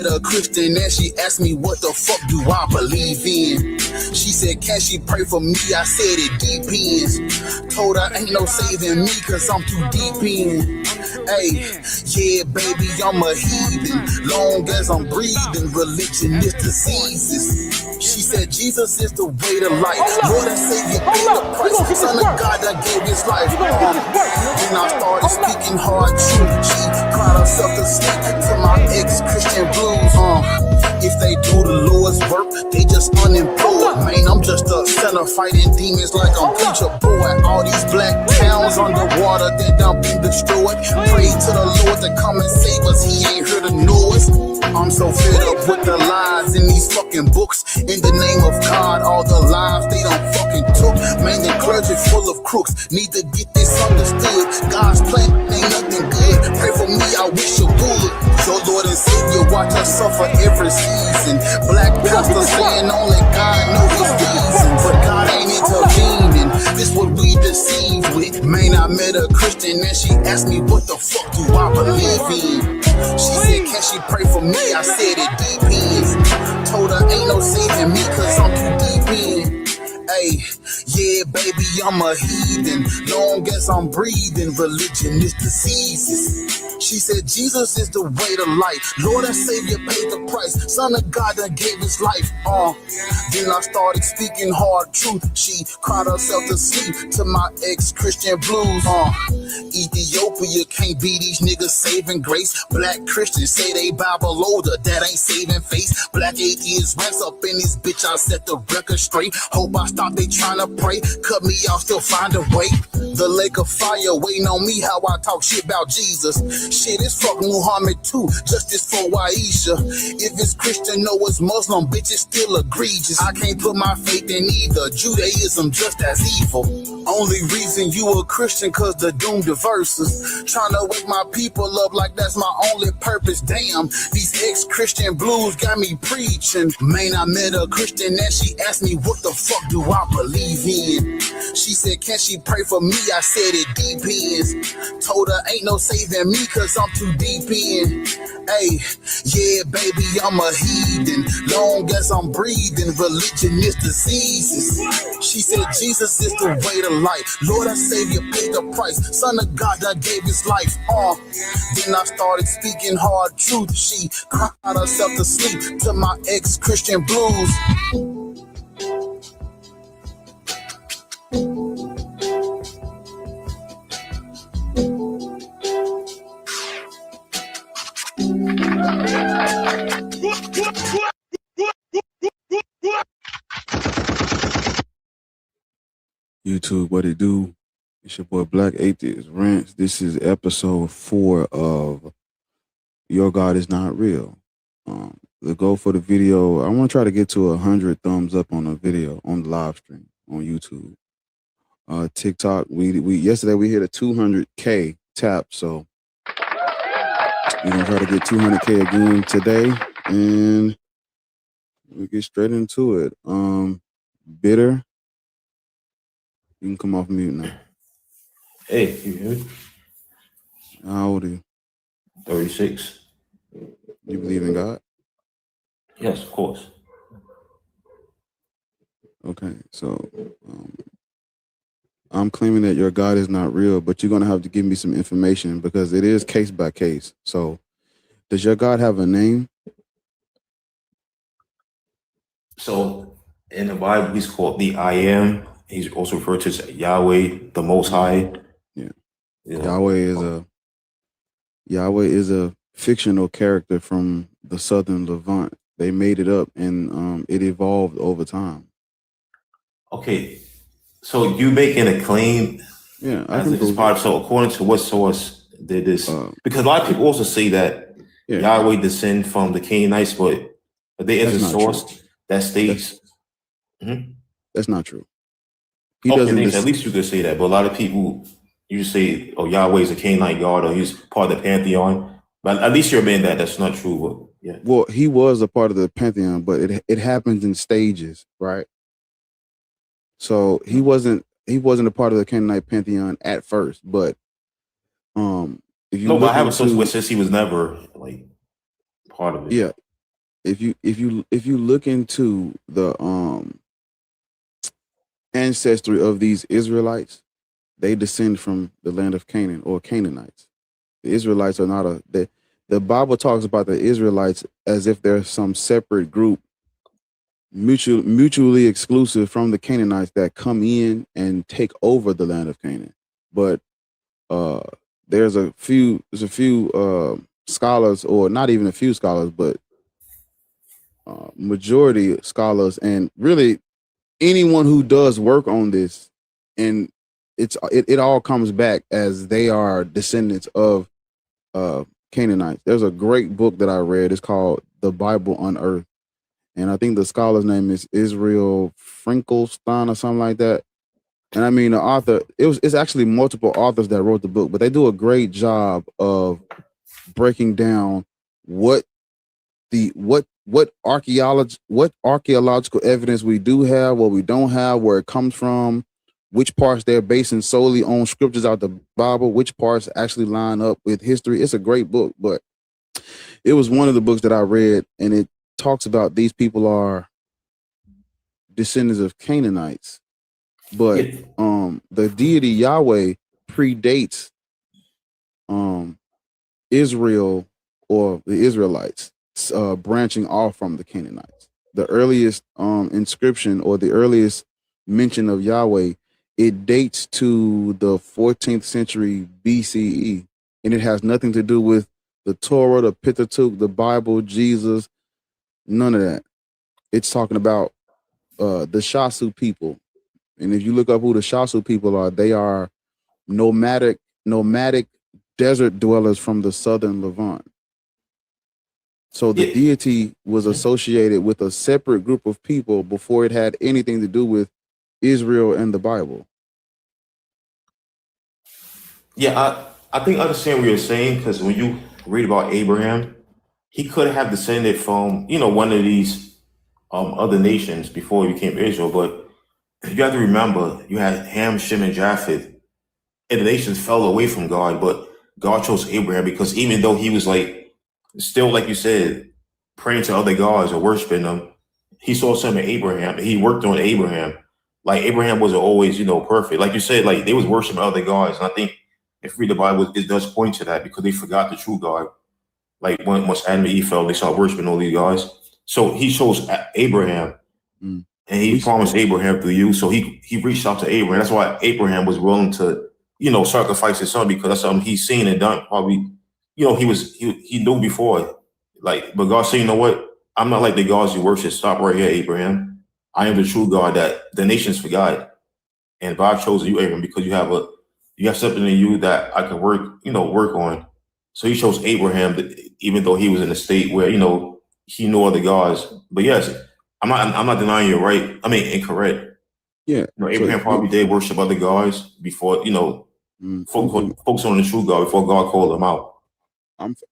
A Christian and she asked me what the fuck do I believe in. She said, can she pray for me? I said it depends. Told her ain't no saving me cause I'm too deep in. Hey, yeah baby, I'm a heathen. Long as I'm breathing, religion is diseases. She said Jesus is the way to life. Lord and Savior paid the price. Son of God that gave his life. Then I started speaking hard truth. She cried herself to sleep to my ex-Christian blues. If they do the Lord's work, they just unemployed. Man, I'm just a sinner fighting demons like I'm preacher boy. All these black towns underwater that done been destroyed. Pray to the Lord to come and save us. He ain't here to know us. I'm so fed up with the lies in these fucking books. In the name of God, all the lives they done fucking took. Man, the clergy full of crooks. Need to get this understood. God's plan ain't nothing good. Pray for me, I wish you would. So Lord and Savior, watch us suffer every season. Black pastor saying only God knows his reason, but God ain't intervening. This what we deceived with. Man, I met a Christian and she asked me what the fuck do I believe in. She said, can she pray for me? I said it depends. Told her ain't no saving me cause I'm too deep in. Hey, yeah, baby, I'm a heathen. Long as I'm breathing, religion is diseases. She said, Jesus is the way to life. Lord and Savior paid the price. Son of God that gave his life. Then I started speaking hard truth. She cried herself to sleep to my ex-Christian blues. Ethiopia can't be these niggas saving grace. Black Christians say they Bible older, that ain't saving face. Black atheists rants up in this bitch, I set the record straight. Hope I stop, they tryna pray. Cut me off, still find a way. The lake of fire waiting on me, how I talk shit about Jesus. Shit, it's fuck Muhammad too, justice for Aisha. If it's Christian or it's Muslim, bitch, it's still egregious. I can't put my faith in either, Judaism just as evil. Only reason you a Christian cause the doom diverses. Tryna wake my people up like that's my only purpose. Damn, these ex-Christian blues got me preaching. Man, I met a Christian and she asked me what the fuck do I believe in. She said, can she pray for me? I said it depends. Told her ain't no saving me cause I'm too deep in. Hey, yeah baby, I'm a heathen. Long as I'm breathing, religion is diseases. She said Jesus is the way to life. Lord and Savior paid the price. Son of God that gave his life. Then I started speaking hard truth. She cried herself to sleep to my ex-Christian blues. YouTube, what it do? It's your boy Black Atheist Rants. This is episode 4 of Your God Is Not Real. The goal for the video, I want to try to get to 100 thumbs up on the video, on the live stream on YouTube. TikTok, we yesterday we hit a 200K tap, so we're gonna try to get 200K again today, and we get straight into it. Bitter, you can come off mute now. Hey, you hear me? How old are you? 36. You believe in God? Yes, of course. Okay, so I'm claiming that your God is not real, but you're going to have to give me some information because it is case by case. So does your God have a name? So in the Bible, he's called the I Am. He's also referred to as Yahweh, the Most High. Yeah. You know, Yahweh is a fictional character from the Southern Levant. They made it up, and it evolved over time. Okay, so you making a claim? Yeah, so according to what source did this? Because a lot of people also say that Yahweh descend from the Canaanites, but there is a source that states that's not true. At least you could say that, but a lot of people you say, "Oh, Yahweh is a Canaanite god," or he's part of the pantheon. But at least you're admitting that that's not true. But yeah. Well, he was a part of the pantheon, but it happens in stages, right? So he wasn't a part of the Canaanite pantheon at first, but if you but I have a source which says he was never like part of it. Yeah, if you look into the ancestry of these Israelites, they descend from the land of Canaan or Canaanites. The Israelites are not the Bible talks about the Israelites as if they're some separate group, mutually exclusive from the Canaanites that come in and take over the land of Canaan. But there's a few scholars, or not even a few scholars, but majority scholars, and really anyone who does work on this, and it all comes back as they are descendants of Canaanites. There's a great book that I read. It's called The Bible Unearthed, and I think the scholar's name is Israel Finkelstein or something like that. And I mean, the author, it's actually multiple authors that wrote the book, but they do a great job of breaking down what archaeological evidence we do have, what we don't have, where it comes from, which parts they're basing solely on scriptures out the Bible, which parts actually line up with history. It's a great book, but it was one of the books that I read, and it talks about these people are descendants of Canaanites, but the deity Yahweh predates Israel or the Israelites branching off from the Canaanites. The earliest inscription or the earliest mention of Yahweh, it dates to the 14th century BCE, and it has nothing to do with the Torah, the Pentateuch, the Bible, Jesus, none of that. It's talking about the Shasu people. And if you look up who the Shasu people are, they are nomadic desert dwellers from the southern Levant. So the deity was associated with a separate group of people before it had anything to do with Israel and the Bible. Yeah, I think I understand what you're saying, because when you read about Abraham, he could have descended from, one of these other nations before he became Israel. But you have to remember, you had Ham, Shem, and Japheth, and the nations fell away from God, but God chose Abraham because even though he was still, like you said, praying to other gods or worshiping them, he saw something in Abraham. He worked on Abraham. Like, Abraham wasn't always, perfect. Like you said, they was worshiping other gods. And I think if you read the Bible, it does point to that, because they forgot the true God. Like, once Adam and Eve fell, they started worshiping all these gods. So he chose Abraham, and he promised Abraham through you. So he reached out to Abraham. That's why Abraham was willing to, sacrifice his son, because that's something he's seen and done. Probably, he knew before. But God said, you know what? I'm not like the gods you worship. Stop right here, Abraham. I am the true God that the nations forgot. And God chose you, Abraham, because you have something in you that I can work on. So he chose Abraham, even though he was in a state where, he knew other gods. But yes, I'm not denying you're right. I mean, incorrect. Yeah. Abraham probably did worship other gods before, focus on the true God before God called him out.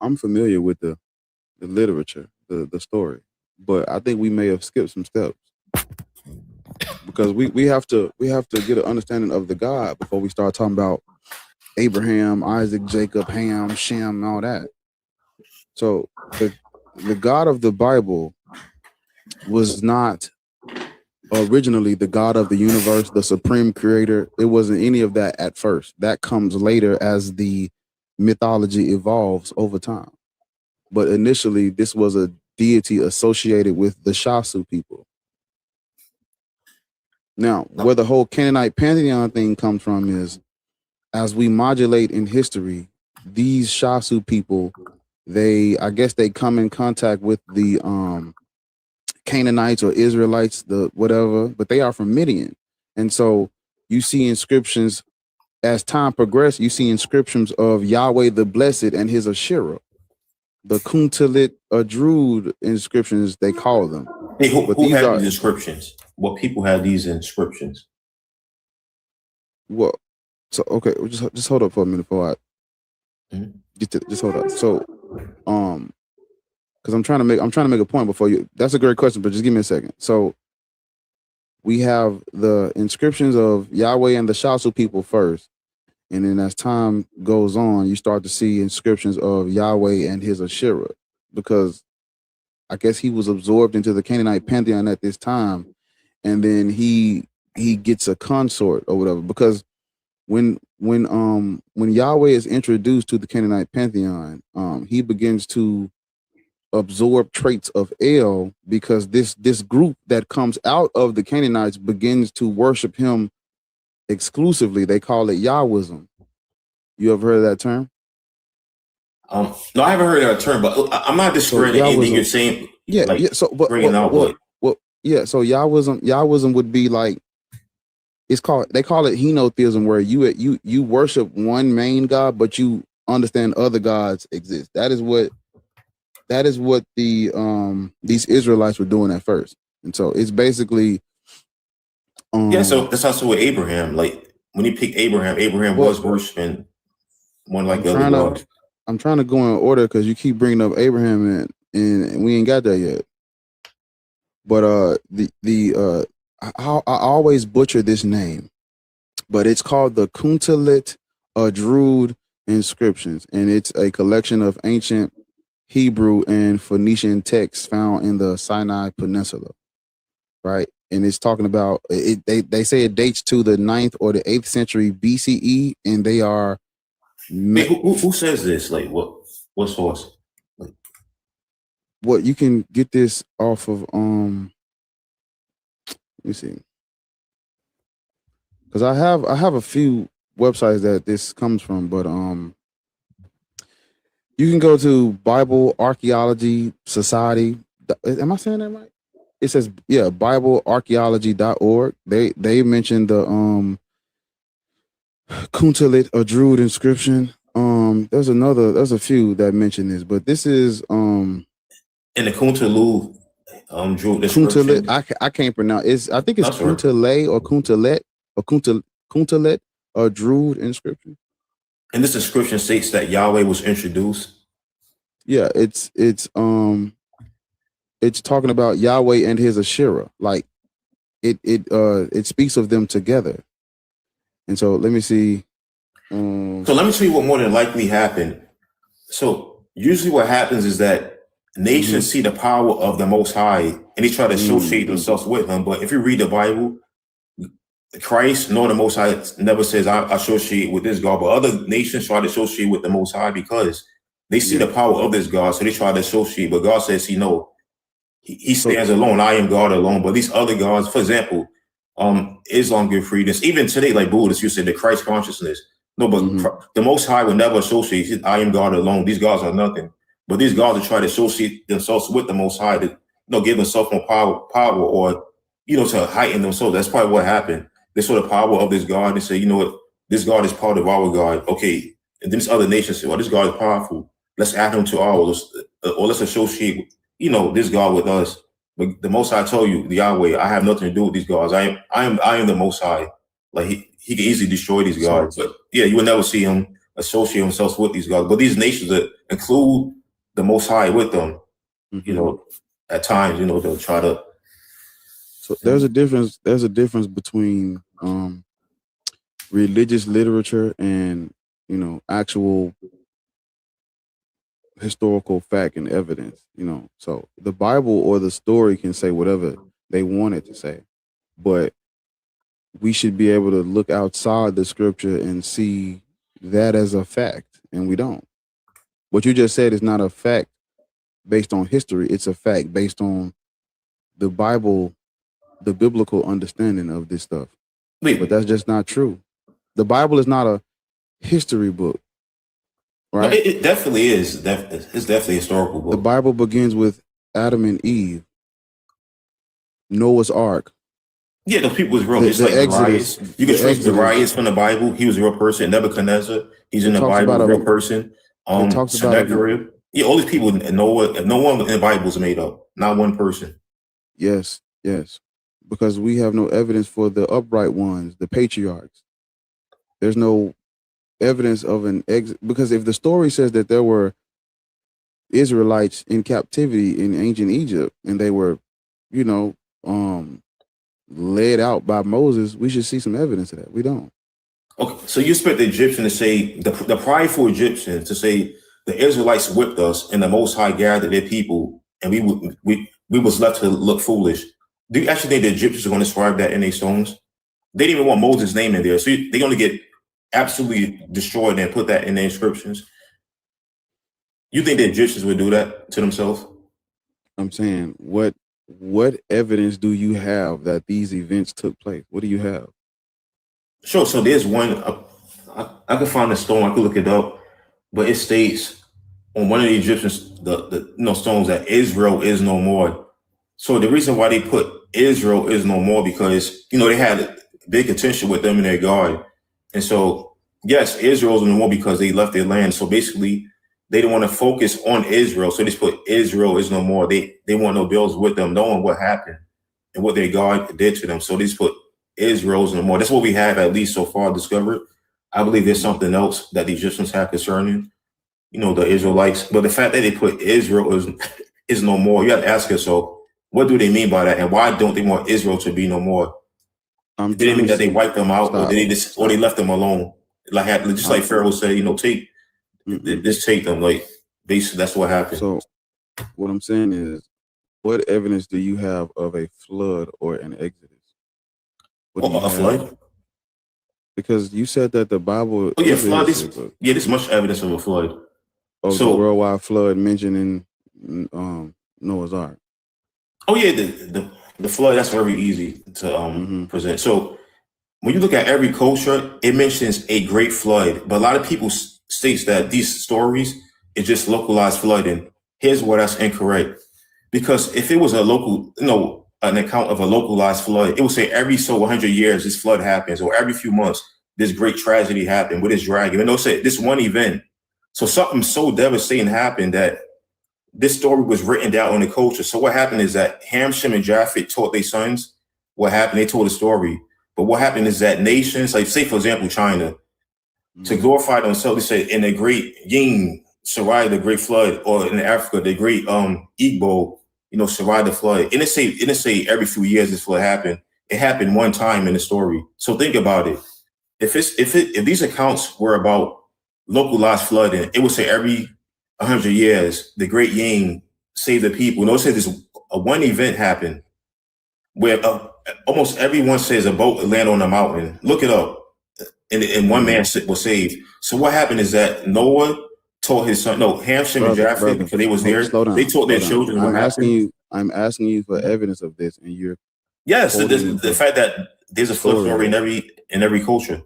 I'm familiar with the literature, the story, but I think we may have skipped some steps, because we have to get an understanding of the God before we start talking about Abraham, Isaac, Jacob, Ham, Shem, and all that. So the God of the Bible was not originally the God of the universe, the supreme creator. It wasn't any of that at first. That comes later as the mythology evolves over time. But initially, this was a deity associated with the Shasu people. Now, where the whole Canaanite pantheon thing comes from is, as we modulate in history, these Shasu people, I guess they come in contact with the Canaanites or Israelites, the whatever, but they are from Midian. And so you see inscriptions, as time progressed, you see inscriptions of Yahweh the Blessed and his Asherah. The Kuntalit Adrud inscriptions, they call them. Hey, who had these inscriptions? What people had these inscriptions? Well, so okay, just hold up for a minute before just hold up. So, because I'm trying to make a point before you. That's a great question, but just give me a second. So, we have the inscriptions of Yahweh and the Shasu people first. And then as time goes on, you start to see inscriptions of Yahweh and his Asherah, because I guess he was absorbed into the Canaanite pantheon at this time, and then he gets a consort or whatever. Because when Yahweh is introduced to the Canaanite pantheon, he begins to absorb traits of El, because this group that comes out of the Canaanites begins to worship him exclusively. They call it Yahwism. You ever heard of that term? No, I haven't heard that term, but I'm not discrediting anything you're saying. Yeah, like, yeah. So, bringing out, yeah. So Yahwism would be like, they call it henotheism, where you worship one main God, but you understand other gods exist. That is what the these Israelites were doing at first, and so it's basically yeah. So that's also with Abraham. Like when he picked Abraham was worshiping one like the other gods. I'm trying to go in order because you keep bringing up Abraham and we ain't got that yet. But I always butcher this name, but it's called the Kuntalit Druid inscriptions, and it's a collection of ancient Hebrew and Phoenician texts found in the Sinai Peninsula, right? And it's talking about it. They say it dates to the 9th or the 8th century BCE, and they are. Wait, who says this? Like what source? Like, what you can get this off of? Let me see, because I have a few websites that this comes from, but you can go to Bible Archaeology Society. Am I saying that right? It says, yeah, BibleArchaeology.org. They mentioned the Kuntalit Druid inscription. There's a few that mention this, but this is in the Kuntalu Druid Kuntalit. I can't pronounce it. I think it's Kuntalet or Kuntalet or Kuntalet Druid inscription. And this inscription states that Yahweh was introduced. Yeah, it's talking about Yahweh and his Asherah. Like it speaks of them together. And so let me see. So let me tell you what more than likely happened. So usually what happens is that nations see the power of the Most High and they try to associate themselves with him. But if you read the Bible, Christ nor the Most High never says I associate with this God, but other nations try to associate with the Most High because they see the power of this God, so they try to associate. But God says he stands alone. I am God alone. But these other gods, for example, Islam give credence. Even today, like Buddhists, you said the Christ consciousness. No, but the Most High would never associate. I am God alone. These gods are nothing. But these gods are trying to associate themselves with the Most High to give themselves more power, or to heighten themselves. That's probably what happened. They saw the power of this God. They say, you know what, this God is part of our God. Okay, and then this other nation say, well, this God is powerful. Let's add him to ours, or let's associate, this God with us. But the Most High told you, the Yahweh, I have nothing to do with these gods. I am the Most High. Like he can easily destroy these gods. But yeah, you will never see him associate himself with these gods. But these nations that include the Most High with them, at times, they'll try to. So there's a difference. There's a difference between religious literature and actual historical fact and evidence. So the Bible or the story can say whatever they want it to say, but we should be able to look outside the scripture and see that as a fact, and we don't. What you just said is not a fact based on history. It's a fact based on the Bible, the biblical understanding of this stuff. But that's just not true. The Bible is not a history book, right? No, it definitely is. It's definitely a historical book. The Bible begins with Adam and Eve, Noah's Ark. Yeah, those people was real. It's like Darius. You can trace Darius from the Bible. He was a real person. Nebuchadnezzar, he's in the Bible, a real person. Sennacherib. Yeah, all these people in Noah, no one in the Bible is made up. Not one person. Yes. Because we have no evidence for the upright ones, the patriarchs. There's no evidence of because if the story says that there were Israelites in captivity in ancient Egypt and they were, led out by Moses, we should see some evidence of that. We don't. Okay, so you expect the Egyptian to say, the prideful Egyptians to say, the Israelites whipped us and the Most High gathered their people and we was left to look foolish. Do you actually think the Egyptians are going to describe that in their stones? They didn't even want Moses' name in there, so they're going to get absolutely destroyed and put that in their inscriptions. You think the Egyptians would do that to themselves? I'm saying, what evidence do you have that these events took place? What do you have? Sure. So there's one. I could find the stone. I could look it up, but it states on one of the Egyptians, the stones, that Israel is no more. So the reason why they put Israel is no more because they had big contention with them in their God, and so yes, Israel is no more because they left their land. So basically, they don't want to focus on Israel, so they just put Israel is no more. They want no bills with them, knowing what happened and what their God did to them. So they just put Israel is no more. That's what we have at least so far discovered. I believe there's something else that the Egyptians have concerning, the Israelites. But the fact that they put Israel is no more, you have to ask yourself, what do they mean by that, and why don't they want Israel to be no more? Did they mean that they wiped them out, or they left them alone? Like Pharaoh said, just take them. Like basically, that's what happened. So, what I'm saying is, what evidence do you have of a flood or an exodus? A flood? Because you said that the Bible. Oh yeah, flood. There's much evidence of a flood. Oh, so, the worldwide flood mentioned in Noah's Ark. Oh yeah, the flood. That's very easy to present. So when you look at every culture, it mentions a great flood, but a lot of people states that these stories is just localized flooding. Here's where that's incorrect, because if it was a local, an account of a localized flood, it would say every 100 years this flood happens, or every few months this great tragedy happened with this dragon. And they'll say this one event. So something so devastating happened that this story was written down on the culture. So what happened is that Ham, Shem, and Japheth taught their sons what happened. They told the story. But what happened is that nations, like say, for example, China, to glorify themselves, they said in the great Ying survived the great flood, or in Africa, the great Igbo, survived the flood. And it say every few years this flood happened. It happened one time in the story. So think about it. If these accounts were about localized flooding, it would say every 100 years the great Ying saved the people. No, it says this one event happened where almost everyone says a boat landed on a mountain. Look it up. And one man was saved. So what happened is that Noah taught his son, Ham, Shem, and Japheth, because they was there. They taught their children. I'm asking you for evidence of this, and you're the fact that there's a flood story in every culture.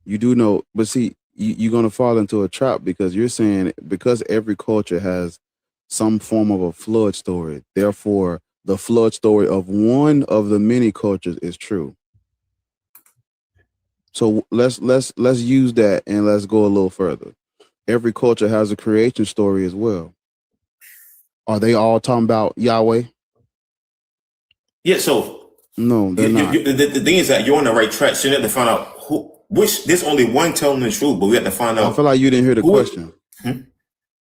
You do know, but see, you're going to fall into a trap, because you're saying because every culture has some form of a flood story, therefore the flood story of one of the many cultures is true. So let's use that, and let's go a little further. Every culture has a creation story as well. Are they all talking about Yahweh? Yeah. So no, they're not. The thing is that you're on the right track. So you have to find out there's only one telling the truth, but we have to find out. I feel like you didn't hear the question.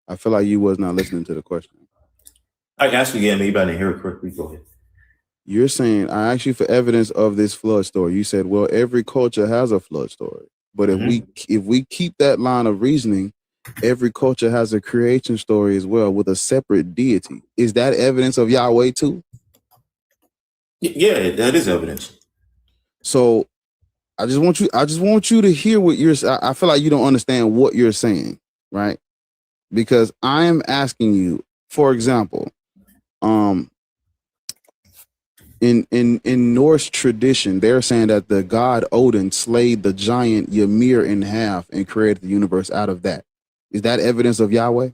I feel like you was not listening to the question. I asked you again. Maybe I didn't hear it correctly. Go ahead. You're saying, I asked you for evidence of this flood story. You said, well, every culture has a flood story. But if we keep that line of reasoning, every culture has a creation story as well with a separate deity. Is that evidence of Yahweh too? Yeah, that is evidence. So I just want you to hear what you're saying. I feel like you don't understand what you're saying, right? Because I am asking you, for example, in Norse tradition, they're saying that the god Odin slayed the giant Ymir in half and created the universe out of that. Is that evidence of Yahweh?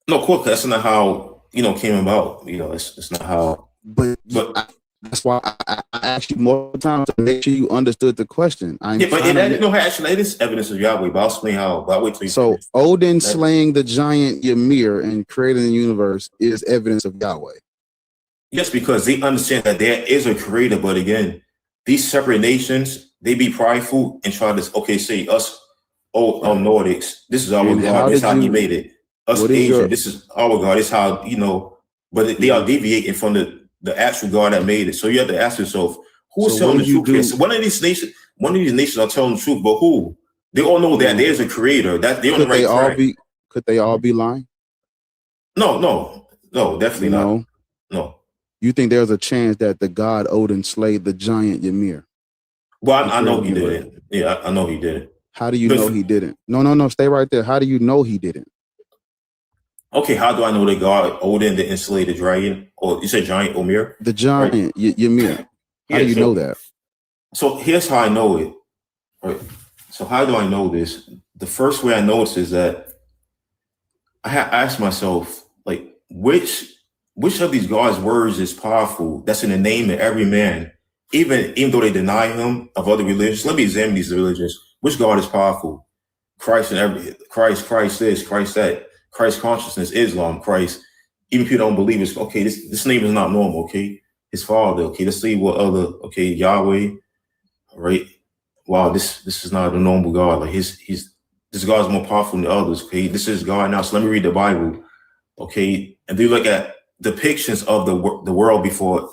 No, of course, that's not how came about. It's not how. But that's why I asked you more times to make sure you understood the question. Actually, it is evidence of Yahweh. But I'll explain how. But I'll wait till you. So Odin slaying the giant Ymir and creating the universe is evidence of Yahweh. Yes, because they understand that there is a creator. But again, these separate nations, they be prideful and try to say us, Nordics, this is our God. This is how he made it. Us Asian, this is our God. This is how But they are deviating from the actual God that made it. So you have to ask yourself, who's telling the truth here? So one of these nations are telling the truth, but who? They all know that there's a creator. That they're on the right track. Could they all be lying? No, definitely You not. know, No. you think there's a chance that the god Odin slayed the giant Ymir? Well, I Before know he Ymir? didn't. Yeah, I know he didn't. How do you But- know he didn't? No, stay right there. How do you know he didn't? Okay, how do I know that God Odin didn't slay the dragon? Or you said giant Ymir? The giant Ymir. How Yeah, do you so- know that? So here's how I know it. Right. So how do I know this? The first way I know this is that I asked myself, like, which of these God's words is powerful? That's in the name of every man, even though they deny him of other religions. Let me examine these religions. Which God is powerful? Christ and Christ this, Christ that, Christ consciousness, Islam, Christ. Even if you don't believe it's okay, this name is not normal, okay? His father, okay, let's see what other, okay, Yahweh, right? Wow, this is not a normal God. Like this God is more powerful than others, okay? This is God now. So let me read the Bible, okay? And do look at depictions of the world before.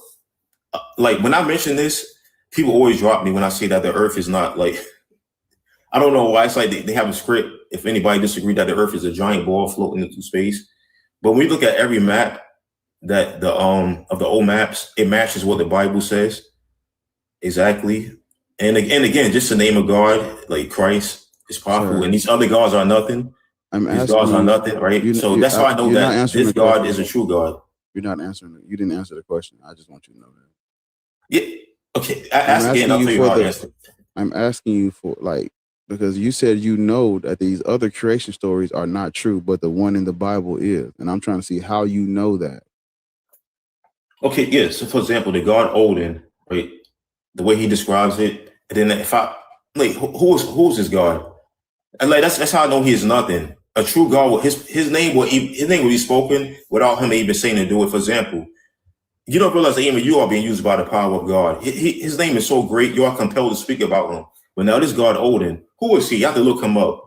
Like when I mention this, people always drop me when I say that the earth is not like, I don't know why. It's like they have a script. If anybody disagrees that the earth is a giant ball floating into space. But when we look at every map that of the old maps, it matches what the Bible says. Exactly. And again, just the name of God, like Christ is powerful. Sure. And these other gods are nothing. I'm These asking gods are you, nothing, right? So that's how I know you're not that answering this the God question. is a true God. You're not answering it. You didn't answer the question. I just want you to know that. Yeah. Okay. Ask again. I'll tell you how I answer. I'm asking you for because you said you know that these other creation stories are not true, but the one in the Bible is. And I'm trying to see how you know that. Okay, yeah. So for example, the God Odin, right? The way he describes it, and then if I like who's this God? And like that's how I know he is nothing. A true God, his name will be spoken without him even saying to do it. For example, you don't realize that even you are being used by the power of God. His name is so great, you are compelled to speak about him. But now this God Odin, who is he? You have to look him up.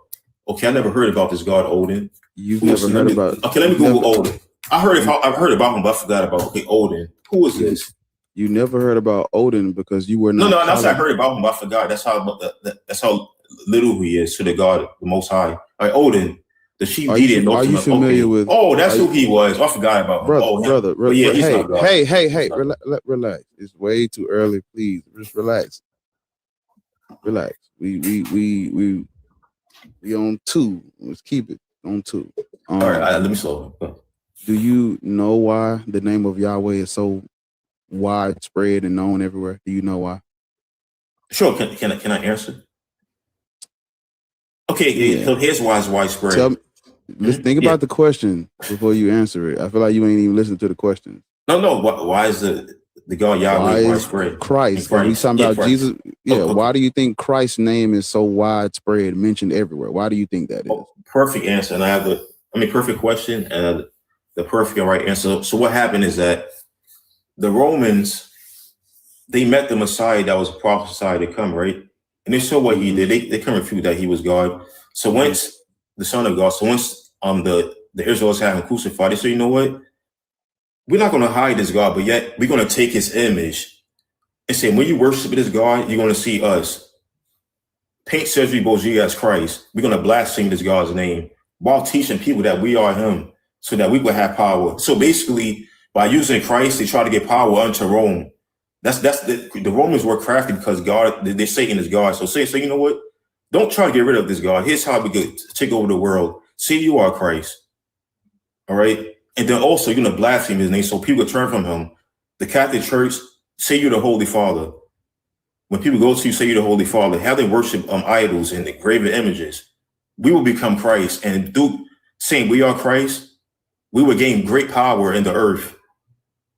Okay, I never heard about this God Odin. You've never heard about. Okay, let me Google Odin. I've heard about him, but I forgot about Odin. Who is this? You never heard about Odin because you were not. No, that's I heard about him, but I forgot. That's how little he is to the God, the Most High. Like Odin, the chief deity. Are you familiar with? Oh, that's who he was. I forgot about him. Brother. Yeah, hey, relax. It's way too early. Please, just relax. Relax. We on 2. Let's keep it on 2. All right, let me slow down. Do you know why the name of Yahweh is so widespread and known everywhere? Do you know why? Sure. Can I answer? Okay. Yeah. So here's why it's widespread. Let's think about the question before you answer it. I feel like you ain't even listened to the question. No. Why is the God Yahweh widespread? Christ. When we talking about Jesus. Yeah. Okay. Why do you think Christ's name is so widespread, mentioned everywhere? Why do you think that is? Perfect answer. And I have perfect question and the perfect and right answer. So what happened is that the Romans, they met the Messiah that was prophesied to come, right? And they saw what he did. They couldn't refute that he was God. So once the Son of God, the Israelites had him crucified, they said, you know what? We're not going to hide this God, but yet we're going to take his image and say, when you worship this God, you're going to see us. Paint Cesare Borgia as Christ. We're going to blaspheme this God's name while teaching people that we are him so that we will have power. So basically, by using Christ, they try to get power unto Rome. The Romans were crafty because they're Satan is God. So say, you know what? Don't try to get rid of this God. Here's how we could take over the world. See, you are Christ. All right. And then also you're going to blaspheme his name so people turn from him. The Catholic Church, say you're the Holy Father. When people go to you, say you're the Holy Father, have them worship idols and graven images. We will become Christ. And saying we are Christ, we will gain great power in the earth.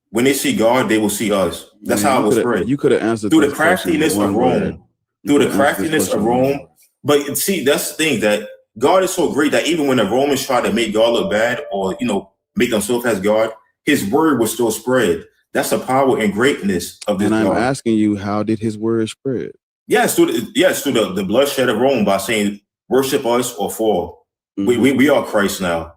When they see God, they will see us. That's how it was spread. You could have answered through the craftiness of Rome. Through the craftiness of Rome. But see, that's the thing, that God is so great that even when the Romans tried to make God look bad or, make themselves as God, his word was still spread. That's the power and greatness of this God. And I'm asking you, how did his word spread? Yes, through the bloodshed of Rome by saying, worship us or fall. Mm-hmm. We are Christ now.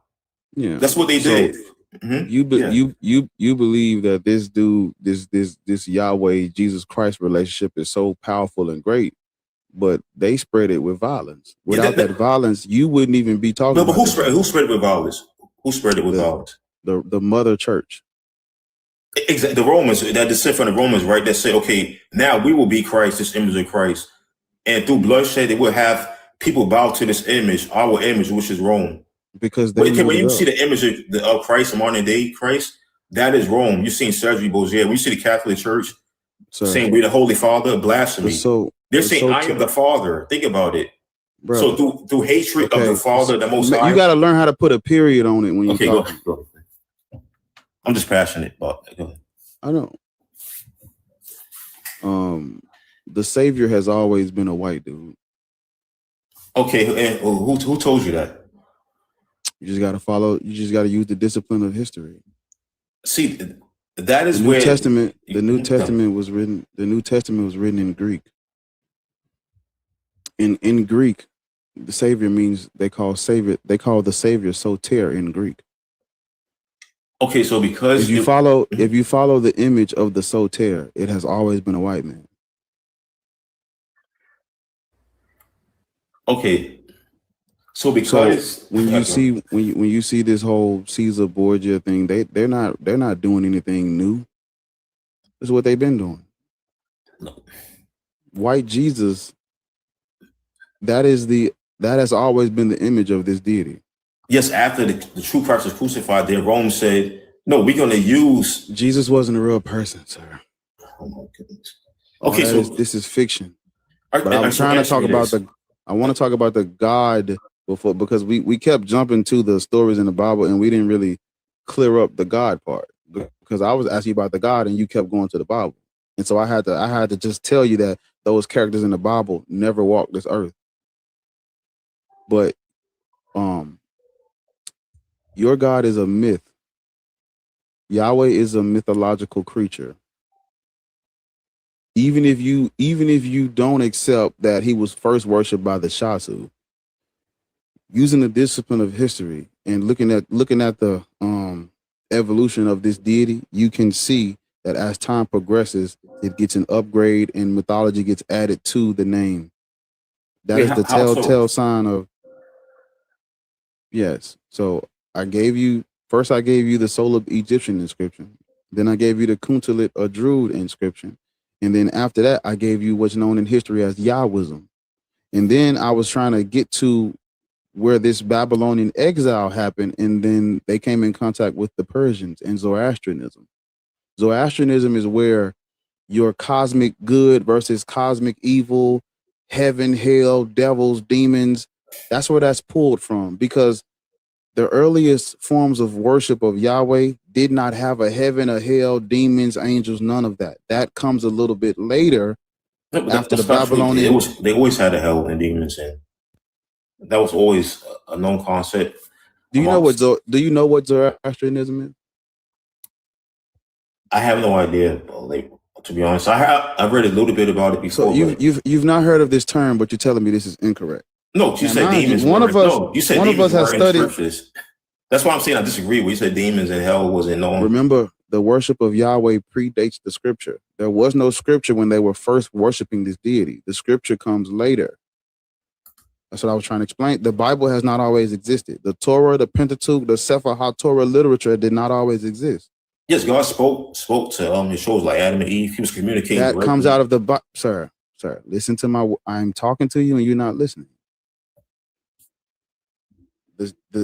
Yeah, that's what they did. Mm-hmm. You believe that this dude, this Yahweh Jesus Christ relationship is so powerful and great but they spread it with violence. Yeah, Without that violence, you wouldn't even be talking no, but about who spread it with violence? Who spread it with violence? the mother church. Exactly. The Romans, that descent from the Romans, right? That say, okay, now we will be Christ, this image of Christ. And through bloodshed, they will have people bow to this image, our image, which is Rome. Because when you see the image of Christ, modern day Christ, that is Rome. You've seen Serge Bozier. When you see the Catholic Church saying we're the Holy Father, blasphemy. They're saying I am the Father. Think about it. Bro. So through hatred of the Father, the Most High. You got to learn how to put a period on it when you talk. Go. I'm just passionate about it. Go ahead. I know. The Savior has always been a white dude. Okay, and who told you that? You just got to follow. You just got to use the discipline of history. See, that is the where New Testament. The New Testament was written. The New Testament was written in Greek. In Greek, the Savior means they call the Savior soter in Greek. Okay, so because if you follow the image of the soter, it has always been a white man. Okay. So because when you see this whole Caesar Borgia thing, they're not doing anything new. This is what they've been doing. No. White Jesus, that has always been the image of this deity. Yes, after the true Christ was crucified, then Rome said, no, we're going to use... Jesus wasn't a real person, sir. Oh, my goodness. Okay, so this is fiction. But I'm trying to talk about I want to talk about the God before, because we kept jumping to the stories in the Bible and we didn't really clear up the God part, because I was asking you about the God and you kept going to the Bible. And so I had to just tell you that those characters in the Bible never walked this earth. But your God is a myth. Yahweh is a mythological creature. Even if you don't accept that he was first worshipped by the Shasu, using the discipline of history and looking at the evolution of this deity, you can see that as time progresses, it gets an upgrade and mythology gets added to the name. That is the telltale sign of. Yes. So I gave you the Soul of Egyptian inscription. Then I gave you the Kuntalit or Druid inscription. And then after that, I gave you what's known in history as Yahwism. And then I was trying to get to where this Babylonian exile happened. And then they came in contact with the Persians and Zoroastrianism. Zoroastrianism is where your cosmic good versus cosmic evil, heaven, hell, devils, demons, that's where that's pulled from, because the earliest forms of worship of Yahweh did not have a heaven, a hell, demons, angels, none of that. That comes a little bit later after the Babylonian. They always had a hell and demons, and that was always a known concept. Do you know what Zoroastrianism is? I have no idea. To be honest, I've read a little bit about it before. So you've not heard of this term, but you're telling me this is incorrect. No, you said demons. One of us has studied. That's why I'm saying I disagree with you. Said demons and hell wasn't known. Remember, the worship of Yahweh predates the scripture. There was no scripture when they were first worshiping this deity. The scripture comes later. That's what I was trying to explain. The Bible has not always existed. The Torah, the Pentateuch, the Sefer HaTorah literature did not always exist. Yes, God spoke to his shows like Adam and Eve. He was communicating. That comes out of the Bible. Sir, listen to I'm talking to you and you're not listening.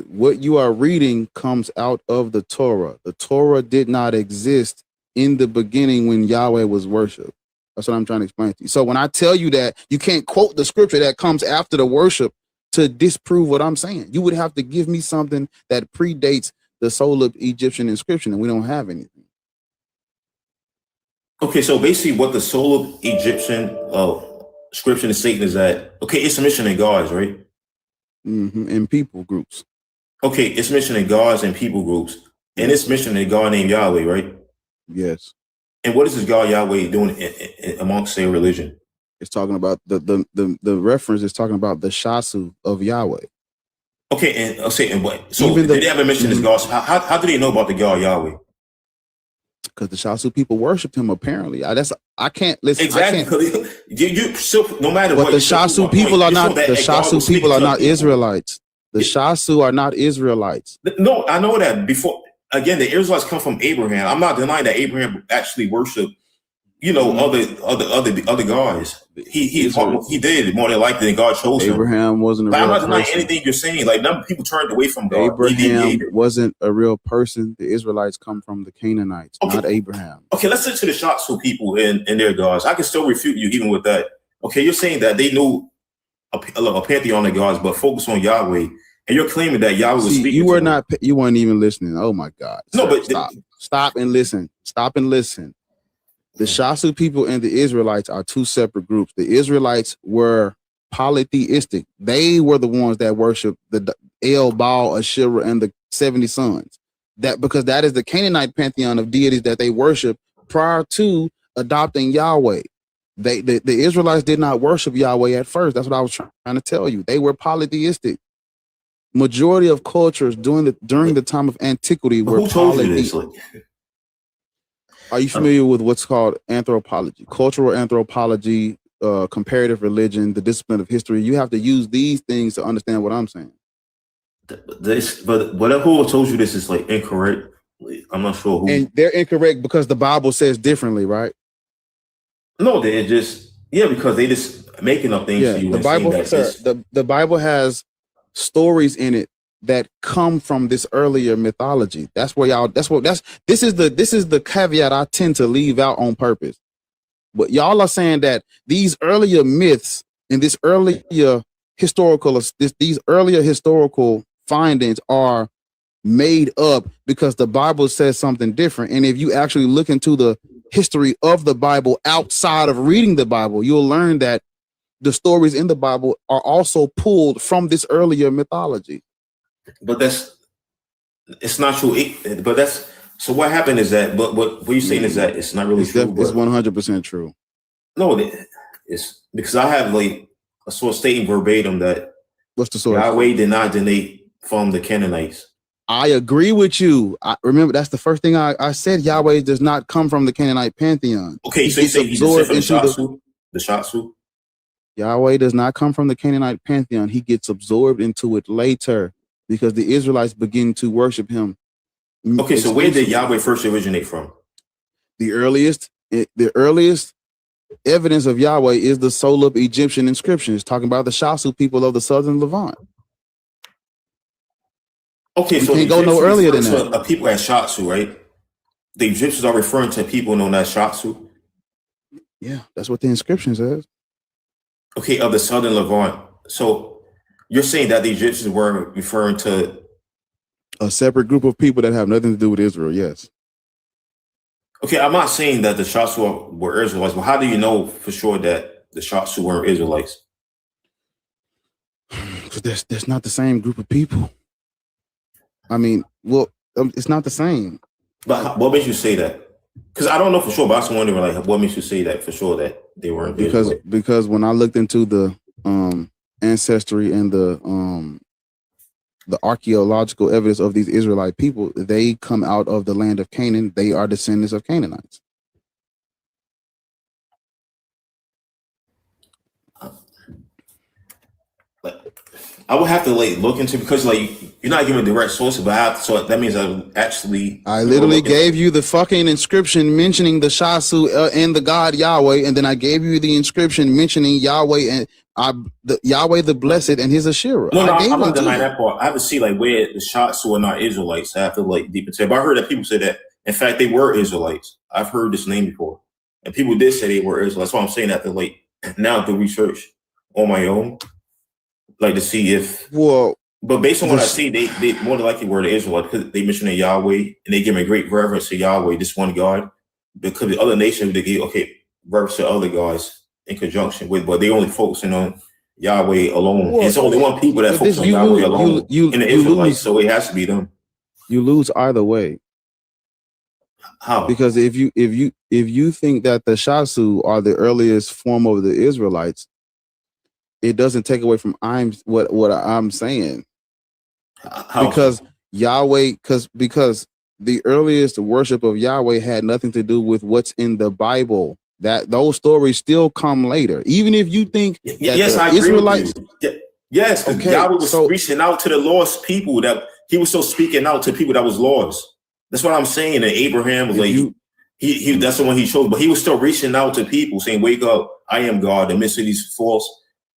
What you are reading comes out of the Torah. The Torah did not exist in the beginning when Yahweh was worshipped. That's what I'm trying to explain to you. So when I tell you that you can't quote the scripture that comes after the worship to disprove what I'm saying, you would have to give me something that predates the Soul of Egyptian inscription, and we don't have anything. Okay, so basically what the Soul of Egyptian inscription is stating is that, okay, it's mentioning gods, right? Mm-hmm. And people groups. Okay, it's mentioning gods and people groups, and it's mentioning a God named Yahweh, right? Yes. And what is this God Yahweh doing amongst their religion? It's talking about the reference is talking about the Shasu of Yahweh. Okay, and what? So did they ever mention this God? How do they know about the God Yahweh? Because the Shasu people worshipped him. Apparently, I can't listen. Exactly. I can't. You still, no matter But what. the Shasu people are not. The Shasu people are not Israelites. The Shasu are not Israelites. No, I know that. Before, again, the Israelites come from Abraham. I'm not denying that Abraham actually worshipped, other gods. He did more than likely, and God chose him. Abraham wasn't a real person. I'm not denying anything you're saying. Like, none people turned away from God. Abraham wasn't a real person. The Israelites come from the Canaanites, not Abraham. Okay, let's listen to the Shasu people and their gods. I can still refute you even with that. Okay, you're saying that they knew a pantheon of gods, but focus on Yahweh. And you're claiming that Yahweh was speaking. You weren't even listening. Oh my God. No, but stop and listen. Stop and listen. The Shasu people and the Israelites are two separate groups. The Israelites were polytheistic. They were the ones that worshiped the El, Baal, Asherah, and the 70 sons. Because that is the Canaanite pantheon of deities that they worship prior to adopting Yahweh. The Israelites did not worship Yahweh at first. That's what I was trying to tell you. They were polytheistic. Majority of cultures during the time of antiquity were polytheistic. Are you familiar with what's called anthropology, cultural anthropology, comparative religion, the discipline of history? You have to use these things to understand what I'm saying. But who told you this is like incorrect? I'm not sure who. And they're incorrect because the Bible says differently, right? No, they're because they just making up things. Yeah, the Bible, the Bible has stories in it that come from this earlier mythology. This is the caveat I tend to leave out on purpose. But y'all are saying that these earlier myths and these earlier historical findings are made up because the Bible says something different. And if you actually look into the history of the Bible outside of reading the Bible, you'll learn that the stories in the Bible are also pulled from this earlier mythology. But it's not true. So what happened is that, but what you're saying is that it's not really true. It's 100% true. No, it's because I have like a source stating verbatim that what's the source? Yahweh did not donate from the Canaanites. I agree with you. I remember that's the first thing I said. Yahweh does not come from the Canaanite pantheon. Okay, so you say he absorbed into the Shasu? Yahweh does not come from the Canaanite pantheon. He gets absorbed into it later because the Israelites begin to worship him. Okay, so where did Yahweh first originate from? The earliest evidence of Yahweh is the Solub Egyptian inscriptions talking about the Shasu people of the southern Levant. Okay, so can't go no earlier than that. A people at Shasu, right? The Egyptians are referring to people known as Shasu. Yeah, that's what the inscription says. Okay, of the southern Levant. So you're saying that the Egyptians were referring to a separate group of people that have nothing to do with Israel? Yes. Okay, I'm not saying that the Shasu were Israelites, but how do you know for sure that the Shasu weren't Israelites? Because that's not the same group of people. I mean, it's not the same. But what makes you say that? Because I don't know for sure, but I was wondering, like, what makes you say that for sure that they weren't Israelites? Because when I looked into the ancestry and the archaeological evidence of these Israelite people, they come out of the land of Canaan. They are descendants of Canaanites. I would have to look into, because you're not giving direct sources, but so that means I literally gave you the fucking inscription mentioning the Shasu and the God Yahweh, and then I gave you the inscription mentioning Yahweh and Yahweh the Blessed and his Asherah. No, I'm not denying that part. I have to see where the Shasu are not Israelites. I have to deep into it. But I heard that people say that in fact they were Israelites. I've heard this name before, and people did say they were Israelites. That's why I'm saying that now do research on my own. To see if but based on what I see, they more than likely were the Israelites because they mentioned Yahweh and they give a great reverence to Yahweh, this one God. Because the other nations they give reverence to other gods in conjunction with, but they only focusing on Yahweh alone. It's only one people that focus on Yahweh alone in the Israelites, so it has to be them. You lose either way. How? Because if you think that the Shasu are the earliest form of the Israelites, it doesn't take away from what I'm saying. How? Because Yahweh, because the earliest worship of Yahweh had nothing to do with what's in the Bible. That those stories still come later. Even if you think that yes, I agree Israelites, with you. Yes, because Yahweh was reaching out to the lost people, that he was still speaking out to people that was lost. That's what I'm saying. That Abraham was like, he that's the one he chose, but he was still reaching out to people saying, wake up, I am God, in the midst of these false,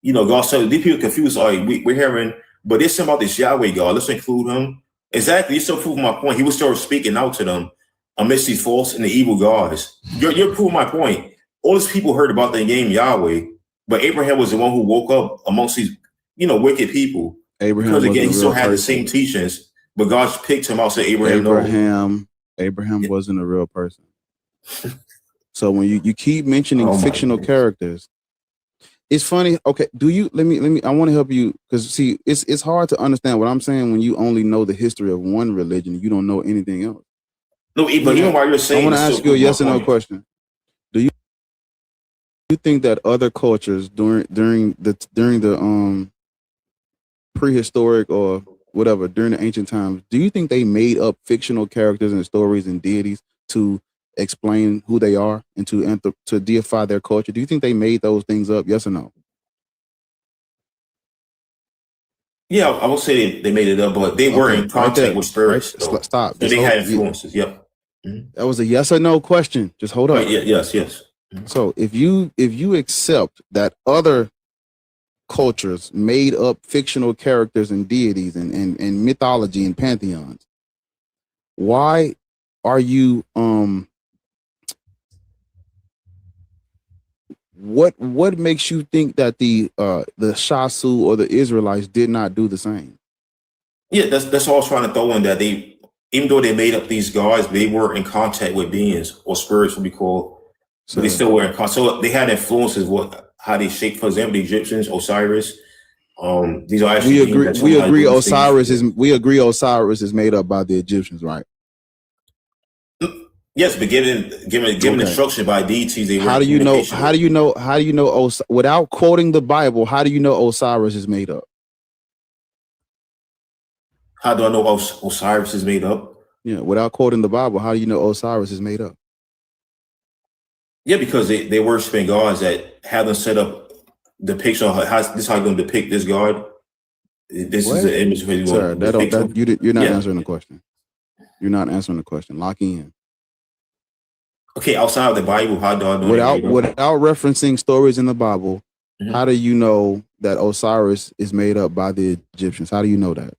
God said, these people confused, all right, we're hearing, but there's something about this Yahweh God, let's include him. Exactly, you still proving my point. He was still speaking out to them amidst these false and the evil gods. You're proving my point. All these people heard about the name Yahweh, but Abraham was the one who woke up amongst these, wicked people. Abraham, because again, he still had the same teachings, but God picked him out. Said Abraham wasn't a real person. So when you keep mentioning fictional characters, it's funny. Okay, let me. I want to help you because see, it's hard to understand what I'm saying when you only know the history of one religion, you don't know anything else. No, but even while you're saying, I want to ask you a yes or no question. Do you think that other cultures during the prehistoric or whatever, during the ancient times, do you think they made up fictional characters and stories and deities to explain who they are and to deify their culture? Do you think they made those things up? Yes or no? Yeah, I would say they made it up, but they were in contact with spirits. Right. Stop. So they had influences. Yep. Mm-hmm. That was a yes or no question. Just hold up. Right, yes. Mm-hmm. So if you accept that other cultures made up fictional characters and deities and mythology and pantheons, why are you what makes you think that the Shasu or the Israelites did not do the same? Yeah, that's all I was trying to throw in, that they, even though they made up these gods, they were in contact with beings or spirits, what we call, so they still were in contact. So they had influences how they shaped, for example, the Egyptians, Osiris. These are actually we agree Osiris is made up by the Egyptians, right? Yes, but given instruction by deities, they were. How do you know without quoting the Bible? How do you know Osiris is made up? How do I know Osiris is made up? Yeah, without quoting the Bible, how do you know Osiris is made up? Yeah, because they worshiping gods that have them set up depiction of this is how you're going to depict this god. This is the image where you're not answering the question. You're not answering the question. Lock in. Okay, outside of the Bible, how do I know? Without referencing stories in the Bible, mm-hmm. How do you know that Osiris is made up by the Egyptians? How do you know that?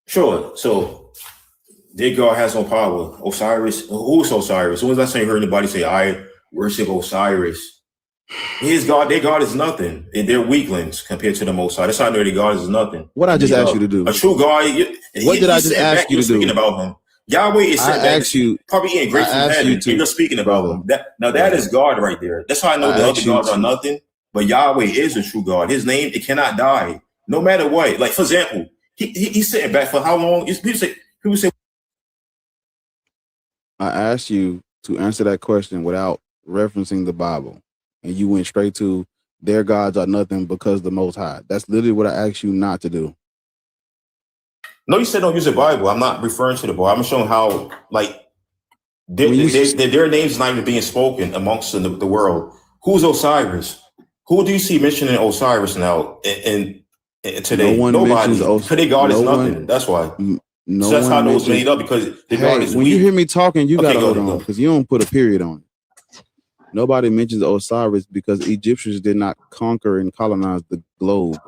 Sure. So their God has no power. Osiris, who is Osiris? When was I saying heard anybody say, I worship Osiris? His God, their God is nothing. They're weaklings compared to the Most High. That's how I know their God is nothing. What I just asked you to do. A true God. What did I just ask you to do? Speaking about him. Yahweh is probably eating grapes from heaven, and you're speaking about him. That is God right there. That's how I know the other gods are nothing. But Yahweh is a true God. His name, it cannot die, no matter what. Like, for example, he's sitting back for how long? People say. I asked you to answer that question without referencing the Bible, and you went straight to their gods are nothing because the Most High. That's literally what I asked you not to do. No, you said don't use the Bible. I'm not referring to the Bible. I'm showing how, like, their names not even being spoken amongst the world. Who's Osiris? Who do you see mentioning Osiris now and today? Nobody. Because their God is nothing. That's why. So that's how those made up, because the God is when weak. You hear me talking, you gotta hold on, because you don't put a period on it. Nobody mentions Osiris because Egyptians did not conquer and colonize the globe.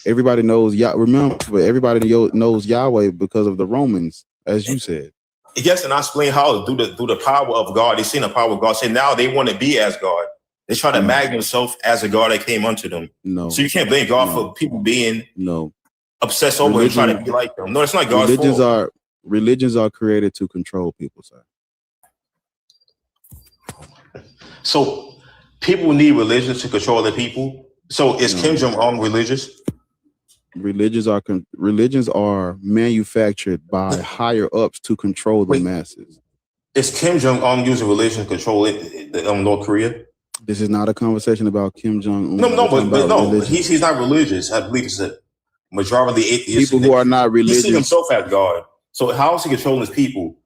Everybody knows everybody knows Yahweh because of the Romans, as you said. Yes, and I explain how through the power of God, they seen the power of God. Say now they want to be as God. They try to mag themselves as a God that came unto them. No. So you can't blame God for people being obsessed over and trying to be like them. No, it's not God's fault. Religions are created to control people, sir. So people need religions to control the people. So is Kim Jong-un religious? Religions are manufactured by higher ups to control the masses. Is Kim Jong-un using religion to control North Korea? This is not a conversation about Kim Jong-un. No, he's not religious. I believe it's a majority atheist. People who are not religious. He sees himself as God. So how is he controlling his people?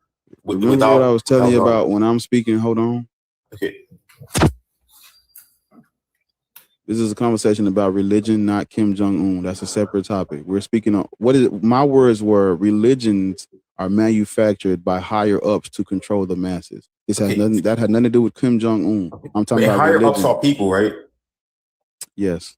Remember what I was telling you about when I'm speaking? Hold on. Okay. This is a conversation about religion, not Kim Jong-un. That's a separate topic. We're speaking on my words were religions are manufactured by higher ups to control the masses. This has nothing that had nothing to do with Kim Jong-un. I'm talking about higher religion. ups are people, right? Yes.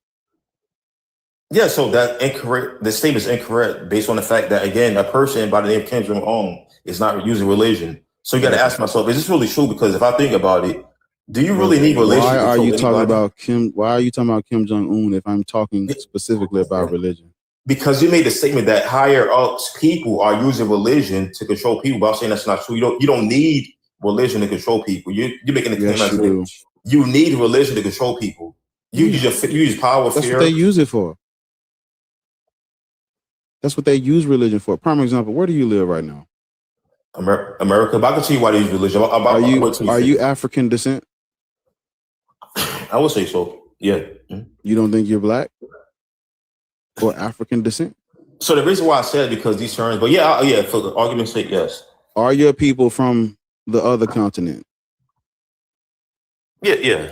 Yeah, so that incorrect. The statement is incorrect based on the fact that again, a person by the name of Kim Jong-un is not using religion. So you got to ask myself, is this really true? Because if I think about it, do you really need religion? Why are you talking about Kim? Why are you talking about Kim Jong-un if I'm talking specifically about religion? Because you made the statement that higher ups people are using religion to control people. But I'm saying that's not true. You don't need religion to control people. You're making the claim that you need religion to control people. You use power, That's fear. what they use it for. That's what they use religion for. Prime example, where do you live right now? America. But I can see why they use religion. Are you African descent? I would say so. Yeah. You don't think you're black or African descent? So the reason why I said it because these terms, but yeah, for the argument's sake, yes. Are your people from the other continent? Yeah.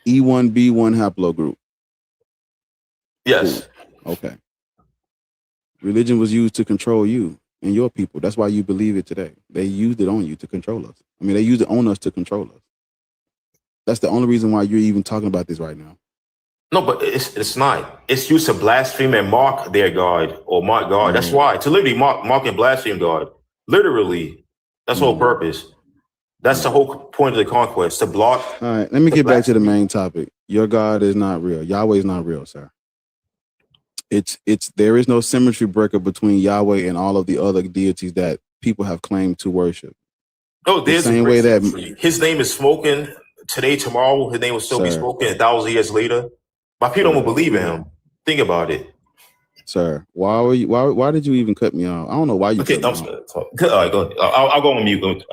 E1B1 haplogroup. Yes. Cool. Okay. Religion was used to control you and your people. That's why you believe it today. They used it on you to control us. I mean, they used it on us to control us. That's the only reason why you're even talking about this right now. No, but it's not. It's used to blaspheme and mock their God or mock God. That's why. To literally mock and blaspheme God. Literally. That's the whole purpose. That's the whole point of the conquest. To block. All right. Let me get back to the main topic. Your God is not real. Yahweh is not real, sir. There is no symmetry breaker between Yahweh and all of the other deities that people have claimed to worship. No, there's the same way that his name is spoken today, tomorrow. His name will still be spoken 1,000 years later. My people don't believe in him. Think about it, sir. Why did you even cut me off? I don't know why you. Okay, I'm sorry. All right, go ahead. I'll go on mute.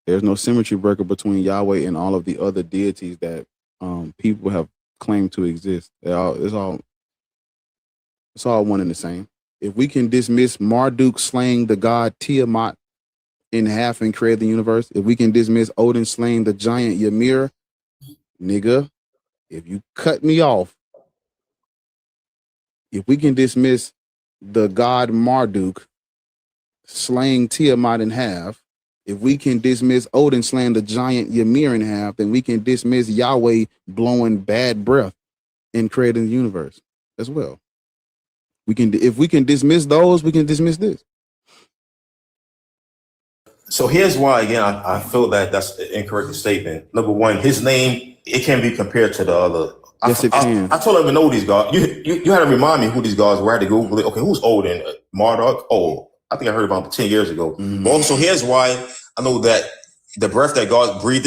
There's no symmetry breaker between Yahweh and all of the other deities that people have claimed to exist. It's all one and the same. If we can dismiss Marduk slaying the god Tiamat in half and create the universe, if we can dismiss Odin slaying the giant Ymir, nigga, if you cut me off, if we can dismiss the god Marduk slaying Tiamat in half, if we can dismiss Odin slaying the giant Ymir in half, then we can dismiss Yahweh blowing bad breath and creating the universe as well. If we can dismiss those, we can dismiss this. So here's why, again, I feel that that's an incorrect statement. Number one, his name, it can be compared to the other. Yes, it can. I told him to know these guys. You had to remind me who these guys were. I had to Google it. Okay, who's Odin? Marduk? Oh, I think I heard about him 10 years ago. Mm-hmm. But also, here's why I know that the breath that God breathed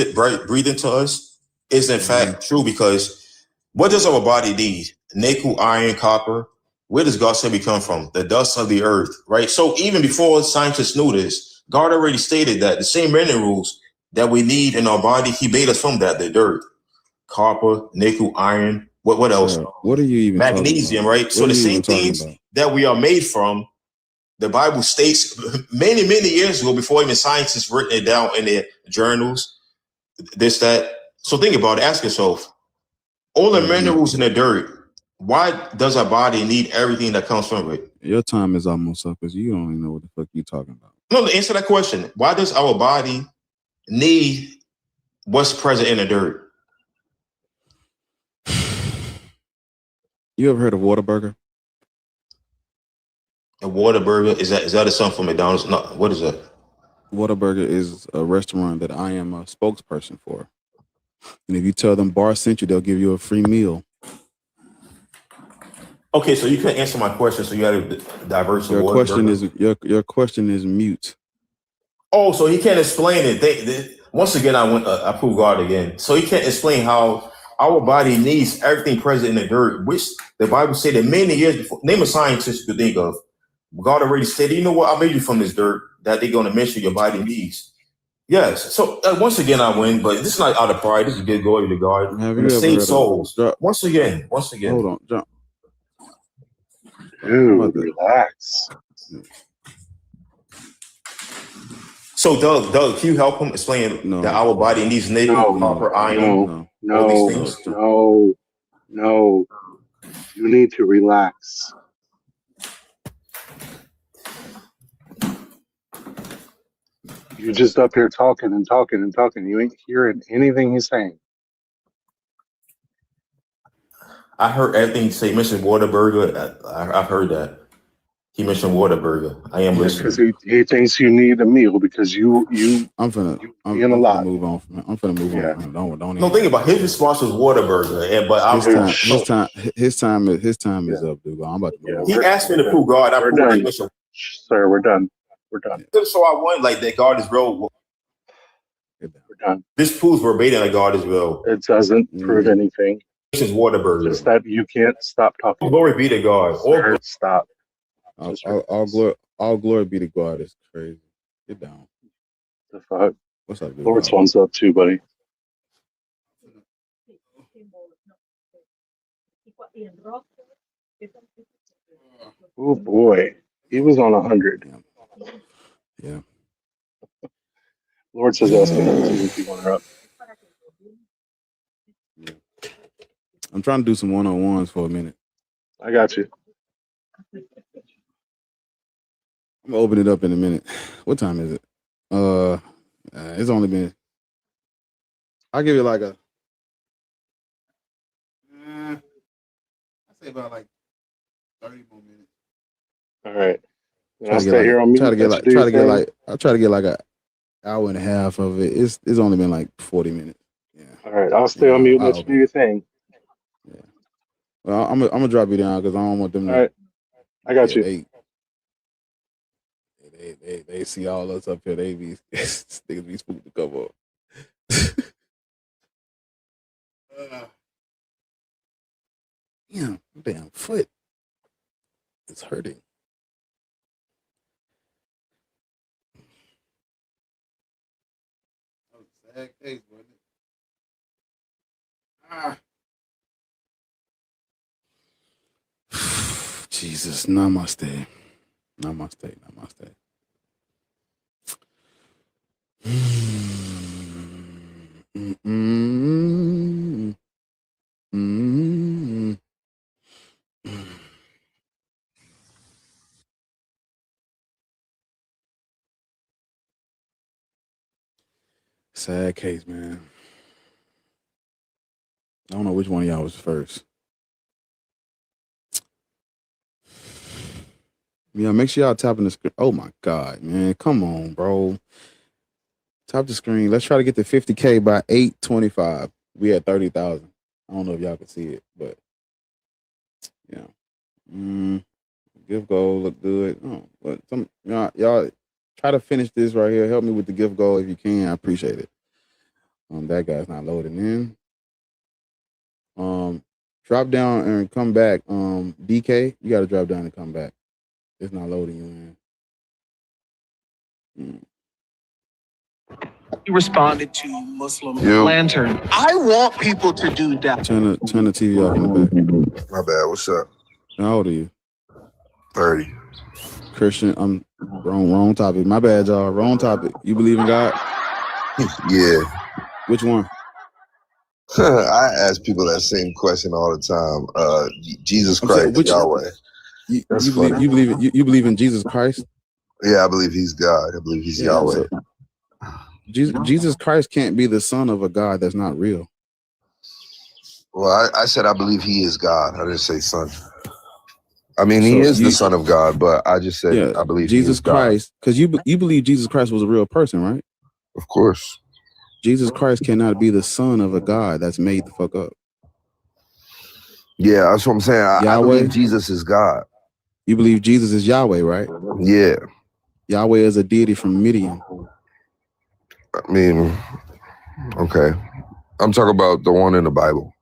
into us is in fact true, because what does our body need? Nickel, iron, copper. Where does God say we come from? The dust of the earth, right? So even before scientists knew this, God already stated that the same minerals that we need in our body, he made us from that, the dirt, copper, nickel, iron. What else? What are you even magnesium, right? So the same things that we are made from, the Bible states many, many years ago, before even scientists written it down in their journals, this, that. So think about it, ask yourself, all the minerals in the dirt, why does our body need everything that comes from it? Your time is almost up because you don't even know what the fuck you're talking about. No, answer that question. Why does our body need what's present in the dirt? You ever heard of Whataburger? A Whataburger? Is that a something from McDonald's? No, what is that? Whataburger is a restaurant that I am a spokesperson for. And if you tell them Bar sent you, they'll give you a free meal. Okay, so you couldn't answer my question, so you had to diverse. Your question is mute. Oh, so he can't explain it. Once again, I prove God again. So he can't explain how our body needs everything present in the dirt, which the Bible said that many years before. Name a scientist you could think of. God already said, you know what? I made you from this dirt that they're going to mention your body needs. Yes. So once again, I win, but this is not out of pride. This is good glory to God. Have you ever save souls? Once again. Hold on, jump. Dude, relax. So Doug, can you help him explain No. that our body needs nickel, copper, iron, all these things? No. You need to relax. You're just up here talking and talking and talking. You ain't hearing anything he's saying. I heard everything you say. Mentioned Whataburger. I've heard that. He mentioned Whataburger. I am Because listening. he thinks you need a meal because you I'm finna being alive. move on from him. I'm finna move on from him. Don't No, even. think about it. His response was Whataburger, but I was his time is up, dude. I'm about to move on. He asked me to prove God. I We're proved done. it. Mission. Sir, we're done. We're done. So I won like that. God is real. We're done. This proves verbatim that God is real. It doesn't prove anything. This is Whataburger. Just that you can't stop talking. Glory be to God. Sir, stop. All glory be to God. It's crazy. Get down. The fuck? What's up, dude? Lord's one's up too, buddy. Oh boy, he was on 100. Yeah. Lord says ask him to if you want her up. I'm trying to do some one-on-ones for a minute. I got you. I'm gonna open it up in a minute. What time is it? It's only been. I'll give you like a. I say about like 30 more minutes. All right. And I'll stay here on mute. I'll try to get like an hour and a half of it. It's only been like 40 minutes. Yeah. All right. I'll stay on mute. Let you do your thing. Yeah. Well, I'm gonna drop you down because I don't want them to. All right. I got you. They see all us up here. They be niggas be spooked to come up. Damn foot. It's hurting. That was a sad case, wasn't it? Jesus, namaste. Namaste. Sad case, man. I don't know which one of y'all was first. Yeah, make sure y'all tapping the screen. Oh my God, man. Come on, bro. Tap the screen. Let's try to get to 50K by 8:25. We at 30,000. I don't know if y'all can see it, but yeah. Gift goal look good. Oh, but y'all try to finish this right here. Help me with the gift goal if you can. I appreciate it. That guy's not loading in. Drop down and come back. DK, you gotta drop down and come back. It's not loading you in. He responded to Muslim Lantern. I want people to do that. Turn the TV off in the back. My bad. What's up? How old are you? 30. Christian. I'm wrong topic. My bad, y'all. Wrong topic. You believe in God? Yeah. Which one? I ask people that same question all the time. Jesus Christ, Yahweh. You believe in Jesus Christ? Yeah, I believe he's God. I believe he's Yahweh. So Jesus Christ can't be the son of a God that's not real. Well, I said I believe he is God. I didn't say son. I mean, he is the son of God, but I just said I believe Jesus Christ, because you believe Jesus Christ was a real person, right? Of course. Jesus Christ cannot be the son of a God that's made the fuck up. Yeah, that's what I'm saying. I believe Jesus is God. You believe Jesus is Yahweh, right? Yeah. Yahweh is a deity from Midian. I mean, okay. I'm talking about the one in the Bible.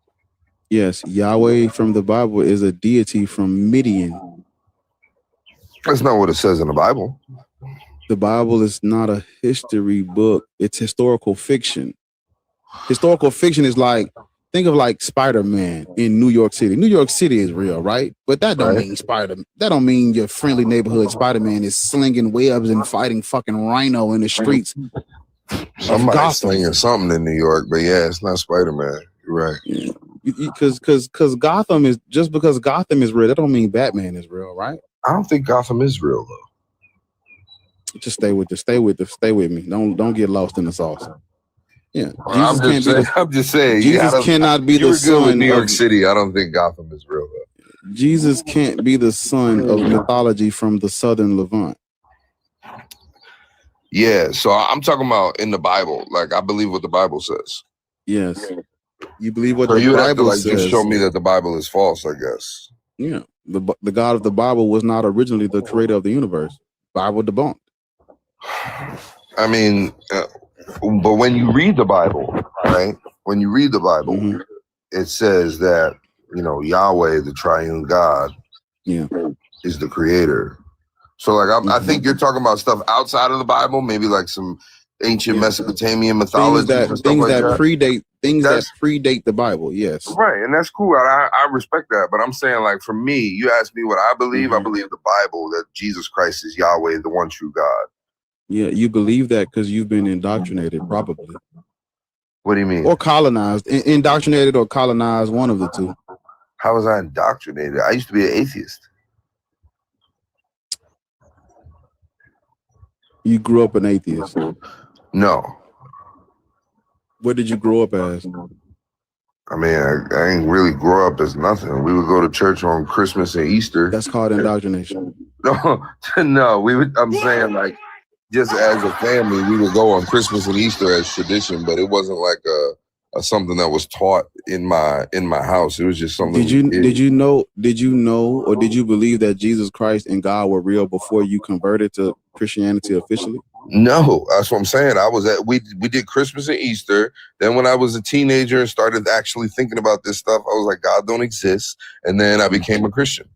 Yes, Yahweh from the Bible is a deity from Midian. That's not what it says in the Bible. The Bible is not a history book. It's historical fiction. Historical fiction is like think of like Spider-Man in New York City. New York City is real, right? But that don't mean that don't mean your friendly neighborhood Spider-Man is slinging webs and fighting fucking Rhino in the streets. Somebody's slinging something in New York, but yeah, it's not Spider-Man. You're right. Yeah. Because Gotham is, just because Gotham is real, that don't mean Batman is real, right? I don't think Gotham is real though. Just stay with me. Don't get lost in the sauce. Yeah, I'm just saying. Jesus cannot be the son of New York City. I don't think Gotham is real though. Jesus can't be the son of mythology from the southern Levant. Yeah, so I'm talking about in the Bible. Like, I believe what the Bible says. Yes, you believe what the Bible have to, like, says. Just show me that the Bible is false, I guess. Yeah, the God of the Bible was not originally the creator of the universe. Bible debunked. I mean, but when you read the Bible, right? When you read the Bible, it says that, you know, Yahweh, the triune God, is the creator. So, like, I think you're talking about stuff outside of the Bible, maybe like some ancient Mesopotamian mythology, things that predate the Bible. Yes, right, and that's cool. I respect that, but I'm saying, like, for me, you ask me what I believe. I believe the Bible, that Jesus Christ is Yahweh, the one true God. Yeah, you believe that because you've been indoctrinated, probably. What do you mean? Or colonized, indoctrinated or colonized, one of the two. How was I indoctrinated? I used to be an atheist. You grew up an atheist? No. What did you grow up as? I mean, I ain't really grow up as nothing. We would go to church on Christmas and Easter. That's called indoctrination. No, I'm saying, like, just as a family, we would go on Christmas and Easter as tradition, but it wasn't like a something that was taught in my house. It was just something. Did you know, or did you believe that Jesus Christ and God were real before you converted to Christianity officially? No, that's what I'm saying. We did Christmas and Easter. Then when I was a teenager and started actually thinking about this stuff, I was like, God don't exist. And then I became a Christian.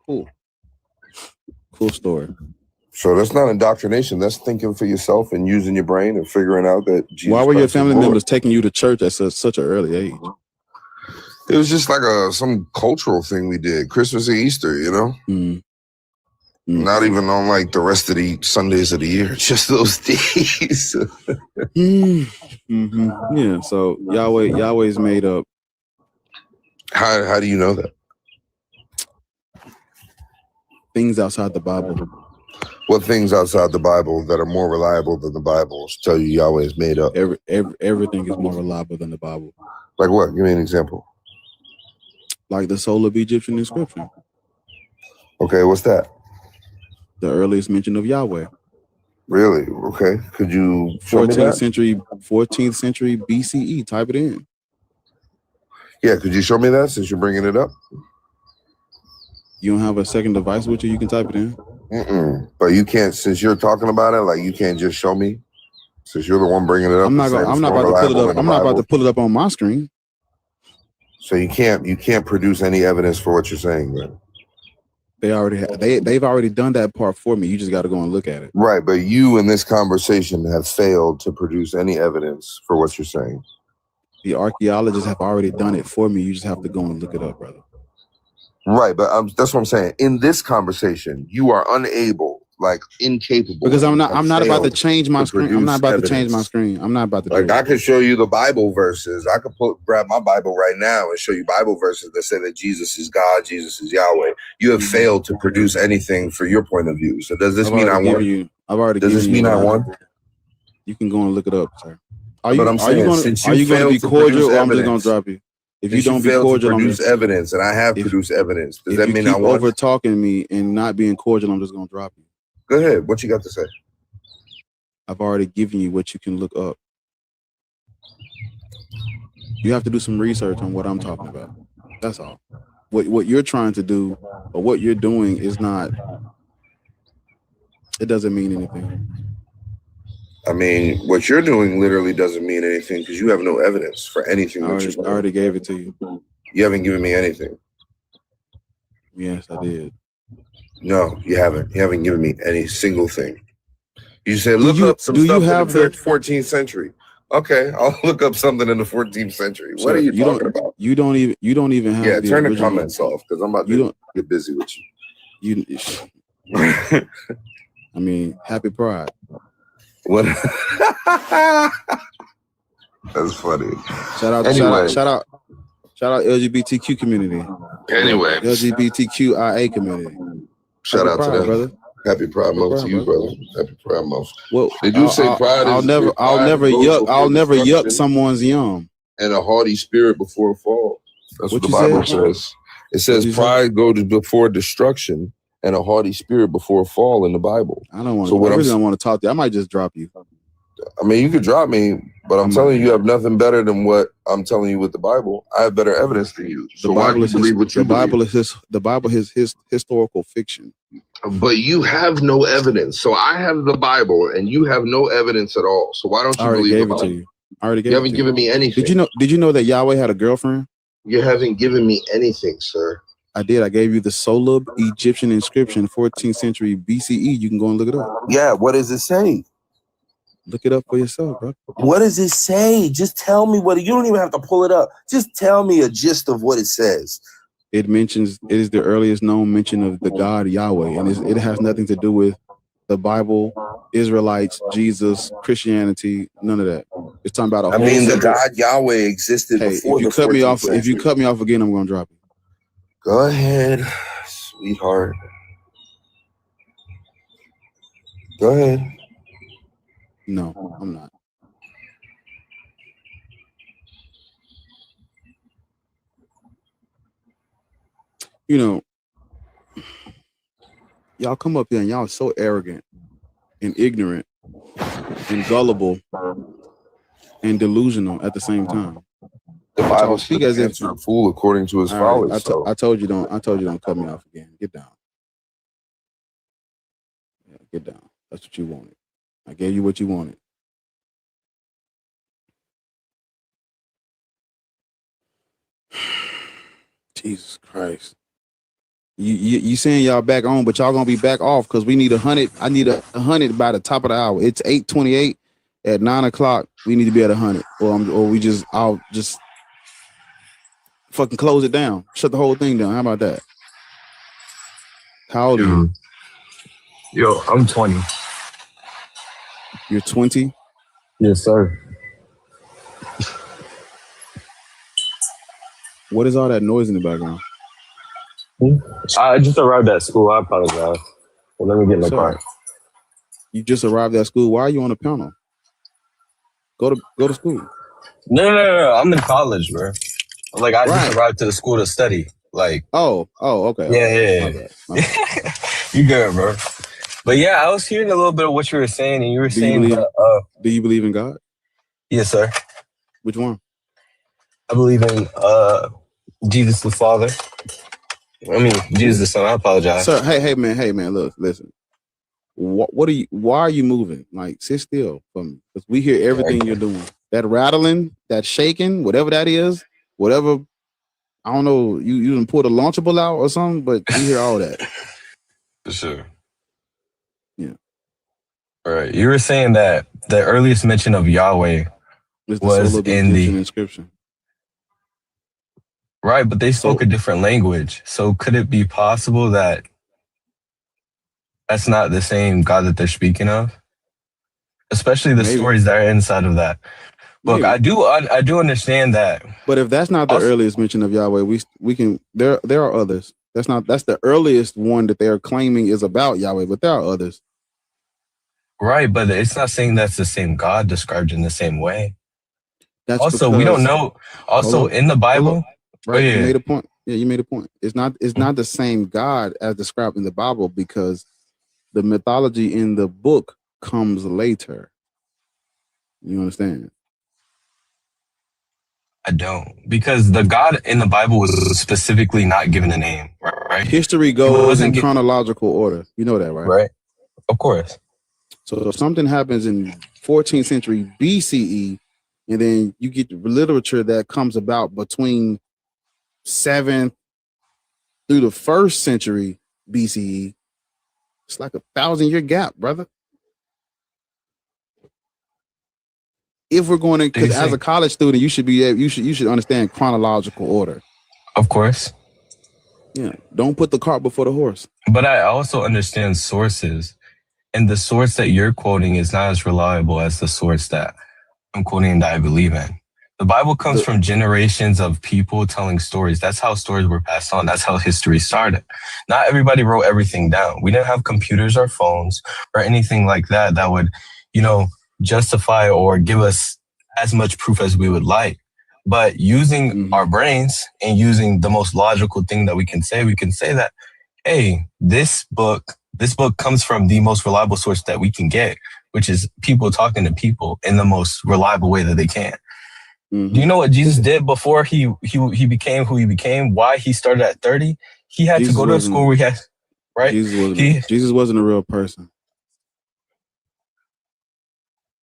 Cool story. So that's not indoctrination. That's thinking for yourself and using your brain and figuring out that Jesus Why were Christ your family is Lord. members taking you to church at such an early age? It was just like some cultural thing we did. Christmas and Easter, you know? Not even on like the rest of the Sundays of the year, just those days. Yeah, so Yahweh's made up. How do you know that? Things outside the Bible. What things outside the Bible that are more reliable than the Bible tell you Yahweh is made up? Everything is more reliable than the Bible. Like what? Give me an example. Like the soul of Egyptian inscription. Okay, what's that? The earliest mention of Yahweh. Really? Okay. Could you show me that? 14th century BCE. Type it in. Yeah, could you show me that since you're bringing it up? You don't have a second device with you? You can type it in. But you can't, since you're talking about it, like you can't just show me. Since you're the one bringing it up. I'm not about to pull it up. I'm not about to pull it up on my screen. So you can't produce any evidence for what you're saying, then. They've already done that part for me. You just got to go and look at it. Right, but you in this conversation have failed to produce any evidence for what you're saying. The archaeologists have already done it for me. You just have to go and look it up, brother. Right, but that's what I'm saying. In this conversation, you are unable, like incapable. Because I'm not about to change my screen. I'm not about to change my screen. I'm not about to. Like I could show you the Bible verses. I could grab my Bible right now and show you Bible verses that say that Jesus is God, Jesus is Yahweh. You have failed to produce anything for your point of view. So does this mean I won? Does this mean I won? You can go and look it up, sir. Are you going to be cordial, or I'm just going to drop you? If you don't be cordial, produce evidence, and I have produced evidence. Does that mean I won? Over talking me and not being cordial, I'm just gonna drop you. Go ahead. What you got to say? I've already given you what you can look up. You have to do some research on what I'm talking about. That's all. What you're trying to do or what you're doing is not. It doesn't mean anything. I mean, what you're doing literally doesn't mean anything because you have no evidence for anything. I already gave it to you. You haven't given me anything. Yes, I did. No, you haven't. You haven't given me any single thing. You said look up some stuff from the 14th century. Okay, I'll look up something in the 14th century. What are you talking about? You don't even have. Yeah, the turn the original. comments off because I'm about to get busy with you. I mean, happy Pride. What? That's funny. Shout out LGBTQ community. Anyway, LGBTQIA community. Shout out Pride, to them, brother. Happy Pride Month to you, brother. Happy Pride Month. Well, they do say pride I'll is. never yuck someone's yum. And a haughty spirit before a fall. That's what the Bible says. It says pride goes before destruction and a haughty spirit before a fall in the Bible. I don't want. So I really don't want to talk to you. I might just drop you. I mean, you could drop me, but I'm telling you have nothing better than what I'm telling you with the Bible. I have better evidence than you. So why do you believe what you believe? The Bible is historical fiction. But you have no evidence. So I have the Bible, and you have no evidence at all. So why don't you believe the Bible? I already gave it to you. You haven't given me anything. Did you know that Yahweh had a girlfriend? You haven't given me anything, sir. I did. I gave you the Solub Egyptian inscription, 14th century BCE. You can go and look it up. Yeah, what does it say? Look it up for yourself, bro. What does it say? Just tell me what. You don't even have to pull it up. Just tell me a gist of what it says. It is the earliest known mention of the God Yahweh, and it has nothing to do with the Bible, Israelites, Jesus, Christianity, none of that. It's talking about a whole the God Yahweh existed before if you cut me off, century. If you cut me off again, I'm gonna drop you. Go ahead, sweetheart. Go ahead. No, I'm not. You know, y'all come up here and y'all are so arrogant and ignorant and gullible and delusional at the same time. The Bible speaks as if you're a fool according to his folly. Right, I told you don't cut me off again. Get down. Yeah, get down. That's what you wanted. I gave you what you wanted. Jesus Christ. You saying y'all back on, but y'all gonna be back off because we need 100. I need 100 by the top of the hour. It's 8:28. At 9 o'clock, we need to be at 100, I'll just fucking close it down, shut the whole thing down. How about that? How old are you? Yo, I'm 20. You're 20? Yes, sir. What is all that noise in the background? I just arrived at school. I apologize. Well, let me get in the car. You just arrived at school. Why are you on the panel? Go to school. No. I'm in college, bro. Like I just arrived to the school to study. Like okay. Yeah. My bad. You good, bro? But yeah, I was hearing a little bit of what you were saying, and you were saying, do you believe in God? Yes, sir. Which one? I believe in Jesus the Father. I mean, Jesus the Son. I apologize. Sir, hey man, look, listen. Why are you moving? Like, sit still for me. Because we hear everything you're doing. That rattling, that shaking, whatever that is, whatever, I don't know, you didn't pull the launchable out or something, but we hear all that. For sure. Yeah. All right. You were saying that the earliest mention of Yahweh was in the inscription. Right, but they spoke a different language. So could it be possible that that's not the same God that they're speaking of? Especially the stories that are inside of that book. I do understand that. But if that's not the earliest mention of Yahweh, we can there are others. That's the earliest one that they're claiming is about Yahweh, but there are others. Right, but it's not saying that's the same God described in the same way. That's also, we don't know. Also, in the Bible, right? You made a point. Yeah, you made a point. It's not the same God as described in the Bible because the mythology in the book comes later. You understand? I don't, because the God in the Bible was specifically not given a name, right? History goes in chronological order. You know that, right? Right. Of course. So if something happens in 14th century BCE, and then you get literature that comes about between 7th through the 1st century BCE, it's like a 1,000-year gap, brother. if we're going to, because as a Exactly. college student, you should understand chronological order. Of course. Yeah, don't put the cart before the horse. But I also understand sources. And the source that you're quoting is not as reliable as the source that I'm quoting and that I believe in. The Bible comes from generations of people telling stories. That's how stories were passed on. That's how history started. Not everybody wrote everything down. We didn't have computers or phones or anything like that that would, justify or give us as much proof as we would like. But using our brains and using the most logical thing that we can say that, hey, this book comes from the most reliable source that we can get, which is people talking to people in the most reliable way that they can. Do you know what Jesus did before he became who he became? Why he started at 30? He had to go to a school where he had, right? Jesus wasn't a real person.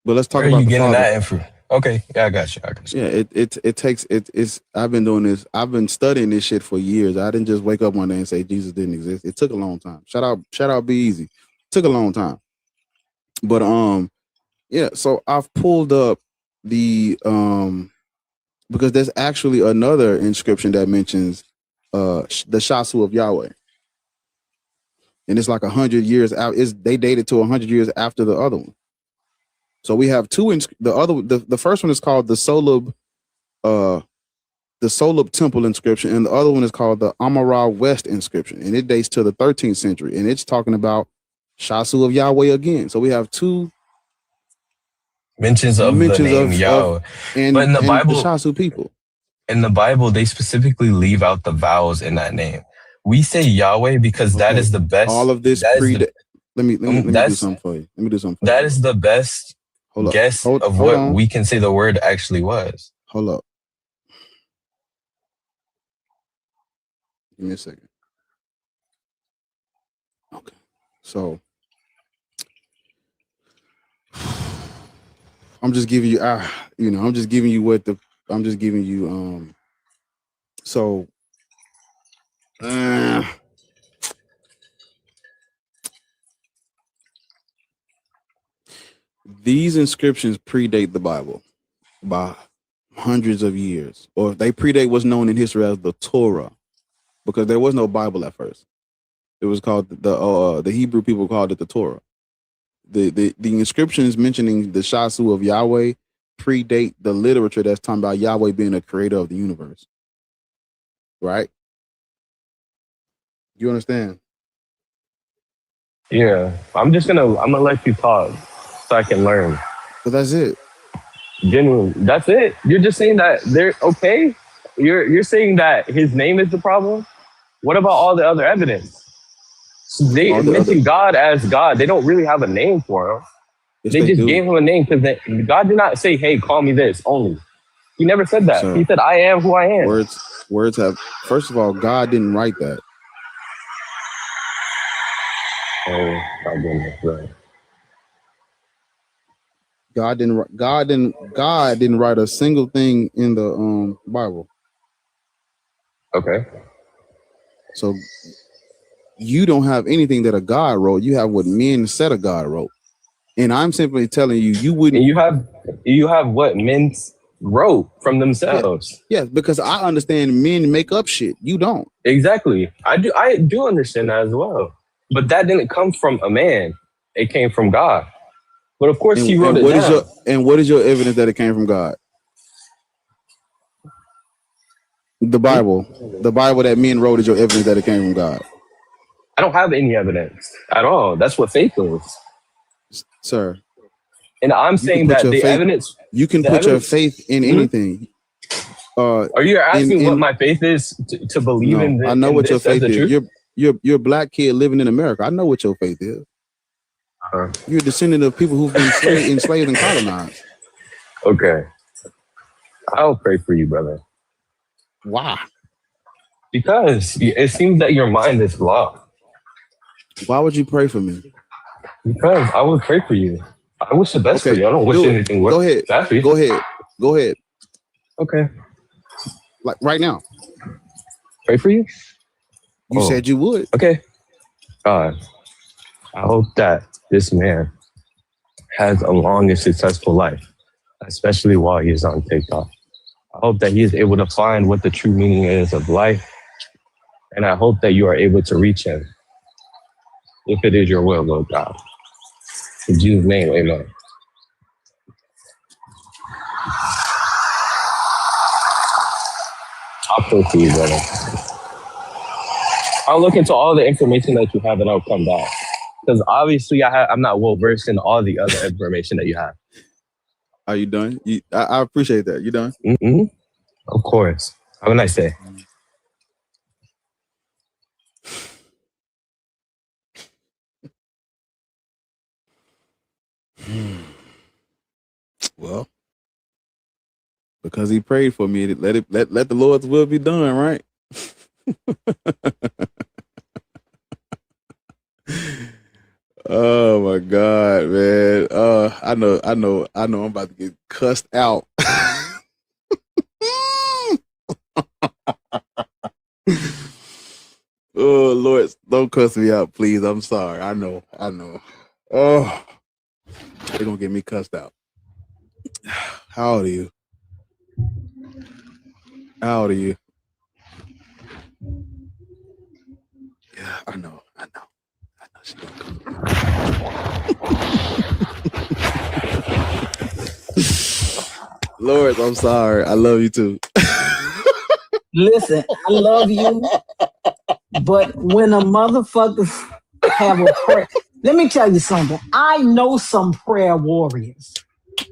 But let's talk Where about are you the getting Father. that info? Okay, yeah, I got you. Yeah, it's. I've been doing this. I've been studying this shit for years. I didn't just wake up one day and say Jesus didn't exist. It took a long time. Shout out, Be Easy. Took a long time. But yeah. So I've pulled up the because there's actually another inscription that mentions the Shasu of Yahweh, and it's like 100 years out. They dated to 100 years after the other one. So we have two. The first one is called the Solub Temple inscription, and the other one is called the Amara West inscription, and it dates to the 13th century, and it's talking about Shasu of Yahweh again. So we have two mentions of the name Yahweh, but in the Bible, the Shasu people. In the Bible, they specifically leave out the vowels in that name. We say Yahweh because that is the best. All of this Let me do something for you. Let me do something. That is the best guess of what we can say the word actually was. Hold up. Give me a second. Okay. So I'm just giving you so these inscriptions predate the Bible by hundreds of years, or they predate what's known in history as the Torah, because there was no Bible at first. It was called the Hebrew people called it the Torah. The inscriptions mentioning the Shasu of Yahweh predate the literature that's talking about Yahweh being a creator of the universe. Right? You understand? Yeah. I'm gonna let you talk so I can learn. But that's it. Genuine. That's it. You're just saying that they're okay? You're saying that his name is the problem? What about all the other evidence? They mention God as God. They don't really have a name for him. Yes, they just gave him a name because God did not say, hey, call me this only. He never said that. He said, I am who I am. Words have, first of all, God didn't write that. Oh, my goodness. Right. God didn't write a single thing in the Bible. Okay. So you don't have anything that a God wrote. You have what men said a God wrote. And I'm simply telling you, you wouldn't. And you have what men wrote from themselves. Yes, because I understand men make up shit. You don't. Exactly. I do understand that as well. But that didn't come from a man. It came from God. But of course, he wrote it down. What is your evidence that it came from God? The Bible that men wrote is your evidence that it came from God. I don't have any evidence at all. That's what faith is, sir. And I'm saying that the evidence. You can put your faith in anything. Are you asking what my faith is to believe in? I know what your faith is. You're a black kid living in America. I know what your faith is. You're a descendant of people who've been enslaved and colonized. Okay. I'll pray for you, brother. Why? Because it seems that your mind is blocked. Why would you pray for me? Because I would pray for you. I wish the best for you. I don't wish anything worse. Go ahead. Go ahead. Okay. Like right now. Pray for you? You said you would. Okay. God, I hope that this man has a long and successful life. especially while he's on TikTok. I hope that he is able to find what the true meaning is of life. And I hope that you are able to reach him, if it is your will, Lord God. In Jesus' name, amen. I'll pray for you, brother. I'll look into all the information that you have and I'll come back. Because obviously I'm not well versed in all the other information that you have. Are you done? I appreciate that. You done? Mm-hmm. Of course. Have a nice day. Well, because he prayed for me, let the Lord's will be done, right? Oh my God, man. I know I'm about to get cussed out. Oh Lord, don't cuss me out, please. I'm sorry. I know. Oh, they're gonna get me cussed out. How old are you? Yeah, I know. She gonna come. Lord, I'm sorry. I love you too. Listen, I love you, but when a motherfucker have a prayer, let me tell you something. I know some prayer warriors.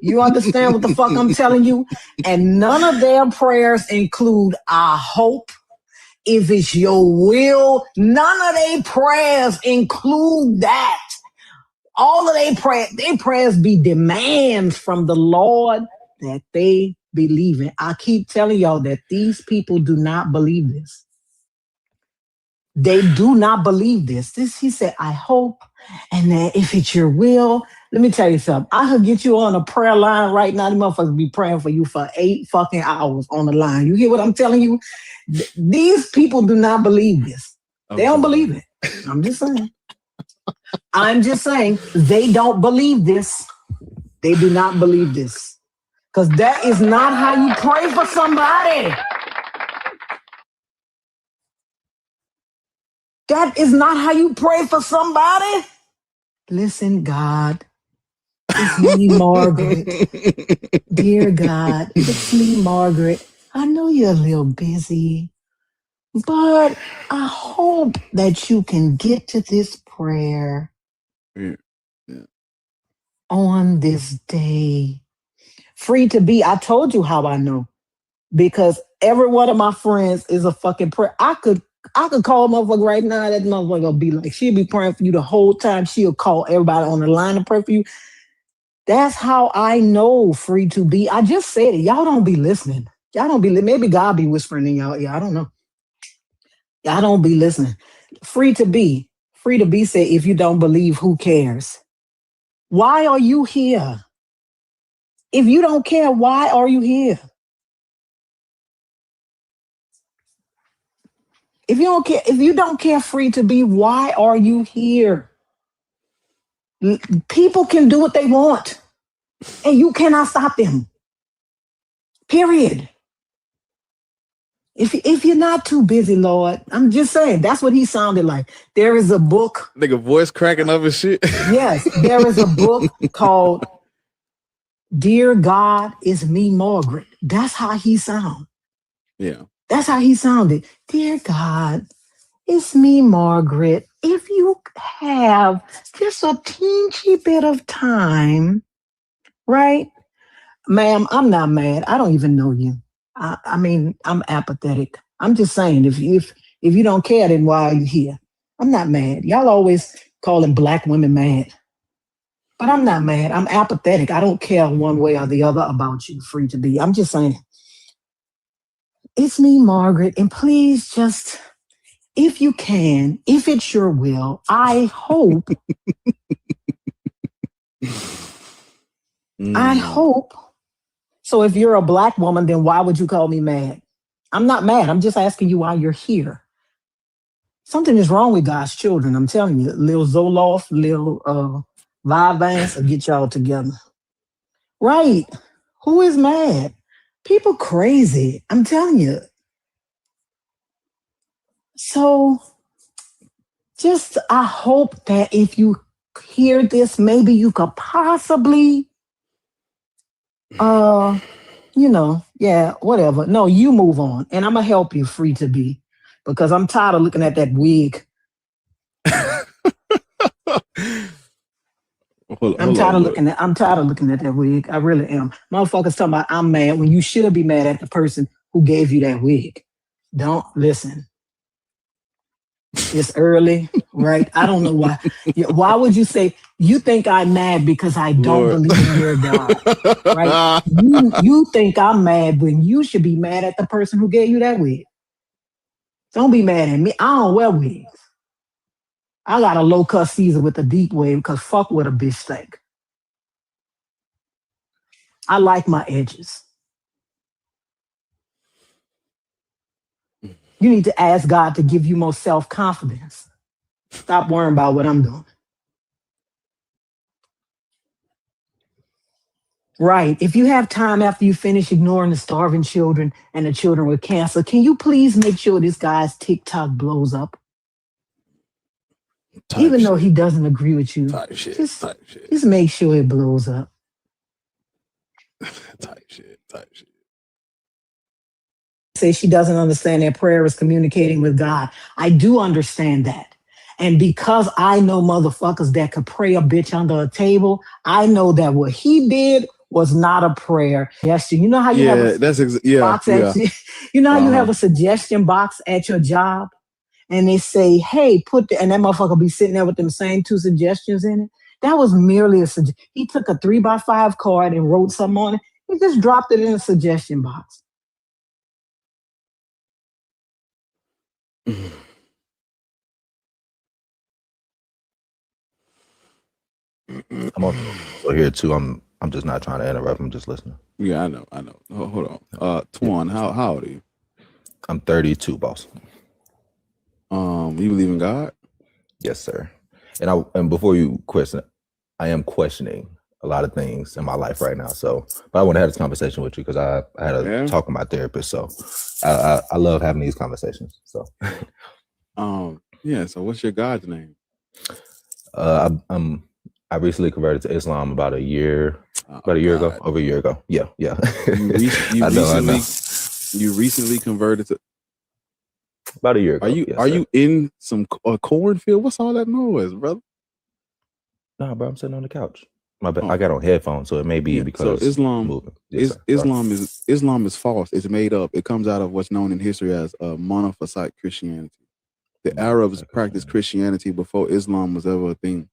You understand what the fuck I'm telling you? And none of their prayers include, I hope, if it's your will. None of their prayers include that. All of their prayers be demands from the Lord that they believe in. I keep telling y'all that these people do not believe this. They do not believe this. He said, I hope, and that if it's your will, let me tell you something. I could get you on a prayer line right now. The motherfuckers be praying for you for 8 fucking hours on the line. You hear what I'm telling you? These people do not believe this. They don't believe it. I'm just saying. They don't believe this. They do not believe this. Because that is not how you pray for somebody. That is not how you pray for somebody. Listen, God, it's me, Margaret. Dear God, it's me, Margaret. I know you're a little busy, but I hope that you can get to this prayer on this day. Free to be. I told you how I know. Because every one of my friends is a fucking prayer. I could call a motherfucker right now. That motherfucker will be like, she'll be praying for you the whole time. She'll call everybody on the line to pray for you. That's how I know free to be. I just said it. Y'all don't be listening. Maybe God be whispering in y'all. Yeah, I don't know. Y'all don't be listening. Free to be. Free to be said, if you don't believe, who cares? Why are you here? If you don't care, why are you here? If you don't care, free to be, why are you here? People can do what they want, and you cannot stop them. Period. If you're not too busy, Lord, I'm just saying, that's what he sounded like. There is a book. Nigga voice cracking up and shit. Yes, there is a book called Dear God, It's Me, Margaret. That's how he sound. Yeah. That's how he sounded. Dear God, it's me, Margaret. If you have just a teensy bit of time, right? Ma'am, I'm not mad. I don't even know you. I mean, I'm apathetic. I'm just saying, if you don't care, then why are you here? I'm not mad. Y'all always calling black women mad. But I'm not mad. I'm apathetic. I don't care one way or the other about you, free to be. I'm just saying, it's me, Margaret, and please just, if you can, if it's your will, I hope, I hope. So if you're a black woman, then why would you call me mad? I'm not mad. I'm just asking you why you're here. Something is wrong with God's children. I'm telling you, Lil Zoloft, Lil Vivance will get y'all together. Right. Who is mad? People crazy. I'm telling you. So just I hope that if you hear this, maybe you could possibly whatever. No, you move on. And I'm gonna help you, free to be, because I'm tired of looking at that wig. I'm tired of looking at that wig. I really am. Motherfuckers talking about I'm mad when you should be mad at the person who gave you that wig. Don't listen. It's early, right? I don't know why. Why would you say you think I'm mad because I don't believe in your God? Right? You think I'm mad when you should be mad at the person who gave you that wig. Don't be mad at me. I don't wear wigs. I got a low cut Caesar with a deep wave because fuck what a bitch think. I like my edges. You need to ask God to give you more self-confidence. Stop worrying about what I'm doing. Right. If you have time after you finish ignoring the starving children and the children with cancer, can you please make sure this guy's TikTok blows up? Even though he doesn't agree with you, just make sure it blows up. Type shit. Say she doesn't understand that prayer is communicating with God. I do understand that. And because I know motherfuckers that could pray a bitch under a table, I know that what he did was not a prayer. Yes, you know how you have a box at you know how you have a suggestion box at your job, and they say, "Hey, and that motherfucker be sitting there with them same 2 suggestions in it." That was merely a suggestion. He took a 3x5 card and wrote something on it. He just dropped it in a suggestion box. I'm also here too. I'm just not trying to interrupt. I'm just listening. Yeah, I know. Hold on. Twan, how old are you? I'm 32, boss. You believe in God? Yes, sir. And before you question, I am questioning a lot of things in my life right now. So, but I want to have this conversation with you because I had a talk with my therapist. So, I love having these conversations. So, yeah. So, what's your God's name? I recently converted to Islam about a year ago, over a year ago. Yeah. You recently converted to about a year ago. Are you in some cornfield? What's all that noise, brother? No, bro, I'm sitting on the couch. My bad. I got on headphones, so it may be because so Islam. Yes, Islam is false. It's made up. It comes out of what's known in history as monophysite Christianity. The Arabs practiced Christianity before Islam was ever a thing.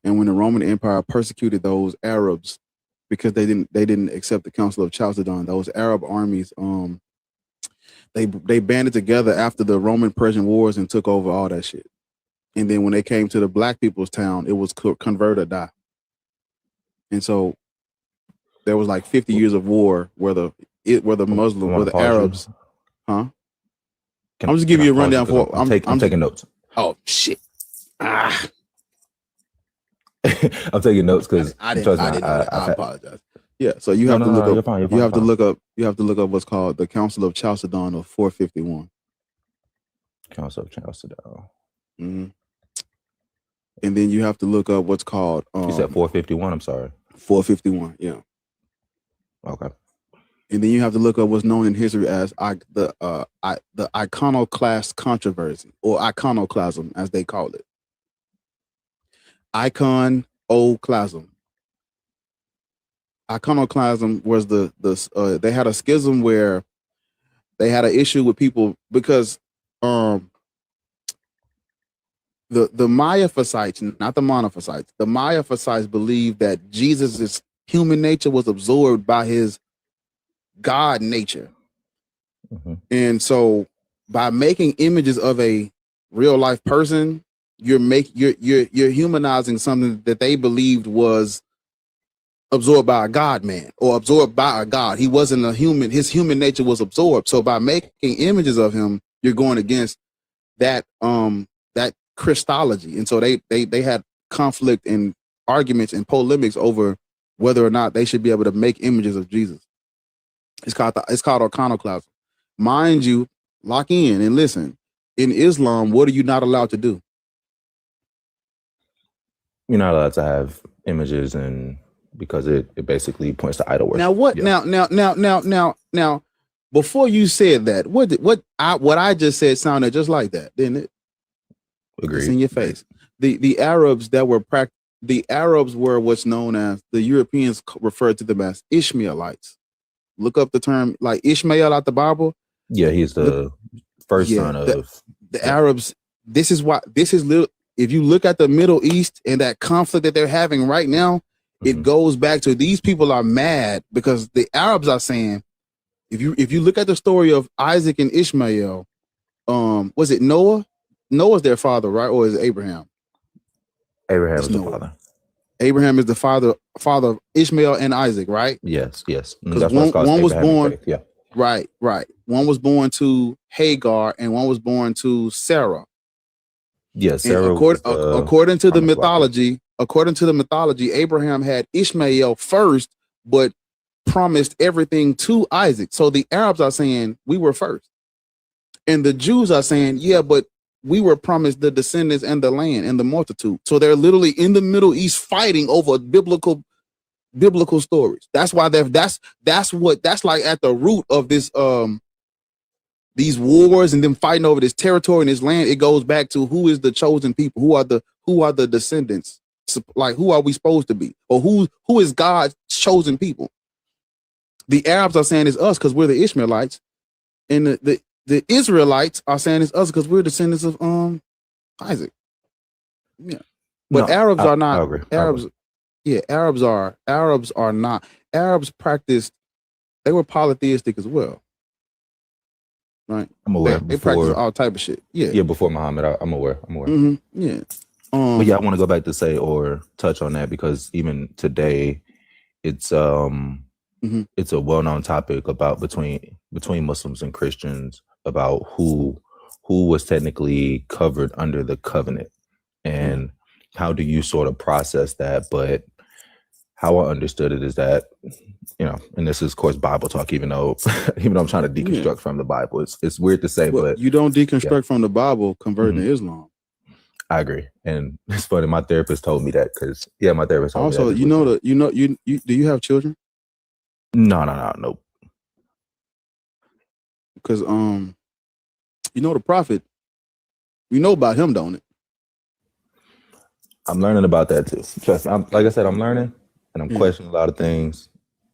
And when the Roman Empire persecuted those Arabs because they didn't accept the Council of Chalcedon, those Arab armies, they banded together after the Roman-Persian wars and took over all that shit. And then when they came to the black people's town, it was convert or die. And so there was like 50 years of war where the Arabs, huh? I'm just giving you a rundown for. I'm taking notes. Oh shit! I'm taking notes because I apologize. Yeah, so you have to look up. You have to look up. You have to look up what's called the Council of Chalcedon of 451. Council of Chalcedon. Mm-hmm. And then you have to look up what's called. You said 451. I'm sorry. 451. Yeah. Okay. And then you have to look up what's known in history as the iconoclast controversy, or iconoclasm, as they call it. Iconoclasm. Iconoclasm was they had a schism where they had an issue with people because the Miaphysites, not the Monophysites, the Miaphysites believed that Jesus' human nature was absorbed by his God nature. Mm-hmm. And so by making images of a real life person, you're humanizing something that they believed was absorbed by a God man or absorbed by a God. He wasn't a human. His human nature was absorbed. So by making images of him, you're going against that Christology. And so they had conflict and arguments and polemics over whether or not they should be able to make images of Jesus. It's called iconoclasm. Mind you, lock in and listen. In Islam, what are you not allowed to do? You're not allowed to have images, and because it basically points to idol worship. Now what? Yeah. Now. Before you said that, what I just said sounded just like that, didn't it? Agreed. It's in your face. The Arabs that were the Arabs were what's known as, the Europeans referred to them as Ishmaelites. Look up the term like Ishmael out the Bible. Yeah, he's the first son of the Arabs. This is if you look at the Middle East and that conflict that they're having right now, it goes back to these people are mad because the Arabs are saying, if you look at the story of Isaac and Ishmael, was it Noah? Noah's their father, right? Or is it Abraham? Abraham is the father. Abraham is the father of Ishmael and Isaac, right? Yes. Because one was born, right. One was born to Hagar and one was born to Sarah. Yes, Sarah. According to the mythology, Abraham had Ishmael first, but promised everything to Isaac. So the Arabs are saying we were first, and the Jews are saying, yeah, but we were promised the descendants and the land and the multitude. So they're literally in the Middle East fighting over biblical stories. That's why that's like at the root of this these wars and them fighting over this territory and this land. It goes back to who is the chosen people, who are the descendants, like who are we supposed to be, or who is God's chosen people. The Arabs are saying it's us because we're the Ishmaelites, and the Israelites are saying it's us because we're descendants of Isaac. Yeah, but no, Arabs are not. Arabs, yeah, Arabs are not. Arabs practiced. They were polytheistic as well, right? I'm aware. They practice all type of shit. Yeah, before Muhammad, I'm aware. Mm-hmm. Yeah. But yeah, I want to go back to say or touch on that because even today, it's it's a well-known topic about between Muslims and Christians about who was technically covered under the covenant and how do you sort of process that. But how I understood it is that, and this is of course Bible talk, even though I'm trying to deconstruct from the Bible. It's weird to say, but you don't deconstruct from the Bible converting to Islam. I agree. And it's funny, my therapist told me that because my therapist told also, me that. Do you have children? No, nope. Because the prophet, we know about him, don't it? I'm learning about that too. Trust me. Like I said, I'm learning and I'm questioning a lot of things.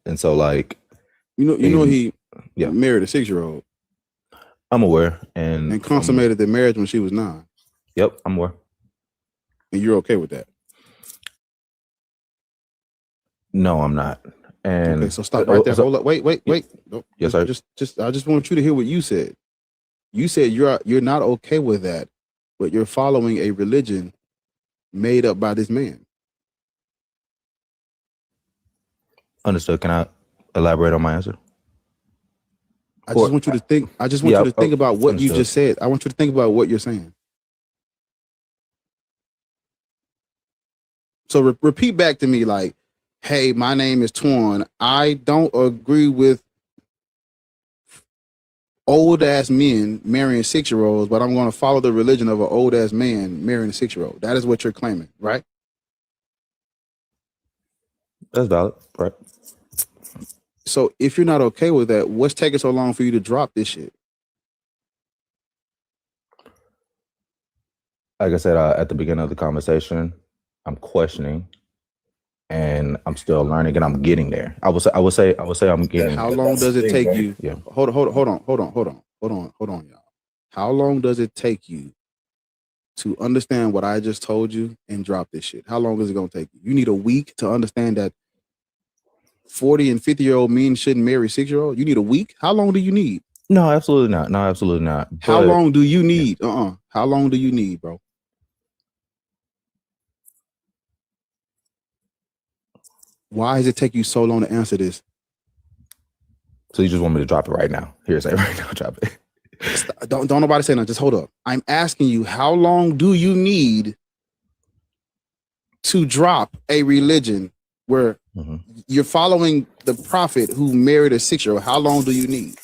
And so like he married a 6-year-old. I'm aware. And consummated their marriage when she was 9. Yep, I'm aware. And you're okay with that? No, I'm not. And okay, so stop right there. Hold up. Wait. No, yes, sir. I just want you to hear what you said. You said you're not okay with that, but you're following a religion made up by this man. Understood. Can I elaborate on my answer? I just want you to think. I just want you to think about what you just said. I want you to think about what you're saying. So repeat back to me like, hey, my name is Twan. I don't agree with old ass men marrying 6-year-olds, but I'm going to follow the religion of an old ass man marrying a 6-year-old. That is what you're claiming, right? That's valid, right? So if you're not okay with that, what's taking so long for you to drop this shit? Like I said at the beginning of the conversation, I'm questioning, and I'm still learning, and I'm getting there. I would say I'm getting. How long does it take you? Yeah. Hold on, y'all. How long does it take you to understand what I just told you and drop this shit? How long is it gonna take you? You need a week to understand that 40 and 50-year-old men shouldn't marry 6-year-old. You need a week? How long do you need? No, absolutely not. No, absolutely not. How long do you need? How long do you need, bro? Why does it take you so long to answer this? So you just want me to drop it right now? Here, say right now, drop it. Don't nobody say nothing. Just hold up. I'm asking you, how long do you need to drop a religion where You're following the prophet who married a 6-year-old. How long do you need?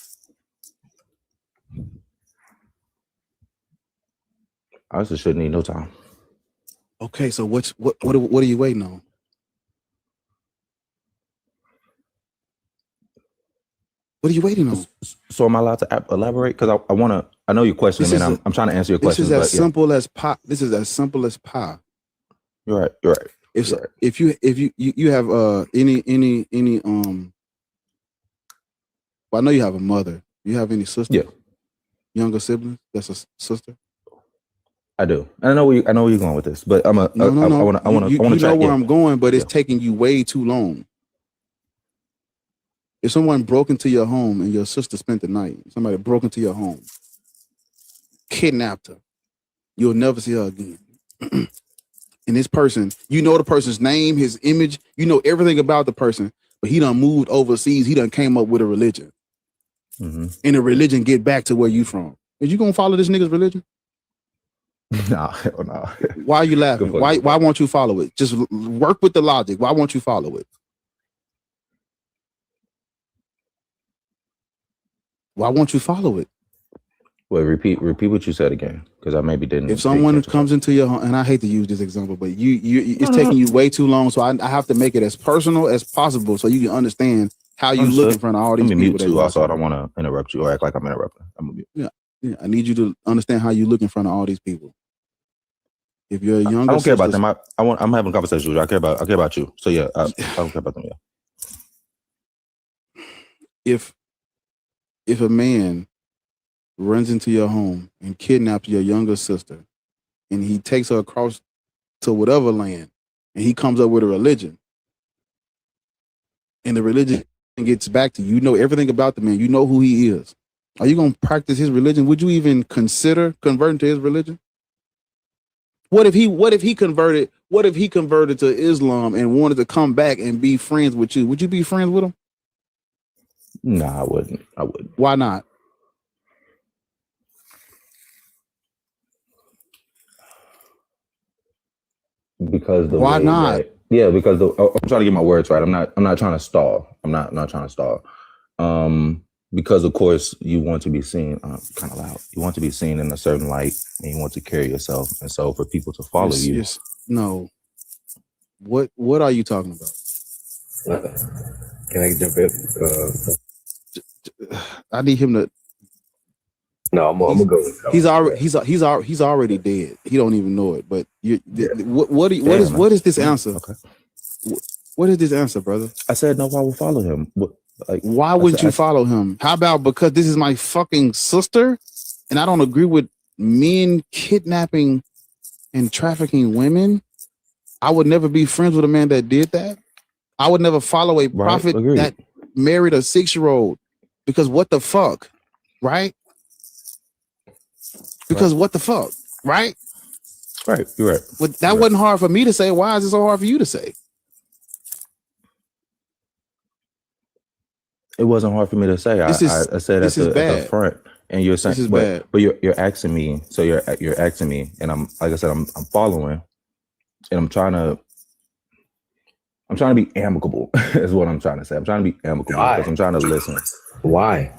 I just shouldn't need no time. Okay, so what are you waiting on? What are you waiting on? So am I allowed to elaborate? Because I want to. I know your question, man. I'm trying to answer your question. This is as simple as pie. This is as simple as pie. You're right. You're right. If you have any well, I know you have a mother. You have any sister? Yeah. Younger siblings? That's a sister. I do. And I know where you're going with this, but I want to. You know where I'm going, but it's taking you way too long. If someone broke into your home and your sister spent the night, somebody broke into your home, kidnapped her, you'll never see her again. And this person, you know the person's name, his image, you know everything about the person, but he done moved overseas. He done came up with a religion. And the religion get back to where you from. Is you gonna follow this nigga's religion? No, hell no. Why are you laughing? Why won't you follow it? Just work with the logic. Why won't you follow it? Why won't you follow it? Well, repeat what you said again, because I maybe didn't. If someone comes into your home, and I hate to use this example, but it's taking you way too long, so I have to make it as personal as possible so you can understand how you look in front of all these people. Mute too. Also, I don't want to interrupt you or act like I'm interrupting. I'm gonna mute. Yeah. I need you to understand how you look in front of all these people. If you're a younger, I don't care about them. I'm having a conversation with you. I care about you. So yeah, I don't care about them. Yeah. If a man runs into your home and kidnaps your younger sister, and he takes her across to whatever land, and he comes up with a religion, and the religion gets back to you, you know everything about the man, you know who he is. Are you gonna practice his religion? Would you even consider converting to his religion? What if he converted to Islam and wanted to come back and be friends with you? Would you be friends with him? No, I wouldn't. Why not? Because why not? Because I'm trying to get my words right. I'm not trying to stall. I'm not trying to stall. Because of course you want to be seen kind of loud. You want to be seen in a certain light, and you want to carry yourself. And so for people to follow you. No. What are you talking about? Can I jump in? I need him to. No, I'm gonna go. He's already dead. He don't even know it. But what is this answer? Okay. What is this answer, brother? I said no. I will follow him. Why wouldn't you follow him? How about because this is my fucking sister, and I don't agree with men kidnapping and trafficking women? I would never be friends with a man that did that. I would never follow a prophet that married a 6-year-old. Because what the fuck, right? Because what the fuck, right? Right, you're right. But that wasn't hard for me to say. Why is it so hard for you to say? It wasn't hard for me to say. I said at the front, and you're saying, but you're asking me. So you're asking me, and I'm like I said, I'm following, and I'm trying to be amicable. Is what I'm trying to say. I'm trying to be amicable because I'm trying to listen. Why?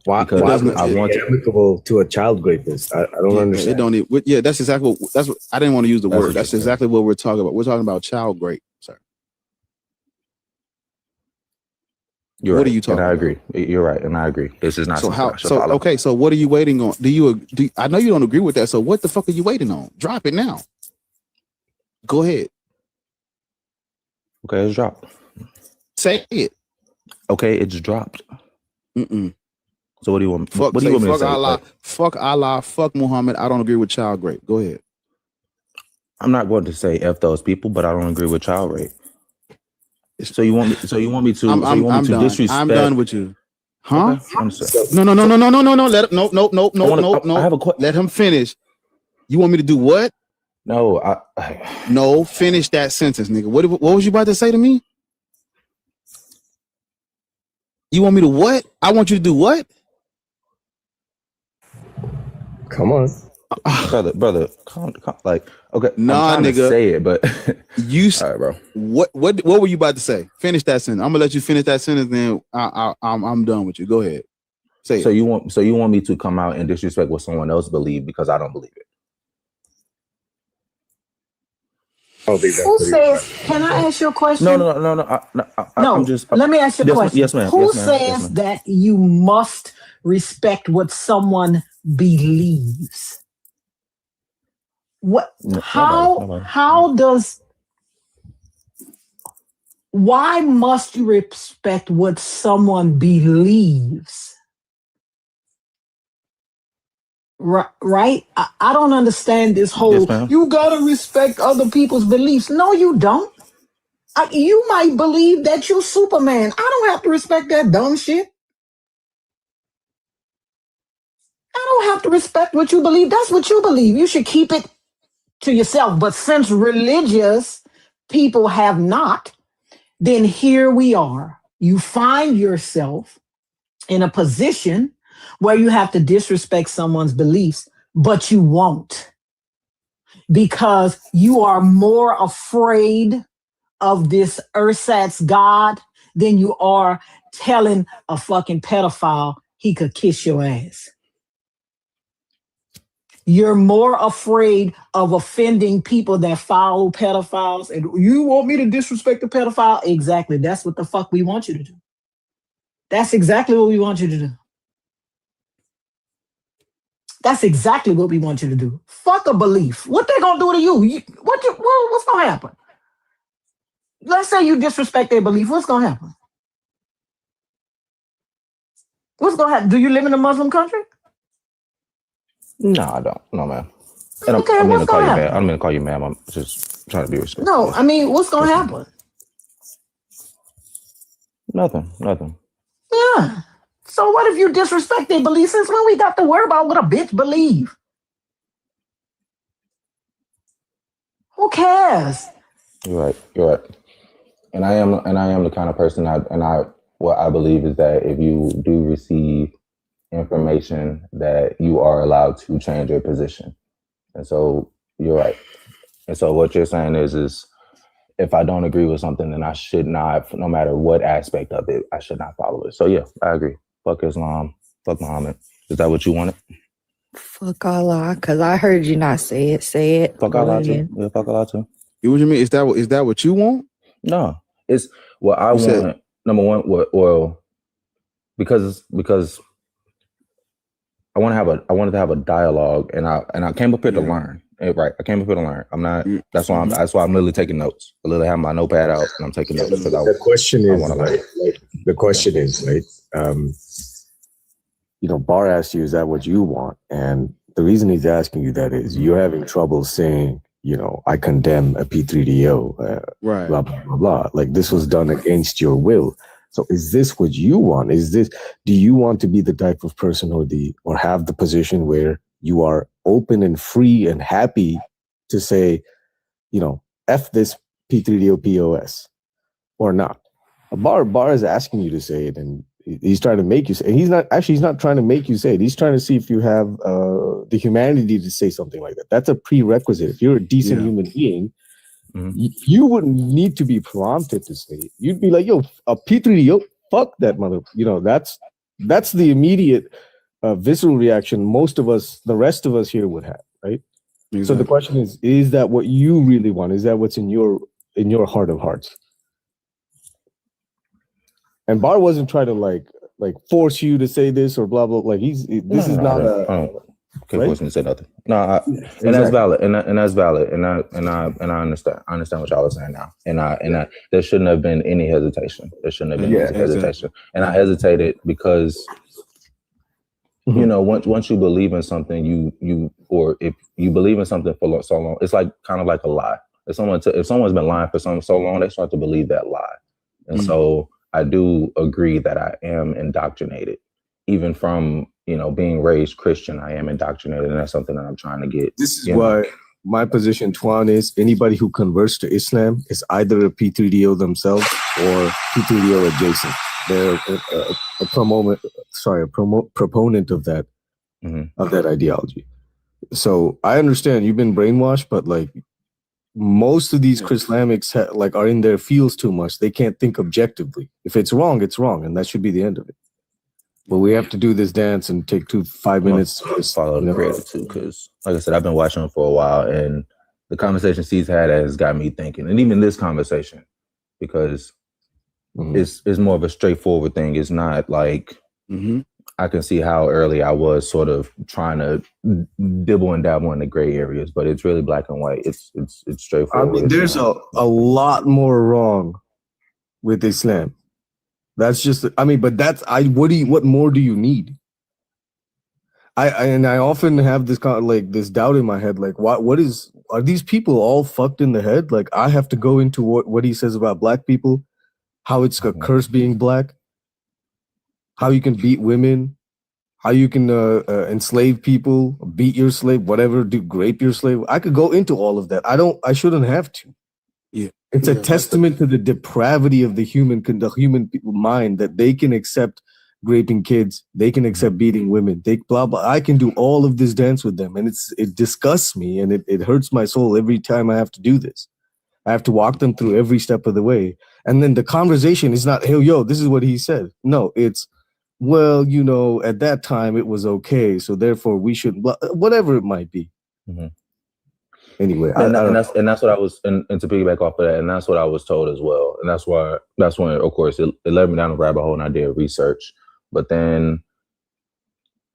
Because I want to be amicable to a child rapist. I don't understand. It don't even, that's exactly what I didn't want to use the word. That's exactly what we're talking about. We're talking about child rape, sir. What are you talking about? I agree. You're right, and I agree. This is not so okay. So what are you waiting on? I know you don't agree with that. So what the fuck are you waiting on? Drop it now. Go ahead. Okay, it's dropped. Say it. Okay, it's dropped. So what do you want? Fuck, what do you want me to say? Allah, fuck Allah, fuck Muhammad. I don't agree with child rape. Go ahead. I'm not going to say F those people, but I don't agree with child rape. So you want me to disrespect? I'm done with you. Huh? Okay, no. Let him, no. I have a question. Let him finish. You want me to do what? No, No, finish that sentence, nigga. What was you about to say to me? You want me to what? I want you to do what? Come on. brother, calm, like, Okay, nah, nigga. Say it, but you. All right, bro. What were you about to say? Finish that sentence. I'm gonna let you finish that sentence. Then I'm done with you. Go ahead. Say so it. you want me to come out and disrespect what someone else believes because I don't believe it? Who says? Can I ask you a question? No. I'm just. Let me ask you a question. Yes, ma'am. Who says that you must respect what someone believes? What? How does? Why must you respect what someone believes? Right? I don't understand this whole, you gotta respect other people's beliefs. No, you don't. You might believe that you're Superman. I don't have to respect that dumb shit. I don't have to respect what you believe. That's what you believe. You should keep it to yourself. But since religious people have not, then here we are. You find yourself in a position where you have to disrespect someone's beliefs, but you won't, because you are more afraid of this ersatz God than you are telling a fucking pedophile he could kiss your ass. You're more afraid of offending people that follow pedophiles, and you want me to disrespect the pedophile? Exactly. That's what the fuck we want you to do. That's exactly what we want you to do. That's exactly what we want you to do. Fuck a belief. What they gonna do to you? What's gonna happen? Let's say you disrespect their belief. What's gonna happen? What's gonna happen? Do you live in a Muslim country? No, I don't. No, man. And okay, I'm what's gonna happen? I don't mean to call you ma'am. I'm just trying to be respectful. No, I mean, what's gonna happen? Nothing. Yeah. So what if you disrespect their beliefs? Since when we got to worry about what a bitch believe? Who cares? You're right. And I am the kind of person what I believe is that if you do receive information, that you are allowed to change your position. And so you're right. And so what you're saying is if I don't agree with something, then I should not, no matter what aspect of it, I should not follow it. So yeah, I agree. Fuck Islam, fuck Muhammad. Is that what you wanted? Fuck Allah, because I heard you not say it. Say it. Fuck Allah too. Yeah, fuck Allah too. What you mean? Is that what you want? No, it's what I want. Number one, because I wanted to have a dialogue, and I came up here to learn. Right, I came up here to learn. I'm not. That's why I'm literally taking notes. I literally have my notepad out, and I'm taking notes because the question is, Bar asked you, is that what you want? And the reason he's asking you that is you're having trouble saying, I condemn a P3DO, right? Blah blah blah blah. Like this was done against your will. So is this what you want? Do you want to be the type of person or have the position where you are open and free and happy to say, F this P3DO POS or not? Bar is asking you to say it, and he's trying to make you say it. He's not trying to make you say it. He's trying to see if you have the humanity to say something like that. That's a prerequisite. If you're a decent human being, you wouldn't need to be prompted to say it. You'd be like, yo, a P3DO, fuck that mother. That's the immediate visceral reaction most of us, the rest of us here would have, right? Exactly. So the question is that what you really want? Is that what's in your heart of hearts? And Bar wasn't trying to like force you to say this or blah blah. Like this is not a. Okay, right? Wasn't to say nothing. No, and that's valid, and that's valid, and I understand. I understand what y'all are saying now, and I there shouldn't have been any hesitation. There shouldn't have been any hesitation, and I hesitated because once you believe in something, or if you believe in something for so long, it's like kind of like a lie. If someone's been lying for so long, they start to believe that lie, and so I do agree that I am indoctrinated, even from being raised Christian. I am indoctrinated, and that's something that I'm trying to get. This is why my position, Tuan, is anybody who converts to Islam is either a P3DO themselves or P3DO adjacent. They're a proponent of that of that ideology. So I understand you've been brainwashed, but like most of these Islamics like are in their fields too much. They can't think objectively. If it's wrong, and that should be the end of it. But we have to do this dance and take 5 minutes to follow the creator too, because like I said, I've been watching him for a while, and the conversations he's had has got me thinking, and even this conversation, because it's more of a straightforward thing. It's not like I can see how early I was sort of trying to dibble and dabble in the gray areas, but it's really black and white. It's straightforward. I mean, there's a lot more wrong with Islam. That's just, I mean, but that's, what more do you need? I often have this kind of like this doubt in my head, like are these people all fucked in the head? Like I have to go into what he says about black people, how it's a curse being black, how you can beat women, how you can enslave people, beat your slave, whatever, rape your slave. I could go into all of that. I shouldn't have to. Yeah. It's a testament to the depravity of the human mind that they can accept raping kids, they can accept beating women, they blah blah. I can do all of this dance with them, and it disgusts me, and it hurts my soul every time I have to do this. I have to walk them through every step of the way, and then the conversation is not, "Hey, yo, this is what he said." No, it's, well, at that time it was okay, so therefore we should, whatever it might be. Anyway, and that's what I was, and to piggyback off of that, and that's what I was told as well, and that's when, of course, it led me down a rabbit hole, and I did research. But then,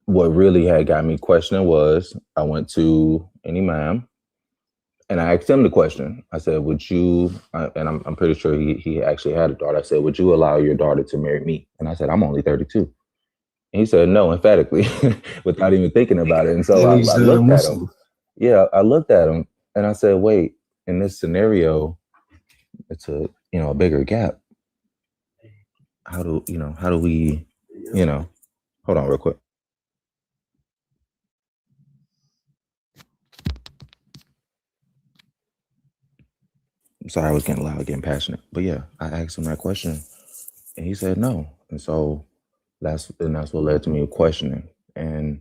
what really had got me questioning was, I went to an imam, and I asked him the question. I said, "Would you?" And I'm pretty sure he actually had a daughter. I said, "Would you allow your daughter to marry me?" And I said, "I'm only 32." And he said, "No," emphatically, without even thinking about it. And so I looked at him. Yeah, I looked at him. And I said, wait, in this scenario, it's a bigger gap. How do we, hold on real quick. I'm sorry, I was getting loud, getting passionate. But yeah, I asked him that question and he said no. And so that's what led to me questioning. And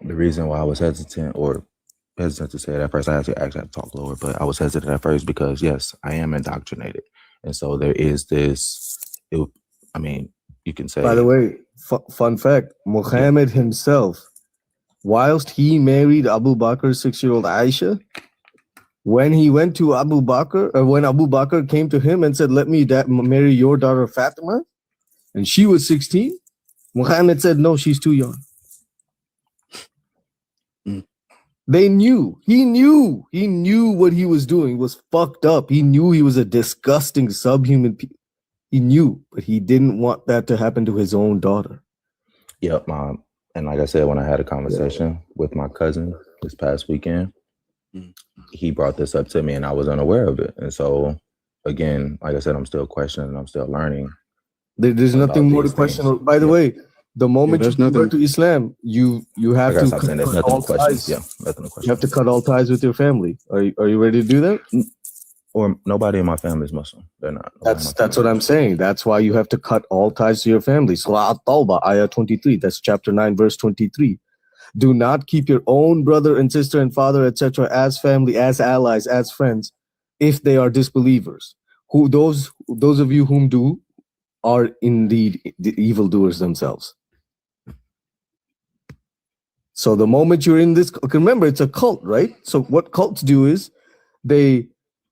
the reason why I was hesitant to say it at first, I actually had to talk lower, but I was hesitant at first because yes, I am indoctrinated. And so there is this, you can say. By the way, fun fact, Muhammad himself, whilst he married Abu Bakr's 6-year-old Aisha, when he went to Abu Bakr, or when Abu Bakr came to him and said, "Let me marry your daughter Fatima," and she was 16, Muhammad said, "No, she's too young." They knew. He knew what he was doing was fucked up. He knew he was a disgusting subhuman. He knew, but he didn't want that to happen to his own daughter. Yep, Mom. And like I said, when I had a conversation with my cousin this past weekend, he brought this up to me and I was unaware of it. And so, again, like I said, I'm still questioning, I'm still learning. There's nothing more to question. By the way, the moment you convert to Islam, you have to cut all ties. Yeah, nothing to question. You have to cut all ties with your family. Are you ready to do that? Or nobody in my family is Muslim. They're not. That's what I'm saying. That's why you have to cut all ties to your family. Surah At-Tawbah, ayah 23. That's chapter 9, verse 23. Do not keep your own brother and sister and father, etc., as family, as allies, as friends, if they are disbelievers. Those of you whom do are indeed the evildoers themselves. So the moment you're in this, remember, it's a cult, right? So what cults do is they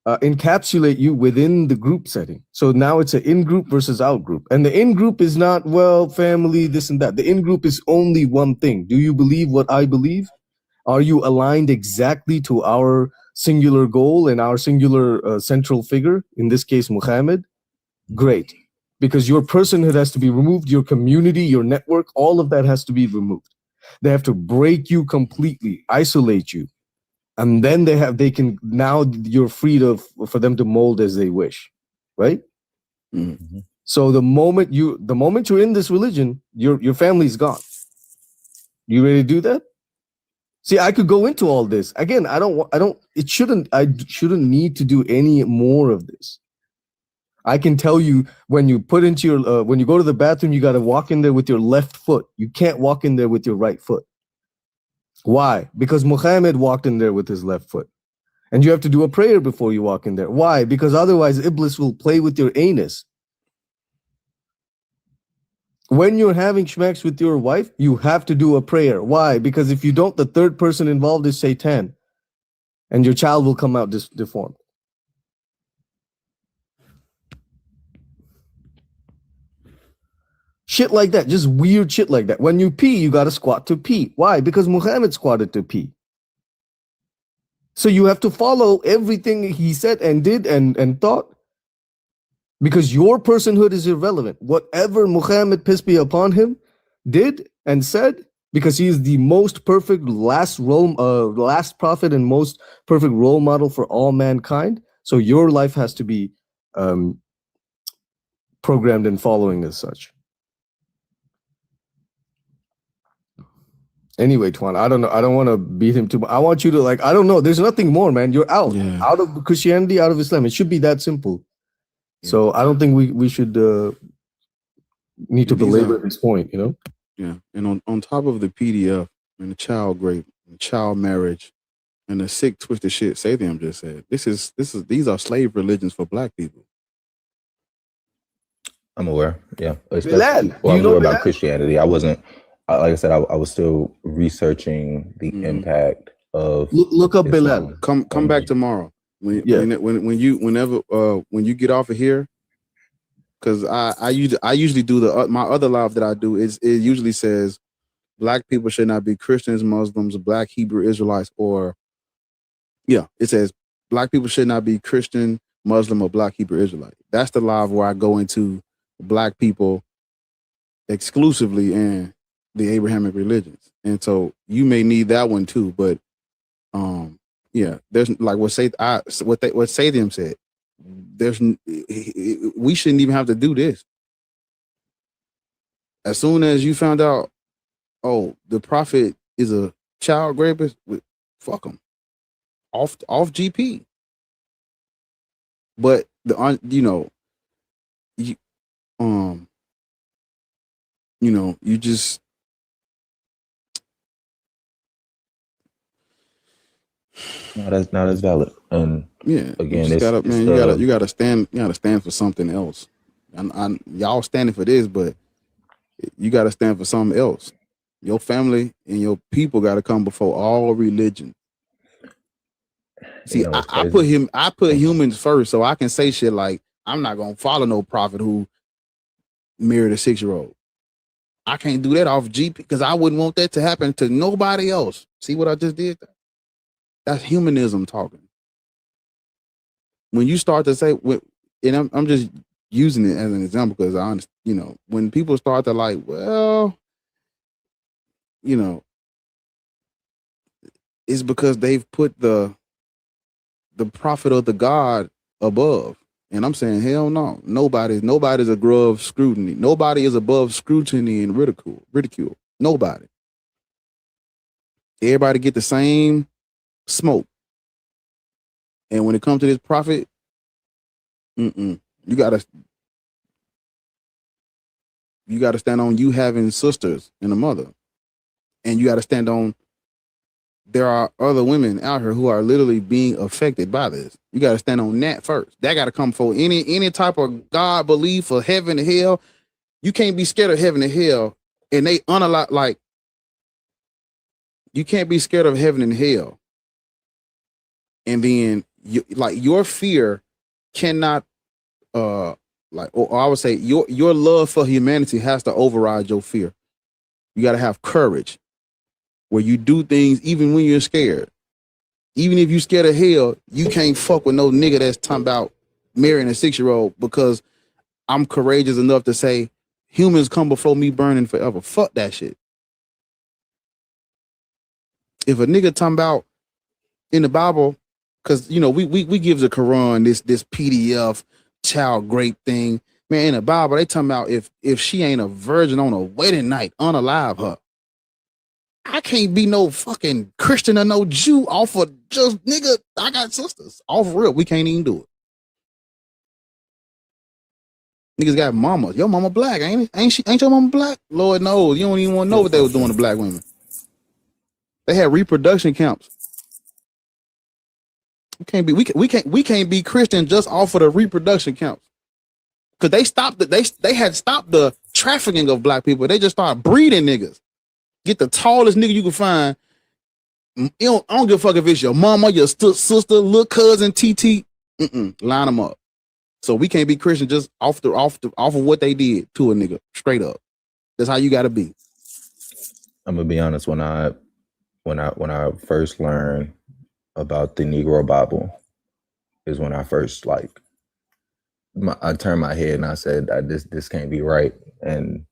encapsulate you within the group setting. So now it's an in-group versus out-group. And the in-group is not, well, family, this and that. The in-group is only one thing. Do you believe what I believe? Are you aligned exactly to our singular goal and our singular central figure, in this case, Muhammad? Great. Because your personhood has to be removed, your community, your network, all of that has to be removed. They have to break you completely, isolate you. And then now you're free for them to mold as they wish, right? Mm-hmm. So the moment you're in this religion, your family's gone. You ready to do that? See, I could go into all this. Again, I shouldn't need to do any more of this. I can tell you when you put into your when you go to the bathroom, you got to walk in there with your left foot. You can't walk in there with your right foot. Why? Because Muhammad walked in there with his left foot. And you have to do a prayer before you walk in there. Why? Because otherwise Iblis will play with your anus. When you're having schmacks with your wife, you have to do a prayer. Why? Because if you don't, the third person involved is Satan. And your child will come out deformed. Shit like that. Just weird shit like that. When you pee, you got to squat to pee. Why? Because Muhammad squatted to pee. So you have to follow everything he said and did and thought. Because your personhood is irrelevant. Whatever Muhammad, peace be upon him, did and said, because he is the most perfect last prophet and most perfect role model for all mankind. So your life has to be programmed and following as such. Anyway, Twan, I don't know. I don't want to beat him too much. I want you to I don't know. There's nothing more, man. You're out of Christianity, out of Islam. It should be that simple. Yeah. So I don't think we should need to belabor this point, you know? Yeah. And on top of the PDF and the child rape and child marriage and the sick, twisted shit Sathiam just said, these are slave religions for black people. I'm aware. Yeah. Bilal, I'm aware about Christianity. I wasn't. Like I said, I was still researching the impact of. Look up Bilal. Come back tomorrow when you get off of here, because I usually do my other live that I do it usually says black people should not be Christians, Muslims, Black Hebrew Israelites, or it says black people should not be Christian, Muslim, or Black Hebrew Israelite. That's the live where I go into black people exclusively and the Abrahamic religions. And so you may need that one too, but there's like what Sathiam said, we shouldn't even have to do this. As soon as you found out, the prophet is a child rapist, fuck him off GP. But you just that's valid. And again, you gotta stand for something else. And y'all standing for this, but you gotta stand for something else. Your family and your people gotta come before all religion. See, I put humans first, so I can say shit like, I'm not gonna follow no prophet who married a 6-year-old. I can't do that off GP because I wouldn't want that to happen to nobody else. See what I just did? That's humanism talking. When you start to say, and I'm just using it as an example because I understand, when people start to it's because they've put the prophet of the God above. And I'm saying, hell no. Nobody's above scrutiny. Nobody is above scrutiny and ridicule. Nobody. Everybody get the same smoke. And when it comes to this prophet, you gotta stand on you having sisters and a mother. And you gotta stand on there are other women out here who are literally being affected by this. You got to stand on that first. That got to come for any type of God belief or heaven and hell. You can't be scared of heaven and hell. And they you can't be scared of heaven and hell. And then your fear cannot or I would say your love for humanity has to override your fear. You got to have courage. Where you do things even when you're scared. Even if you're scared of hell, you can't fuck with no nigga that's talking about marrying a 6-year-old because I'm courageous enough to say humans come before me burning forever. Fuck that shit. If a nigga talking about in the Bible, because we give the Quran this PDF child rape thing. Man, in the Bible, they talking about if she ain't a virgin on a wedding night, unalive her. I can't be no fucking Christian or no Jew off of just nigga. I got sisters. Off real, we can't even do it. Niggas got mamas. Your mama black, ain't it? Ain't your mama black? Lord knows. You don't even want to know what they was doing to black women. They had reproduction camps. We can't be Christian just off of the reproduction camps. Cause they had stopped the trafficking of black people. They just started breeding niggas. Get the tallest nigga you can find. I don't give a fuck if it's your mama, your sister, little cousin, TT. Line them up. So we can't be Christian just off of what they did to a nigga. Straight up. That's how you gotta be. I'm gonna be honest. When I first learned about the Negro Bible, is when I first I turned my head and I said, this can't be right. And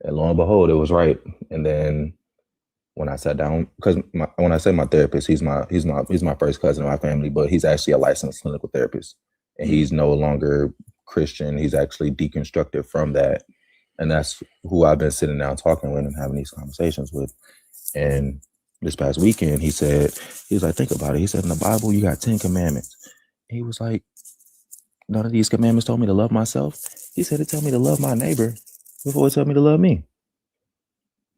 lo and behold, it was right. And then when I sat down, because when I say my therapist, he's my first cousin in my family, but he's actually a licensed clinical therapist, and he's no longer Christian. He's actually deconstructed from that, and that's who I've been sitting down talking with and having these conversations with. And this past weekend, he was like, think about it. He said, in the Bible, you got 10 commandments. He was like, none of these commandments told me to love myself. He said, it told me to love my neighbor before it told me to love me.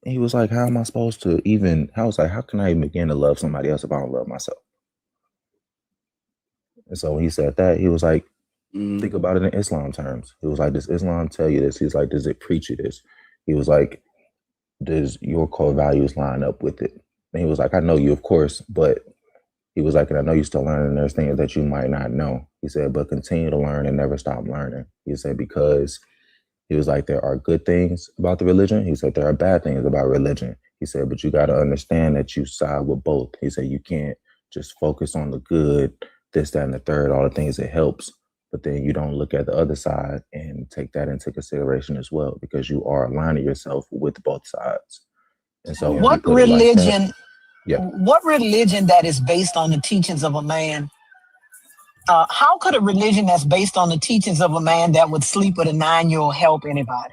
And he was like, how am I supposed to how can I even begin to love somebody else if I don't love myself? And so when he said that, he was like, think about it in Islam terms. He was like, does Islam tell you this? He's like, does it preach you this? He was like, does your core values line up with it? And he was like, I know you, of course, but he was like, and I know you're still learning. There's things that you might not know. He said, but continue to learn and never stop learning. He said, because he was like, there are good things about the religion. He said, there are bad things about religion. He said, but you got to understand that you side with both. He said, you can't just focus on the good, this, that, and the third, all the things that helps. But then you don't look at the other side and take that into consideration as well, because you are aligning yourself with both sides. And so what religion, what religion that is based on the teachings of a man? How could a religion that's based on the teachings of a man that would sleep with a 9-year-old help anybody?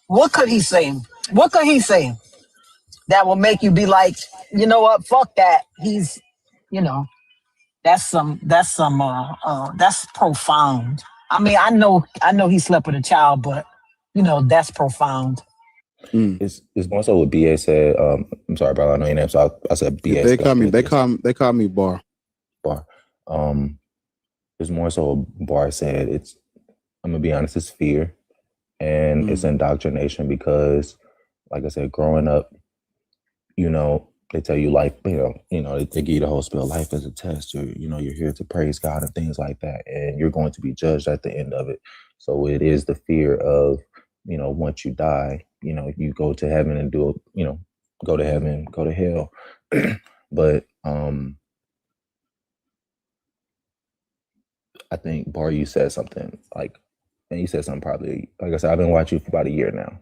What could he say? What could he say that will make you be like, you know what, fuck that. He's, that's profound. I mean, I know he slept with a child, but that's profound. It's more so what BA said. I'm sorry, brother, I know your name, so I said BA. They call me Bar. It's more so what Bar said. I'm gonna be honest, it's fear, and it's indoctrination, because, like I said, growing up, they tell you life, they give you the whole spiel, life is a test, or you're here to praise God and things like that, and you're going to be judged at the end of it. So it is the fear of, once you die, you go to heaven and go to heaven, go to hell. But I think, Bar, you said something and you said something probably, like I said, I've been watching you for about a year now.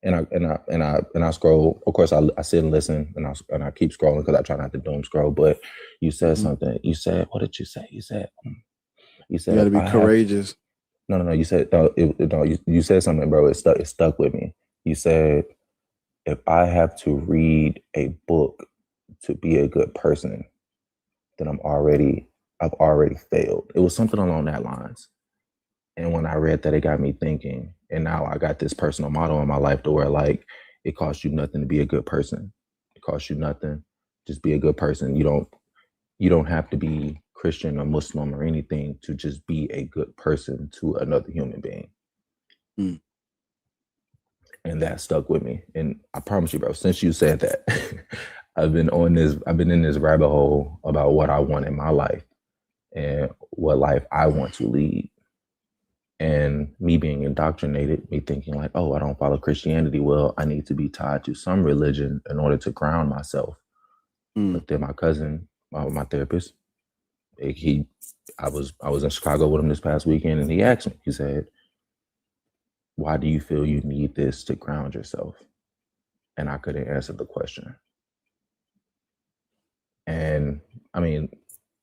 And I scroll. Of course, I sit and listen, and I keep scrolling because I try not to doom scroll. But you said something. You said, what did you say? You said you got to be courageous. No. You said you said something, bro. It stuck with me. You said, if I have to read a book to be a good person, then I've already failed. It was something along that lines. And when I read that, it got me thinking. And now I got this personal motto in my life to where, like, it costs you nothing to be a good person. It costs you nothing. Just be a good person. You don't have to be Christian or Muslim or anything to just be a good person to another human being. And that stuck with me. And I promise you, bro, since you said that, I've been in this rabbit hole about what I want in my life and what life I want to lead. And me being indoctrinated, me thinking like, oh, I don't follow Christianity. Well, I need to be tied to some religion in order to ground myself. But then my cousin, my therapist, I was in Chicago with him this past weekend, and he asked me, he said, why do you feel you need this to ground yourself? And I couldn't answer the question. And I mean,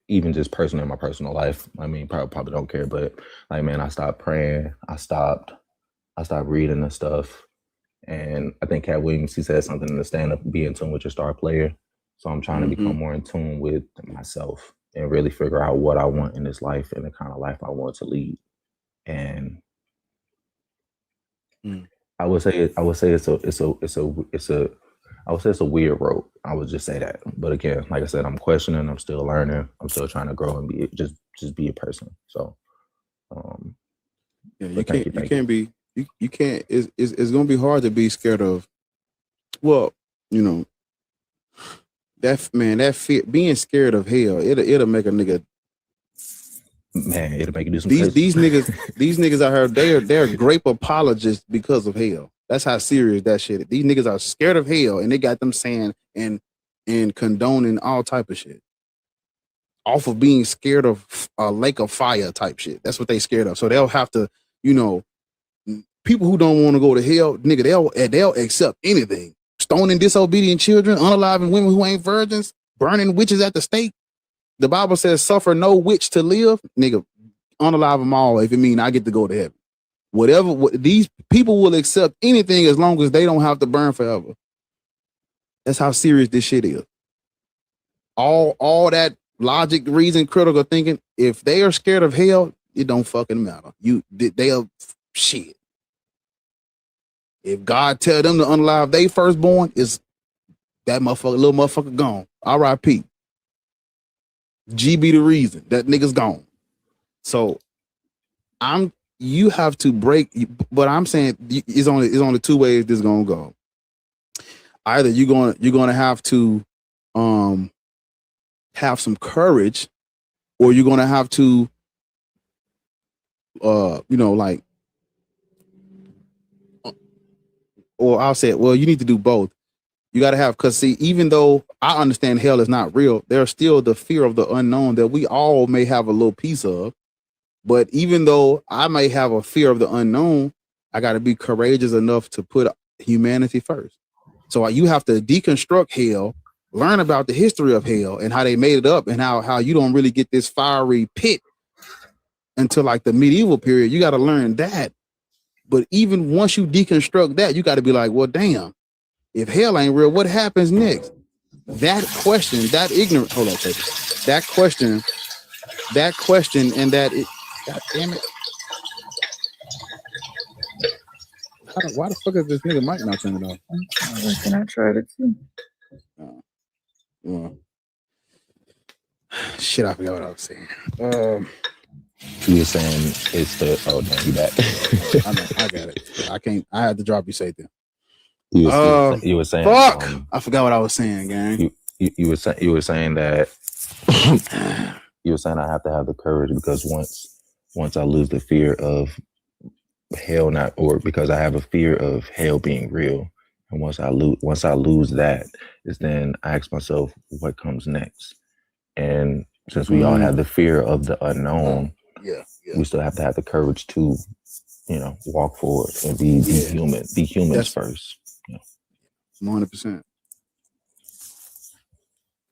even just personally in my personal life, I mean, probably don't care, but like, man, I stopped praying. I stopped reading the stuff. And I think Cat Williams, he said something in the stand-up, be in tune with your star player. So I'm trying to become more in tune with myself and really figure out what I want in this life and the kind of life I want to lead. And I would say it's a weird road. I would just say that. But again, like I said, I'm questioning. I'm still learning. I'm still trying to grow and be just be a person. So, yeah, you can't. It's gonna be hard to be scared of. Well, you know, that fear, being scared of hell, it'll make a nigga. Man, it'll make you do some. These niggas out here, they're grape apologists because of hell. That's how serious that shit is. These niggas are scared of hell, and they got them saying and condoning all type of shit off of being scared of a lake of fire type shit. That's what they scared of. So they'll have to, you know, people who don't want to go to hell, nigga, they'll accept anything. Stoning disobedient children, unaliving women who ain't virgins, burning witches at the stake. The Bible says, "Suffer no witch to live." Nigga, unalive them all if it mean I get to go to heaven. These people will accept anything as long as they don't have to burn forever. That's how serious this shit is. All that logic, reason, critical thinking. If they are scared of hell, it don't fucking matter. They'll shit. If God tell them to unalive they firstborn, is that little motherfucker gone. R.I.P. G be the reason that nigga's gone. So you have to break, but I'm saying it's only two ways this is gonna go. Either you're gonna have to have some courage, or you're gonna have to or I'll say, well, you need to do both. You got to have, because see, even though I understand hell is not real, there's still the fear of the unknown that we all may have a little piece of. But even though I may have a fear of the unknown, I got to be courageous enough to put humanity first. So you have to deconstruct hell, learn about the history of hell and how they made it up, and how you don't really get this fiery pit until like the medieval period. You got to learn that. But even once you deconstruct that, you got to be like, well, damn, if hell ain't real, what happens next? That question, that ignorant, hold on, take it. That question, and that, God damn it. Why the fuck is this nigga mic not turning off? Can I try it too? Well, shit, I forgot what I was saying. You were saying it's the damn, you back. I got it. I had to drop you say that. You were saying fuck. I forgot what I was saying, gang. You were saying that you were saying I have to have the courage because once I lose the fear of hell because I have a fear of hell being real, and once I lose that, is then I ask myself what comes next. And since we all have the fear of the unknown, we still have to have the courage to, walk forward and be human, be humans first. 100%.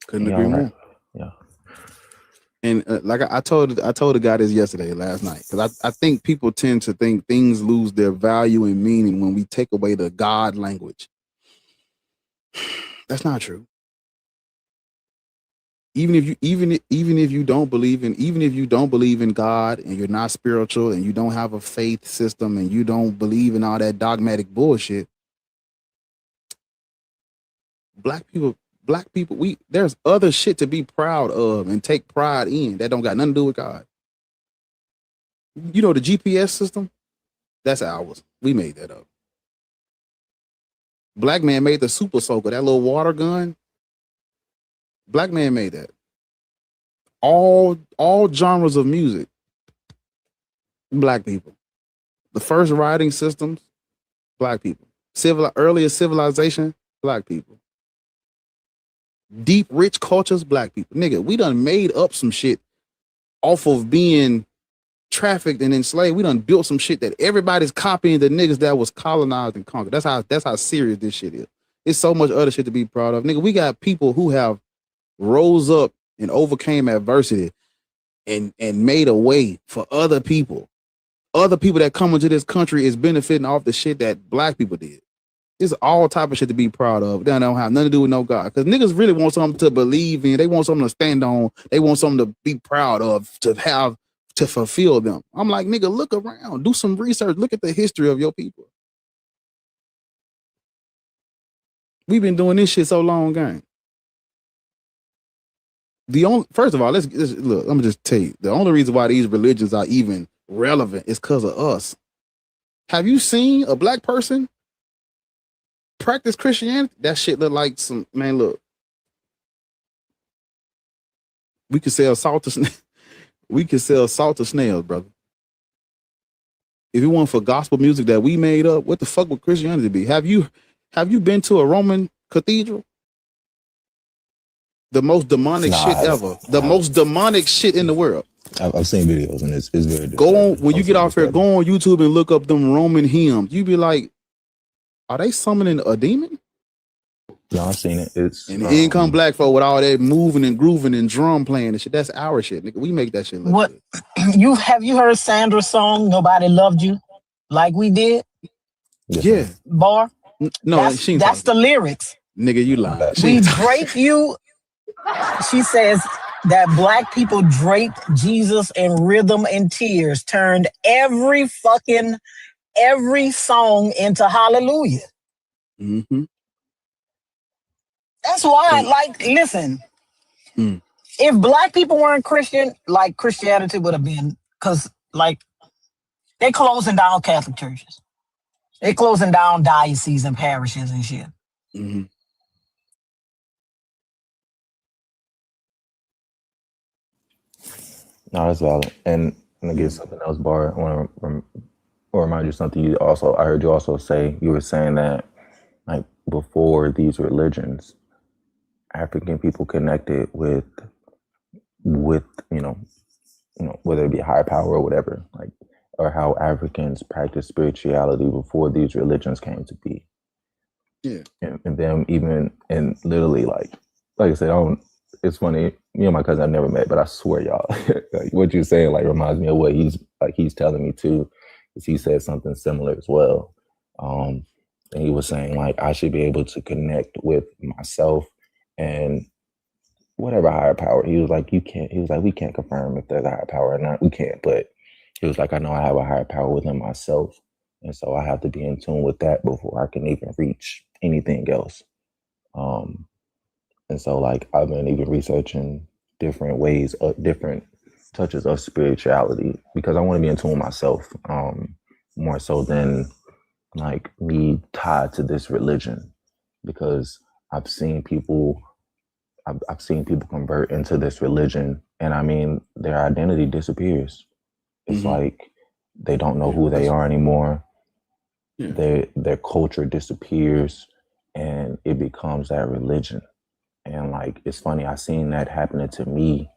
Couldn't agree more. Yeah. And like I told the guy this last night, because I think people tend to think things lose their value and meaning when we take away the God language. That's not true. Even if you don't believe in God, and you're not spiritual, and you don't have a faith system, and you don't believe in all that dogmatic bullshit, black people, there's other shit to be proud of and take pride in that don't got nothing to do with God. You know, the GPS system, that's ours. We made that up. Black man made the super soaker, that little water gun. Black man made that. All genres of music, black people. The first writing systems, black people. Earlier civilization, black people. Deep, rich cultures, black people. Nigga, we done made up some shit off of being trafficked and enslaved. We done built some shit that everybody's copying the niggas that was colonized and conquered. That's how serious this shit is. It's so much other shit to be proud of. Nigga, we got people who have rose up and overcame adversity and made a way for other people. Other people that come into this country is benefiting off the shit that black people did. It's all type of shit to be proud of. That don't have nothing to do with no God. Because niggas really want something to believe in. They want something to stand on. They want something to be proud of, to fulfill them. I'm like, nigga, look around. Do some research. Look at the history of your people. We've been doing this shit so long, gang. First of all, let's look. Let me just tell you, the only reason why these religions are even relevant is because of us. Have you seen a black person practice Christianity? That shit look like some man. Look, we could sell salt to we could sell salt to snails, brother. If it weren't for gospel music that we made up, what the fuck would Christianity be? Have you been to a Roman cathedral? The most demonic shit ever. The most demonic shit in the world. I've seen videos and it's very go on when you get off here, go on YouTube and look up them Roman hymns. You be like, are they summoning a demon? No, I've seen it. It's and in come black folk with all that moving and grooving and drum playing and shit. That's our shit, nigga. We make that shit look what good. have you heard Sandra's song "Nobody Loved You" like we did? Yeah. Bar. No, that's the lyrics. Nigga, you lying. We drape you. She says that black people draped Jesus in rhythm and tears, turned every song into hallelujah. Mm-hmm. That's why, like, listen, if black people weren't Christian, like Christianity would have been, because like they're closing down Catholic churches. They're closing down dioceses and parishes and shit. Mm-hmm. No, that's valid. And again, something else, Bar, I want to remind you something. I heard you also say, you were saying that like before these religions, African people connected with you know whether it be a higher power or whatever, like, or how Africans practice spirituality before these religions came to be. Yeah. And them even, and literally like I said, it's funny, me and my cousin I've never met, but I swear y'all, like, what you're saying like reminds me of what he's telling me too, because he said something similar as well. And he was saying like I should be able to connect with myself and whatever higher power. He was like, we can't confirm if there's a higher power or not. We can't, but he was like, I know I have a higher power within myself. And so I have to be in tune with that before I can even reach anything else. And so like I've been even researching different ways of different touches of spirituality because I want to be in tune with myself, more so than like me tied to this religion, because I've seen people convert into this religion, and I mean their identity disappears. It's like they don't know who they are anymore. Yeah. Their culture disappears, and it becomes that religion. And like it's funny, I seen that happening to me.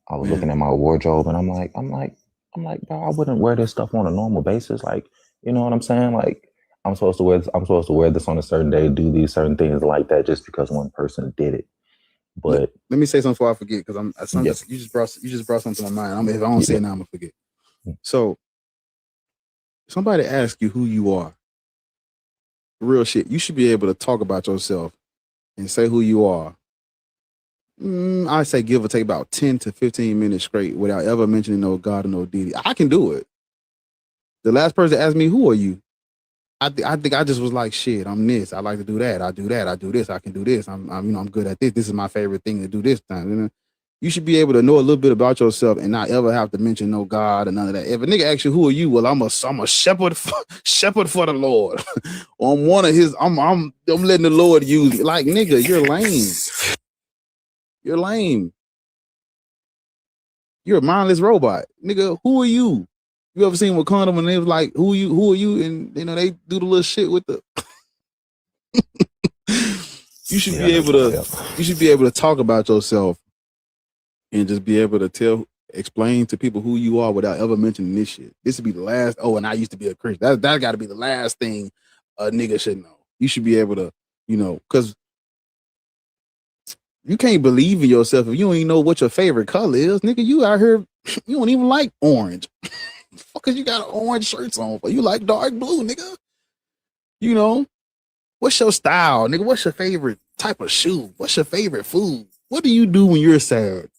I was looking at my wardrobe, and I'm like, bro, I wouldn't wear this stuff on a normal basis. Like, you know what I'm saying? Like, I'm supposed to wear this on a certain day, do these certain things like that, just because one person did it. But let me say something before I forget, because you just brought something to my mind. If I don't say it now, I'm gonna forget. So, somebody asks you who you are. Real shit. You should be able to talk about yourself and say who you are. I say give or take about 10 to 15 minutes straight without ever mentioning no God or no deity. I can do it. The last person asked me, "Who are you?" I think I just was like, "Shit, I'm this. I like to do that. I do that. I do this. I can do this. I'm good at this. This is my favorite thing to do this time." You know? You should be able to know a little bit about yourself and not ever have to mention no God or none of that. If a nigga asks you, "Who are you?" Well, I'm a shepherd for the Lord. Or I'm one of his. I'm letting the Lord use me. Like, nigga, you're lame. You're lame. You're a mindless robot, nigga. Who are you? You ever seen Wakanda when they was like, "Who are you?" And you know they do the little shit with the. You should be able to. You should be able to talk about yourself. And just be able to explain to people who you are without ever mentioning this shit. This would be the last. Oh, and I used to be a Christian. That got to be the last thing a nigga should know. You should be able to, because you can't believe in yourself if you don't even know what your favorite color is, nigga. You out here, you don't even like orange. Fuck, cause you got orange shirts on. But you like dark blue, nigga. What's your style, nigga? What's your favorite type of shoe? What's your favorite food? What do you do when you're sad?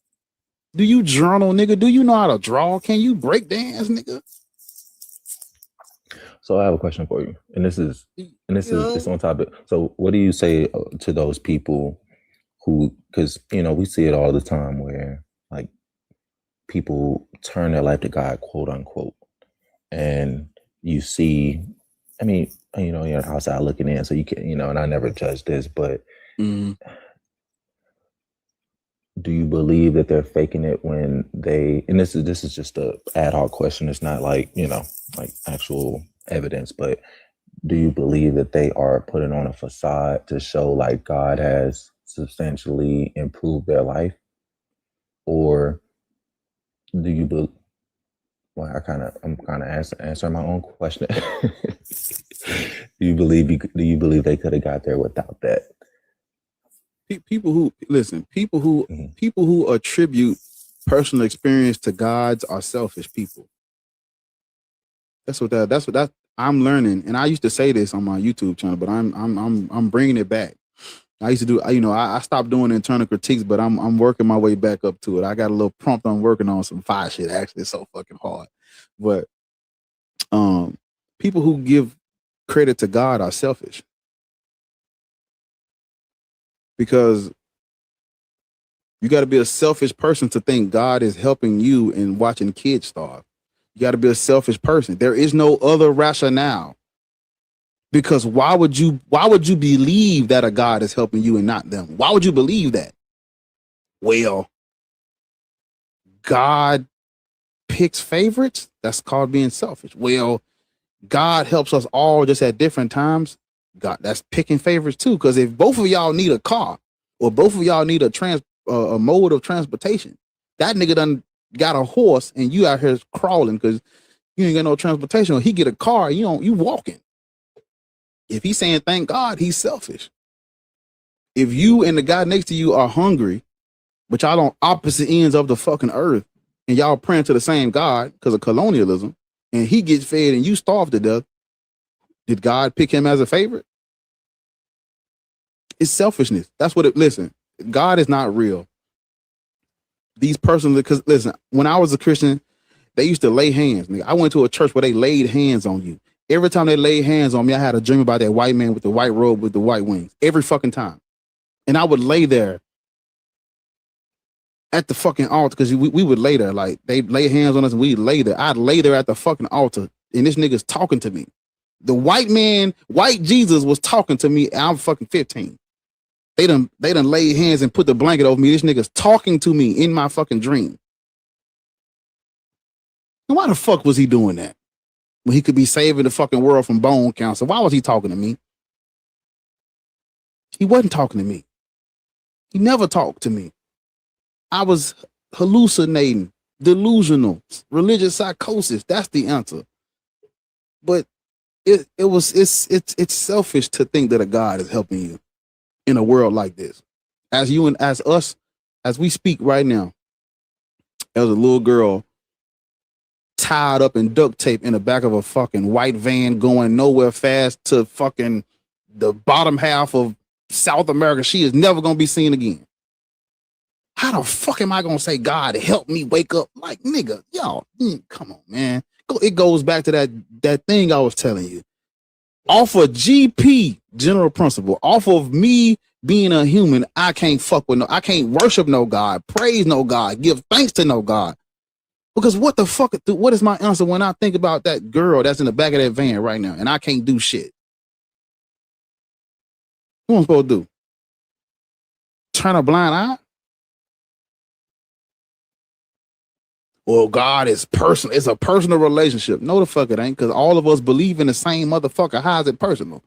Do you journal, nigga? Do you know how to draw? Can you break dance, nigga? So I have a question for you, and this is it's on topic. So what do you say to those people who, because we see it all the time where like people turn their life to God, quote unquote, and you see, I mean, you're outside looking in, so you can, and I never judge this, but do you believe that they're faking it when they, and this is just a ad hoc question, it's not like, like actual evidence, but do you believe that they are putting on a facade to show like God has substantially improved their life? Or do you believe, well, I'm kind of answering my own question. Do you believe they could have got there without that? People who attribute personal experience to gods are selfish people. That's what I'm learning. And I used to say this on my YouTube channel, but I'm bringing it back. I used to do, I stopped doing internal critiques, but I'm working my way back up to it. I got a little prompt I'm working on some fire shit. Actually, it's so fucking hard. But people who give credit to God are selfish. Because you got to be a selfish person to think God is helping you in watching kids starve. You got to be a selfish person. There is no other rationale. Because why would you believe that a God is helping you and not them? Why would you believe that? Well, God picks favorites. That's called being selfish. Well, God helps us all just at different times. God, that's picking favorites too. Because if both of y'all need a car or both of y'all need a mode of transportation, that nigga done got a horse and you out here crawling because you ain't got no transportation. Or he get a car, you walking. If he's saying thank God, he's selfish. If you and the guy next to you are hungry, but y'all on opposite ends of the fucking earth, and y'all praying to the same God because of colonialism, and he gets fed and you starve to death, did God pick him as a favorite? It's selfishness. That's what listen, God is not real. These persons, because listen, when I was a Christian, they used to lay hands. I went to a church where they laid hands on you. Every time they laid hands on me, I had a dream about that white man with the white robe with the white wings. Every fucking time. And I would lay there at the fucking altar because we would lay there. Like, they lay hands on us and we'd lay there. I'd lay there at the fucking altar and this nigga's talking to me. The white man, white Jesus was talking to me. I'm fucking 15. They done laid hands and put the blanket over me. This nigga's talking to me in my fucking dream. And why the fuck was he doing that? When he could be saving the fucking world from bone cancer. Why was he talking to me? He wasn't talking to me. He never talked to me. I was hallucinating, delusional, religious psychosis. That's the answer. But it's selfish to think that a God is helping you in a world like this. As you and as us, as we speak right now, there's a little girl tied up in duct tape in the back of a fucking white van going nowhere fast to fucking the bottom half of South America. She is never going to be seen again. How the fuck am I going to say, God, help me wake up? Like, nigga, y'all, come on, man. It goes back to that thing I was telling you. Off of GP, general principle, off of me being a human, I can't worship no God, praise no God, give thanks to no God. Because what the fuck, what is my answer when I think about that girl that's in the back of that van right now and I can't do shit? What am I supposed to do? Turn a blind eye? Well, God is personal. It's a personal relationship. No, the fuck it ain't, because all of us believe in the same motherfucker. How is it personal?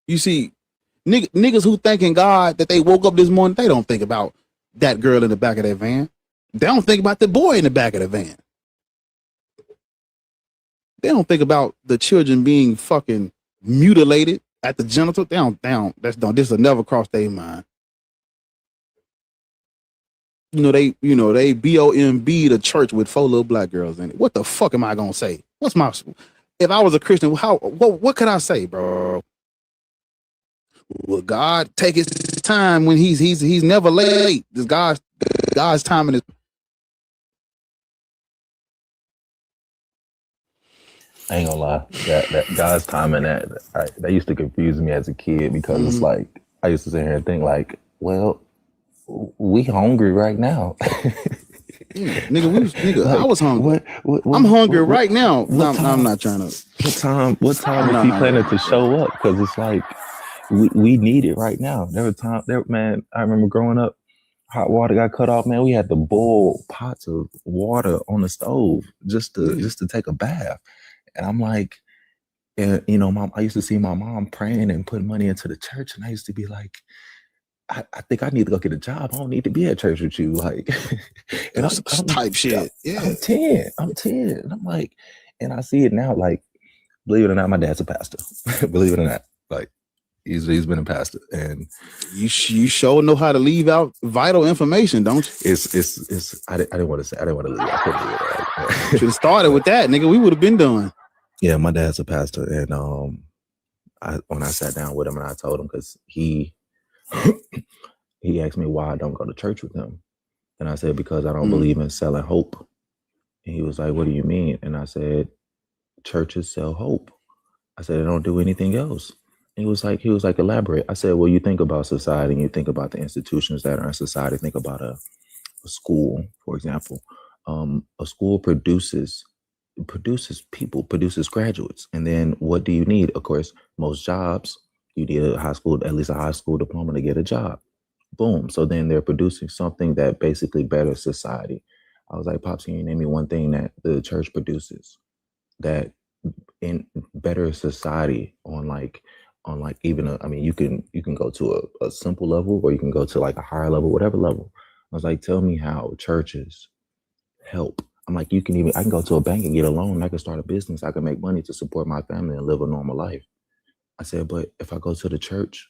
You see, niggas who thanking God that they woke up this morning, they don't think about that girl in the back of that van. They don't think about the boy in the back of the van. They don't think about the children being fucking mutilated at the genital. This will never cross their mind. They BOMB the church with 4 little black girls in it. What the fuck am I gonna say? If I was a Christian, what could I say, bro? Will God take his time when he's never late? This God's timing is. I ain't gonna lie. That God's timing that used to confuse me as a kid because it's like I used to sit here and think like, well, we hungry right now. Nigga, Like, I was hungry. I'm hungry right now. I'm not trying to. What time was he planning to show up? Because it's like we need it right now. Man, I remember growing up, hot water got cut off. Man, we had to boil pots of water on the stove just to take a bath. And I'm like, and you know, I used to see my mom praying and putting money into the church, and I used to be like, I think I need to go get a job. I don't need to be at church with you. Like, and I'm type shit. Yeah. I'm 10. And I'm like, and I see it now. Like, believe it or not, my dad's a pastor. Believe it or not, like he's been a pastor, and you sure know how to leave out vital information, don't you? It's. I didn't want to leave. I couldn't do it. Should have started with that, nigga. We would have been done. Yeah, my dad's a pastor, and when I sat down with him and I told him because he asked me why I don't go to church with him. And I said, because I don't believe in selling hope. And he was like, what do you mean? And I said, churches sell hope. I said, they don't do anything else. And he was like, elaborate. I said, well, you think about society and you think about the institutions that are in society. Think about a school, for example. A school produces people, produces graduates. And then what do you need? Of course, most jobs, you need at least a high school diploma to get a job. Boom. So then they're producing something that basically betters society. I was like, Pops, can you name me one thing that the church produces that in better society on even you can go to a simple level, or you can go to like a higher level, whatever level. I was like, tell me how churches help. I'm like, I can go to a bank and get a loan. I can start a business. I can make money to support my family and live a normal life. I said, but if I go to the church,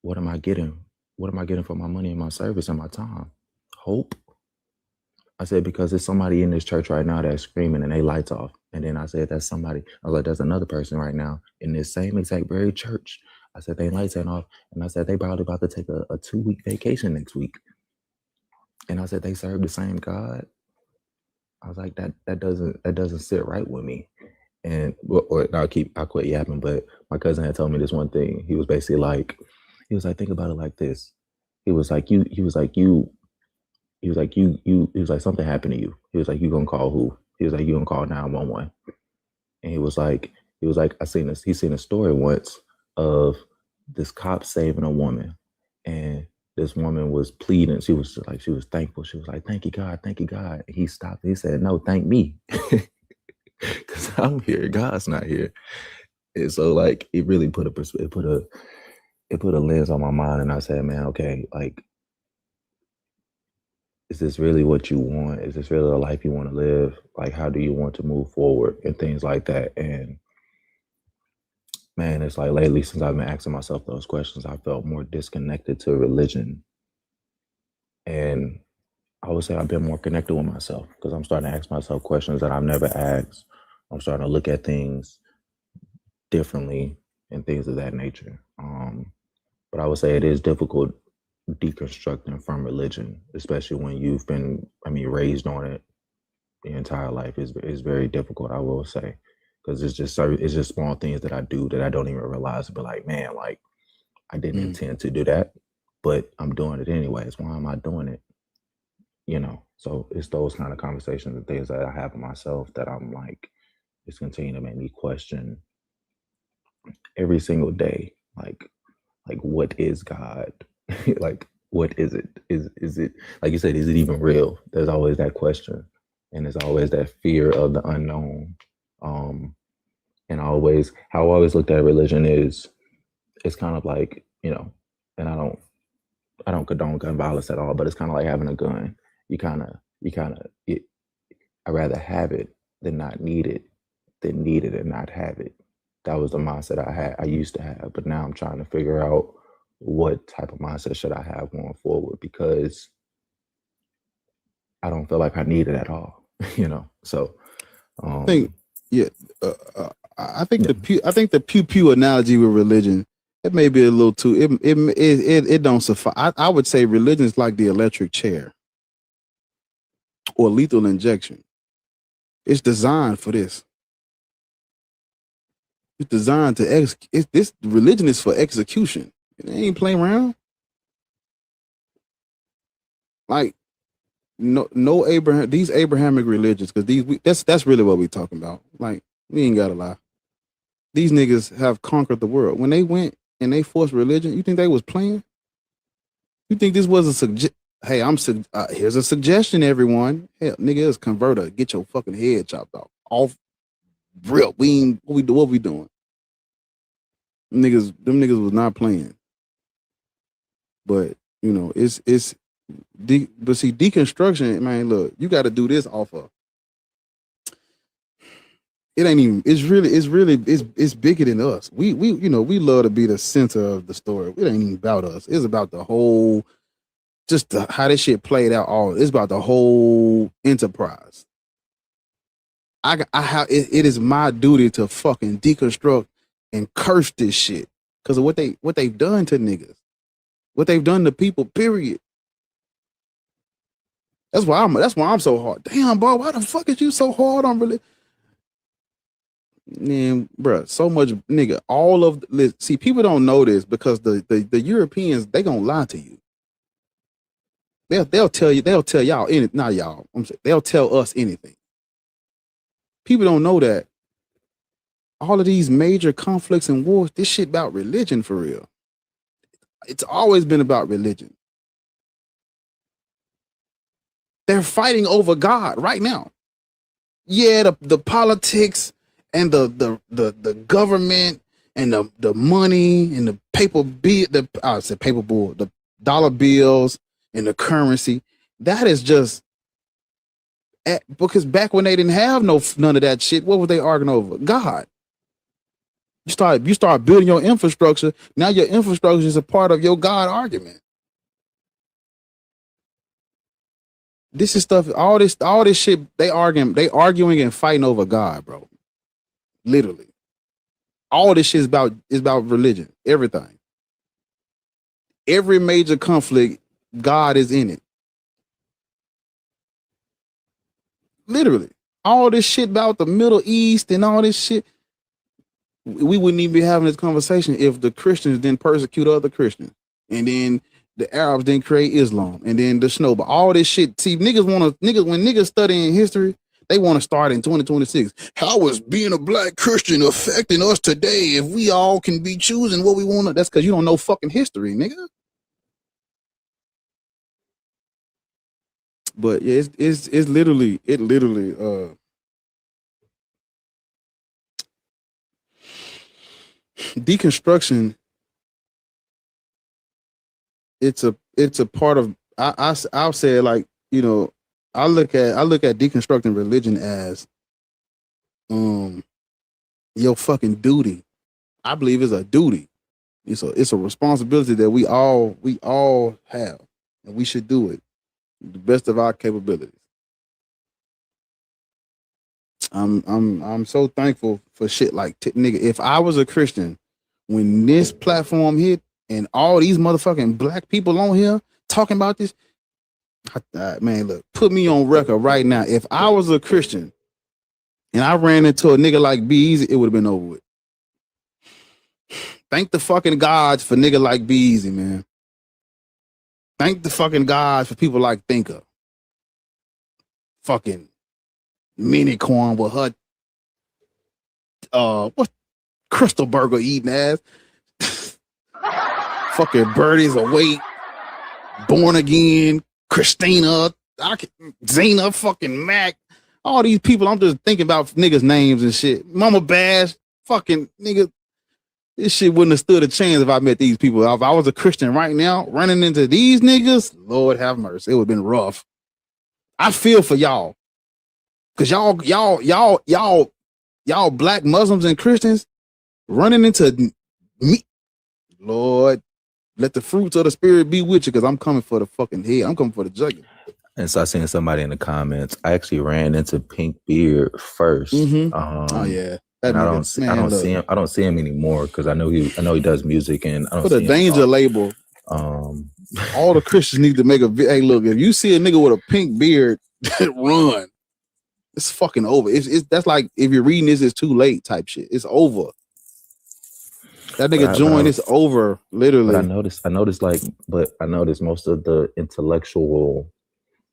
what am I getting? What am I getting for my money and my service and my time? Hope. I said, because there's somebody in this church right now that's screaming and they lights off. And then I said, that's another person right now in this same exact very church. I said, they lights ain't off. And I said, they probably about to take a 2-week vacation next week. And I said, they serve the same God. I was like, that doesn't sit right with me. And I'll quit yapping. But my cousin had told me this one thing. He was basically like, think about it like this. He was like, something happened to you. He was like, you gonna call who? He was like, you gonna call 911. And he was like, he seen a story once of this cop saving a woman, and this woman was pleading. She was thankful. She was like, thank you, God. And he stopped. He said, no, thank me. Because I'm here. God's not here. And so like it really put a lens on my mind, and I said, man, okay, like, is this really what you want? Is this really the life you want to live? Like, how do you want to move forward and things like that? And man, it's like lately, since I've been asking myself those questions, I felt more disconnected to religion. And I would say I've been more connected with myself because I'm starting to ask myself questions that I've never asked. I'm starting to look at things differently and things of that nature. But I would say it is difficult deconstructing from religion, especially when you've been, raised on it the entire life. Is very difficult, I will say, because it's just small things that I do that I don't even realize. But like, man, like I didn't intend to do that, but I'm doing it anyways. Why am I doing it? So it's those kind of conversations and things that I have with myself that I'm like, it's continuing to make me question every single day, like what is God? Like, what is it? Is it, like you said, is it even real? There's always that question, and there's always that fear of the unknown. And how I always looked at religion is, it's kind of like, and I don't condone gun violence at all, but it's kind of like having a gun. I'd rather have it than not need it, than need it and not have it. That was the mindset I used to have, but now I'm trying to figure out what type of mindset should I have going forward, because I don't feel like I need it at all, So I think, I think the pew pew analogy with religion, it may be a little too. It don't suffice. I would say religion is like the electric chair or lethal injection. It's designed for this. It's designed to this religion is for execution. It ain't playing around. Like no Abraham, these Abrahamic religions, because that's really what we talking about. Like, we ain't gotta lie. These niggas have conquered the world. When they went and they forced religion, you think they was playing? You think this was hey, here's a suggestion, everyone. Hell, nigga, it's converter. Get your fucking head chopped off. Real. What we doing? Them niggas was not playing. But you know, but see, deconstruction, man, look, you got to do this off of. It ain't even. It's bigger than us. We we love to be the center of the story. It ain't even about us. It's about the whole, how this shit played out. It's about the whole enterprise. It is my duty to fucking deconstruct and curse this shit because of what they've done to niggas, what they've done to people. Period. That's why I'm so hard. Damn, bro, why the fuck is you so hard on religion? Man, bro, so much nigga. See, people don't know this because the Europeans, they gonna lie to you. They'll tell y'all anything. Not y'all. They'll tell us anything. People don't know that all of these major conflicts and wars, this shit about religion for real. It's always been about religion. They're fighting over God right now. Yeah, the politics and the government and the money and the paper bill, the dollar bills and the currency. That is just because back when they didn't have none of that shit, what were they arguing over? God. You start building your infrastructure. Now your infrastructure is a part of your God argument. This is stuff. All this shit. They arguing and fighting over God, bro. Literally, all this shit is about religion. Everything. Every major conflict, God is in it. Literally, all this shit about the Middle East and all this shit. We wouldn't even be having this conversation if the Christians didn't persecute other Christians, and then the Arabs didn't create Islam, and then the snowball. All this shit. See, when niggas studying history, they want to start in 2026. How is being a black Christian affecting us today if we all can be choosing what we want to? That's because you don't know fucking history, nigga. But yeah, it's literally deconstruction. It's a part of I'll say, like, you know, I look at deconstructing religion as your fucking duty. I believe it's a duty. It's a responsibility that we all have, and we should do it to the best of our capabilities. I'm so thankful for shit like nigga. If I was a Christian when this platform hit and all these motherfucking black people on here talking about this, man, look, put me on record right now. If I was a Christian and I ran into a nigga like B-Eazy, it would have been over with. Thank the fucking gods for nigga like B-Eazy, man. Thank the fucking gods for people like Thinker. Fucking Mini Corn with her what Crystal Burger eating ass. Fucking Birdie's awake. Born Again, Christina, Zena, fucking Mac. All these people, I'm just thinking about niggas' names and shit. Mama Bash, fucking nigga. This shit wouldn't have stood a chance if I met these people. If I was a Christian right now, running into these niggas, Lord have mercy, it would have been rough. I feel for y'all. Cause y'all black Muslims and Christians running into me. Lord, let the fruits of the spirit be with you, because I'm coming for the fucking head. I'm coming for the jugular. And so I seen somebody in the comments. I actually ran into Pink Beard first. Mm-hmm. Oh yeah. And I don't see him. I don't see him anymore because I know he does music, and I don't put a danger label. All the Christians need to make a hey, look, if you see a nigga with a pink beard, run. It's fucking over. It's that's like if you're reading this, it's too late type shit. It's over. That nigga joined this over literally. But I noticed most of the intellectual,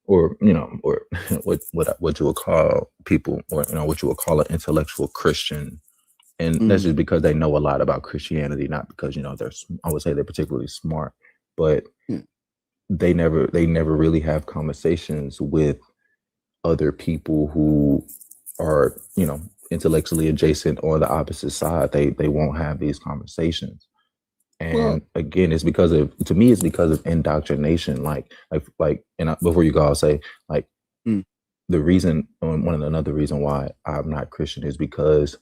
or or what you would call people, or what you would call an intellectual Christian, and that's just because they know a lot about Christianity, not because I would say they're particularly smart, but they never really have conversations with other people who are intellectually adjacent or the opposite side. They won't have these conversations. And again, it's because of indoctrination. Like, and before you go, I'll say, like, the reason, another reason why I'm not Christian is because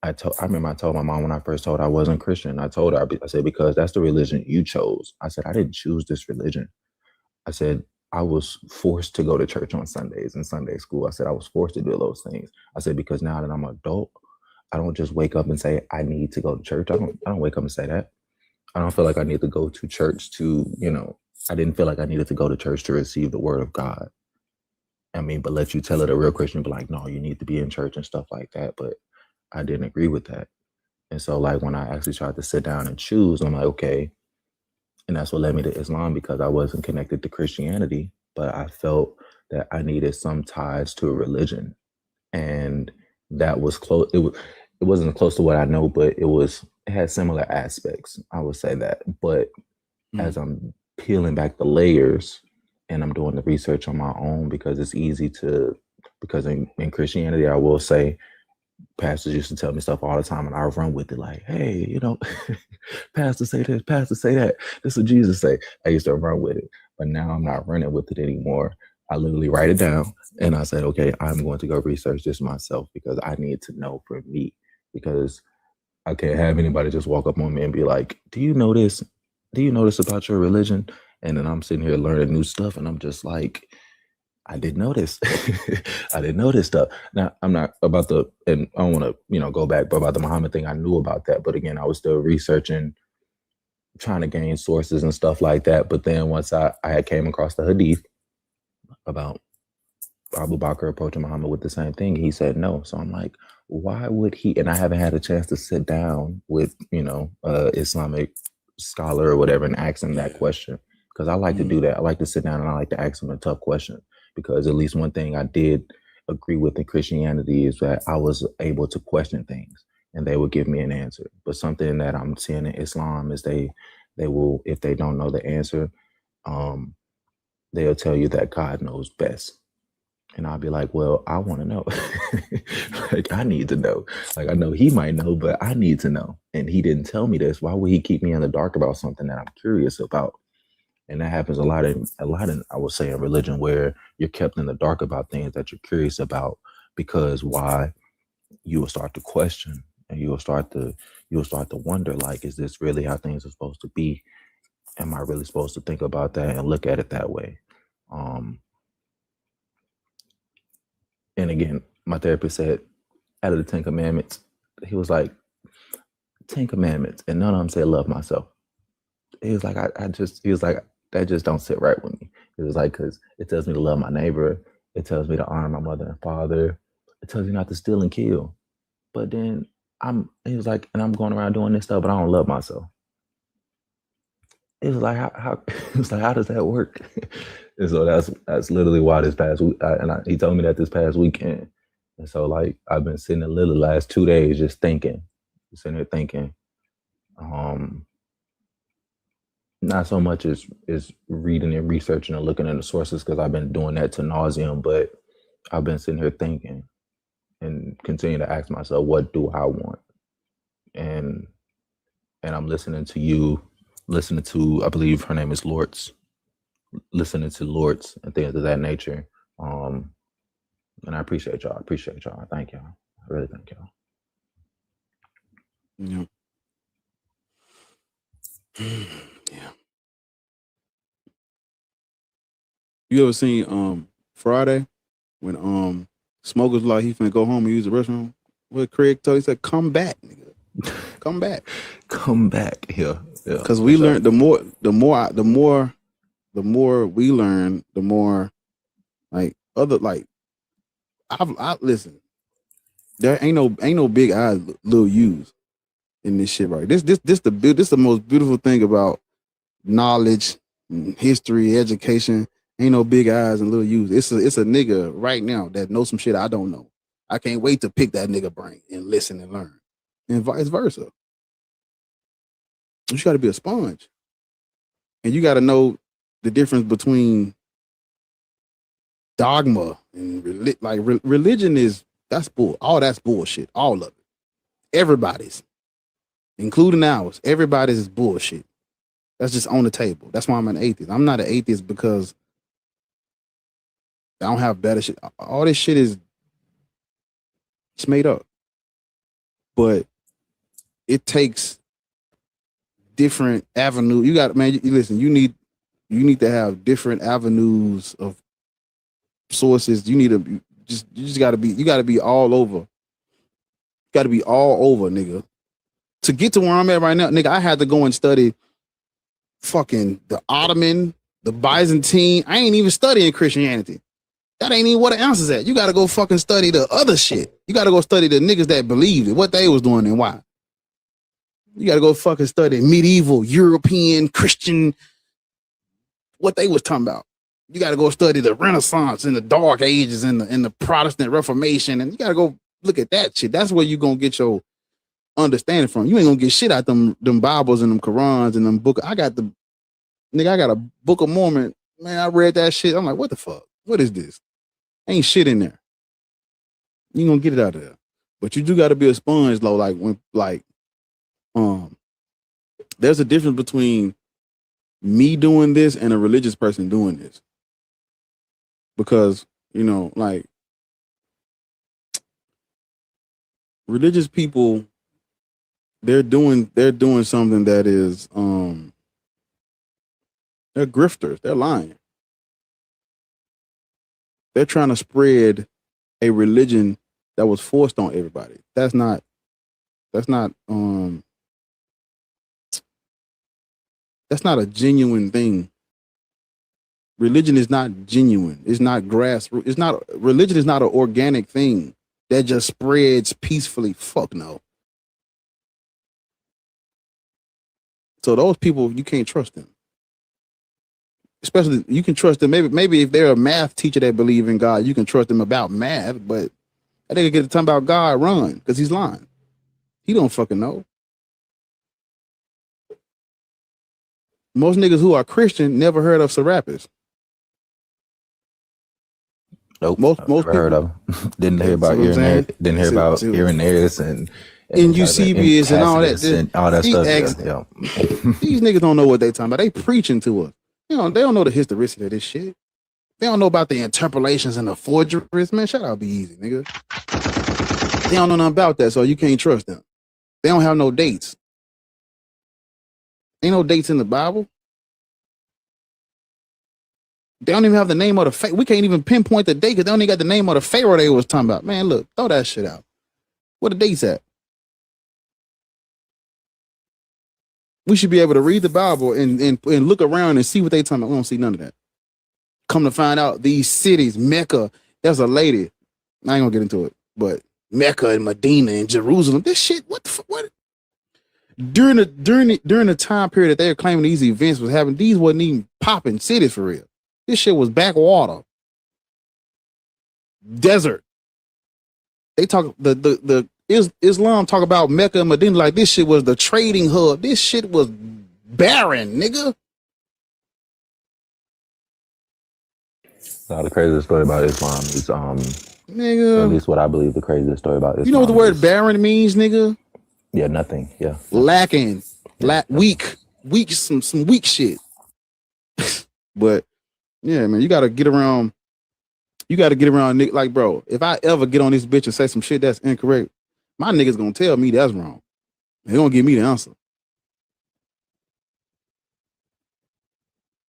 I remember I told my mom when I first told her I wasn't Christian. I told her, I said, because that's the religion you chose. I said, I didn't choose this religion. I said, I was forced to go to church on Sundays and Sunday school. I said, I was forced to do those things. I said, because now that I'm an adult, I don't just wake up and say, I need to go to church. I don't wake up and say that. I don't feel like I need to go to church to, I didn't feel like I needed to go to church to receive the word of God. I mean, but let you tell it a real Christian, be like, no, you need to be in church and stuff like that. But I didn't agree with that. And so, like, when I actually tried to sit down and choose, I'm like, okay. And that's what led me to Islam, because I wasn't connected to Christianity, but I felt that I needed some ties to a religion. And that was close. It wasn't close to what I know, but it had similar aspects. I would say that. But as I'm peeling back the layers and I'm doing the research on my own, because it's easy to, because in Christianity, I will say, pastors used to tell me stuff all the time, and I run with it like, hey, pastor say this, pastor say that. This is what Jesus say. I used to run with it, but now I'm not running with it anymore. I literally write it down, and I said, okay, I'm going to go research this myself, because I need to know for me, because I can't have anybody just walk up on me and be like, do you know this? Do you know this about your religion? And then I'm sitting here learning new stuff, and I'm just like, I didn't know this. I didn't know this stuff. Now, I'm not about and I don't want to, go back, but about the Muhammad thing, I knew about that. But again, I was still researching, trying to gain sources and stuff like that. But then once I had came across the hadith about Abu Bakr approaching Muhammad with the same thing, he said no. So I'm like, why would he? And I haven't had a chance to sit down with, Islamic scholar or whatever and ask him that question. Because I like to do that. I like to sit down and I like to ask him a tough question. Because at least one thing I did agree with in Christianity is that I was able to question things and they would give me an answer. But something that I'm seeing in Islam is they will, if they don't know the answer, they'll tell you that God knows best. And I'll be like, well, I want to know. Like, I need to know. Like, I know he might know, but I need to know. And he didn't tell me this. Why would he keep me in the dark about something that I'm curious about? And that happens a lot in, I would say, in religion, where you're kept in the dark about things that you're curious about, because why? You will start to question, and you will start to wonder, like, is this really how things are supposed to be? Am I really supposed to think about that and look at it that way? And again, my therapist said, out of the 10 commandments, he was like, 10 commandments, and none of them said love myself. He was like, he was like, that just don't sit right with me. It was like, because it tells me to love my neighbor. It tells me to honor my mother and father. It tells me not to steal and kill. But then he was like, and I'm going around doing this stuff, but I don't love myself. It was like, how it was like, how does that work? And so that's literally why this past week, he told me that this past weekend. And so, like, I've been sitting there the last 2 days just sitting there thinking, not so much as reading and researching and looking at the sources, because I've been doing that to nauseum, but I've been sitting here thinking and continue to ask myself, what do I want? And I'm listening to you, listening to, I believe her name is Lortz, listening to Lortz and things of that nature. And I appreciate y'all. Thank y'all. I really thank y'all. Yeah. Yeah. You ever seen Friday when Smoke was like he finna go home and use the restroom? What Craig told, he said, come back, nigga. Come back. Come back. Yeah. Because we learned the more we learn, the more like other, like I listen, there ain't no big eyes, little U's. in this shit, right? This the most beautiful thing about knowledge, history, education. Ain't no big eyes and little U's. It's a nigga right now that knows some shit I don't know. I can't wait to pick that nigga brain and listen and learn, and vice versa. You got to be a sponge, and you got to know the difference between dogma and religion is that's bull. All that's bullshit. All of it. Everybody's, including ours. Everybody's is bullshit. That's just on the table. That's why I'm an atheist. I'm not an atheist because I don't have better shit. All this shit is it's made up. But it takes different avenues. You got, man, listen, you need to have different avenues of sources. You got to be all over. Got to be all over, nigga. To get to where I'm at right now, nigga, I had to go and study fucking the Ottoman, the Byzantine. I ain't even studying Christianity. That ain't even what the answer's at. You got to go fucking study the other shit. You got to go study the niggas that believed it, what they was doing and why. You got to go fucking study medieval, European, Christian, what they was talking about. You got to go study the Renaissance and the Dark Ages and the Protestant Reformation. And you got to go look at that shit. That's where you going to get your understanding from. You ain't going to get shit out them Bibles and them Qurans and them book. I got a Book of Mormon. Man, I read that shit. I'm like, what the fuck? What is this? Ain't shit in there. You gonna get it out of there. But you do got to be a sponge, though. There's a difference between me doing this and a religious person doing this. Because, religious people, they're doing something that is they're grifters, they're lying. They're trying to spread a religion that was forced on everybody. That's not a genuine thing. Religion is not genuine. It's not grassroots. Religion is not an organic thing that just spreads peacefully. Fuck no. So those people, you can't trust them. Especially, you can trust them. Maybe if they're a math teacher that believe in God, you can trust them about math. But I think get to talk about God, run, because he's lying. He don't fucking know. Most niggas who are Christian never heard of Serapis. Nope. Most people heard of them. Didn't hear about Irenaeus and Eusebius and all that. And all that stuff. These niggas don't know what they talking about. They preaching to us. They don't know the historicity of this shit. They don't know about the interpolations and the forgeries. Man, shut up, be easy, nigga. They don't know nothing about that, so you can't trust them. They don't have no dates. Ain't no dates in the Bible. They don't even have the name of the we can't even pinpoint the date because they only got the name of the pharaoh they was talking about. Man, look, throw that shit out. Where the dates at? We should be able to read the Bible and look around and see what they talking about. We don't see none of that. Come to find out, these cities, Mecca, there's a lady. I ain't gonna get into it, but Mecca and Medina and Jerusalem, this shit, what the fuck? What? During the time period that they were claiming these events was happening, these wasn't even popping cities for real. This shit was backwater, desert. They talk Islam talk about Mecca and Medina like this shit was the trading hub. This shit was barren, nigga. The craziest story about Islam is nigga. At least what I believe the craziest story about Islam. You know what the word barren means, nigga? Yeah, nothing. Yeah. Lacking. Weak, some weak shit. But yeah, man, you gotta get around. Nick. Like, bro, if I ever get on this bitch and say some shit that's incorrect, my niggas gonna tell me that's wrong. They gonna give me the answer.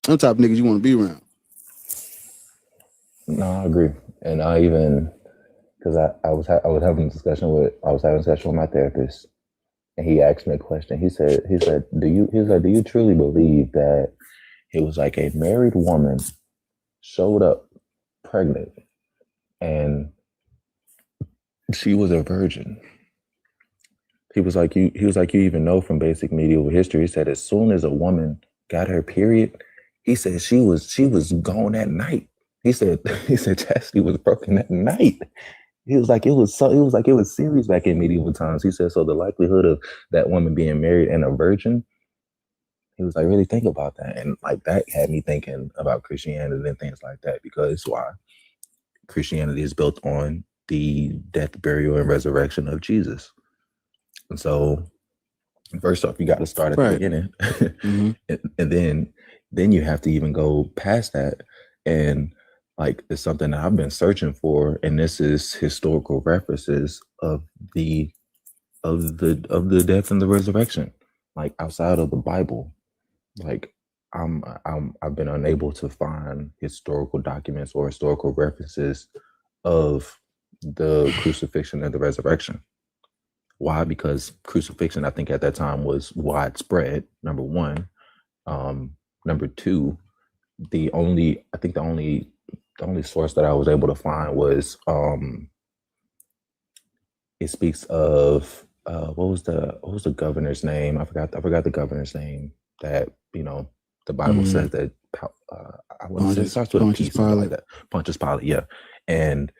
Them type of niggas you want to be around. No, I agree, and I even because I was having a discussion with my therapist, and he asked me a question. He said, do you truly believe that it was like a married woman showed up pregnant and she was a virgin He was like, you even know from basic medieval history. He said as soon as a woman got her period, he said she was gone at night. He said chastity was broken at night. He was like, it was serious back in medieval times. He said, so the likelihood of that woman being married and a virgin, he was like, really think about that. And like that had me thinking about Christianity and things like that, because why? Christianity is built on the death, burial, and resurrection of Jesus. And so first off, you got to start at the beginning. Mm-hmm. and then you have to even go past that. And like, it's something that I've been searching for, and this is historical references of the death and the resurrection, like outside of the Bible. Like I've been unable to find historical documents or historical references of the crucifixion and the resurrection. Why? Because crucifixion, I think at that time, was widespread, number one. Number two, the only source that I was able to find was it speaks of what was the governor's name? I forgot the governor's name that, the Bible says that I want to say it starts with Pontius Pilate. Like that. Pontius Pilate, yeah. And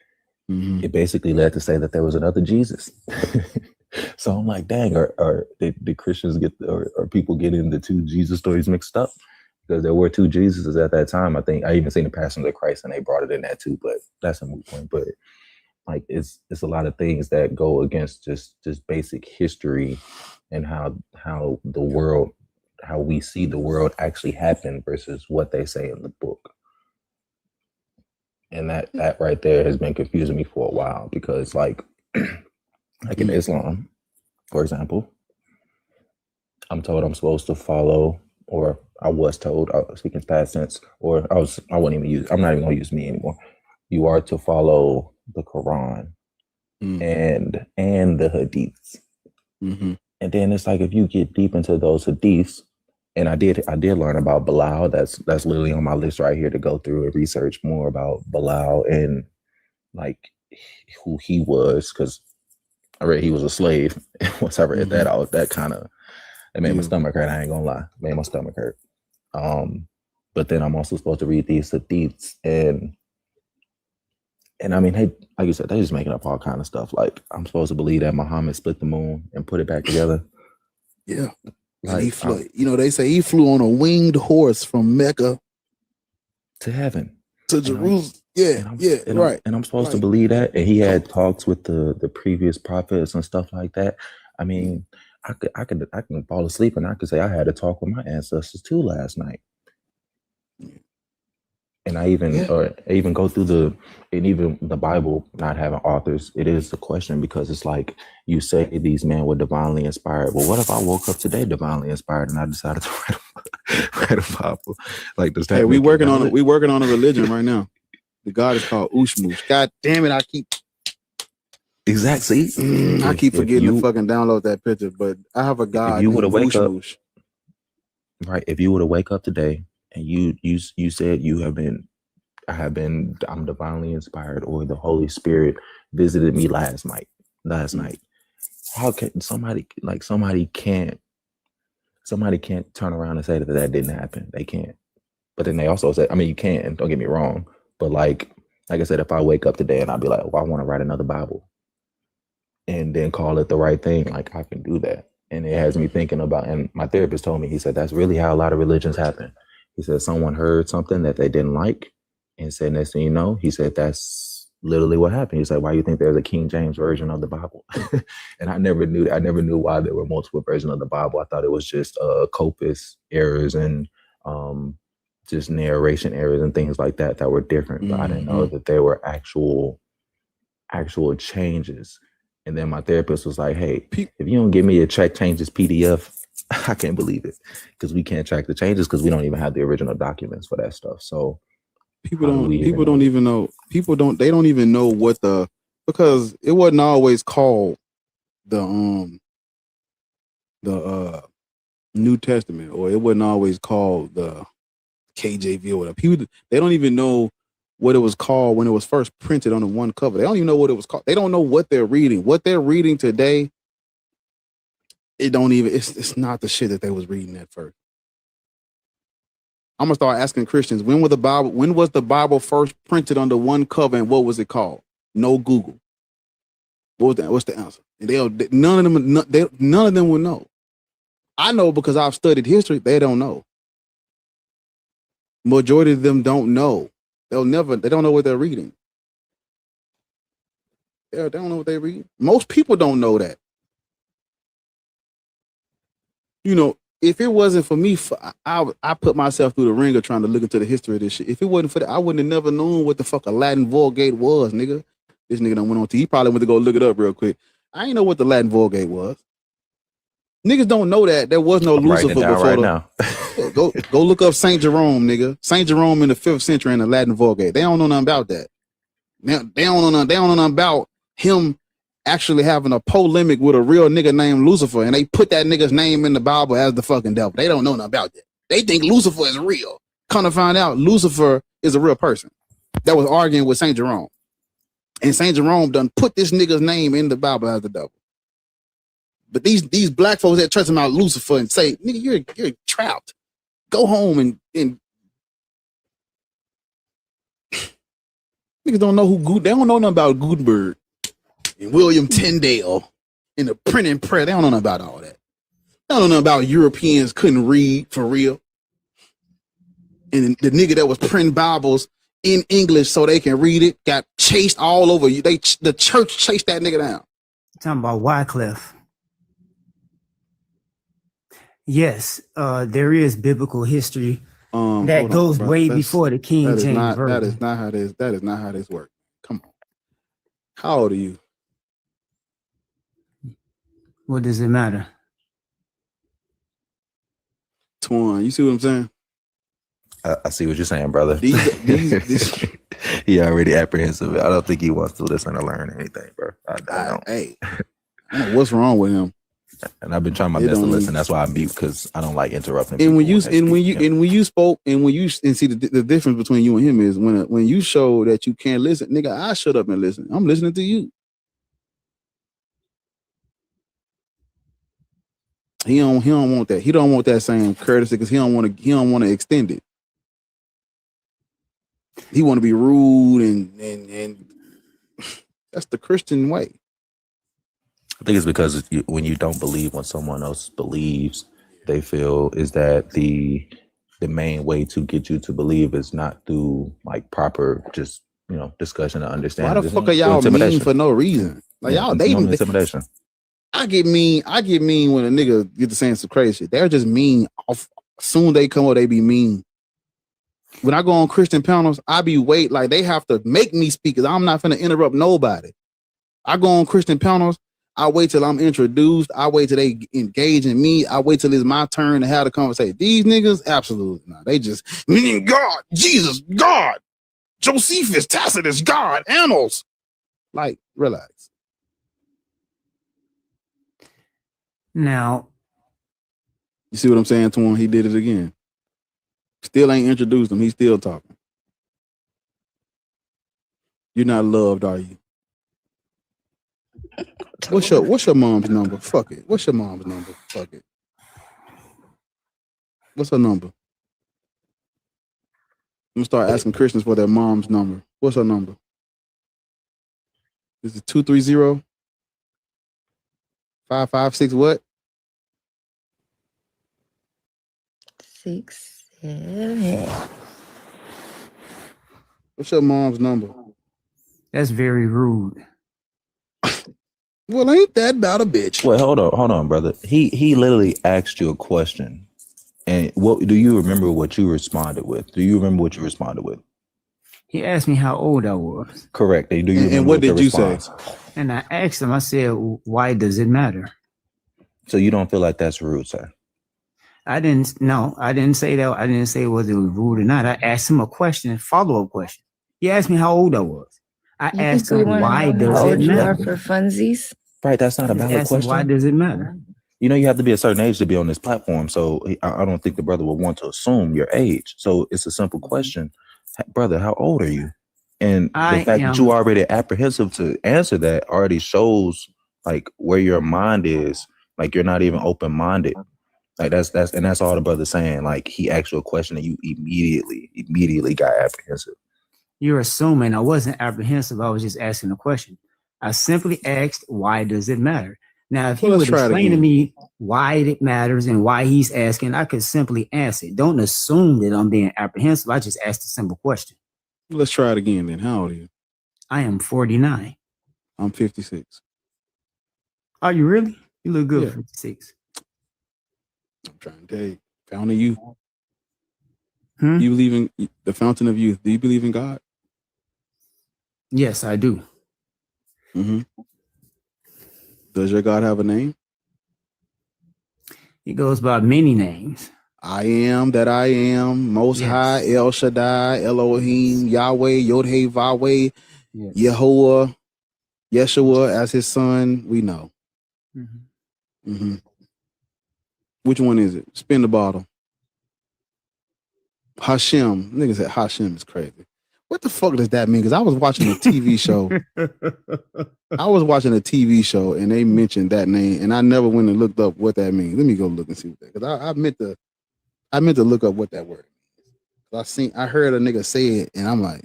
it basically led to say that there was another Jesus. So I'm like, dang, are the Christians or people getting the two Jesus stories mixed up? Because there were two Jesuses at that time. I think I even seen the Passion of Christ, and they brought it in that too. But that's a moot point. But like, it's a lot of things that go against just basic history and how we see the world actually happen versus what they say in the book. And that right there has been confusing me for a while, because like in Islam, for example, I'm told I'm supposed to follow, or I was told, speaking past tense, or I'm not even going to use me anymore. You are to follow the Quran and the Hadiths. Mm-hmm. And then it's like, if you get deep into those Hadiths, and I did learn about Bilal. That's literally on my list right here to go through and research more about Bilal and like who he was, because I read he was a slave. Once I read that, it made my stomach hurt. I ain't gonna lie, it made my stomach hurt. But then I'm also supposed to read these Hadiths, and I mean, hey, like you said, they're just making up all kind of stuff. Like, I'm supposed to believe that Muhammad split the moon and put it back together. Yeah. And he flew, they say he flew on a winged horse from Mecca to heaven, to Jerusalem. Right. And I'm supposed to believe that. And he had talks with the previous prophets and stuff like that. I mean, I can fall asleep and I could say I had a talk with my ancestors too last night. And I even go through even the Bible not having authors. It is a question, because it's like, you say these men were divinely inspired. Well, what if I woke up today divinely inspired and I decided to write a Bible? Like, does that? Hey, we working on a religion right now. The God is called Ushmush. God damn it! I keep exactly. I keep forgetting to fucking download that picture. But I have a God. If you would have wake up, right? If you would have wake up today and you said I'm divinely inspired, or the Holy Spirit visited me last night. How can somebody can't turn around and say that didn't happen? They can't. But then they also say, I mean, you can, don't get me wrong. But like I said, if I wake up today and I'll be like, I want to write another Bible and then call it the right thing, like, I can do that. And it has me thinking about, and my therapist told me, he said, that's really how a lot of religions happen. He said, someone heard something that they didn't like and said, next thing you know, he said, that's literally what happened. He said, why do you think there's a King James version of the Bible? And I never knew why there were multiple versions of the Bible. I thought it was just copious errors and just narration errors and things like that were different. But I didn't know that there were actual changes. And then my therapist was like, hey, if you don't give me a track changes PDF, I can't believe it, because we can't track the changes because we don't even have the original documents for that stuff. So People don't even know what because it wasn't always called the New Testament, or it wasn't always called the KJV or whatever. People, they don't even know what it was called when it was first printed on the one cover. They don't even know what it was called. They don't know what they're reading. What they're reading today it don't even. It's not the shit that they was reading at first. I'm gonna start asking Christians when was the Bible first printed under one cover and what was it called? No Google. What was that? What's the answer? And none of them will know. I know because I've studied history. They don't know. Majority of them don't know. They don't know what they're reading. They don't know what they read. Most people don't know that. You know, if it wasn't for me, I put myself through the ringer trying to look into the history of this shit. If it wasn't for that, I wouldn't have never known what the fuck a Latin Vulgate was, nigga. This nigga done went on to, he probably went to go look it up real quick. I ain't know what the Latin Vulgate was. Niggas don't know that there was no Lucifer before. Now. Go look up Saint Jerome, nigga. Saint Jerome in the 5th century in the Latin Vulgate. They don't know nothing about that. They don't know nothing about him actually having a polemic with a real nigga named Lucifer, and they put that nigga's name in the Bible as the fucking devil. They don't know nothing about that. They think Lucifer is real. Come to find out, Lucifer is a real person that was arguing with Saint Jerome. And Saint Jerome done put this nigga's name in the Bible as the devil. But these black folks that trust about Lucifer and say, nigga, you're trapped. Go home and niggas don't know they don't know nothing about Gutenberg and William Tyndale and the printing press. They don't know nothing about all that. They don't know nothing about Europeans couldn't read for real. And the nigga that was printing Bibles in English so they can read it got chased all over you. The church chased that nigga down. Talking about Wycliffe. Yes, there is biblical history that goes way before the King James Version. That is not how this works. Come on. How old are you? What does it matter? Twan, you see what I'm saying? I see what you're saying, brother. These he already apprehensive. I don't think he wants to listen or learn anything, bro. I don't. Hey, I don't know what's wrong with him? And I've been trying my best to listen. That's why I mute, because I don't like interrupting. And when you see the difference between you and him is when you show that you can't listen, nigga, I shut up and listen. I'm listening to you. He don't want that. He don't want that same courtesy because he don't want to extend it. He want to be rude and that's the Christian way. I think it's because when you don't believe when someone else believes, they feel is that the main way to get you to believe is not through like proper just discussion and understanding. Why the fuck are y'all mean for no reason? Like y'all dating intimidation. I get mean when a nigga get to saying some crazy shit. They're just mean. Soon they come up, they be mean. When I go on Christian panels, I be like they have to make me speak because I'm not finna interrupt nobody. I go on Christian panels, I wait till I'm introduced. I wait till they engage in me. I wait till it's my turn to have the conversation. These niggas, absolutely not. They just, meaning God, Jesus, God, Josephus, Tacitus, God, Annals. Like, relax. Now, you see what I'm saying to him? He did it again. Still ain't introduced him. He's still talking. You're not loved, are you? What's your mom's number? Fuck it. What's your mom's number? Fuck it. What's her number? I'm gonna start asking Christians for their mom's number. What's her number? Is it 230-556 what? 67. What's your mom's number? That's very rude. Well, ain't that about a bitch? Well, hold on, brother. He literally asked you a question, and what do you remember? What you responded with? Do you remember what you responded with? He asked me how old I was. Correct. Do you remember and what did you say? And I asked him. I said, "Why does it matter?" So you don't feel like that's rude, sir? I didn't say that. I didn't say whether it was rude or not. I asked him a question, a follow-up question. He asked me how old I was. I asked him, why does it matter? For funsies? Right, that's not a valid question. Why does it matter? You know, you have to be a certain age to be on this platform. So I don't think the brother would want to assume your age. So it's a simple question. Brother, how old are you? And the fact that you are already apprehensive to answer that already shows like where your mind is Like you're not even open minded. Like that's all the brother's saying. Like he asked you a question and you immediately got apprehensive. You're assuming I wasn't apprehensive. I was just asking a question. I simply asked, why does it matter? Now, if he would explain to me why it matters and why he's asking, I could simply answer it. Don't assume that I'm being apprehensive. I just asked a simple question. Let's try it again then. How old are you? I am 49. I'm 56. Are you really? You look good for 56. I'm trying to tell you. Fountain of youth. You believe in the fountain of youth. Do you believe in God? Yes, I do. Mm-hmm. Does your God have a name? He goes by many names. I am that I am, Most High, El Shaddai, Elohim, Yahweh, Yod-Heh, Vahweh, Yehovah, Yeshua as his son. We know. Which one is it? Spin the bottle. Hashem. Niggas said Hashem is crazy. What the fuck does that mean? Because I was watching a TV show. And they mentioned that name, and I never went and looked up what that means. Let me go look and see what that. Because I meant to look up what that word means. I heard a nigga say it, and I'm like,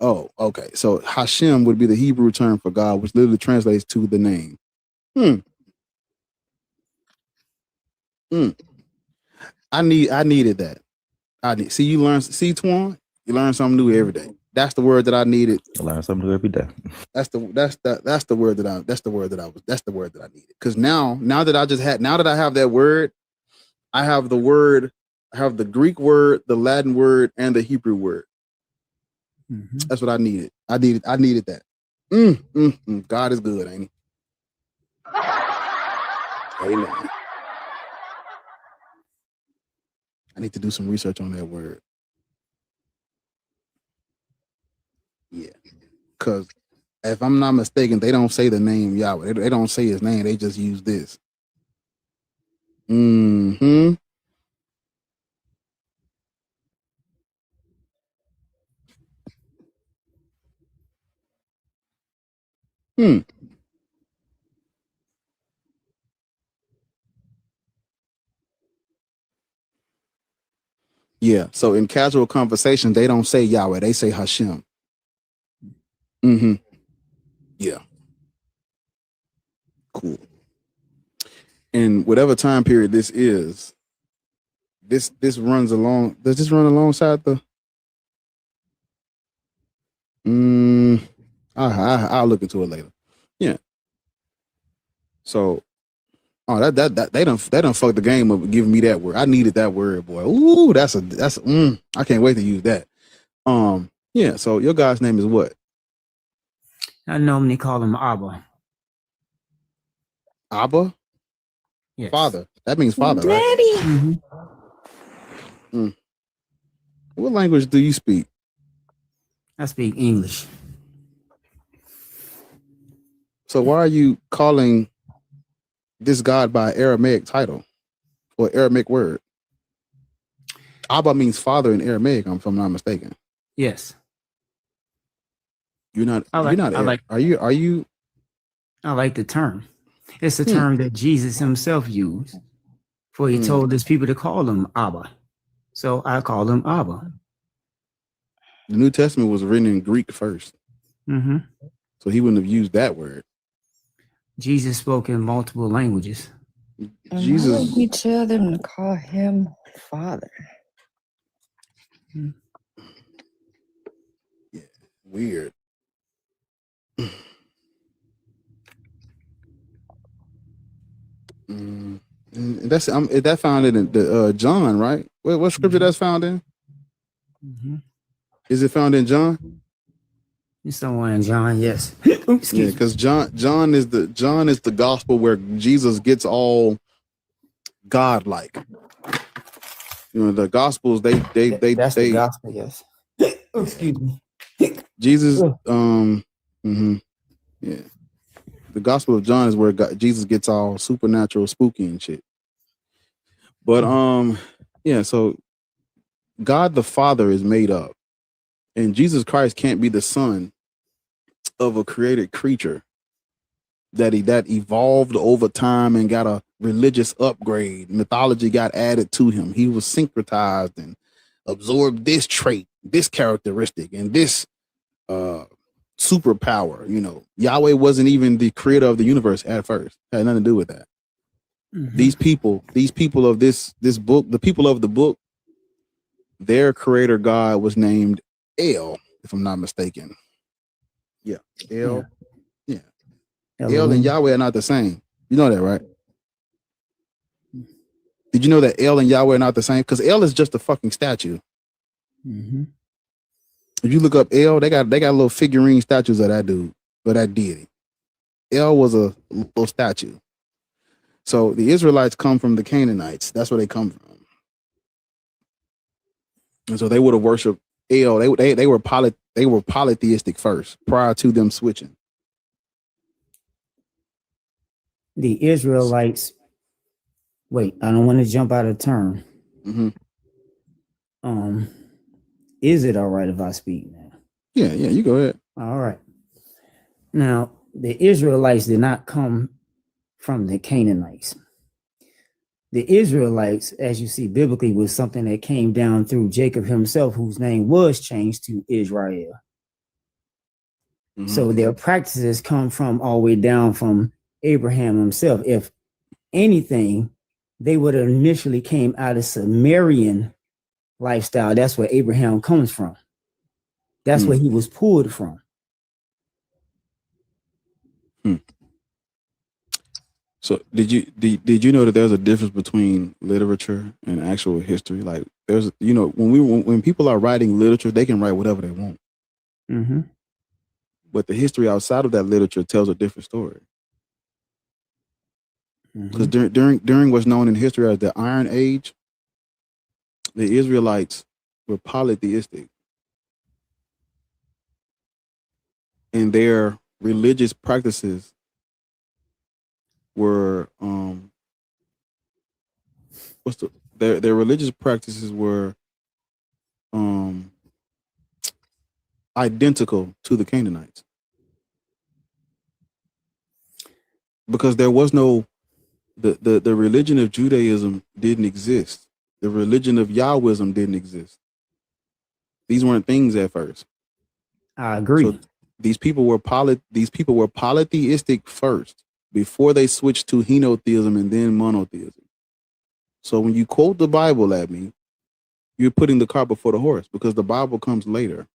oh, okay. So Hashem would be the Hebrew term for God, which literally translates to the name. I needed that. Twan, you learn something new every day. That's the word that I needed. I learn something new every day. That's the word that I needed. Because now that I have that word, I have the Greek word, the Latin word, and the Hebrew word. That's what I needed. I needed that. God is good, ain't he? Amen. I need to do some research on that word. Yeah. Because if I'm not mistaken, they don't say the name Yahweh. They don't say his name. They just use this. Yeah. So in casual conversation, they don't say Yahweh. They say Hashem. Yeah. Cool. And whatever time period this is, this runs along. Does this run alongside the? I'll look into it later. Yeah. So, that they done fucked the game up giving me that word. I needed that word, boy. Ooh, that's I can't wait to use that. Yeah. So your guy's name is what? I normally call him Abba. Abba? Yes. Father. That means father, Daddy. right? What language do you speak? I speak English. So why are you calling this God by Aramaic title or Aramaic word? Abba means father in Aramaic, if I'm not mistaken. Yes. You're not. I like Are you? I like the term. It's the term that Jesus himself used, for he told his people to call him Abba. So I call him Abba. The New Testament was written in Greek first. So he wouldn't have used that word. Jesus spoke in multiple languages. Jesus. Why would he tell them to call him Father? Yeah, weird. And that's that found in the John, right? What scripture that's found in? Is it found in John? It's somewhere in John, yes. Yeah, because John is the gospel where Jesus gets all God-like. You know, the gospels that's the gospel, yes. Excuse me. Jesus, yeah. The Gospel of John is where Jesus gets all supernatural, spooky and shit. But yeah, so God the Father is made up, and Jesus Christ can't be the son of a created creature that evolved over time and got religious upgrade. Mythology got added to him. He was syncretized and absorbed this trait, this characteristic, and this superpower. You know, Yahweh wasn't even the creator of the universe at first. Had nothing to do with that. Mhm. These people of this book, the people of the book, their creator God was named El, if I'm not mistaken. Yeah, El. Yeah, El and Elohim. Yahweh are not the same. You know that, right? Did you know that El and Yahweh are not the same? Because El is just a fucking statue. Mhm. If you look up El, they got little figurine statues of that dude, or that deity. El was a little statue. So the Israelites come from the Canaanites. That's where they come from. And so they would have worshipped El. They were polytheistic first, prior to them switching. The Israelites. Wait, I don't want to jump out of turn. Mm-hmm. Is it all right if I speak now? Yeah, you go ahead. All right. Now, the Israelites did not come from the Canaanites. The Israelites, as you see biblically, was something that came down through Jacob himself, whose name was changed to Israel. Mm-hmm. So their practices come from all the way down from Abraham himself. If anything, they would have initially came out of Sumerian lifestyle. That's where Abraham comes from. That's where he was pulled from. So did you know that there's a difference between literature and actual history? Like there's, you know, when people are writing literature, they can write whatever they want. Mm-hmm. But the history outside of that literature tells a different story. Because during what's known in history as the Iron Age, the Israelites were polytheistic. And their religious practices were their religious practices were identical to the Canaanites. Because there was no the religion of Judaism didn't exist. The religion of Yahwism didn't exist. These weren't things at first. I agree. So these people were polytheistic first, before they switched to henotheism and then monotheism. So when you quote the Bible at me, you're putting the cart before the horse, because the Bible comes later.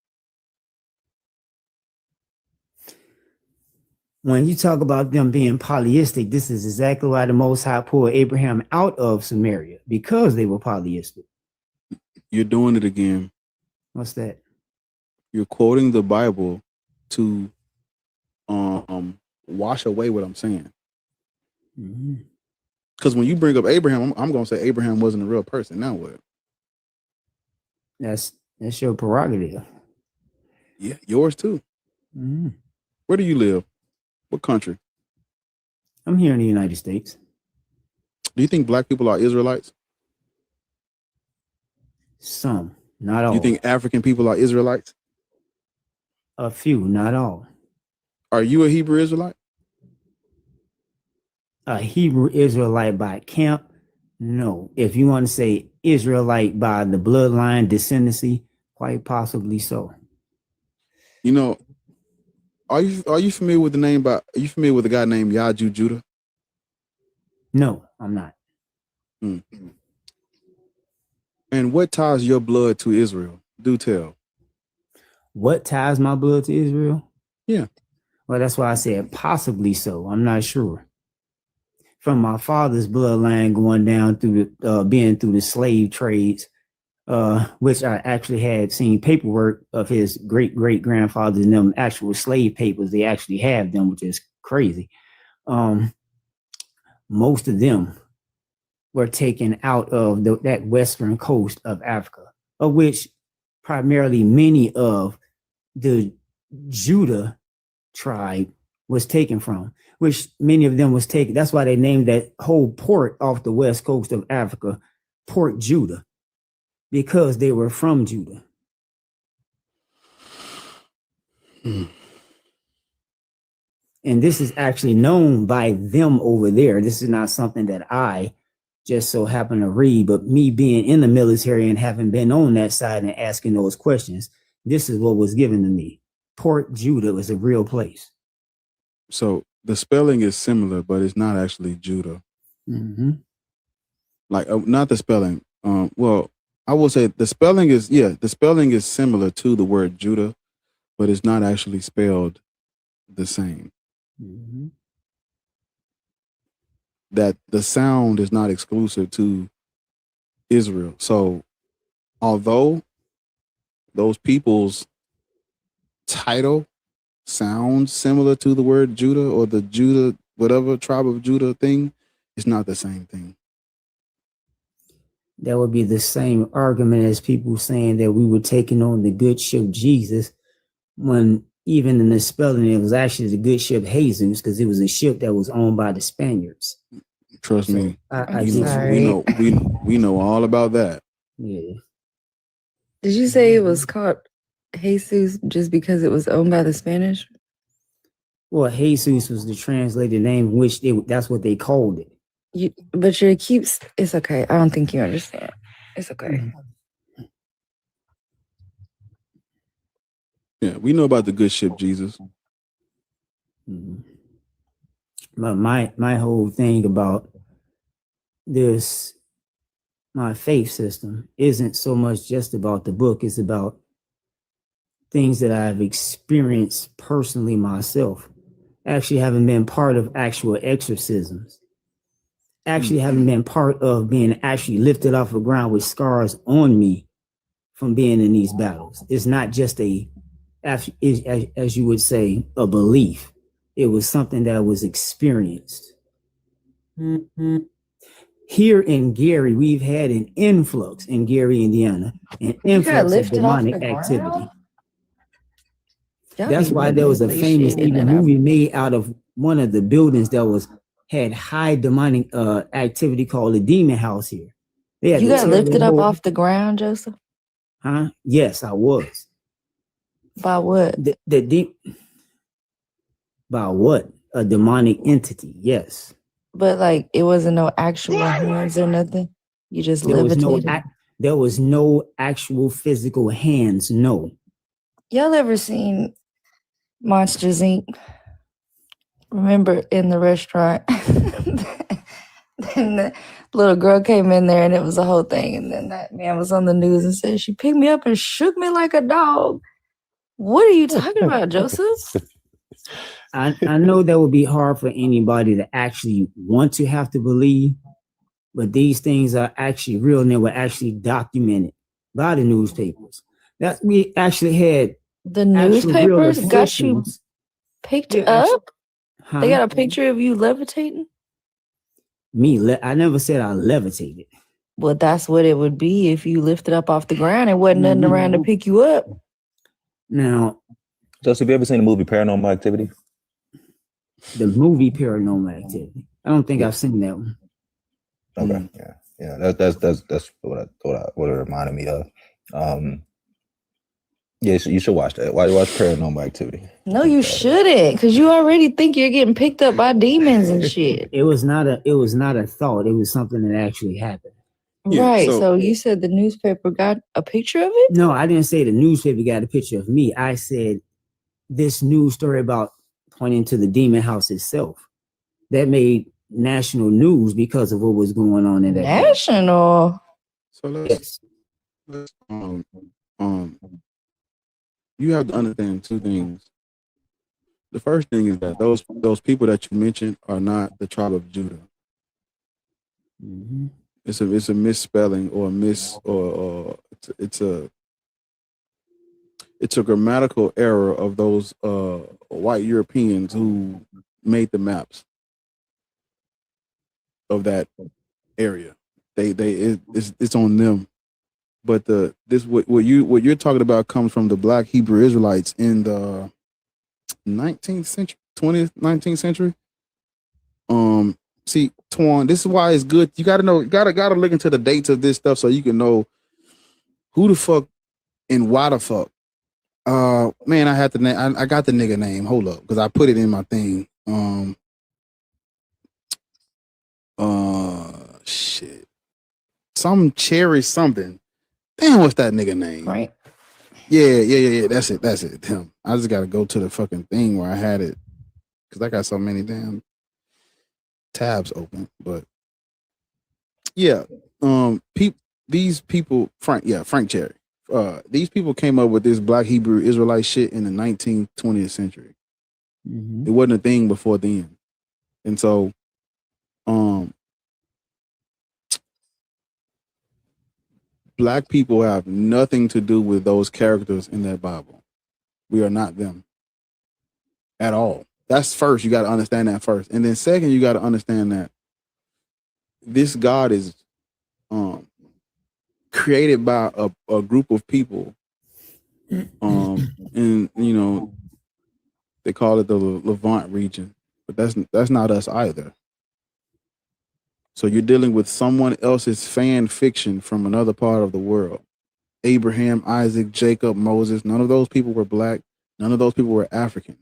When you talk about them being polyistic, this is exactly why the Most High pulled Abraham out of Samaria, because they were polyistic. You're doing it again. What's that? You're quoting the Bible to wash away what I'm saying. Because when you bring up Abraham, I'm going to say Abraham wasn't a real person. Now what? That's your prerogative. Yeah, yours too. Where do you live? What country? I'm here in the United States. Do you think black people are Israelites? Some, not all. Do you think African people are Israelites? A few, not all. Are you a Hebrew Israelite? A Hebrew Israelite by camp? No. If you want to say Israelite by the bloodline descendancy, quite possibly so. You know, are you familiar with are you familiar with a guy named Yaju Judah? No, I'm not. And what ties your blood to Israel? Do tell. What ties my blood to Israel? Yeah. Well, that's why I said possibly so. I'm not sure. From my father's bloodline going down through being through the slave trades, which I actually had seen paperwork of his great grandfathers and them actual slave papers. They actually have them, which is crazy. Most of them were taken out of that western coast of Africa, of which primarily many of the Judah tribe was taken from, which many of them was taken. That's why they named that whole port off the west coast of Africa, Port Judah, because they were from Judah. And this is actually known by them over there. This is not something that I just so happen to read, but me being in the military and having been on that side and asking those questions, this is what was given to me. Port Judah was a real place. So the spelling is similar, but it's not actually Judah. Mm-hmm. Like not the spelling. Well, I will say the spelling is similar to the word Judah, but it's not actually spelled the same. Mm-hmm. That the sound is not exclusive to Israel. So although those people's title sounds similar to the word Judah or the Judah, whatever tribe of Judah thing, it's not the same thing. That would be the same argument as people saying that we were taking on the good ship Jesus, when even in the spelling, it was actually the good ship Jesus, because it was a ship that was owned by the Spaniards. Trust So me. Sorry. We know all about that. Yeah. Did you say it was called Jesus just because it was owned by the Spanish? Well, Jesus was the translated name, which that's what they called it. But you keeps. It's okay. I don't think you understand. It's okay. Yeah, we know about the good ship Jesus. Mm-hmm. But my whole thing about this, my faith system, isn't so much just about the book. It's about things that I've experienced personally myself. Actually having been part of actual exorcisms. Actually having been part of being actually lifted off the ground with scars on me from being in these battles. It's not just as you would say, a belief. It was something that was experienced. Mm-hmm. Here in Gary, we've had an influx in Gary, Indiana, an influx of demonic activity. That's why there was a famous movie made out of one of the buildings that had high demonic activity called the Demon House here. You got lifted up off the ground, Joseph? Huh? Yes, I was. By what? By what? A demonic entity, yes. But like it wasn't no actual hands or nothing. You just levitated. There was no actual physical hands, no. Y'all ever seen Monsters Inc? Remember in the restaurant? Then the little girl came in there and it was a whole thing. And then that man was on the news and said, she picked me up and shook me like a dog. What are you talking about, Joseph? I know that would be hard for anybody to actually want to have to believe, but these things are actually real and they were actually documented by the newspapers. That we actually had the newspapers got you picked up. They got a picture of you levitating. I never said I levitated. Well, that's what it would be if you lifted up off the ground and wasn't nothing around to pick you up. Now, Joseph, have you ever seen the movie Paranormal Activity? The movie Paranormal Activity. I don't think I've seen that one. Okay, yeah. That's what it reminded me of. Yeah, you should watch that. Watch Paranormal Activity. No, you shouldn't, because you already think you're getting picked up by demons and shit. It was not a thought. It was something that actually happened. Yeah, right. So you said the newspaper got a picture of it? No, I didn't say the newspaper got a picture of me. I said this news story about pointing to the demon house itself. That made national news because of what was going on in that. National. So let's you have to understand two things. The first thing is that those people that you mentioned are not the tribe of Judah. Mm-hmm. It's a misspelling or it's a grammatical error of those white Europeans who made the maps of that area. It's on them. But what you're talking about comes from the Black Hebrew Israelites in the 19th century, 19th century. See, Twan, this is why it's good. You gotta look into the dates of this stuff so you can know who the fuck and why the fuck. Man, I got the nigga name. Hold up, because I put it in my thing. Shit. Some Cherry something. Damn, what's that nigga name? Right. Yeah. That's it. Him. I just gotta go to the fucking thing where I had it. Cause I got so many damn tabs open. But yeah, these people, Frank Cherry. These people came up with this Black Hebrew Israelite shit in the 19th, 20th century. Mm-hmm. It wasn't a thing before then. And so Black people have nothing to do with those characters in that Bible. We are not them at all. That's first. You got to understand that first. And then second, you got to understand that this God is created by a group of people. And, you know, they call it the Levant region, but that's not us either. So you're dealing with someone else's fan fiction from another part of the world. Abraham, Isaac, Jacob, Moses, none of those people were Black. None of those people were African.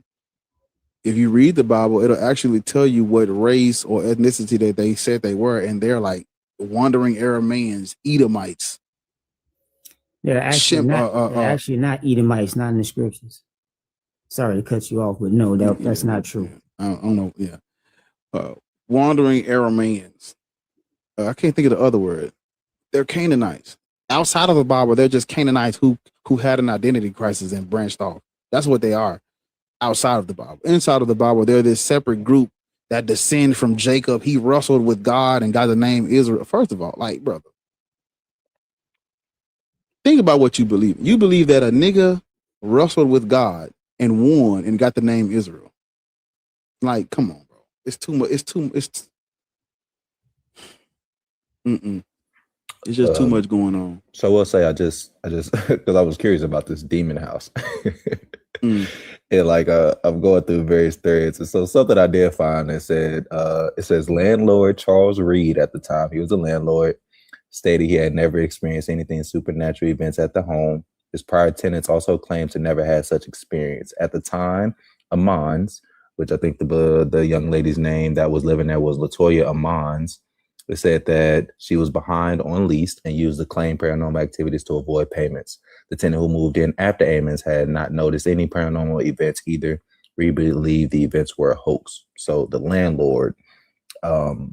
If you read the Bible, it'll actually tell you what race or ethnicity that they said they were, and they're like wandering Arameans, Edomites. They're actually actually not Edomites, not in the scriptures. Sorry to cut you off, but no, that's not true. I don't know. Yeah. Wandering Arameans. I can't think of the other word. They're Canaanites. Outside of the Bible, they're just Canaanites who had an identity crisis and branched off. That's what they are outside of the Bible. Inside of the Bible, they're this separate group that descend from Jacob. He wrestled with God and got the name Israel. First of all, like, brother, think about what you believe. You believe that a nigga wrestled with God and won and got the name Israel. Like, come on, bro. It's too much. It's just too much going on. So we'll say I just because I was curious about this demon house. And like I'm going through various threads. And so something I did find that said it says landlord Charles Reed at the time, he was a landlord, stated he had never experienced anything supernatural events at the home. His prior tenants also claimed to never had such experience. At the time, Amons, which I think the young lady's name that was living there was Latoya Amons, it said that she was behind on lease and used the claim paranormal activities to avoid payments. The tenant who moved in after Amons had not noticed any paranormal events either. We believe the events were a hoax. So the landlord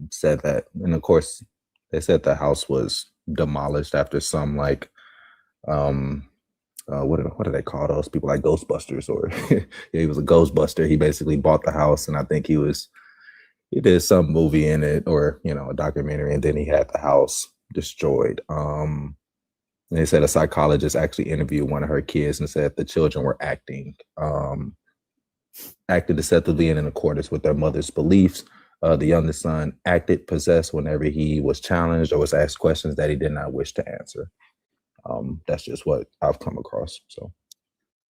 said that. And of course, they said the house was demolished after some like, what do they call those people, like Ghostbusters? Or yeah, he was a Ghostbuster. He basically bought the house, and I think he did some movie in it, or a documentary, and then he had the house destroyed. And they said a psychologist actually interviewed one of her kids and said the children were acted deceptively and in accordance with their mother's beliefs. The youngest son acted possessed whenever he was challenged or was asked questions that he did not wish to answer. That's just what I've come across. So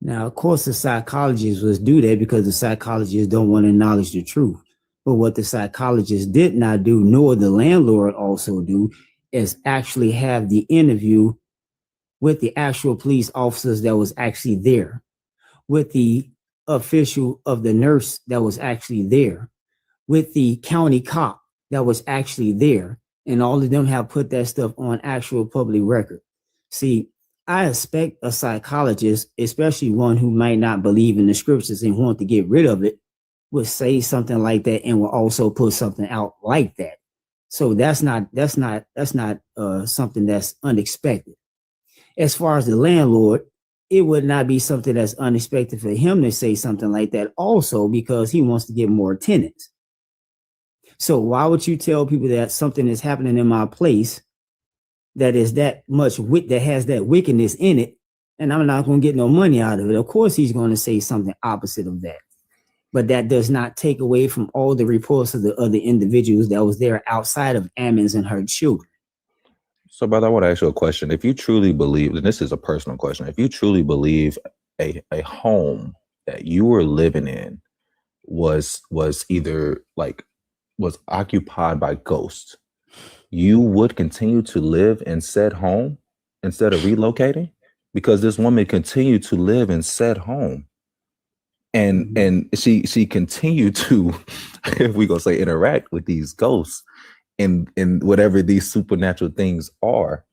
now, of course, the psychologists would do that because the psychologists don't want to acknowledge the truth. But what the psychologist did not do, nor the landlord also do, is actually have the interview with the actual police officers that was actually there, with the official of the nurse that was actually there, with the county cop that was actually there, and all of them have put that stuff on actual public record. See, I expect a psychologist, especially one who might not believe in the scriptures and want to get rid of it, would say something like that and will also put something out like that. So that's not something that's unexpected. As far as the landlord, it would not be something that's unexpected for him to say something like that also, because he wants to get more tenants. So why would you tell people that something is happening in my place that is that much that has that wickedness in it, and I'm not going to get no money out of it? Of course, he's going to say something opposite of that. But that does not take away from all the reports of the other individuals that was there outside of Ammons and her children. So, brother, I want to ask you a question. If you truly believe, and this is a personal question, if you truly believe a home that you were living in was occupied by ghosts, you would continue to live in said home instead of relocating? Because this woman continued to live in said home. and she continued to, if we gonna say, interact with these ghosts and whatever these supernatural things are.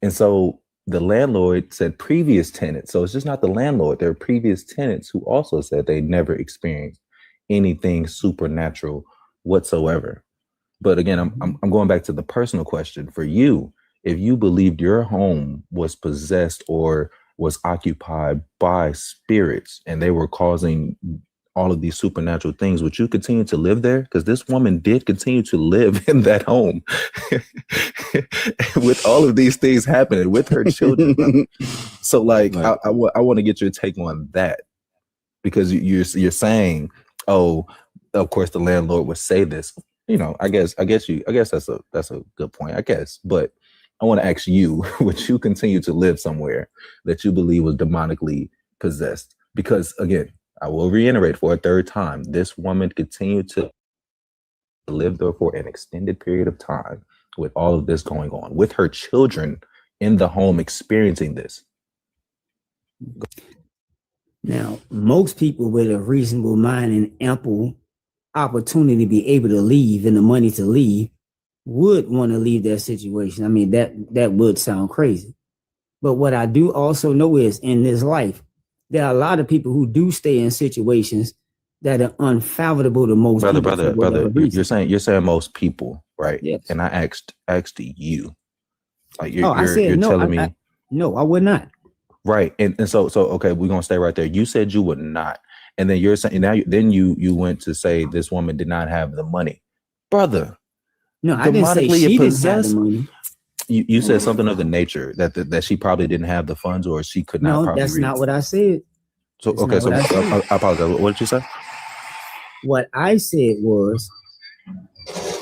And so the landlord said previous tenants. So it's just not the landlord. There are previous tenants who also said they never experienced anything supernatural whatsoever. But again, I'm going back to the personal question for you. If you believed your home was possessed or was occupied by spirits and they were causing all of these supernatural things, would you continue to live there? Because this woman did continue to live in that home with all of these things happening with her children. So like, I want to get your take on that, because you're saying, oh, of course the landlord would say this. You know, I guess that's a good point, I guess. But I want to ask you, would you continue to live somewhere that you believe was demonically possessed? Because again, I will reiterate for a third time, this woman continued to live there for an extended period of time with all of this going on, with her children in the home experiencing this. Now, most people with a reasonable mind and ample opportunity to be able to leave and the money to leave would want to leave that situation. I mean, that would sound crazy. But what I do also know is in this life, there are a lot of people who do stay in situations that are unfathomable to most people. Brother, you're saying most people, right? Yes. And I asked you. Like I said no. Telling me no, I would not. Right. And so okay, we're gonna stay right there. You said you would not. And then you're saying now you went to say this woman did not have the money. Brother. No, I didn't say she didn't have the money. You said something of the nature that she probably didn't have the funds, or she could not. No, that's not what I said. So okay, so I apologize. What did you say? What I said was,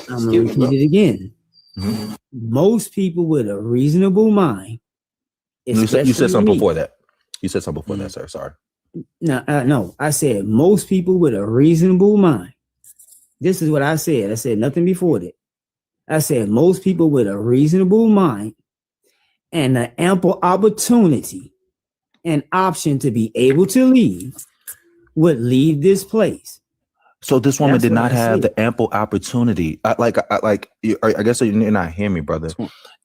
I'm gonna repeat it again. Mm-hmm. Most people with a reasonable mind. You said something before that. You said something before that, sir. Sorry. No. I said most people with a reasonable mind. This is what I said. I said nothing before that. I said most people with a reasonable mind and an ample opportunity and option to be able to leave would leave this place. So this woman did not have the ample opportunity. I guess you're not hearing me, brother.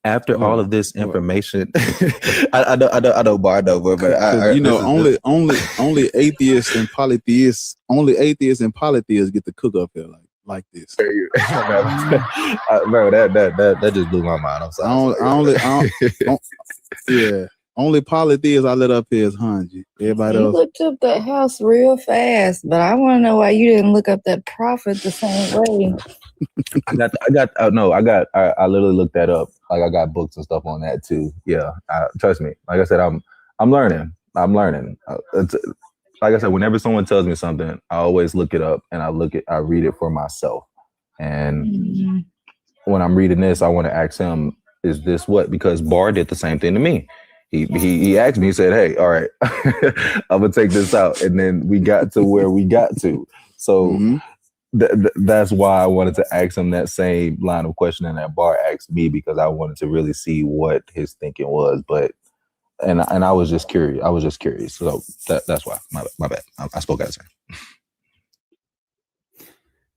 After all of this information, I know, but only atheists and polytheists get to cook up here like this. Bro, that just blew my mind. I'm sorry. Only polytheists I let up here is Hanji. Everybody else. You looked up that house real fast, but I want to know why you didn't look up that prophet the same way. I literally looked that up. Like I got books and stuff on that too. Yeah, trust me. Like I said, I'm learning. Like I said, whenever someone tells me something, I always look it up and I read it for myself. And when I'm reading this, I want to ask him, is this what? Because Bar did the same thing to me. He asked me, he said, hey, all right, I'm gonna take this out. And then we got to where we got to. So that's why I wanted to ask him that same line of questioning that Bar asked me, because I wanted to really see what his thinking was. But and I was just curious. So that's why. My bad. I spoke out of turn.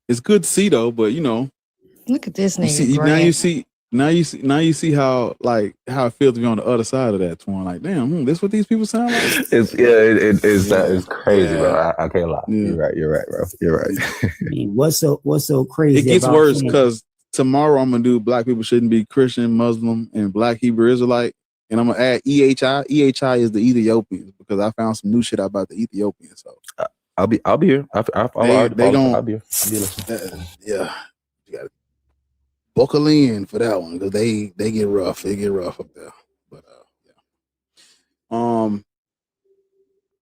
It's good to see though, but look at this nigga. Now you see how it feels to be on the other side of that, Twan. Like, damn, this what these people sound like? It's crazy, bro. I can't lie. Yeah. You're right, bro. You're right. I mean, what's so crazy? It gets worse because tomorrow I'm gonna do Black people shouldn't be Christian, Muslim, and Black Hebrew Israelite, and I'm gonna add EHI. EHI is the Ethiopians, because I found some new shit about the Ethiopians. So I'll be here. I'll be here. Yeah, you gotta buckle in for that one, because they get rough. They get rough up there. But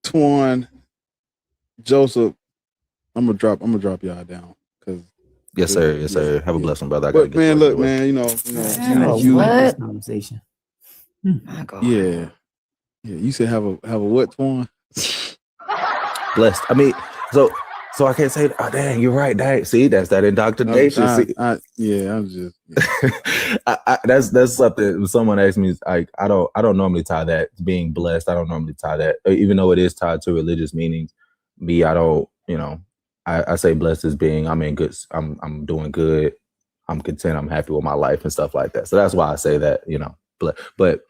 Twan, Joseph, I'm gonna drop y'all down, because yes sir. Have a blessing, brother. But man, look, man, what conversation? My God. Yeah. You said have a what, Twan? Blessed. I mean, so I can't say, oh, dang, you're right. Dang. See, that's that indoctrination. I'm just. That's something. When someone asks me, like, I don't normally tie that to being blessed. I don't normally tie that, even though it is tied to religious meanings. me, I don't, I say blessed as being, I'm in good, I'm doing good, I'm content, I'm happy with my life and stuff like that. So that's why I say that, but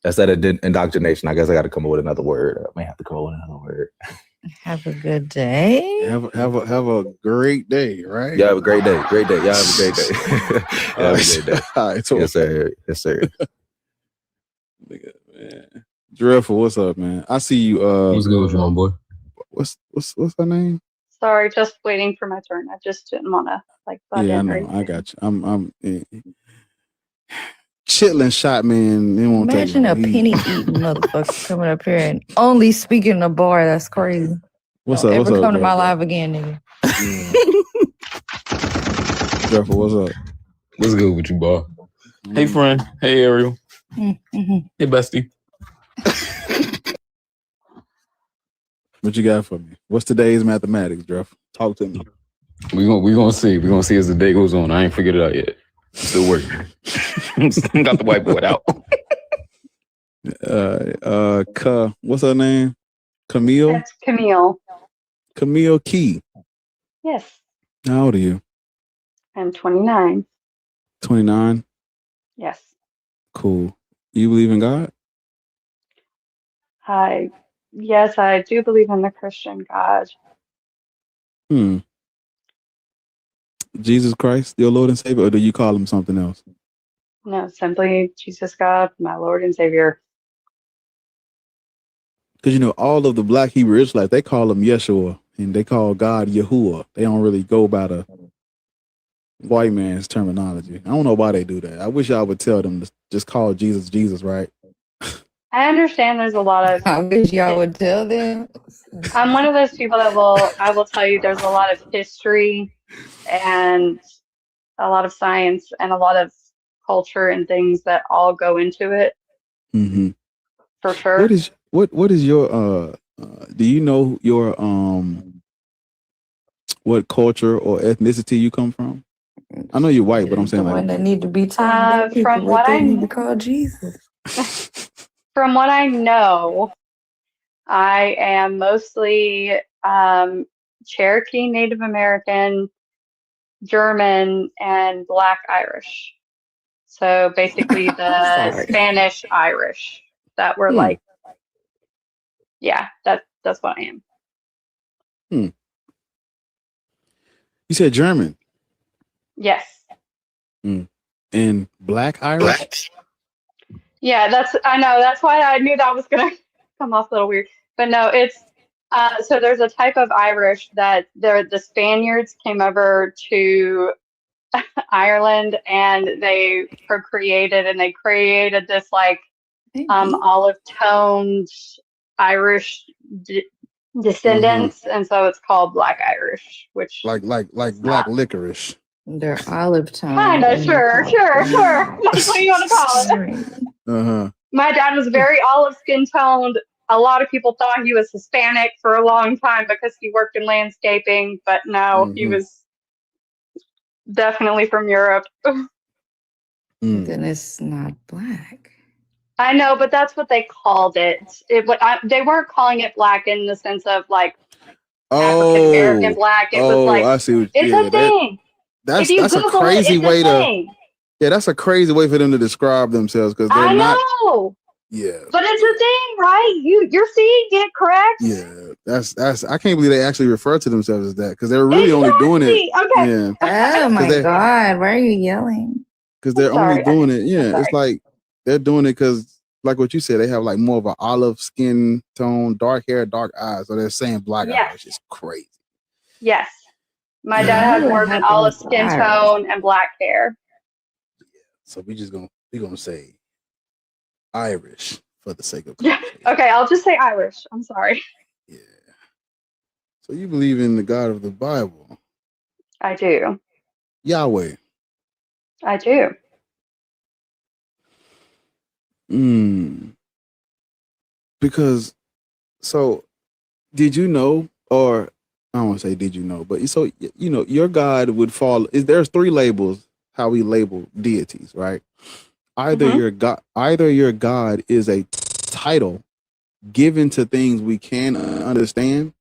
instead of indoctrination, I guess I got to come up with another word. I may have to come up with another word. Have a good day. Have a great day, right? Yeah, have a great day. Great day. Y'all have a great day. Have a great day. All right, yes, sir. Yes, sir. Man. Dreadful, what's up, man? I see you. What's good with you, my boy? What's her name? Sorry, just waiting for my turn. I just didn't want to butt Yeah, I in know. or anything. I got you. I'm chitlin shot, man. It won't Imagine take a penny eating motherfucker coming up here and only speaking in a bar. That's crazy. What's Don't up? ever What's up, come to my Dreadful? live again, nigga. Dreadful, what's up? What's good with you, boy? Hey, friend. Hey, Ariel. Mm-hmm. Hey, bestie. What you got for me? What's today's mathematics, Dreadful? Talk to me. We gonna see. We're gonna see as the day goes on. I ain't figured it out yet. I'm still working. Got the whiteboard out. What's her name? Camille? That's Camille. Camille Key. Yes, How old are you? I'm 29. 29. Yes. Cool. You believe in God? Yes, I do believe in the Christian God. Jesus Christ, your Lord and Savior, or do you call him something else? No, simply Jesus God, my Lord and Savior. Because all of the black Hebrew Israelites, they call him Yeshua, and they call God Yahuwah. They don't really go by the white man's terminology. I don't know why they do that. I wish I would tell them to just call Jesus Jesus, right? I understand there's a lot of. I wish y'all would tell them. I'm one of those people that I will tell you there's a lot of history and a lot of science and a lot of culture and things that all go into it. Mm-hmm. For sure. What is your do you know your what culture or ethnicity you come from? I know you're white, but I'm saying The one like that need to be telling people from what what they I need to call Jesus. From what I know, I am mostly Cherokee, Native American, German, and Black Irish. So basically the Sorry. Spanish Irish that were like, yeah, that's what I am. You said German. Yes. And Black Irish? Yeah, I know. That's why I knew that was going to come off a little weird. But no, it's, so there's a type of Irish that the Spaniards came over to Ireland and they procreated and they created this like olive toned Irish descendants, and so it's called Black Irish, which like black licorice. They're olive tone. Kind of, sure. That's what you want to call it. Uh-huh. My dad was very olive skin toned. A lot of people thought he was Hispanic for a long time because he worked in landscaping, but no, he was definitely from Europe. Then it's not black. I know, but that's what they called it. They weren't calling it black in the sense of like African American black. It was like, I see what, it's a thing. That's Google a crazy way to. Yeah, that's a crazy way for them to describe themselves because they're not. know. Yeah. But it's a thing, right? You're seeing it correct. Yeah, that's. I can't believe they actually refer to themselves as that because they're really only doing it. Okay. Yeah. Oh my God! Why are you yelling? Because they're only doing it. Yeah, it's like they're doing it because, like what you said, they have like more of an olive skin tone, dark hair, dark eyes. So they're saying Black Irish. It's crazy. Yes. My dad has more of an olive skin tone and black hair. So we're gonna say Irish for the sake of Okay, I'll just say Irish. I'm sorry. So you believe in the God of the Bible? I do. Yahweh. I do. Because did you know, or I don't want to say did you know, but so your God would fall. There's three labels how we label deities, right? Either your God is a title given to things we can understand,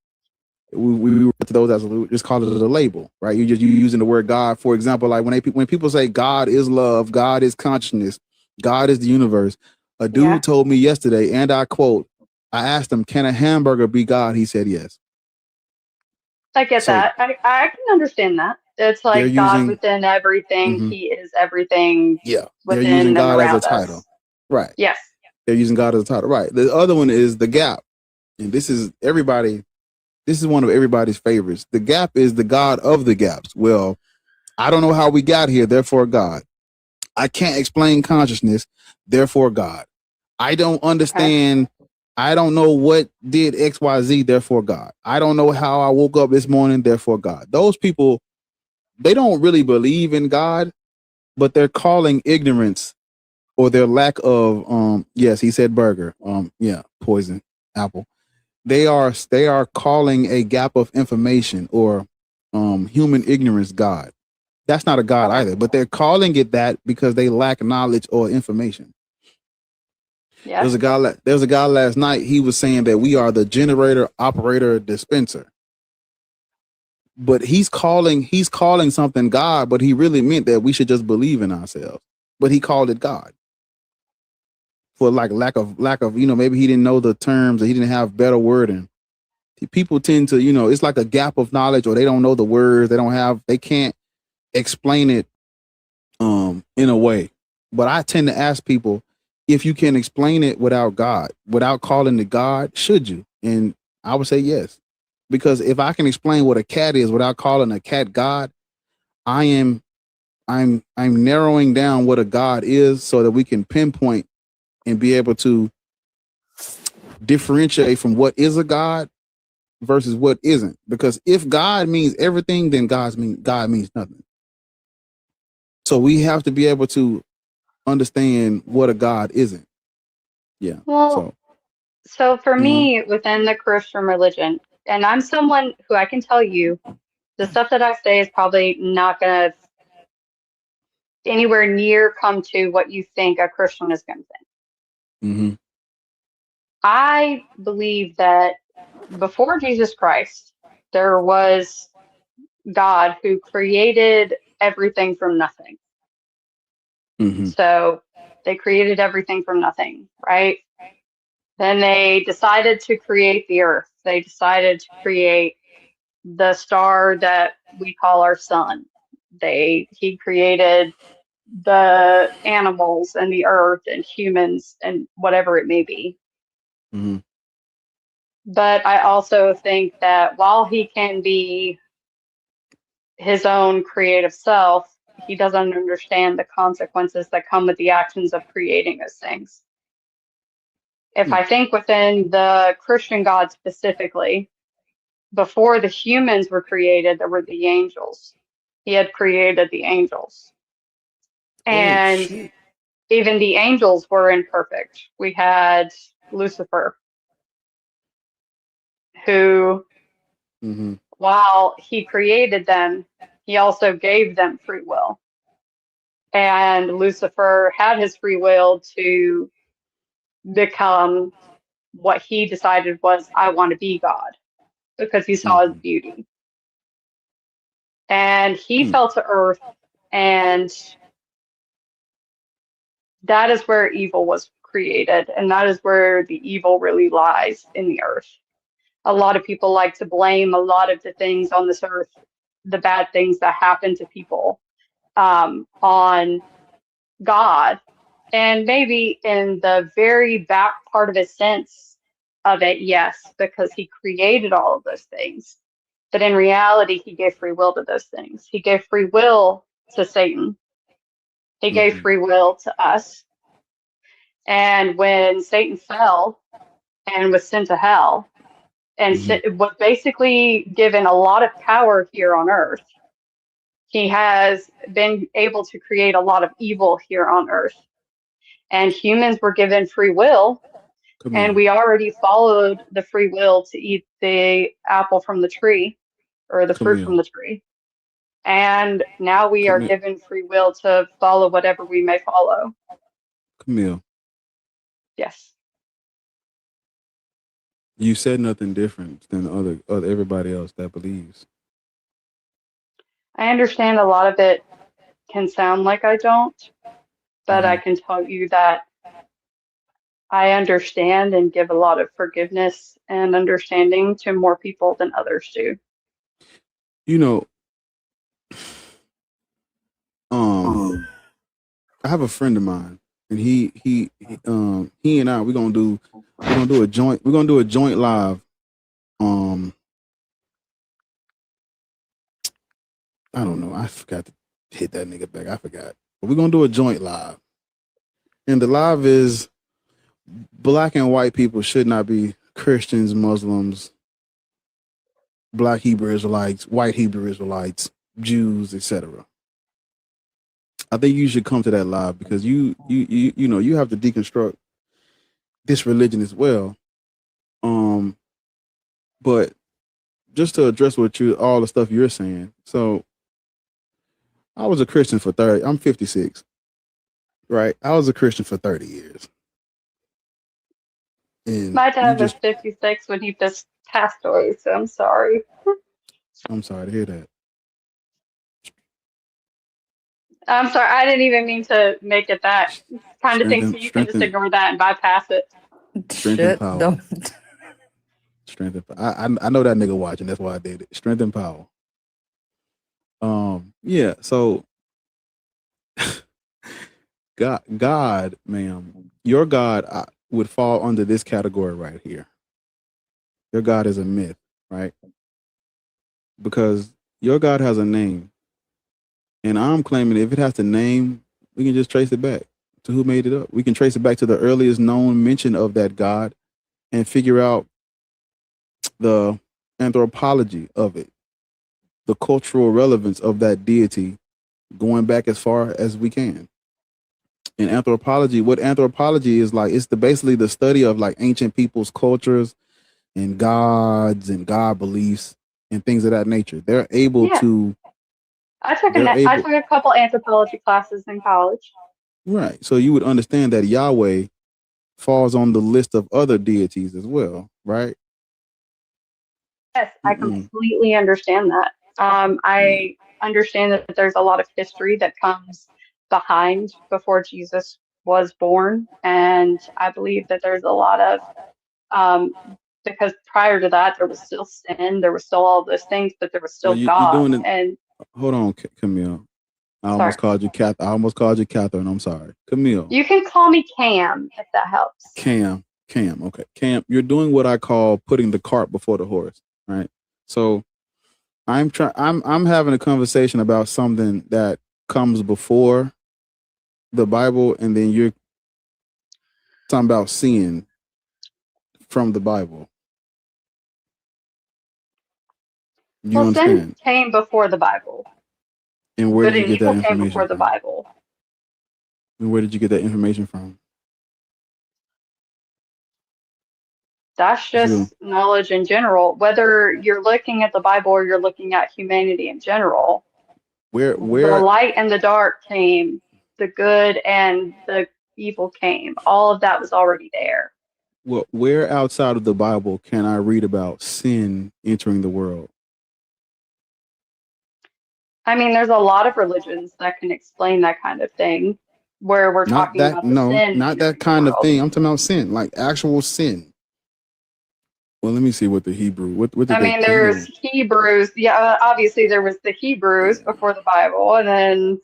We refer to those as just call it a label, right? You using the word God. For example, like when people say God is love, God is consciousness, God is the universe. A dude told me yesterday, and I quote, I asked him, can a hamburger be God? He said yes. I get that. I can understand that. It's like God within everything. He is everything. Yeah, they're within using God and as a around title. us. Right. Yes. They're using God as a title. Right. The other one is the gap. And this is one of everybody's favorites. The gap is the God of the gaps. Well, I don't know how we got here, therefore God. I can't explain consciousness, therefore God. I don't understand. I don't know what did XYZ, therefore God. I don't know how I woke up this morning, therefore God. Those people, they don't really believe in God, but they're calling ignorance or their lack of yes, he said burger. Yeah, poison, apple. They are calling a gap of information or human ignorance God. That's not a God either, but they're calling it that because they lack knowledge or information. Yeah. There's a guy last night, he was saying that we are the generator, operator, dispenser. But he's calling something God, but he really meant that we should just believe in ourselves. But he called it God. For like lack of, maybe he didn't know the terms or he didn't have better wording. People tend to, it's like a gap of knowledge, or they don't know the words. They can't explain it in a way. But I tend to ask people, if you can explain it without God, without calling it God, should you? And I would say yes. Because if I can explain what a cat is without calling a cat God, I'm narrowing down what a God is so that we can pinpoint and be able to differentiate from what is a God versus what isn't. Because if God means everything, then God means nothing. So we have to be able to understand what a God isn't. Yeah. Well, so for me, within the Christian religion, and I'm someone who I can tell you, the stuff that I say is probably not going to anywhere near come to what you think a Christian is going to think. I believe that before Jesus Christ, there was God who created everything from nothing. So they created everything from nothing, right? Then they decided to create the earth. They decided to create the star that we call our sun. He created the animals and the earth and humans and whatever it may be. But I also think that while he can be his own creative self, he doesn't understand the consequences that come with the actions of creating those things. If I think within the Christian God specifically, before the humans were created, there were the angels. He had created the angels. And even the angels were imperfect. We had Lucifer, who, while he created them, he also gave them free will. And Lucifer had his free will to become what he decided was, I want to be God, because he saw his beauty. And he fell to earth, and that is where evil was created, and that is where the evil really lies, in the earth. A lot of people like to blame a lot of the things on this earth, the bad things that happen to people, on God. And maybe in the very back part of his sense of it, yes, because he created all of those things. But in reality, he gave free will to those things. He gave free will to Satan. He gave free will to us. And when Satan fell and was sent to hell, and was basically given a lot of power here on earth, he has been able to create a lot of evil here on earth. And humans were given free will, and we already followed the free will to eat the apple from the tree, or the fruit from the tree. And now we are given free will to follow whatever we may follow. Camille. Yes. You said nothing different than other everybody else that believes. I understand a lot of it can sound like I don't, but I Mhm. can tell you that I understand and give a lot of forgiveness and understanding to more people than others do. You know, I have a friend of mine, and he and I we're gonna do a joint live. I don't know. I forgot to hit that nigga back. I forgot. But we're gonna do a joint live. And the live is black and white people should not be Christians, Muslims, black Hebrew Israelites, white Hebrew Israelites, Jews, etc. I think you should come to that live because you know you have to deconstruct this religion as well. But just to address all the stuff you're saying. So I was a Christian for 30. I'm 56. Right? I was a Christian for 30 years. And My dad was 56 when he just passed away, so I'm sorry. I'm sorry to hear that. I'm sorry, I didn't even mean to make it that kind of thing, so you can just ignore that and bypass it. Strength and power. Strength and power. I know that nigga watching. That's why I did it. Strength and power. Yeah. So, God, ma'am, your God would fall under this category right here. Your God is a myth, right? Because your God has a name, and I'm claiming if it has a name, we can just trace it back to who made it up. We can trace it back to the earliest known mention of that God, and figure out the anthropology of it, the cultural relevance of that deity, going back as far as we can. In anthropology, what anthropology is like, it's basically the study of like ancient people's cultures and gods and God beliefs and things of that nature. They're able to. I took a couple anthropology classes in college. Right. So you would understand that Yahweh falls on the list of other deities as well, right? Yes, I completely understand that. I understand that there's a lot of history that comes before Jesus was born, and I believe that there's a lot of because prior to that there was still sin, there was still all those things, but there was still God. And hold on, Camille. I almost called you Catherine. I'm sorry, Camille. You can call me Cam if that helps. Cam. Okay, Cam. You're doing what I call putting the cart before the horse, right? So I'm having a conversation about something that comes before the Bible, and then you're talking about sin from the Bible. You understand? Sin came before the Bible. And where did you get that came information before the from? Bible. And where did you get that information from? That's just knowledge in general. Whether you're looking at the Bible or you're looking at humanity in general, where the light and the dark came, the good and the evil came. All of that was already there. Well, where outside of the Bible can I read about sin entering the world? I mean, there's a lot of religions that can explain that kind of thing, where we're talking about the sin. Not that kind of thing. I'm talking about sin, like actual sin. Well, let me see what the Hebrew. There's Hebrews. Yeah, obviously there was the Hebrews before the Bible, and then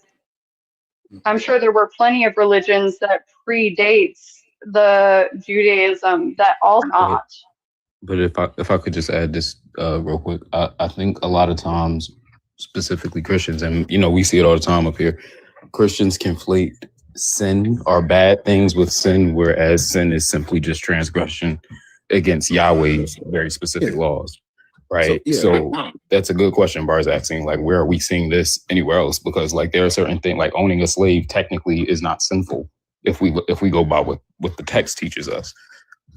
I'm sure there were plenty of religions that predates the Judaism that all not. But if I could just add this real quick, I think a lot of times, specifically Christians, and we see it all the time up here, Christians conflate sin or bad things with sin, whereas sin is simply just transgression against Yahweh's very specific laws, right? So that's a good question Bar's asking, like, where are we seeing this anywhere else? Because like there are certain things, like owning a slave technically is not sinful if we go by what the text teaches us.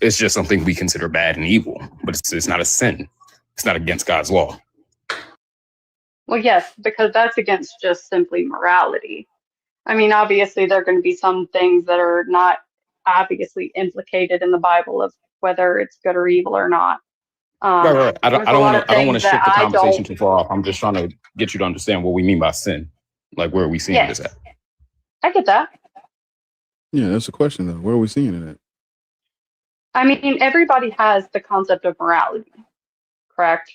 It's just something we consider bad and evil, but it's not a sin. It's not against God's law. Well, yes, because that's against just simply morality. I mean, obviously there are going to be some things that are not obviously implicated in the Bible of whether it's good or evil or not. Right, right. I There's don't a lot want of to. I don't want things to shift that the I conversation don't. too far off. I'm just trying to get you to understand what we mean by sin. Like, where are we seeing this Yes, at? I get that. Yeah, that's a question though. Where are we seeing it at? I mean, everybody has the concept of morality, correct?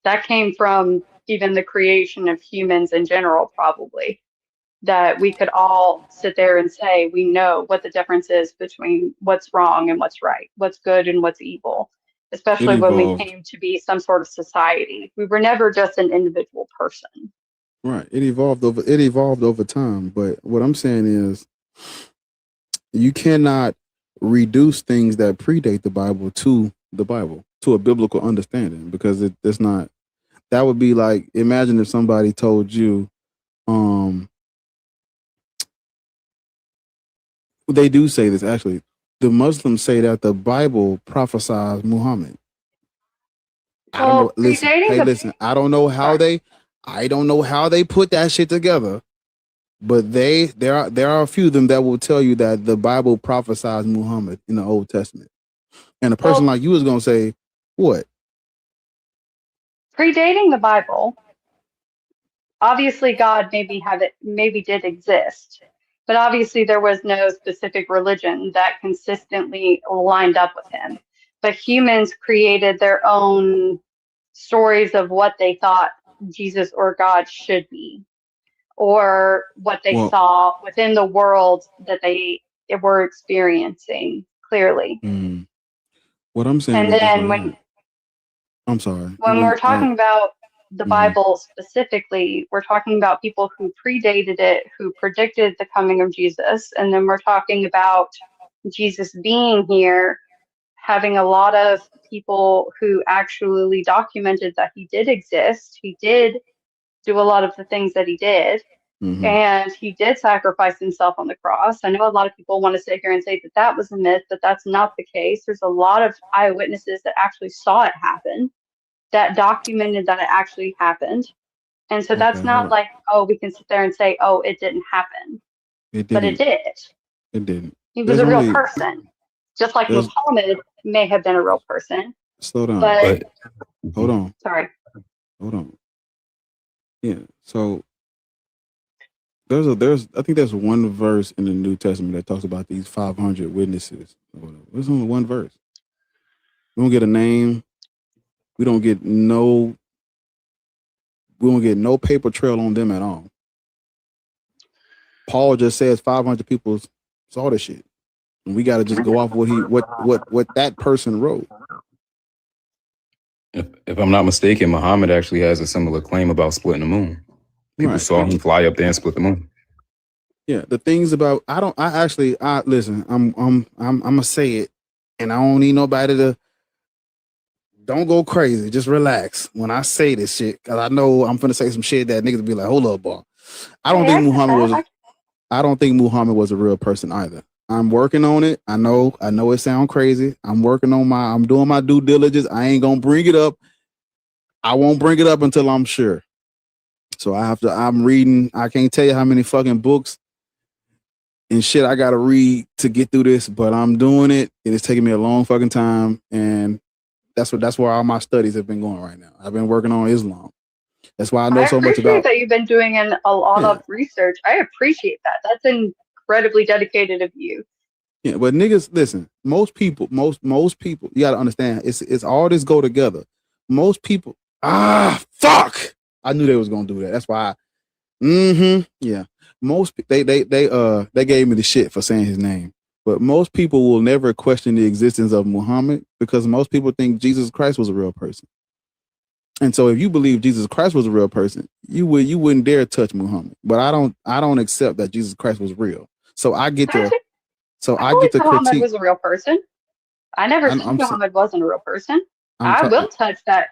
That came from even the creation of humans in general, probably. That we could all sit there and say we know what the difference is between what's wrong and what's right, what's good and what's evil, It especially when we evolved. came to be some sort of society. We were never just an individual person. Right. It evolved over time. But what I'm saying is you cannot reduce things that predate the Bible, to a biblical understanding, because it's not. That would be like, imagine if somebody told you, they do say this actually. The Muslims say that the Bible prophesies Muhammad. I don't know. Well, Listen, predating hey, the listen. I don't know how they put that shit together, but there are a few of them that will tell you that the Bible prophesies Muhammad in the Old Testament, and a person like you is gonna say, what? predating the Bible, obviously God maybe did exist, but obviously there was no specific religion that consistently lined up with him. But humans created their own stories of what they thought Jesus or God should be, or what they Well, saw within the world that they were experiencing clearly. What I'm saying And is this then right here. I'm sorry. when we're talking about the Bible specifically, we're talking about people who predated it, who predicted the coming of Jesus. And then we're talking about Jesus being here, having a lot of people who actually documented that he did exist. He did do a lot of the things that he did. And he did sacrifice himself on the cross. I know a lot of people want to sit here and say that that was a myth, but that's not the case. There's a lot of eyewitnesses that actually saw it happen, that documented that it actually happened. And so that's not like, oh, we can sit there and say, oh, it didn't happen. But it did. It didn't. He was a real person. Just like Muhammad may have been a real person. Slow down. But hold on. Sorry. Hold on. Yeah. So I think there's one verse in the New Testament that talks about these 500 witnesses. There's only one verse. We don't get a name. We don't get no paper trail on them at all. Paul just says 500 people saw this shit, and we got to just go off what that person wrote. If I'm not mistaken, Muhammad actually has a similar claim about splitting the moon. People saw him fly up there and split the moon. Yeah, the things about listen. I'm gonna say it, and I don't need nobody to. Don't go crazy. Just relax when I say this shit, because I know I'm finna say some shit that niggas be like, "Hold up, boy." I don't think Muhammad was a real person either. I'm working on it. I know it sounds crazy. I'm doing my due diligence. I ain't gonna bring it up. I won't bring it up until I'm sure. So I'm reading. I can't tell you how many fucking books and shit I gotta read to get through this, but I'm doing it. It is taking me a long fucking time, and that's where all my studies have been going right now. I've been working on Islam. That's why I know so much about. I appreciate that you've been doing a lot of research. I appreciate that. That's incredibly dedicated of you. Yeah, but niggas, listen. Most people, you gotta understand. It's all this go together. Most people. Fuck. I knew they was gonna do that. That's why. Yeah. Most they gave me the shit for saying his name. But most people will never question the existence of Muhammad, because most people think Jesus Christ was a real person. And so if you believe Jesus Christ was a real person, you wouldn't dare touch Muhammad. But I don't accept that Jesus Christ was real. So I get to Muhammad was a real person. I never said Muhammad wasn't a real person. I will touch that.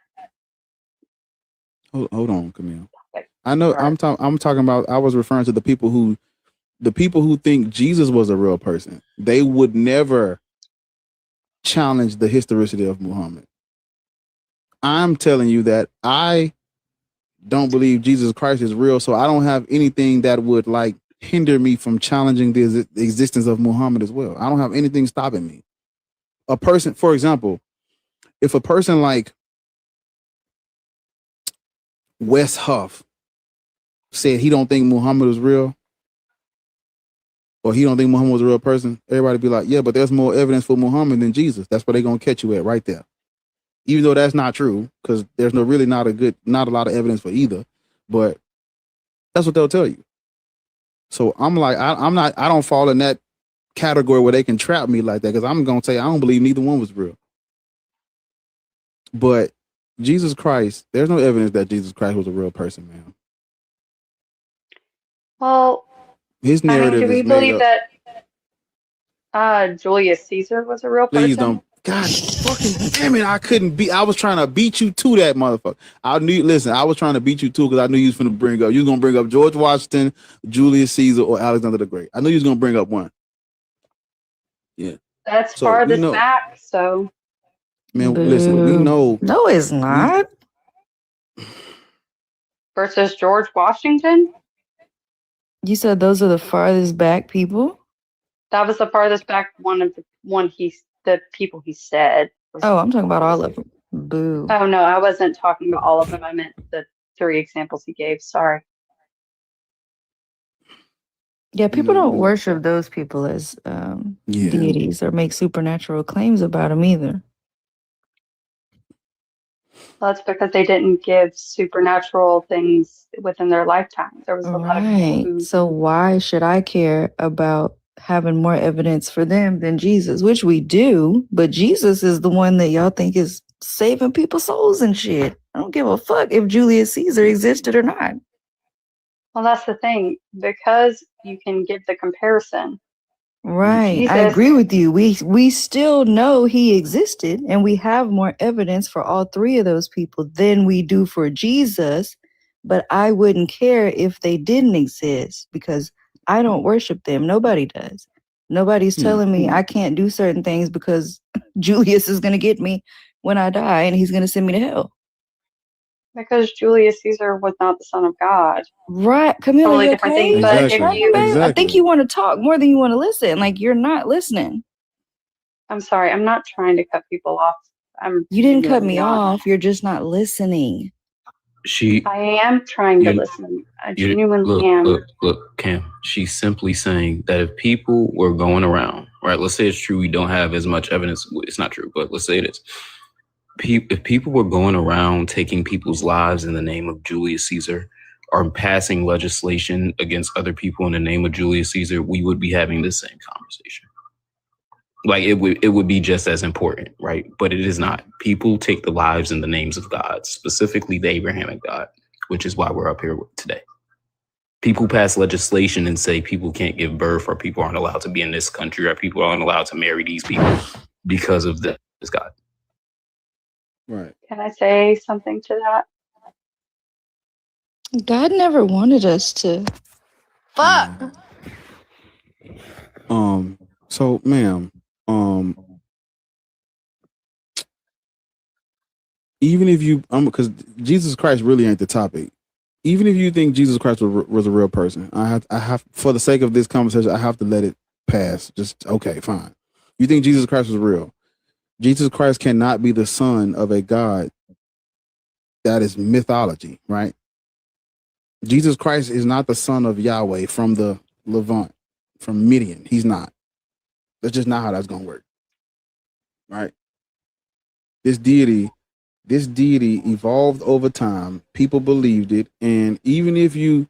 Hold on, Camille. I know I'm talking about. I was referring to the people who think Jesus was a real person. They would never challenge the historicity of Muhammad. I'm telling you that I don't believe Jesus Christ is real, so I don't have anything that would like hinder me from challenging the existence of Muhammad as well. I don't have anything stopping me. a person, for example, if a person like Wes Huff said he don't think Muhammad was real, or he don't think Muhammad was a real person, everybody be like, yeah, but there's more evidence for Muhammad than Jesus. That's where they're gonna catch you at right there. Even though that's not true, because there's not a lot of evidence for either, but that's what they'll tell you. So I'm like, I don't fall in that category where they can trap me like that, because I'm gonna say I don't believe neither one was real. But Jesus Christ, there's no evidence that Jesus Christ was a real person, man. Well, His I mean, narrative do we is made believe up. that Julius Caesar was a real person? Please don't. God fucking damn it! I was trying to beat you to that motherfucker. I was trying to beat you too, because I knew you was gonna bring up George Washington, Julius Caesar, or Alexander the Great. I knew you was gonna bring up one. Yeah. That's So farthest we know, back, so man. Listen, we know. No, it's not. versus George Washington, You said those are the farthest back people? that was the farthest back the people he said. Oh, I'm talking about all of them. Boo. Oh no, I wasn't talking about all of them. I meant the 3 examples he gave. Sorry. Yeah, people don't worship those people as Yeah. deities or make supernatural claims about them either. Well, that's because they didn't give supernatural things within their lifetime. There was a lot of people Right. who So why should I care about having more evidence for them than Jesus? Which we do, but Jesus is the one that y'all think is saving people's souls and shit. I don't give a fuck if Julius Caesar existed or not. Well, that's the thing, because you can give the comparison. Right. I Jesus, agree with you. We still know he existed, and we have more evidence for all 3 of those people than we do for Jesus, but I wouldn't care if they didn't exist because I don't worship them. Nobody does. Nobody's telling me I can't do certain things because Julius is going to get me when I die and he's going to send me to hell. because Julius Caesar was not the son of God. Right. Camille, Totally you different okay? thing. But if you, I think you want to talk more than you want to listen. Like, you're not listening. I'm sorry, I'm not trying to cut people off. You didn't cut genuinely me not. off. You're just not listening. I am trying to listen. I genuinely am. Look, Cam. She's simply saying that if people were going around, right? Let's say it's true. We don't have as much evidence. It's not true, but let's say it is. If people were going around taking people's lives in the name of Julius Caesar, or passing legislation against other people in the name of Julius Caesar, we would be having the same conversation. Like it would be just as important, right? But it is not. People take the lives in the names of God, specifically the Abrahamic God, which is why we're up here today. People pass legislation and say people can't give birth, or people aren't allowed to be in this country, or people aren't allowed to marry these people because of this God. Right. Can I say something to that? God never wanted us to. Fuck. So, ma'am, even if you, because Jesus Christ really ain't the topic. Even if you think Jesus Christ was a real person, I have, for the sake of this conversation, I have to let it pass. Just okay, fine. You think Jesus Christ was real? Jesus Christ cannot be the son of a God that is mythology, right? Jesus Christ is not the son of Yahweh from the Levant, from Midian. He's not. That's just not how that's gonna work, right? This deity evolved over time. People believed it, and even if you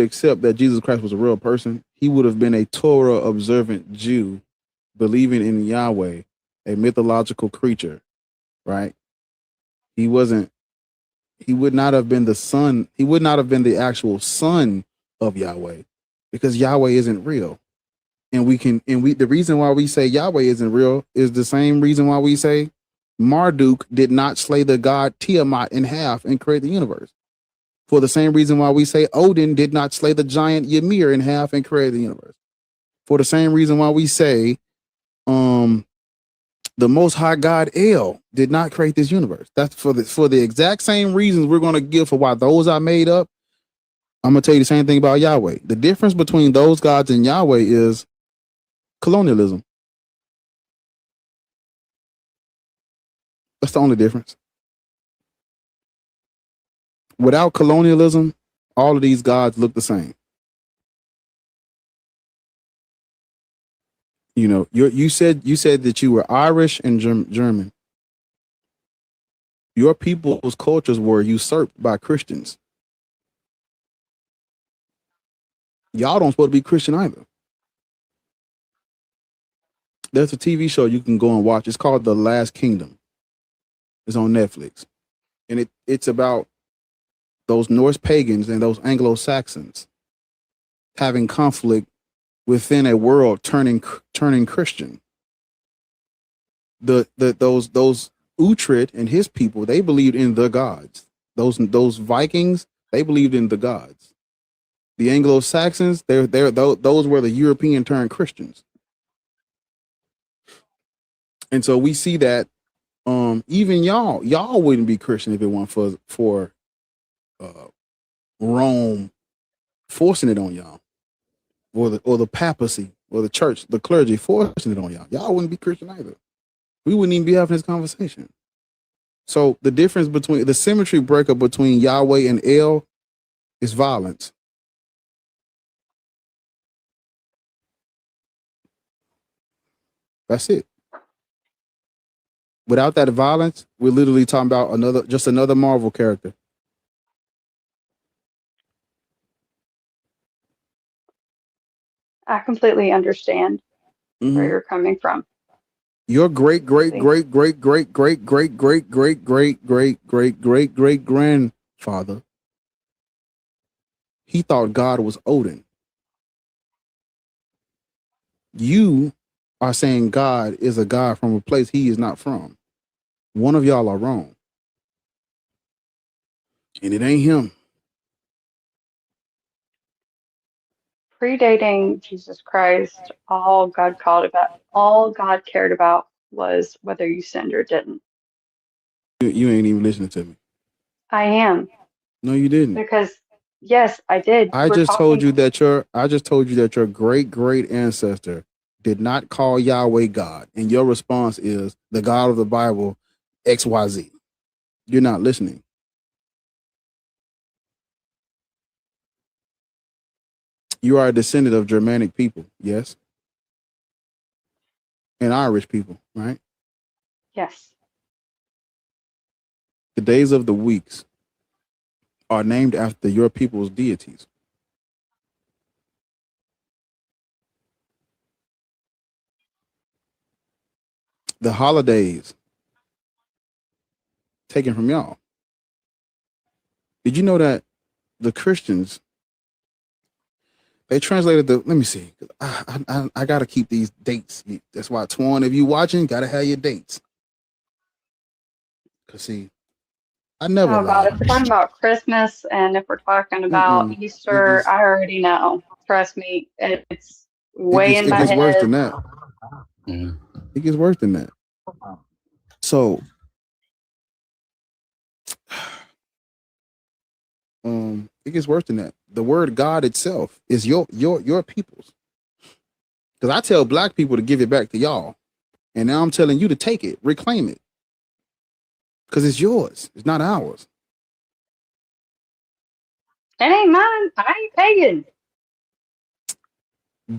accept that Jesus Christ was a real person, he would have been a Torah observant Jew believing in Yahweh, a mythological creature, right? He would not have been the son. He would not have been the actual son of Yahweh, because Yahweh isn't real. And the reason why we say Yahweh isn't real is the same reason why we say Marduk did not slay the god Tiamat in half and create the universe. For the same reason why we say Odin did not slay the giant Ymir in half and create the universe. For the same reason why we say the Most High God El did not create this universe. That's for the exact same reasons we're going to give for why those are made up. I'm gonna tell you the same thing about Yahweh. The difference between those gods and Yahweh is colonialism. That's the only difference. Without colonialism, all of these gods look the same. You know, you said that you were Irish and German. Your people's cultures were usurped by Christians. Y'all don't supposed to be Christian either. There's a TV show you can go and watch. It's called The Last Kingdom. It's on Netflix. And it's about those Norse pagans and those Anglo-Saxons having conflict within a world turning Christian. Those Uhtred and his people, they believed in the gods. Those Vikings, they believed in the gods. The Anglo-Saxons, those were the European turned Christians. And so we see that even y'all wouldn't be Christian if it weren't for Rome forcing it on y'all, or the papacy, or the church, the clergy forcing it on y'all. Y'all wouldn't be Christian either. We wouldn't even be having this conversation. So the difference between the symmetry breaker between Yahweh and El is violence. That's it. Without that violence, we're literally talking about another Marvel character. I completely understand where you're coming from. Your great grandfather, he thought God was Odin. You are saying God is a God from a place he is not from. One of y'all are wrong. And it ain't him. Predating Jesus Christ, all God cared about was whether you sinned or didn't. You ain't even listening to me. I am. No, you didn't. Because yes, I did. I just told you that your great ancestor did not call Yahweh God, and your response is the God of the Bible, XYZ. You're not listening. You are a descendant of Germanic people, yes? And Irish people, right? Yes. The days of the weeks are named after your people's deities. The holidays taken from y'all. Did you know that the Christians, they translated let me see. I got to keep these dates. That's why, Twan, if you watching, got to have your dates. Because see, I never Oh God, if we're talking about Christmas and if we're talking about Easter, I already know. Trust me, it's way in my head. It gets worse than that. It gets worse than that. So, it gets worse than that. The word God itself is your people's. Because I tell black people to give it back to y'all, and now I'm telling you to take it, reclaim it, because it's yours. It's not ours. It ain't mine. I ain't pagan.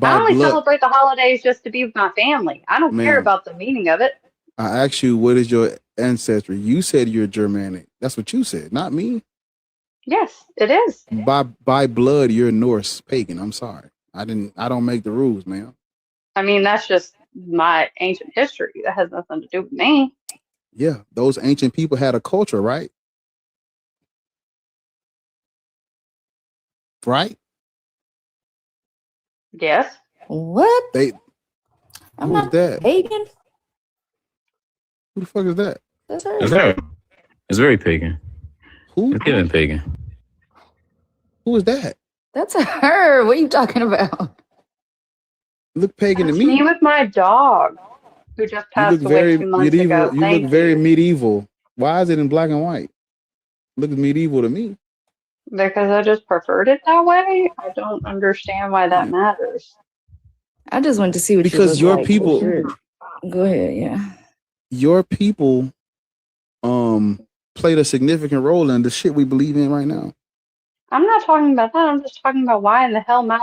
I only celebrate the holidays just to be with my family. I don't care about the meaning of it. I asked you, what is your ancestry? You said you're Germanic. That's what you said, not me. Yes, it is. By blood, you're Norse pagan. I'm sorry. I don't make the rules, man. I mean, that's just my ancient history. That has nothing to do with me. Yeah, those ancient people had a culture, right? Right? Yes. What? I'm who's not that? pagan. Who the fuck is that? That's It's her. very pagan. Who? It's getting pagan. Who is that? That's her. What are you talking about? Look pagan That's to me. me with my dog, who just passed away 2 months ago. You look very medieval. Why is it in black and white? Look medieval to me. Because I just preferred it that way. I don't understand why that matters. I just wanted to see what because you your look like. people, Go ahead, yeah. your people, played a significant role in the shit we believe in right now. I'm not talking about that. I'm just talking about why in the hell my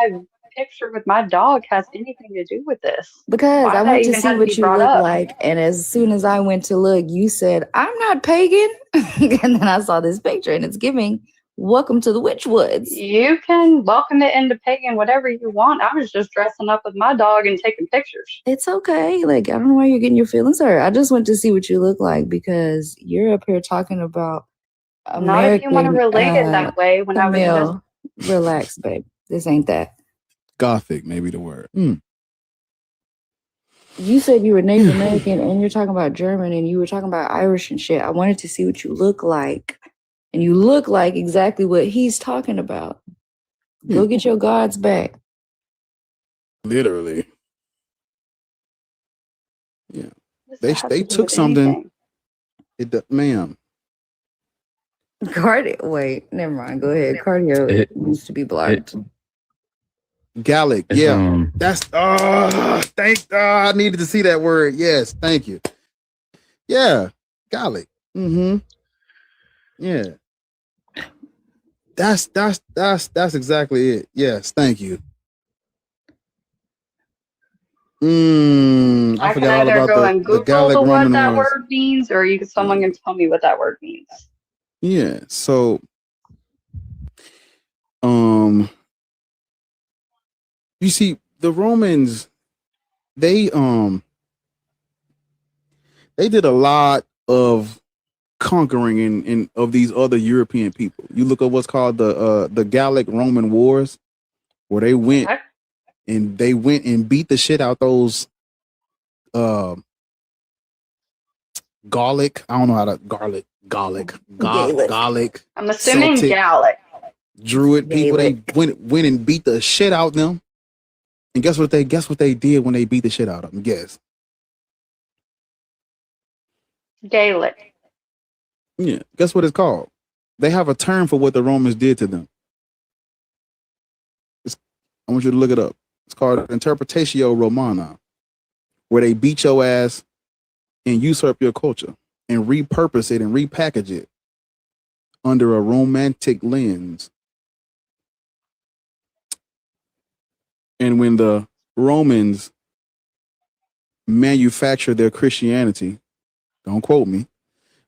picture with my dog has anything to do with this. Because Why I that went to even see had to what be you brought look up. like, and as soon as I went to look, you said, "I'm not pagan," and then I saw this picture, and it's giving "Welcome to the Witchwoods." You can welcome it into pagan whatever you want. I was just dressing up with my dog and taking pictures. It's okay. Like, I don't know why you're getting your feelings hurt. I just went to see what you look like because you're up here talking about Not if you want to American relate it that way when I was just Camille. Relax, babe. This ain't that. Gothic, maybe the word. You said you were Native American and you're talking about German and you were talking about Irish and shit. I wanted to see what you look like. And you look like exactly what he's talking about. Go get your gods back. Literally. Yeah. What They does that have to do took with something. anything? Ma'am. Cardio. Wait, never mind. Go ahead. Cardio needs to be blocked. Gallic. Yeah. That's I needed to see that word. Yes, thank you. Yeah. Gallic. Yeah. That's exactly it. Yes, thank you. I I can forgot all either about go and the Google Gallic what Roman that wars. word means, or someone can tell me what that word means. Yeah. So you see, the Romans, they did a lot of conquering in of these other European people. You look at what's called the Gallic Roman Wars, where they went and beat the shit out those Gallic. I don't know how to Gallic. I'm assuming Celtic, Gallic. Druid people. They went and beat the shit out of them. And guess what they did when they beat the shit out of them? Guess. Gaelic. Yeah. Guess what it's called? They have a term for what the Romans did to them. I want you to look it up. It's called Interpretatio Romana, where they beat your ass and usurp your culture and repurpose it and repackage it under a romantic lens. And when the Romans manufactured their Christianity, don't quote me,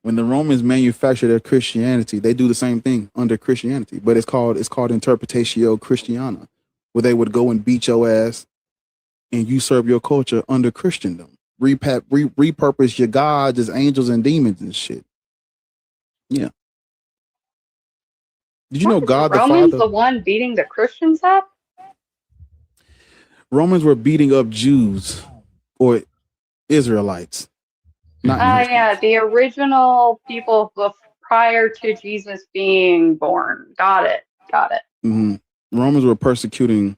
when the Romans manufacture their Christianity, they do the same thing under Christianity, but it's called Interpretatio Christiana, where they would go and beat your ass and usurp your culture under Christendom, repurpose your gods as angels and demons and shit. Yeah. Did you know God the Romans Father? the one beating the Christians up? Romans were beating up Jews or Israelites. Yeah, the original people prior to Jesus being born. Got it. Romans were persecuting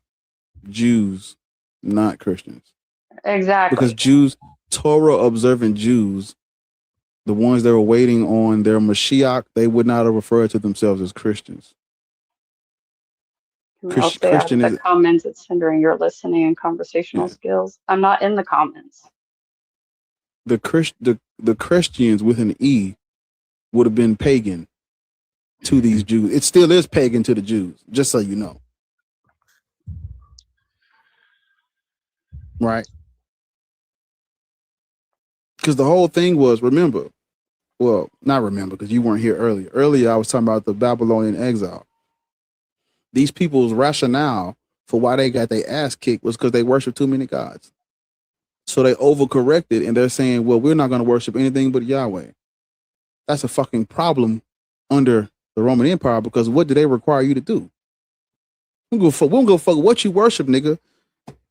Jews, not Christians. Exactly. Because Jews, Torah observant Jews, the ones that were waiting on their Mashiach, they would not have referred to themselves as Christians. I'll stay out of the comments. It's hindering your listening and conversational skills. I'm not in the comments. The Christians with an E would have been pagan to these Jews. It still is pagan to the Jews, just so you know. Right? Because the whole thing was, not remember, because you weren't here earlier. Earlier, I was talking about the Babylonian exile. These people's rationale for why they got their ass kicked was because they worship too many gods. So they overcorrected and they're saying, well, we're not going to worship anything but Yahweh. That's a fucking problem under the Roman Empire, because what do they require you to do? We don't go fuck what you worship, nigga.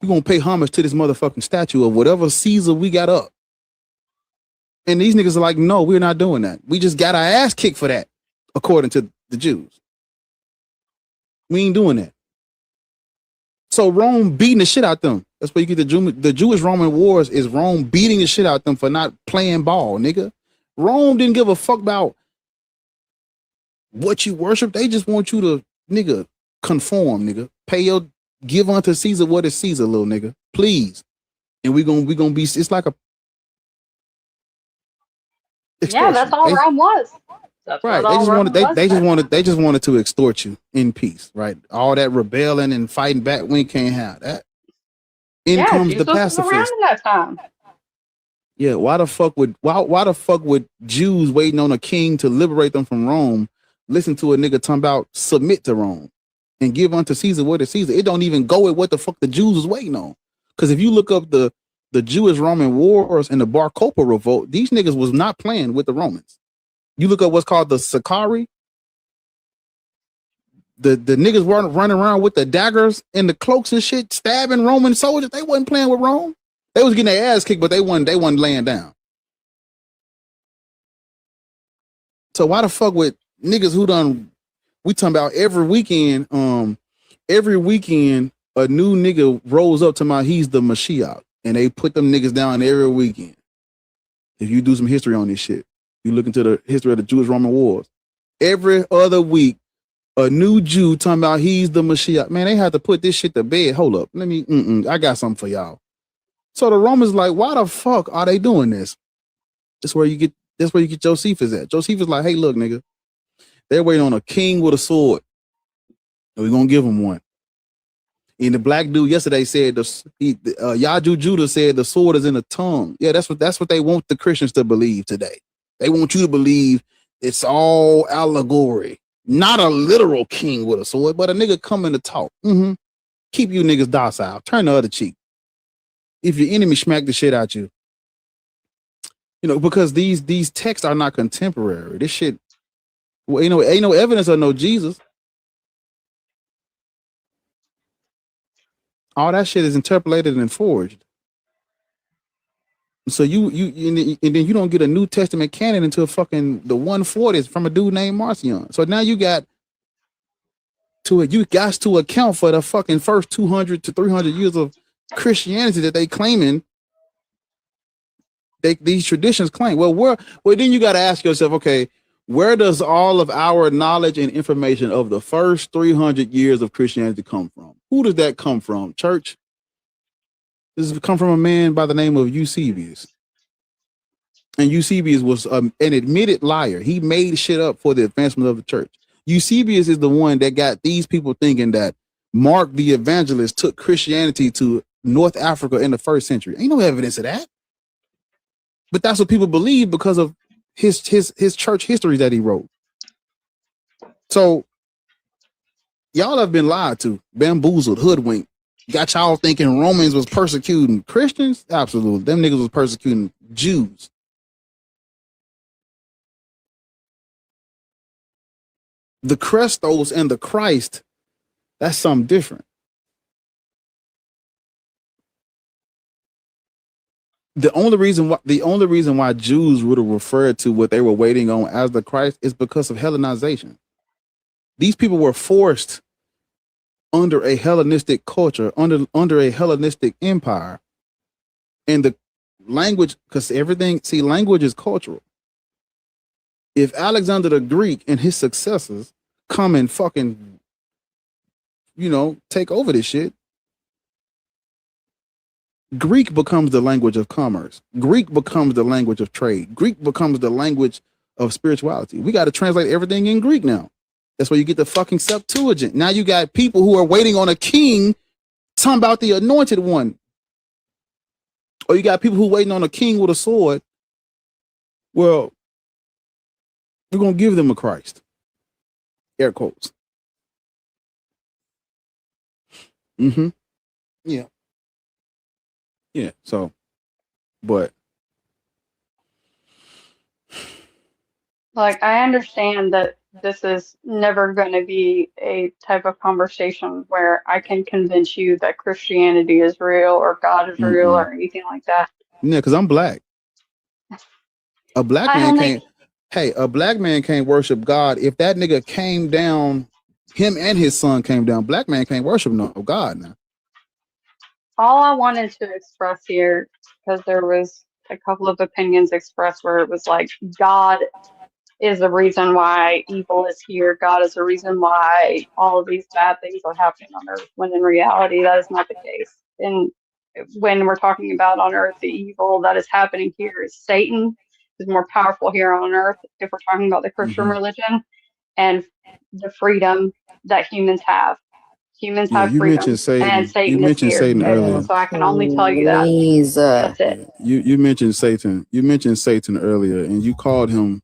You're going to pay homage to this motherfucking statue of whatever Caesar we got up. And these niggas are like, no, we're not doing that. We just got our ass kicked for that, according to the Jews. We ain't doing that. So Rome beating the shit out them. That's where you get the Jewish Roman wars is Rome beating the shit out them for not playing ball, nigga. Rome didn't give a fuck about what you worship. They just want you to, nigga, conform, nigga. Give unto Caesar what is Caesar, little nigga. Please. And we gonna be, it's like a extortion. Yeah, that's all Rome was. That's right. what all Rome was They just wanted to extort you in peace, right? All that rebelling and fighting back, we can't have that. In comes the Jesus was around pacifist. in that time. Yeah, why the fuck would Jews waiting on a king to liberate them from Rome listen to a nigga talking about submit to Rome and give unto Caesar what is Caesar? It don't even go with what the fuck the Jews was waiting on. Because if you look up the Jewish Roman wars and the Bar Kokhba revolt, these niggas was not playing with the Romans. You look up what's called the Sicarii. The niggas weren't running around with the daggers and the cloaks and shit, stabbing Roman soldiers. They wasn't playing with Rome. They was getting their ass kicked, but they wasn't laying down. So why the fuck with niggas who done? We talking about every weekend. Every weekend a new nigga rolls up to my he's the Mashiach, and they put them niggas down every weekend. If you do some history on this shit, you look into the history of the Jewish Roman wars. Every other week, a new Jew talking about he's the Mashiach. Man, they had to put this shit to bed. Hold up, I got something for y'all. So the Romans like, why the fuck are they doing this? That's where you get Josephus at. Josephus like, hey, look, nigga, they're waiting on a king with a sword. And we're gonna give him one. And the black dude yesterday said Yaju Judah said the sword is in the tongue. Yeah, that's what they want the Christians to believe today. They want you to believe it's all allegory, not a literal king with a sword, but a nigga coming to talk. Keep you niggas docile. Turn the other cheek. If your enemy smack the shit out you, because these texts are not contemporary. This shit, ain't no evidence of no Jesus. All that shit is interpolated and forged. So you and then you don't get a New Testament canon until fucking the 140s from a dude named Marcion. So now you got to account for the fucking first 200 to 300 years of Christianity that they claiming. These traditions claim. Well, then you got to ask yourself, okay, where does all of our knowledge and information of the first 300 years of Christianity come from? Who does that come from? Church? This has come from a man by the name of Eusebius. And Eusebius was an admitted liar. He made shit up for the advancement of the church. Eusebius is the one that got these people thinking that Mark the Evangelist took Christianity to North Africa in the 1st century. Ain't no evidence of that. But that's what people believe because of his church history that he wrote. So y'all have been lied to, bamboozled, hoodwinked. Got y'all thinking Romans was persecuting Christians? Absolutely. Them niggas was persecuting Jews. The Christos and the Christ, that's something different. The only reason why Jews would have referred to what they were waiting on as the Christ is because of Hellenization. These people were forced under a Hellenistic culture, under a Hellenistic empire, and the language, because language is cultural. If Alexander the Greek and his successors come and fucking, take over this shit, Greek becomes the language of commerce. Greek becomes the language of trade. Greek becomes the language of spirituality. We got to translate everything in Greek now. That's where you get the fucking Septuagint. Now you got people who are waiting on a king talking about the anointed one. Or you got people who waiting on a king with a sword. Well, we're going to give them a Christ. Air quotes. Yeah. Yeah, so, but. Like, I understand that this is never going to be a type of conversation where I can convince you that Christianity is real or God is real or anything like that. Yeah, because I'm black. A black man can't worship God. If that nigga came down, him and his son came down, black man can't worship no God now. All I wanted to express here, because there was a couple of opinions expressed where it was like God is the reason why evil is here. God is the reason why all of these bad things are happening on earth, when in reality that is not the case. And when we're talking about on earth, the evil that is happening here is Satan is more powerful here on earth if we're talking about the Christian religion, and the freedom that humans have. Humans Yeah, have you freedom, mentioned Satan. and You Satan is mentioned here. Satan And earlier. so I can only tell you that. Please, That's it. You mentioned Satan. You mentioned Satan earlier, and you called him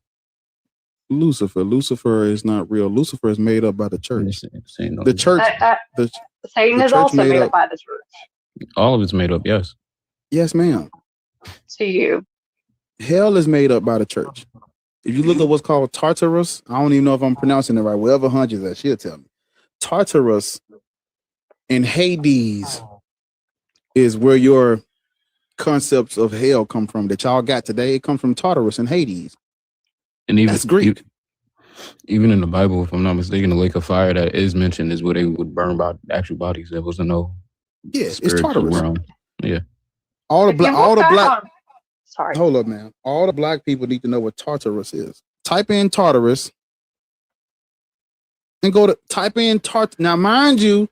Lucifer. Lucifer is not real. Lucifer is made up by the church. The church. Satan the is church also made made up- up by the church. All of it's made up. Yes. Yes, ma'am. To you. Hell is made up by the church. If you look at what's called Tartarus, I don't even know if I'm pronouncing it right. Wherever Hunch is at, she'll tell me. Tartarus and Hades is where your concepts of hell come from that y'all got today. It comes from Tartarus and Hades. And even That's Greek. Even in the Bible, if I'm not mistaken, the lake of fire that is mentioned is where they would burn actual bodies. There was no it's spiritual Tartarus. realm. Yeah. All the black. Sorry. Hold up, man. All the black people need to know what Tartarus is. Type in Tartarus and type in Now, mind you,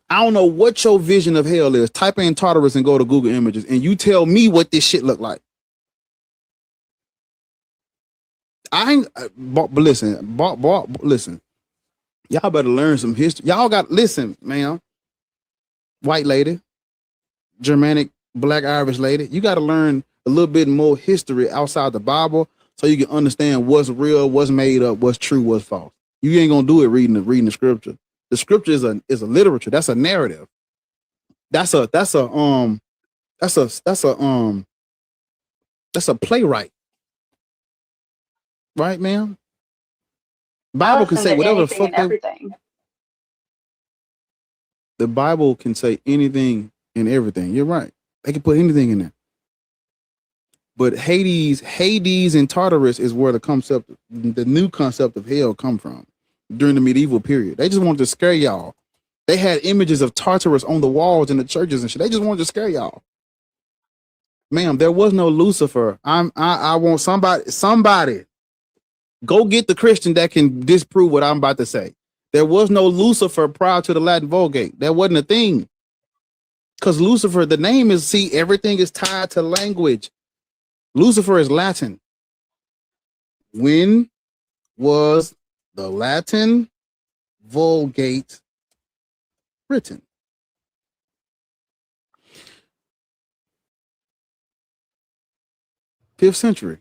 I don't know what your vision of hell is. Type in Tartarus and go to Google Images, and you tell me what this shit look like. But listen, listen. Y'all better learn some history. Listen, man. White lady, Germanic, Black, Irish lady. You got to learn a little bit more history outside the Bible so you can understand what's real, what's made up, what's true, what's false. You ain't gonna do it reading the scripture. The scripture is a literature. That's a narrative. That's a playwright. Right, ma'am? Bible can say whatever the fuck everything. The Bible can say anything and everything. You're right. They can put anything in there. But Hades and Tartarus is where the new concept of hell come from during the medieval period. They just wanted to scare y'all. They had images of Tartarus on the walls in the churches and shit. They just wanted to scare y'all. Ma'am, there was no Lucifer. I want somebody go get the Christian that can disprove what I'm about to say. There was no Lucifer prior to the Latin Vulgate. That wasn't a thing. Because Lucifer, the name is, everything is tied to language. Lucifer is Latin. When was the Latin Vulgate written? Fifth century.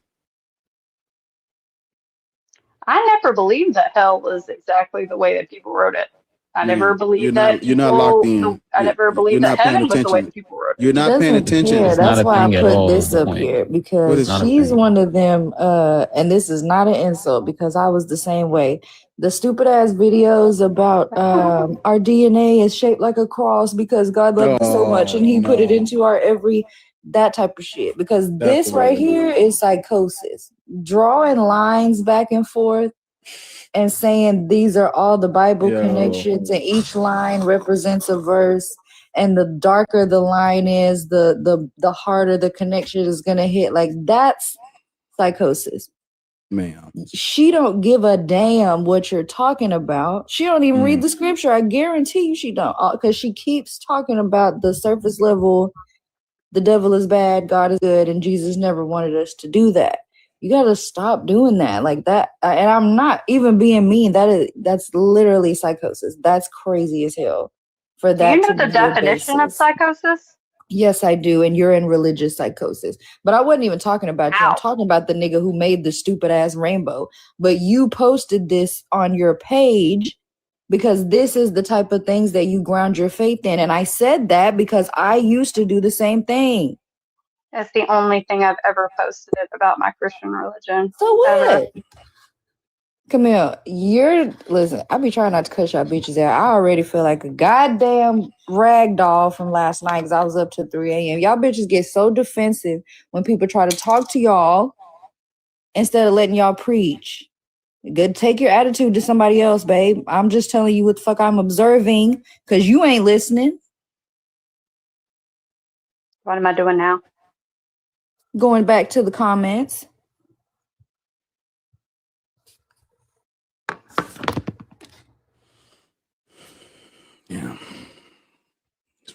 I never believed that hell was exactly the way that people wrote it. I never believed that. You're not locked in. I never believed that heaven was the way that people wrote it. You're not paying attention. Yeah, It's not that's a why I thing at put all, this is the up point. here, because It's not a she's thing. one of them, and this is not an insult because I was the same way. The stupid ass videos about our DNA is shaped like a cross because God loved us so much and he put it into our that type of shit. Because That's this the way right to do here is psychosis. Drawing lines back and forth and saying these are all the Bible connections and each line represents a verse, and the darker the line is, the harder the connection is gonna hit. Like, that's psychosis. Ma'am. She don't give a damn what you're talking about. She don't even read the scripture. I guarantee you she don't, because she keeps talking about the surface level. The devil is bad, God is good, and Jesus never wanted us to do that. You got to stop doing that like that. And I'm not even being mean. That's literally psychosis. That's crazy as hell. For Do that you know to the be your definition of basis. psychosis? Yes, I do. And you're in religious psychosis. But I wasn't even talking about you. I'm talking about the nigga who made the stupid ass rainbow. But you posted this on your page because this is the type of things that you ground your faith in. And I said that because I used to do the same thing. That's the only thing I've ever posted about my Christian religion. So what? Ever. Camille, listen, I be trying not to cuss y'all bitches out. I already feel like a goddamn rag doll from last night because I was up to 3 a.m. Y'all bitches get so defensive when people try to talk to y'all instead of letting y'all preach. Good, take your attitude to somebody else, babe. I'm just telling you what the fuck I'm observing because you ain't listening. What am I doing now? Going back to the comments.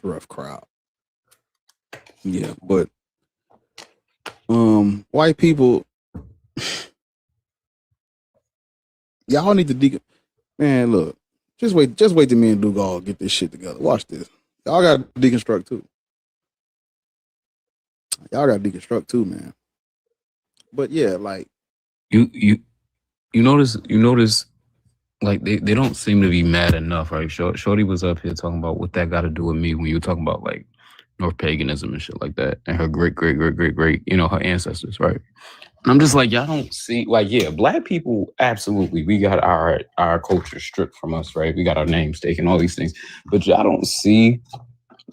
a rough crowd. Yeah, but white people, y'all need to man, look, just wait till me and Dugal get this shit together. Watch this. Y'all got to deconstruct too. Y'all got to deconstruct too, man. But yeah, like you notice like they don't seem to be mad enough, right? Shorty was up here talking about what that got to do with me when you were talking about like North paganism and shit like that, and her great, her ancestors, right? And I'm just like, y'all don't see, like, yeah, black people, absolutely, we got our culture stripped from us, right? We got our names taken, all these things, but y'all don't see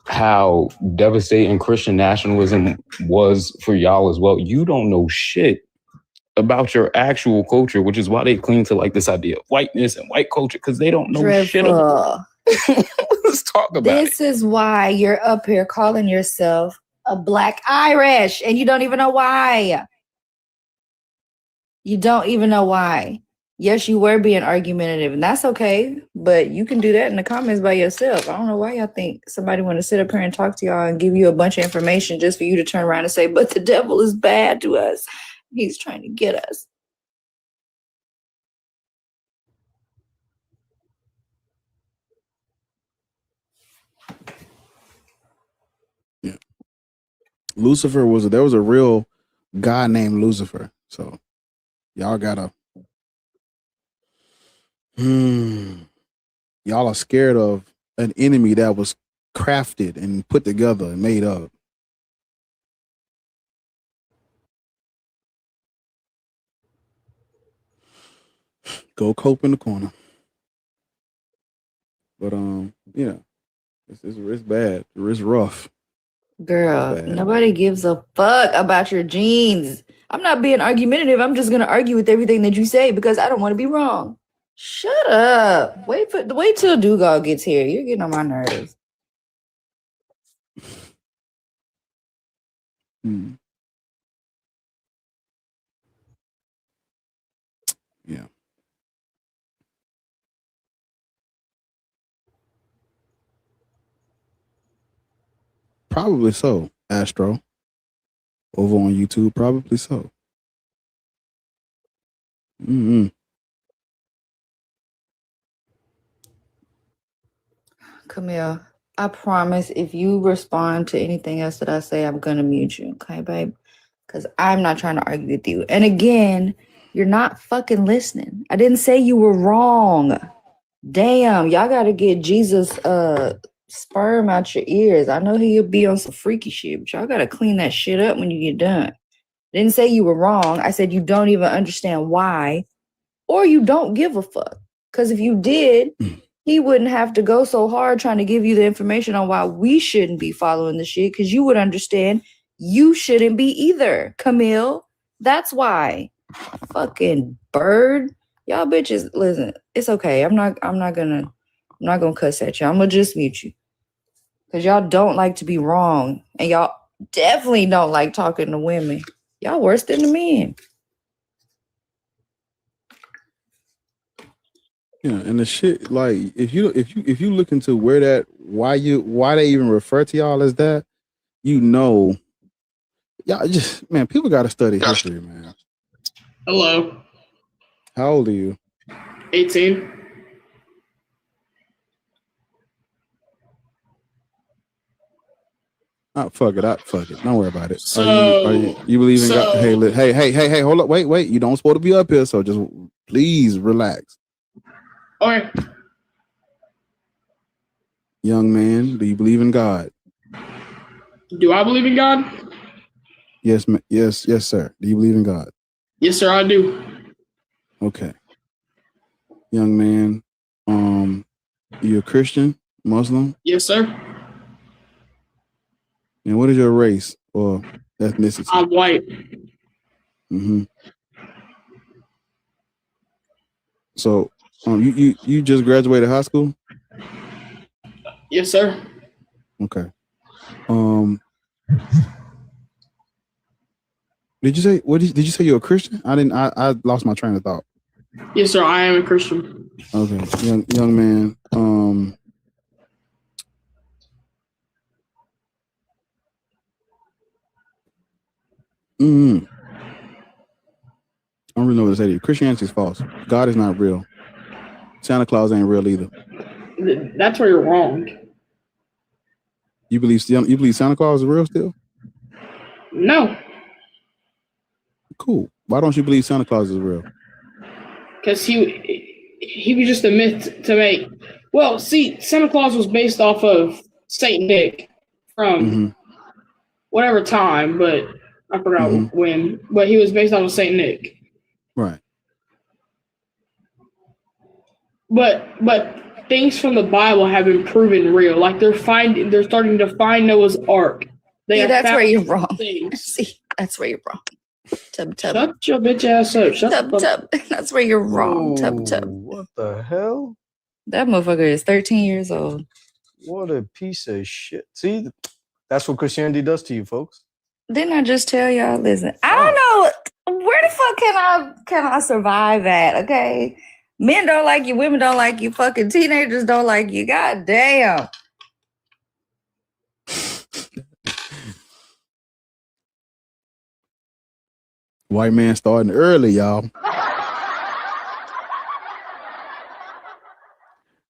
how devastating Christian nationalism was for y'all as well. You don't know shit about your actual culture, which is why they cling to like this idea of whiteness and white culture, because they don't know shit about it. Let's talk about this is why you're up here calling yourself a Black Irish, and you don't even know why. You don't even know why. Yes, you were being argumentative, and that's okay, but you can do that in the comments by yourself. I don't know why y'all think somebody want to sit up here and talk to y'all and give you a bunch of information just for you to turn around and say, but the devil is bad to us. He's trying to get us. Yeah. Lucifer there was a real guy named Lucifer. So y'all gotta y'all are scared of an enemy that was crafted and put together and made up. Go cope in the corner. But yeah, it's bad. It's rough. Girl, nobody gives a fuck about your genes. I'm not being argumentative. I'm just gonna argue with everything that you say because I don't want to be wrong. Shut up. Wait till Dugal gets here. You're getting on my nerves. Yeah. Probably so, Astro. Over on YouTube, probably so. Camille, I promise if you respond to anything else that I say, I'm gonna mute you, okay, babe? Because I'm not trying to argue with you. And again, you're not fucking listening. I didn't say you were wrong. Damn, y'all gotta get Jesus sperm out your ears. I know he'll be on some freaky shit, but y'all gotta clean that shit up when you get done. I didn't say you were wrong. I said you don't even understand why, or you don't give a fuck. Because if you did, he wouldn't have to go so hard trying to give you the information on why we shouldn't be following the shit, because you would understand you shouldn't be either, Camille. That's why. Fucking bird. Y'all bitches, listen, it's okay. I'm not gonna cuss at you. I'm gonna just mute you. Because y'all don't like to be wrong. And y'all definitely don't like talking to women. Y'all worse than the men. Yeah, and the shit, like, if you look into why they even refer to y'all as that, y'all just, man, people gotta study history, man. Hello. How old are you? 18. Fuck it. Don't worry about it. So, you believe in God? Hey, hold up. Wait. You don't supposed to be up here, so just please relax. All right. Young man, do you believe in God? Do I believe in God? Yes, sir. Do you believe in God? Yes, sir, I do. Okay. Young man, you a Christian, Muslim? Yes, sir. And what is your race or ethnicity? I'm white. So, you just graduated high school? Yes, sir. Okay. Did you say you're a Christian? I lost my train of thought. Yes, sir, I am a Christian. Okay. Young man, I don't really know what to say to you. Christianity is false. God is not real. Santa Claus ain't real either. That's where you're wrong. You believe Santa Claus is real still? No, Cool. Why don't you believe Santa Claus is real? because he was just a myth to make. Well, see, Santa Claus was based off of Saint Nick from whatever time, but I forgot when. But he was based off of Saint Nick. Right. But things from the Bible have been proven real. Like they're starting to find Noah's Ark. See, that's where you're wrong. See, that's where you're wrong. Tub. Shut your bitch ass up. Tub. That's where you're wrong. Tub. What the hell? That motherfucker is 13 years old. What a piece of shit. See, that's what Christianity does to you, folks. Didn't I just tell y'all? Listen, I don't know where the fuck can I survive at? Okay, men don't like you, women don't like you, fucking teenagers don't like you. God damn. White man starting early, y'all.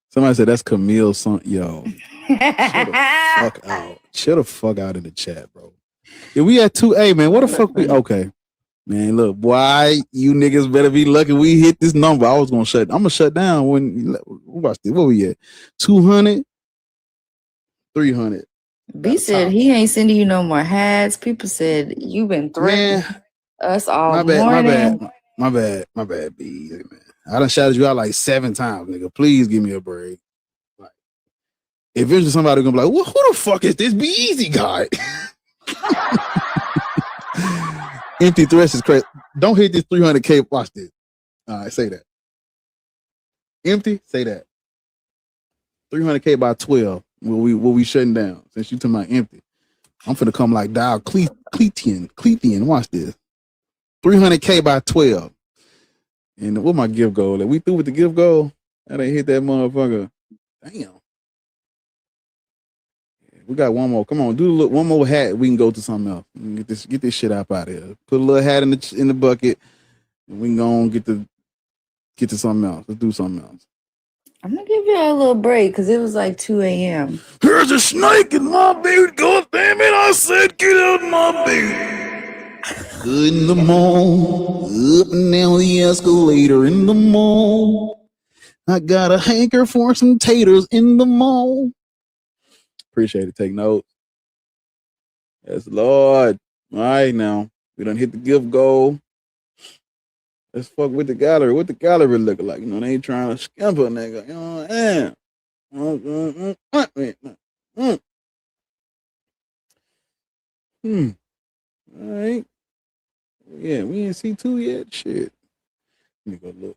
Somebody said that's Camille's son. Yo, chill the fuck out in the chat, bro. Yeah, we at 2A, man. What the fuck we? Okay, man. Look, boy, you niggas better be lucky we hit this number. I'm gonna shut down when. Watch this. What we at? 200, 300. B said he ain't sending you no more hats. People said you've been threatening us all morning. My bad, B. Man. I done shouted you out like 7 times, nigga. Please give me a break. Like, eventually somebody gonna be like, well, who the fuck is this Be Easy guy? Empty threats is crazy. Don't hit this 300K. Watch this. All right, say that. Empty, say that. 300K by 12. What we shutting down? Since you talking about empty, I'm finna come like dial Cletian. Watch this. 300K by 12. And what my gift goal? Like, we through with the gift goal? I didn't hit that motherfucker. Damn. We got one more. Come on, do one more hat. We can go to something else. Get this shit out of here. Put a little hat in the bucket, and we can go on get to something else. Let's do something else. I'm gonna give y'all a little break because it was like 2 a.m. There's a snake in my bed. God damn it! I said, get out of my bed. Good in the mall, up and down the escalator in the mall. I got a hanker for some taters in the mall. Appreciate it. Take notes. Yes, Lord. All right, now we done hit the gift goal. Let's fuck with the gallery. What the gallery look like? You know, they ain't trying to skimp a nigga. You know what I mean? All right. Yeah, we ain't C2 yet. Shit. Let me go look.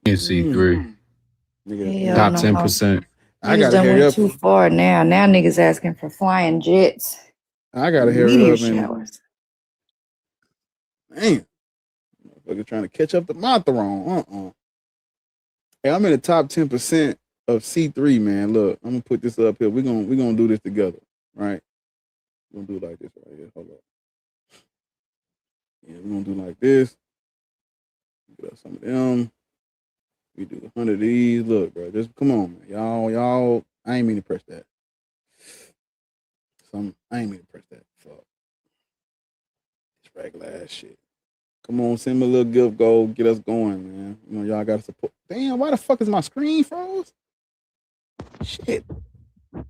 In C3. Top 10%. I gotta hurry up. Too far now. Now niggas asking for flying jets. I gotta hurry Meteor up. showers. Man. Motherfucker trying to catch up to my throne. Hey, I'm in the top 10% of C3, man. Look, I'm gonna put this up here. We're gonna do this together, right? We're gonna do it like this right here. Hold up. Yeah, we're gonna do like this. Get up some of them. We do 100 of these. Look, bro, just come on, man. Y'all, I ain't mean to press that. I ain't mean to press that. Fuck. It's regular ass shit. Come on, send me a little gift goal. Get us going, man. You know, y'all gotta support. Damn, why the fuck is my screen froze? Shit. Why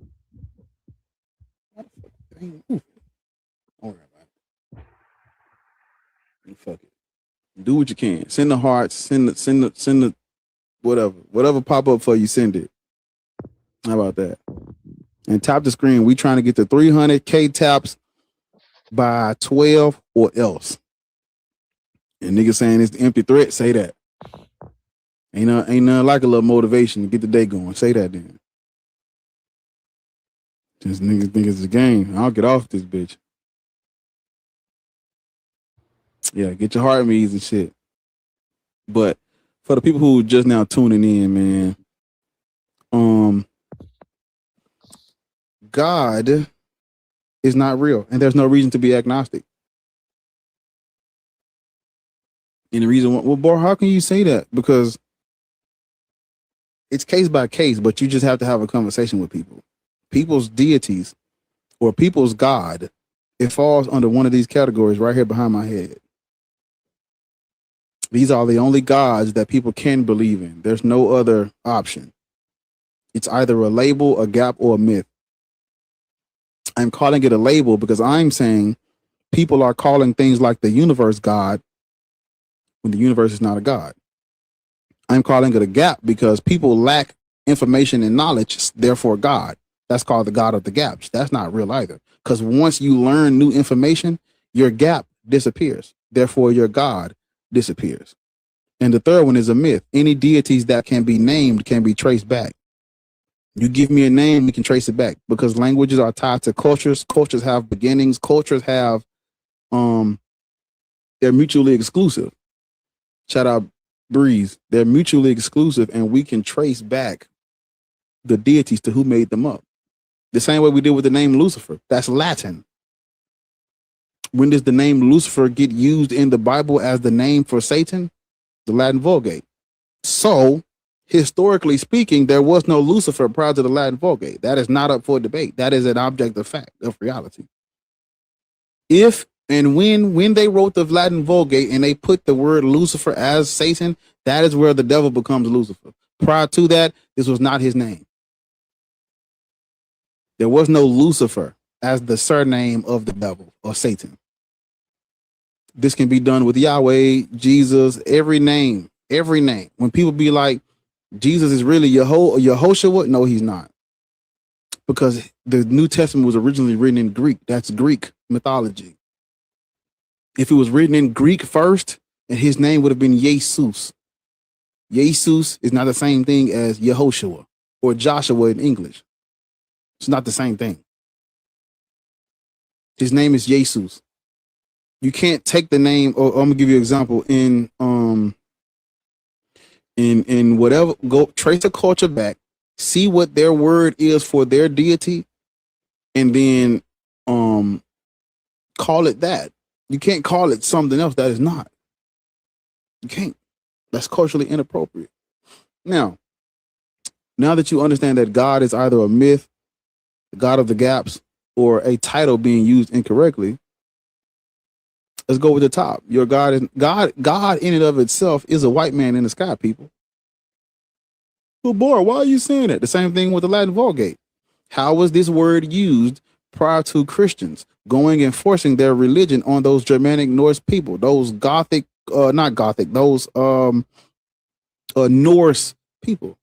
the fuck? Damn. Don't worry about it. Fuck it. Do what you can. Send the hearts. Send the whatever pop up for you. Send it. How about that? And tap the screen. We trying to get to 300K taps by 12 or else. And niggas saying it's the empty threat. Say that. Ain't nothing like a little motivation to get the day going. Say that then. Just niggas think it's a game. I'll get off this bitch. Yeah, get your heart me's and shit. But for the people who just now tuning in, man, God is not real, and there's no reason to be agnostic. And the reason, well, boy, how can you say that? Because it's case by case, but you just have to have a conversation with people. People's deities or people's God, it falls under one of these categories right here behind my head. These are the only gods that people can believe in. There's no other option. It's either a label, a gap, or a myth. I'm calling it a label because I'm saying people are calling things like the universe God when the universe is not a God. I'm calling it a gap because people lack information and knowledge, therefore God. That's called the God of the gaps. That's not real either. Because once you learn new information, your gap disappears. Therefore, your God disappears. And the third one is a myth. Any deities that can be named can be traced back. You give me a name, we can trace it back because languages are tied to cultures. Cultures have beginnings. Cultures have, they're mutually exclusive. Shout out Breeze. They're mutually exclusive, and we can trace back the deities to who made them up. The same way we did with the name Lucifer. That's Latin. When does the name Lucifer get used in the Bible as the name for Satan? The Latin Vulgate. So, historically speaking, there was no Lucifer prior to the Latin Vulgate. That is not up for debate. That is an object of fact, of reality. If and when they wrote the Latin Vulgate and they put the word Lucifer as Satan, that is where the devil becomes Lucifer. Prior to that, this was not his name. There was no Lucifer as the surname of the devil or Satan. This can be done with Yahweh, Jesus, every name. When people be like, Jesus is really Yehoshua, no, he's not. Because the New Testament was originally written in Greek. That's Greek mythology. If it was written in Greek first, and his name would have been Jesus. Jesus is not the same thing as Yehoshua or Joshua in English. It's not the same thing. His name is Jesus. You can't take the name, or I'm gonna give you an example. In whatever, go trace a culture back, see what their word is for their deity, and then call it that. You can't call it something else that is not. You can't. That's culturally inappropriate. Now that you understand that God is either a myth, the God of the gaps, or a title being used incorrectly, let's go with the top. Your God is God. God in and of itself is a white man in the sky, people. Well, boy, why are you saying that? The same thing with the Latin Vulgate. How was this word used prior to Christians going and forcing their religion on those Germanic Norse people, those Gothic, not Gothic, those Norse people?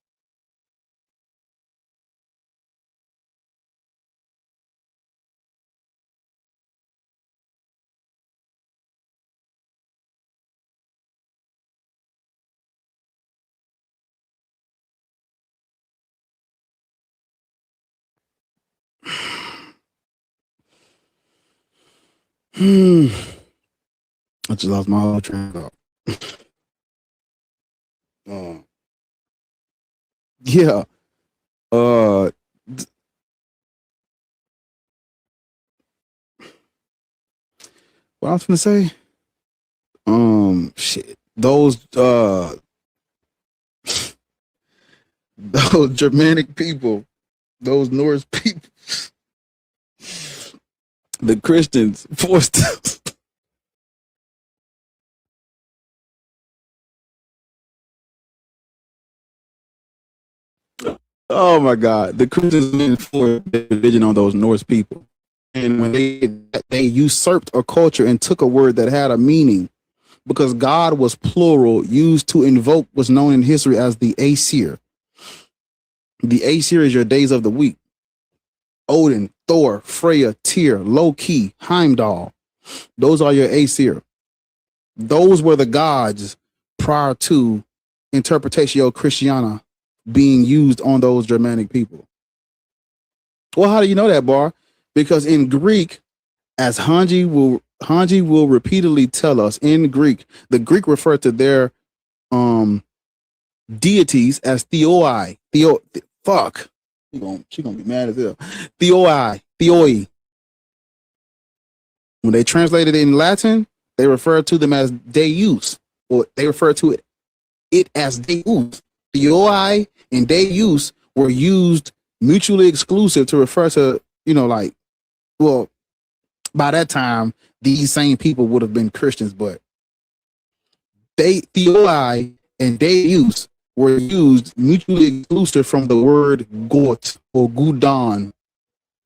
I just lost my whole train of thought. Yeah. What I was gonna say? Shit. Those Germanic people, those Norse people, the Christians forced us. Oh my God, the Christians forced their religion on those Norse people, and when they usurped a culture and took a word that had a meaning, because God was plural, used to invoke what's known in history as the Aesir. The Aesir is your days of the week. Odin, Thor, Freya, Tyr, Loki, Heimdall. Those are your Aesir. Those were the gods prior to Interpretatio Christiana being used on those Germanic people. Well, how do you know that, Bar? Because in Greek, as Hanji will repeatedly tell us, in Greek, the Greek referred to their deities as theoi. Fuck. She gonna be mad as hell. Theoi. When they translated it in Latin, they refer to them as Deus, or they refer to it as Deus. Theoi and Deus were used mutually exclusive to refer to, like, well, by that time, these same people would have been Christians, but Theoi and Deus were used mutually exclusive from the word God or Gudon,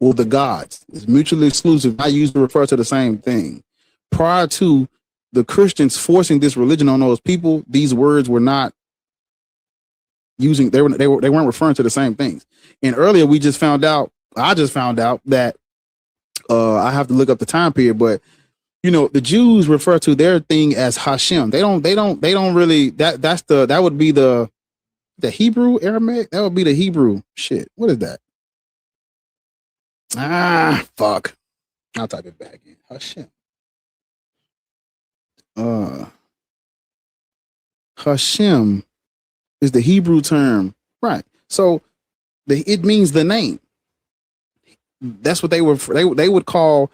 or the gods. It's mutually exclusive, not used to refer to the same thing. Prior to the Christians forcing this religion on those people, these words were not using, they weren't referring to the same things. And earlier I just found out that I have to look up the time period, but the Jews refer to their thing as Hashem. They don't really, that would be the Hebrew, Aramaic, that would be the Hebrew shit. What is that? Fuck. I'll type it back in. Hashem. Hashem is the Hebrew term, right? So it means the name. That's what they would call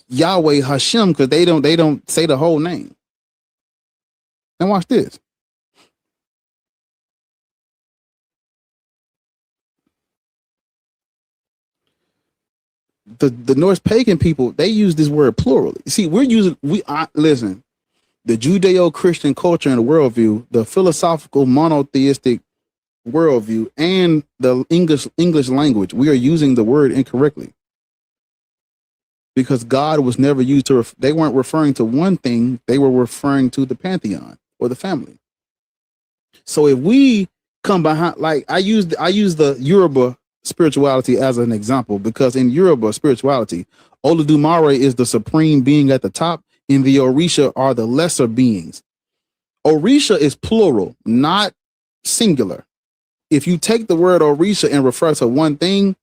Yahweh Hashem, because they don't say the whole name. Now watch this. The Norse pagan people, they use this word plural. See, listen, the Judeo-Christian culture and worldview, the philosophical monotheistic worldview, and the English language, we are using the word incorrectly. Because God was never used to, they weren't referring to one thing, they were referring to the pantheon or the family. So if we come behind, like I use the Yoruba spirituality as an example, because in Yoruba spirituality, Olodumare is the supreme being at the top, and the Orisha are the lesser beings. Orisha is plural, not singular. If you take the word Orisha and refer to one thing,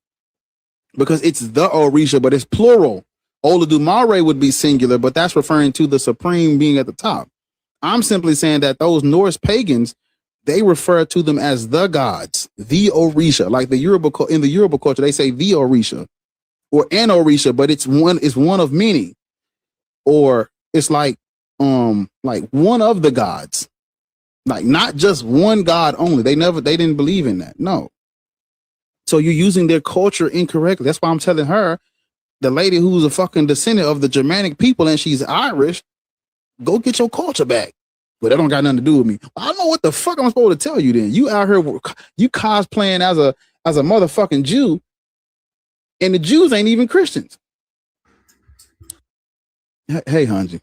because it's the Orisha, but it's plural, Olodumare would be singular, but that's referring to the supreme being at the top. I'm simply saying that those Norse pagans, they refer to them as the gods, the Orisha. Like in the Yoruba culture, they say the Orisha or an Orisha, but it's one of many, or it's like one of the gods, like not just one god only. They didn't believe in that. No. So you're using their culture incorrectly. That's why I'm telling her, the lady who's a fucking descendant of the Germanic people and she's Irish, go get your culture back. But that don't got nothing to do with me. I don't know what the fuck I'm supposed to tell you then. You out here, you cosplaying as a motherfucking Jew, and the Jews ain't even Christians. Hey, Hanji.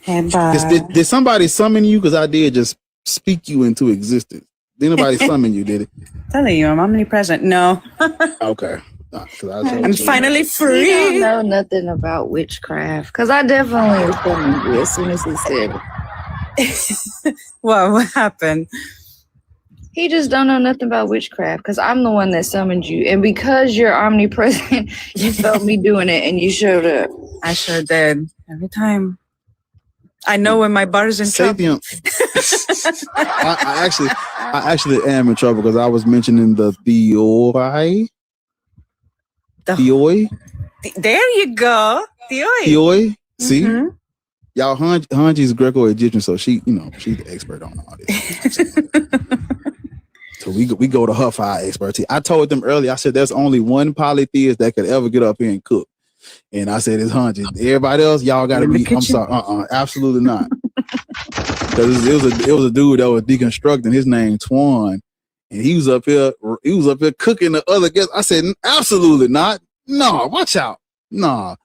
Hey, bye. Did somebody summon you? Because I did just speak you into existence. Did anybody summon you, did it? Telling you, I'm omnipresent. No. Okay. I'm finally free. He don't know nothing about witchcraft, because I definitely summoned you as soon as he said it. What happened? He just don't know nothing about witchcraft, because I'm the one that summoned you, and because you're omnipresent, you felt me doing it, and you showed up. I sure did. Every time. I know when my bar's in trouble. I actually am in trouble, because I was mentioning the Theoi. Theoi. There you go. Theoi. Theoi. See? Mm-hmm. Y'all, Hanji's Greco-Egyptian, so she's the expert on all this. So we go to her for our expertise. I told them earlier, I said there's only one polytheist that could ever get up here and cook. And I said it's Hanji. Everybody else, y'all gotta be, I'm sorry, absolutely not. Because it was a dude that was deconstructing, his name Twan, and he was up here cooking the other guests. I said, absolutely not. No, watch out. No,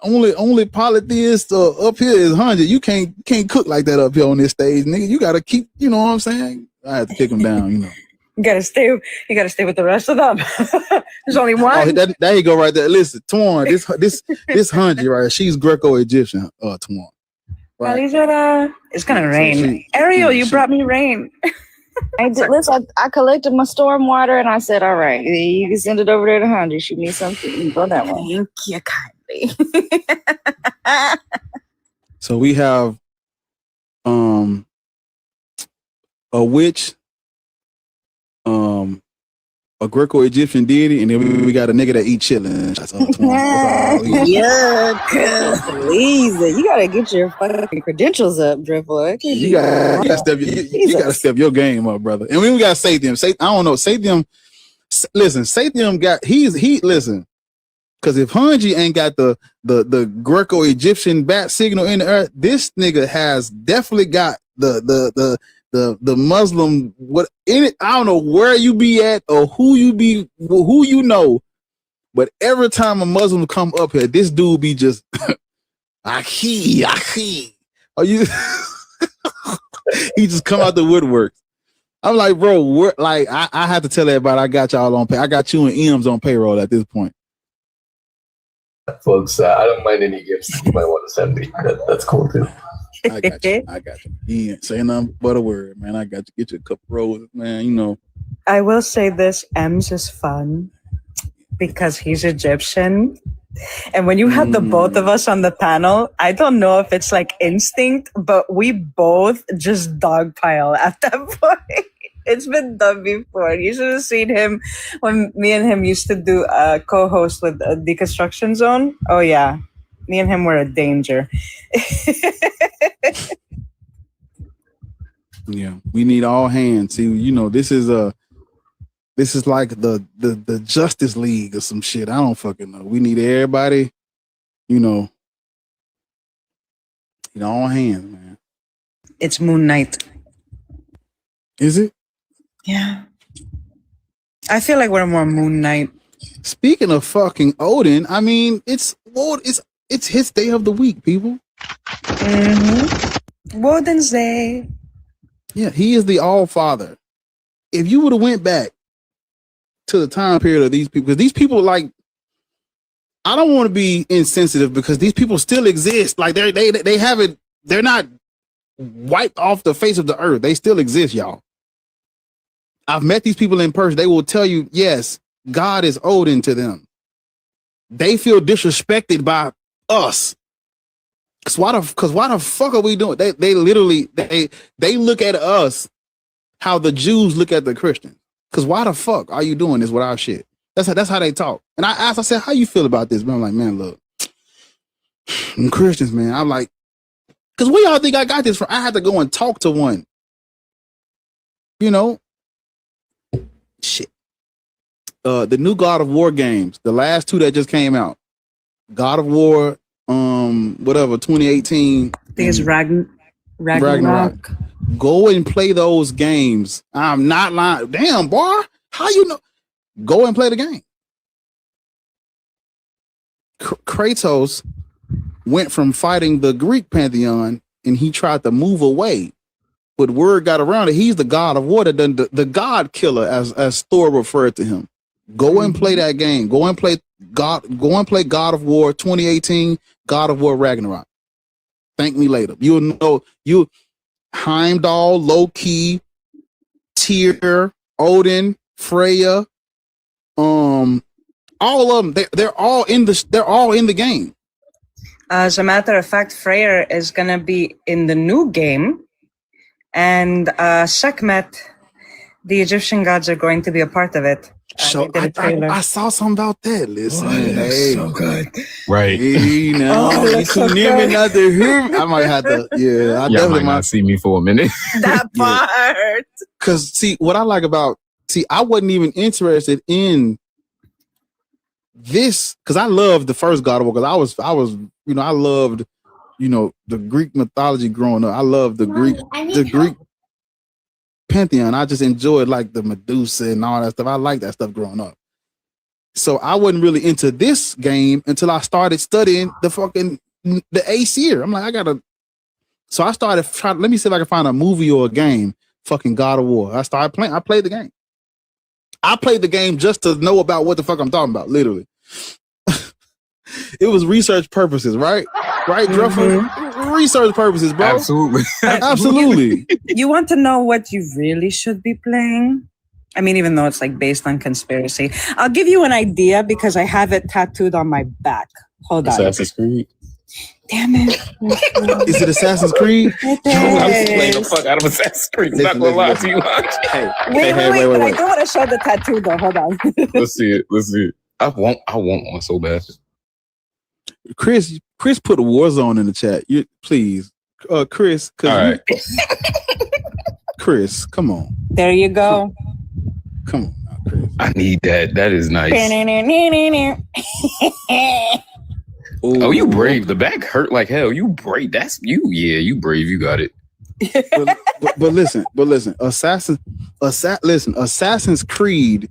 only polytheist up here is Hanji. You can't cook like that up here on this stage, nigga. You gotta keep, you know what I'm saying? I had to kick him down, you know. You gotta stay with the rest of them. There's only one. Oh, there you go, right there. Listen, Twan, this Hanji, right? She's Greco-Egyptian, Twan. Right? It's gonna rain. Ariel, you brought me rain. I collected my storm water, and I said, all right, you can send it over there to Hanji. She needs something. Go that one. Thank you kindly. So we have a witch, a Greco-Egyptian deity, and then we got a nigga that eat chitlins. That's all. Yuck. Please, you gotta get your fucking credentials up, Dripple. You gotta step your game up, brother. And we got Sathium. I don't know. Sathium, listen, Sathium got he listen. Because if Hanji ain't got the Greco-Egyptian bat signal in the earth, this nigga has definitely got the Muslim what in it. I don't know where you be at or who you know, but every time a Muslim come up here, this dude be just Aki. Are you? He just come out the woodwork. I'm like, bro, like I have to tell everybody I got y'all on pay. I got you and M's on payroll at this point. Folks, I don't mind any gifts you might want to send me. That's cool too. I got you. He ain't saying nothing but a word, man. I got you. Get you a couple roses, man. You know. I will say this: Ems is fun because he's Egyptian, and when you have the both of us on the panel, I don't know if it's like instinct, but we both just dogpile at that point. It's been done before. You should have seen him when me and him used to do a co-host with a Deconstruction Zone. Oh yeah, me and him were a danger. Yeah, we need all hands. See, you know, this is like the Justice League or some shit. I don't fucking know. We need everybody, you know, all hands, man. It's Moon Knight. Is it? Yeah. I feel like we're more Moon Knight. Speaking of fucking Odin, I mean, it's his day of the week, people. Woden's Day. Yeah, he is the All Father. If you would have went back to the time period of these people, because these people, like, I don't want to be insensitive because these people still exist. Like they haven't, they're not wiped off the face of the earth. They still exist, y'all. I've met these people in person. They will tell you, yes, God is Odin to them. They feel disrespected by us. Cause why the fuck are we doing? They literally look at us how the Jews look at the Christians. Cause why the fuck are you doing this with our shit? That's how they talk. And I said, how you feel about this? Man, I'm like, man, look, I'm Christians, man. I'm like, cause where y'all think I got this from? I had to go and talk to one. You know, shit. The new God of War games, the last two that just came out, God of War, whatever, 2018. I think it's Ragnarok. Go and play those games. I'm not lying. Damn, boy, how you know? Go and play the game. Kratos went from fighting the Greek pantheon and he tried to move away. But word got around it. He's the God of War, the God killer, as Thor referred to him. Go and play that game. Go and play God of War 2018, God of War Ragnarok. Thank me later. You'll know Heimdall, Loki, Tyr, Odin, Freya, all of them. They're all in the game. As a matter of fact, Freyr is gonna be in the new game, and Sekhmet, the Egyptian gods, are going to be a part of it. So I saw something about that. Listen, hey, so good, right? Hey, now I might have to. Yeah, I definitely might not see me for a minute. That part. Because see, what I like about I wasn't even interested in this because I loved the first God of War because I was I loved the Greek mythology growing up. I loved the Greek pantheon. I just enjoyed like the Medusa and all that stuff. I like that stuff growing up. So I wasn't really into this game until I started studying the Aesir. I'm like, so I started trying. Let me see if I can find a movie or a game. Fucking God of War. I started playing. I played the game. I played the game just to know about what the fuck I'm talking about. Literally, it was research purposes, right? Right, Druffle? Research purposes, bro. Absolutely. You want to know what you really should be playing? I mean, even though it's like based on conspiracy, I'll give you an idea because I have it tattooed on my back. Hold on. Assassin's Creed. Damn it. Is it Assassin's Creed? I was playing the fuck out of Assassin's Creed. I'm not gonna lie to you. Wait, but I do want to show the tattoo though. Hold on. Let's see it. I want one so bad. Chris put a Warzone in the chat. You please, Chris. All right. Chris, come on. There you go. Come on, now, Chris. I need that. That is nice. Oh, you brave. The back hurt like hell. You brave. That's you. Yeah, you brave. You got it. but listen. Assassin's Creed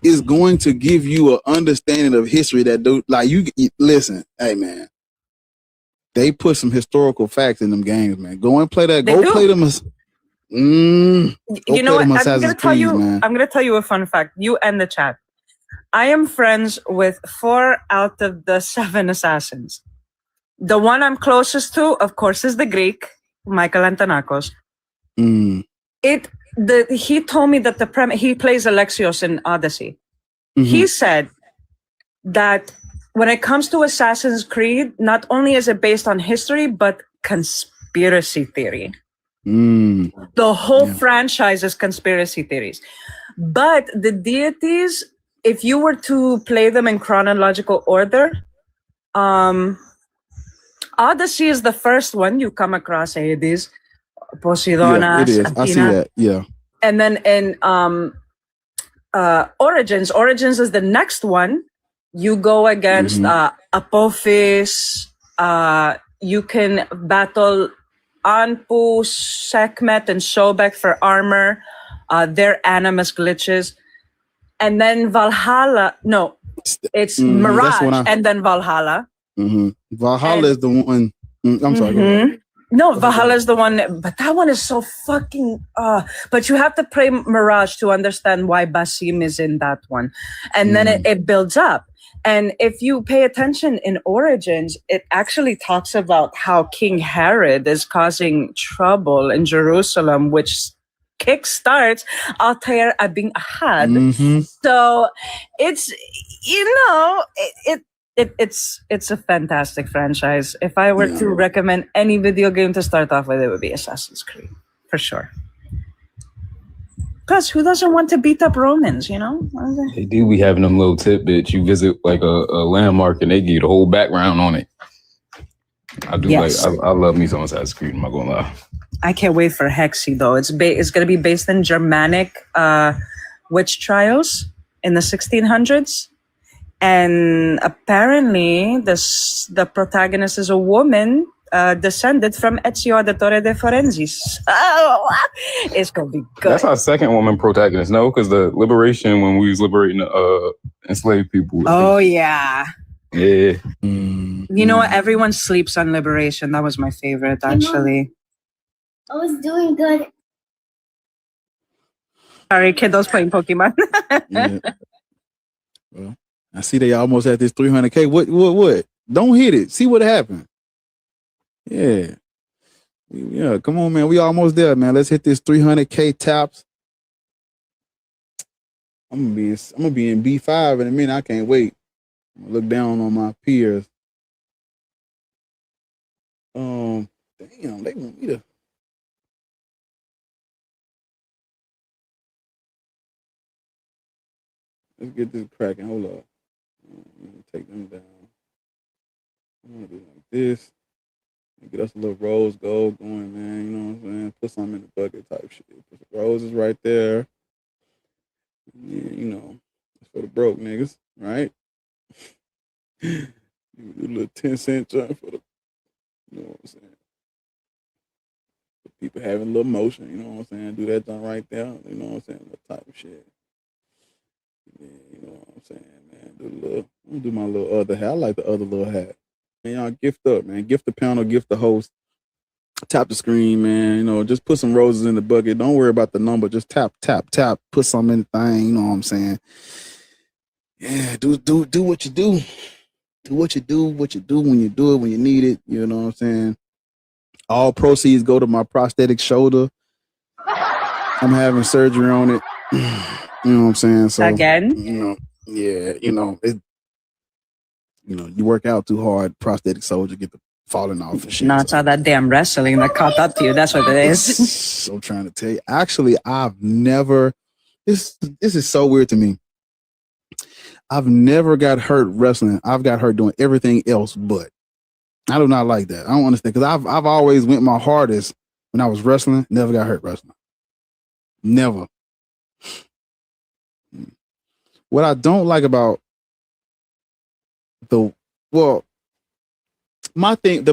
is going to give you an understanding of history that listen. Hey man, they put some historical facts in them games, man. Go and play that. Play them. You know what? I'm gonna tell you a fun fact. You and the chat. I am friends with 4 out of the 7 assassins. The one I'm closest to, of course, is the Greek, Michael Antonakos. He told me that he plays Alexios in Odyssey. Mm-hmm. He said that when it comes to Assassin's Creed, not only is it based on history, but conspiracy theory. The whole franchise is conspiracy theories. But the deities, if you were to play them in chronological order, Odyssey is the first one you come across. Hades, Poseidonas, it is. Athena. I see that. Yeah. And then in Origins is the next one. You go against Apophis. You can battle Anpu, Sekhmet, and Sobek for armor. Their animus glitches. And then Valhalla. No, it's Mirage and then Valhalla. Valhalla is the one. I'm sorry. No, Valhalla is the one, but that one is so fucking. But you have to play Mirage to understand why Basim is in that one, and then it builds up. And if you pay attention in Origins, it actually talks about how King Herod is causing trouble in Jerusalem, which kickstarts Altair Abin Ahad. So it's it's a fantastic franchise. If I were to recommend any video game to start off with, it would be Assassin's Creed for sure. Plus, who doesn't want to beat up Romans? You know, they do be having them little tidbits. You visit like a landmark and they give you the whole background on it. I do I love me some Assassin's Creed. I'm not gonna lie. I can't wait for Hexy though. It's going to be based in Germanic witch trials in the 1600s, and apparently the protagonist is a woman descended from Ezio Auditore de Forensis. Oh, it's going to be good. That's our second woman protagonist, no? Because the liberation when we was liberating enslaved people. Oh yeah. Yeah. You know what? Everyone sleeps on Liberation. That was my favorite, actually. I was doing good. Sorry, kiddos playing Pokemon. Well, I see they almost at this 300K. What? Don't hit it. See what happened. Yeah. Yeah, come on, man. We almost there, man. Let's hit this 300K taps. I'm gonna be in B5 in a minute. I can't wait. I'm gonna look down on my peers. Damn, they want me to. Let's get this cracking. Hold up. I'm gonna take them down. I'm gonna do like this. Get us a little rose gold going, man. You know what I'm saying? Put something in the bucket type shit. Put the roses right there. Yeah, you know, it's for the broke niggas, right? Do a little 10-cent joint for the, you know what I'm saying? For people having a little motion, you know what I'm saying? Do that joint right there, you know what I'm saying? That type of shit. Yeah, you know what I'm saying, man? I'm gonna do my little other hat. I like the other little hat. Man, y'all gift up, man. Gift the panel, gift the host. Tap the screen, man. You know, just put some roses in the bucket. Don't worry about the number. Just tap, tap, tap. Put something in the thing. You know what I'm saying? Yeah, do what you do. Do what you do when you do it, when you need it. You know what I'm saying? All proceeds go to my prosthetic shoulder. I'm having surgery on it. You know what I'm saying? So again, you know, yeah, you know, you work out too hard, prosthetic soldier get the falling off and shit. No, it's all that damn wrestling that caught up to you. That's what it is. So I'm trying to tell you. Actually, I've never. This is so weird to me. I've never got hurt wrestling. I've got hurt doing everything else, but I do not like that. I don't understand because I've always went my hardest when I was wrestling. Never got hurt wrestling. Never. What I don't like about the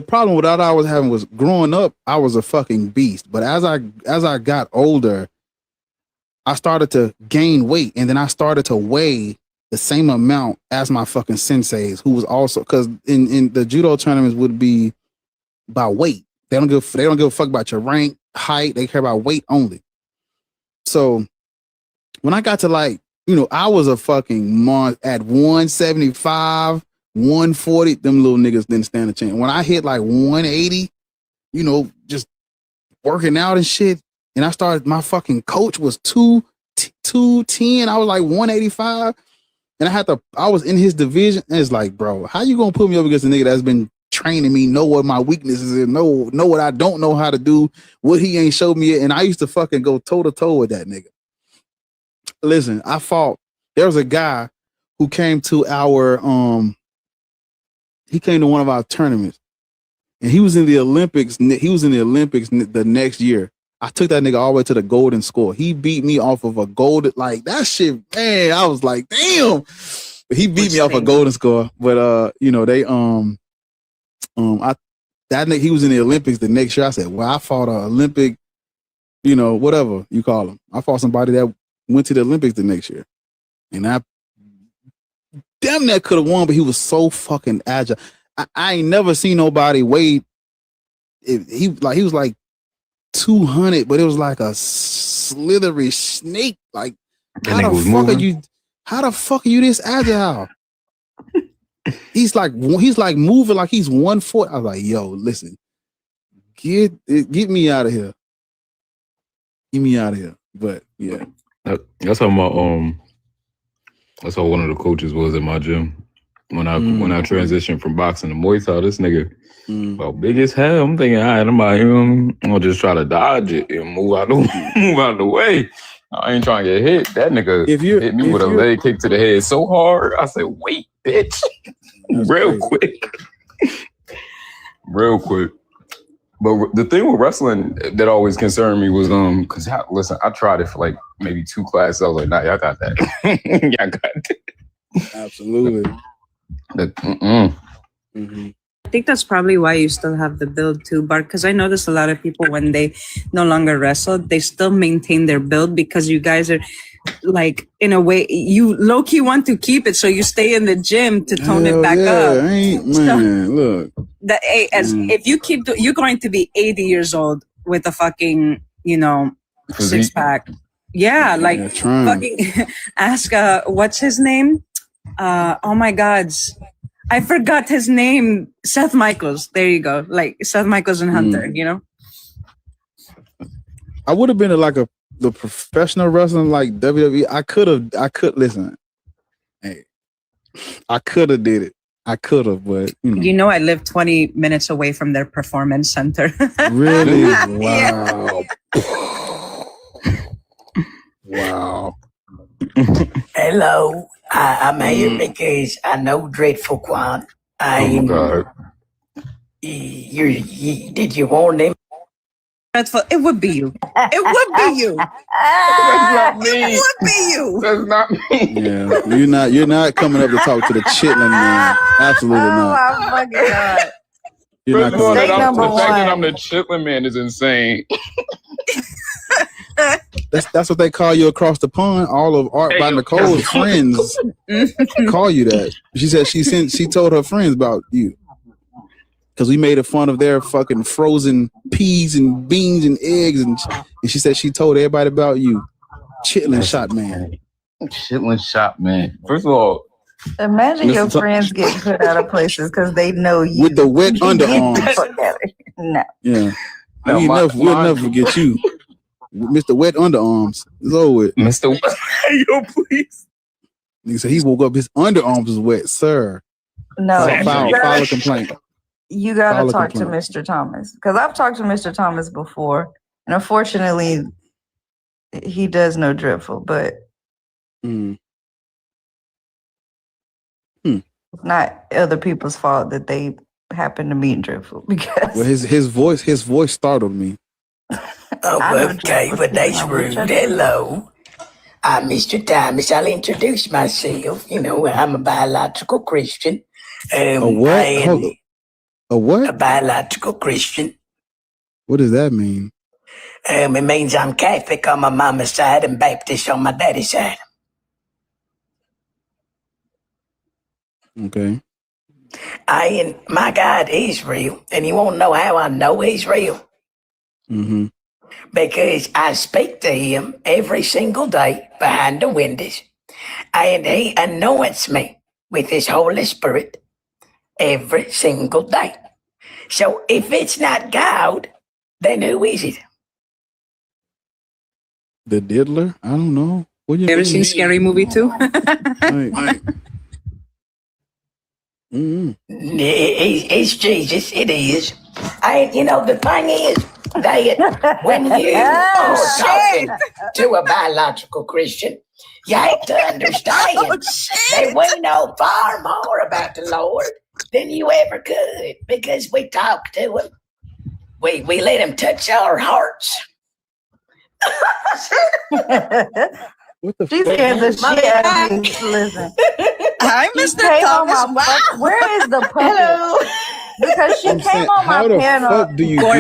problem with that I was having was growing up, I was a fucking beast. But as I got older, I started to gain weight, and then I started to weigh the same amount as my fucking senseis, who was also, because in the judo tournaments would be by weight. They don't give a fuck about your rank, height. They care about weight only. So when I got to I was a fucking at 175, 140. Them little niggas didn't stand a chance. When I hit 180, just working out and shit, and I started, my fucking coach was 210. I was 185. And I was in his division, and it's bro, how you gonna put me up against a nigga that's been training me, know what my weaknesses is, know what I don't know how to do, what he ain't showed me yet. And I used to fucking go toe to toe with that nigga. Listen, there was a guy who came to one of our tournaments, and he was in the Olympics. He was in the Olympics the next year. I took that nigga all the way to the golden score. He beat me off of a golden, that shit, man. I was like, damn. But he beat me off a golden score. But that nigga, he was in the Olympics the next year. I said, well, I fought an Olympic, whatever you call him. I fought somebody that went to the Olympics the next year. And I damn near could have won, but he was so fucking agile. I ain't never seen nobody weigh. He was 200, but it was like a slithery snake. How the fuck are you this agile? he's moving like he's 140. I was like, yo, listen, get me out of here. Get me out of here. But yeah. That's how one of the coaches was at my gym. When I transitioned from boxing to Muay Thai, this nigga about big as hell. I'm thinking, all right, I'm gonna just try to dodge it and move out the way. I ain't trying to get hit. That nigga hit me with a leg kick to the head so hard. I said, wait, bitch. Real quick. But the thing with wrestling that always concerned me was because I tried it for maybe 2 classes. I was like, nah, y'all got that. Y'all got that. Absolutely. I think that's probably why you still have the build too, Bart, because I notice a lot of people when they no longer wrestle, they still maintain their build because you guys are in a way, you low-key want to keep it, so you stay in the gym to tone it back up. Look. If you keep, you're going to be 80 years old with a fucking, six-pack. Yeah, fucking ask, what's his name? Oh my God. I forgot his name. Seth Michaels. There you go. Seth Michaels and Hunter, I would have been the professional wrestling like WWE. I could listen. Hey, I could have did it. I could have, but I live 20 minutes away from their performance center. Really? Wow. Wow. Hello, I'm here because I know Dreadful Quan. Oh God. Did you warn them? Dreadful, it would be you. It would be you. That's not me. It would be you. That's not me. Yeah, you're not coming up to talk to the chitlin man. Absolutely not. Oh my fucking God. You're not coming the fact that I'm the chitlin man is insane. That's what they call you across the pond. All of Art by Nicole's friends call you that. She said she told her friends about you because we made fun of their fucking frozen peas and beans and eggs, and she said she told everybody about you, Chitlin Shot Man. Chitlin Shot Man. First of all, imagine your friends get put out of places because they know you with the wet underarms. No. Yeah, we'll never forget you. Mr. Wet Underarms. It's over with. Mr. Wet. Yo, please. Nigga said he woke up, his underarms was wet, sir. No, File a complaint. you gotta File a talk to complaint. Mr. Thomas because I've talked to Mr. Thomas before, and unfortunately, he does know Dreadful, but Mm. it's not other people's fault that they happen to meet Dreadful because Well, his voice startled me. Oh, okay, but that's rude. Hello. I'm Mr. Thomas. I'll introduce myself. You know, I'm a biological Christian. A what? Hold up. A what? A biological Christian. What does that mean? It means I'm Catholic on my mama's side and Baptist on my daddy's side. Okay. And my God is real. And you won't know how I know he's real. Mm-hmm. Because I speak to him every single day behind the windows. And he anoints me with his Holy Spirit every single day. So if it's not God, then who is it? The Diddler? I don't know. What you Ever seen Scary Movie 2? It's Jesus. It is. You know, the thing is that when you are talking to a biological Christian, you have to understand that we know far more about the Lord than you ever could because we talk to him. We let him touch our hearts. What the She scared the shit out of me. Listen. Hi, She Mr. came on Thomas. my where is the puppet? Because she I'm came saying, on how my the panel. fuck do you do that?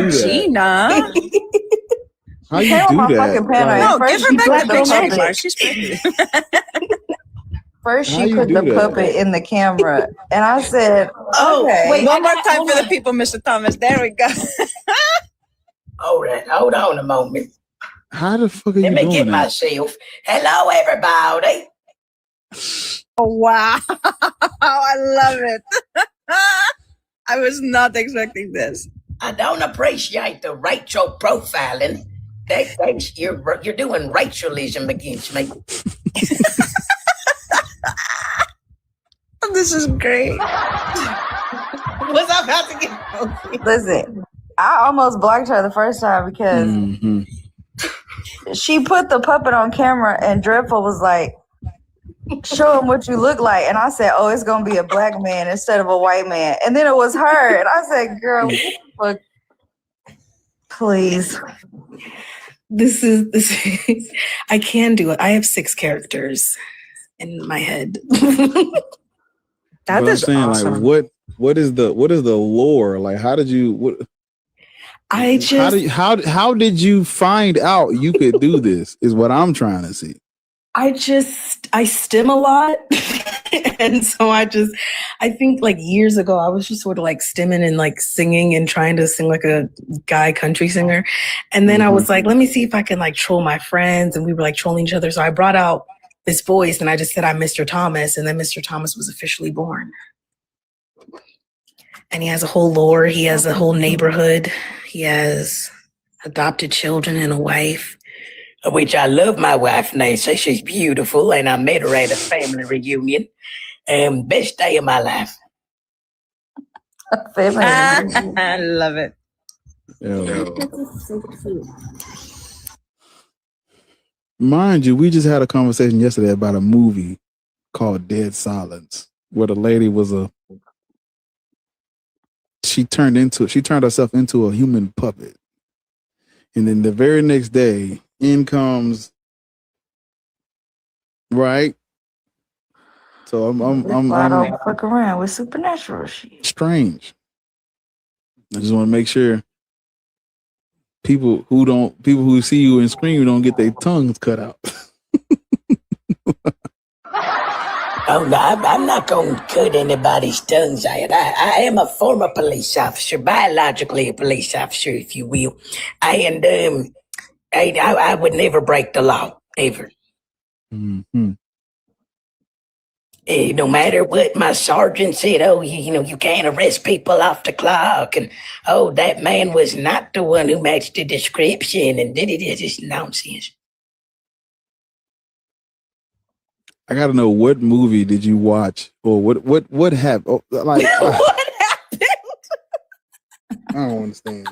How She you came on do my that? fucking panel. Like, and No, first give her she back put the the picture, puppet. Mark. She's pretty. First How she you put do the that? puppet in the camera, and I said, Oh, "Okay." wait, one more time for the people, Mr. Thomas. There we go. Hold on a moment. How the fuck are you Let me doing get that? myself. Hello, everybody. Oh, wow. I love it. I was not expecting this. I don't appreciate the racial profiling. You're doing racialism against me. This is great. Was I about to get Listen, I almost blocked her the first time because Mm-hmm. she put the puppet on camera, and Dreadful was like, "Show him what you look like." And I said, "Oh, it's gonna be a black man instead of a white man." And then it was her, and I said, "Girl, what the fuck? Please." This is I can do it. I have 6 characters in my head. That But I'm is saying, awesome. like, what is the lore? Like, how did you? What? How did you find out you could do this? Is what I'm trying to see. I stim a lot. And so I think like years ago, I was just sort of like stimming and like singing and trying to sing like a guy country singer. And then I was like, let me see if I can like troll my friends. And we were like trolling each other. So I brought out this voice and I just said, I'm Mr. Thomas. And then Mr. Thomas was officially born. And he has a whole lore. He has a whole neighborhood. He has adopted children and a wife. Which I love my wife, Nancy. She's beautiful, and I met her at a family reunion. Best day of my life. I love it. Mind you, we just had a conversation yesterday about a movie called Dead Silence, where the lady was she turned herself into a human puppet. And then the very next day, in comes, right? So I'm don't fuck around with supernatural shit. strange. I just want to make sure people who see you and scream don't get their tongues cut out. Oh, no, I'm not going to cut anybody's tongues out. I am a former police officer, biologically a police officer, if you will. And I would never break the law, ever. Mm-hmm. No matter what my sergeant said, you can't arrest people off the clock. And, that man was not the one who matched the description. And it's just nonsense. I gotta know, what movie did you watch, or what happened? Oh, like, What happened? I don't understand.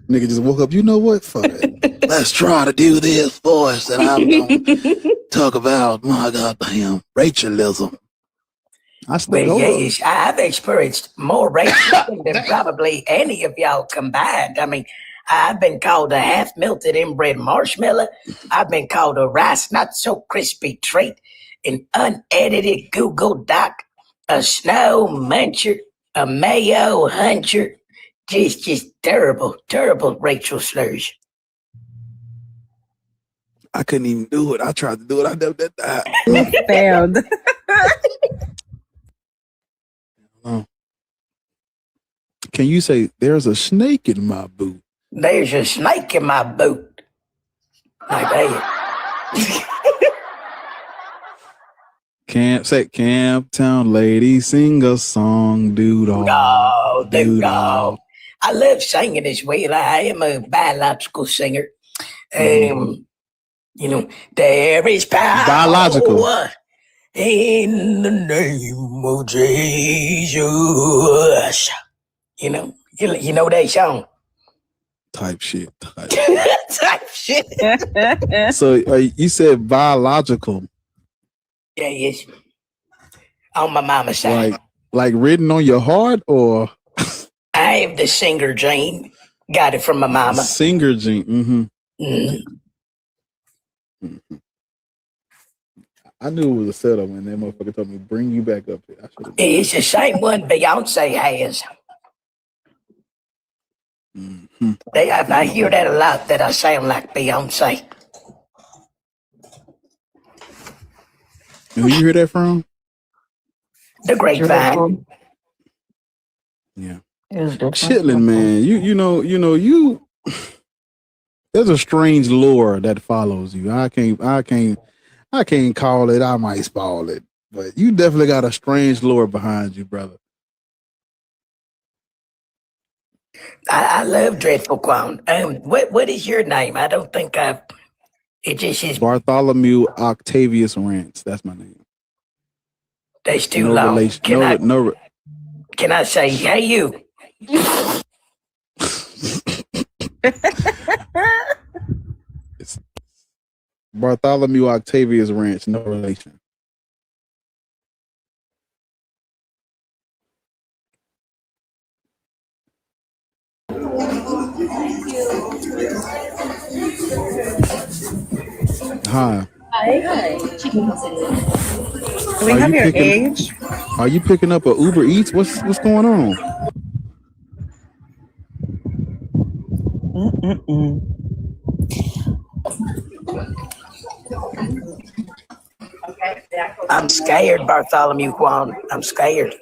Nigga just woke up. You know what? Fuck it. Let's try to do this voice that I'm gonna talk about. My goddamn Rachelism. I still Well, yes, I've experienced more racism than probably any of y'all combined. I mean, I've been called a half-melted inbred marshmallow. I've been called a rice not so crispy treat, an unedited Google Doc, a snow muncher, a mayo huncher. Just terrible, terrible racial slurs. I couldn't even do it. I tried to do it. I never did that. Failed. Can you say there's a snake in my boot? There's a snake in my boot. Like that. Camptown lady, sing a song, dude. Oh, dude. I love singing as well. I am a biological singer. You know, there is power Biological. in the name of Jesus. You know that song. Type shit. Type shit. So you said biological. Yeah, yes. On my mama's side. Like written on your heart, or I have the singer gene. Got it from my mama. Singer gene. Mm-hmm. Mm-hmm. I knew it was a setup when that motherfucker told me bring you back up here. It's the same one Beyonce has. Mm-hmm. I hear that a lot, that I sound like Beyonce. Who you hear that from? The grapevine. Yeah. Chitlin, man. You know, there's a strange lore that follows you. I can't call it. I might spoil it, but you definitely got a strange lore behind you, brother. I love Dreadful Clown. What is your name? I don't think I've. It just is. Bartholomew Octavius Rance. That's my name. That's too No long. relation. Can I say, hey, you? It's Bartholomew Octavius Rance. No relation. Hi. Hi. Do we have your age? Are you picking up a Uber Eats? What's going on? I'm scared, Bartholomew Kwan. I'm scared.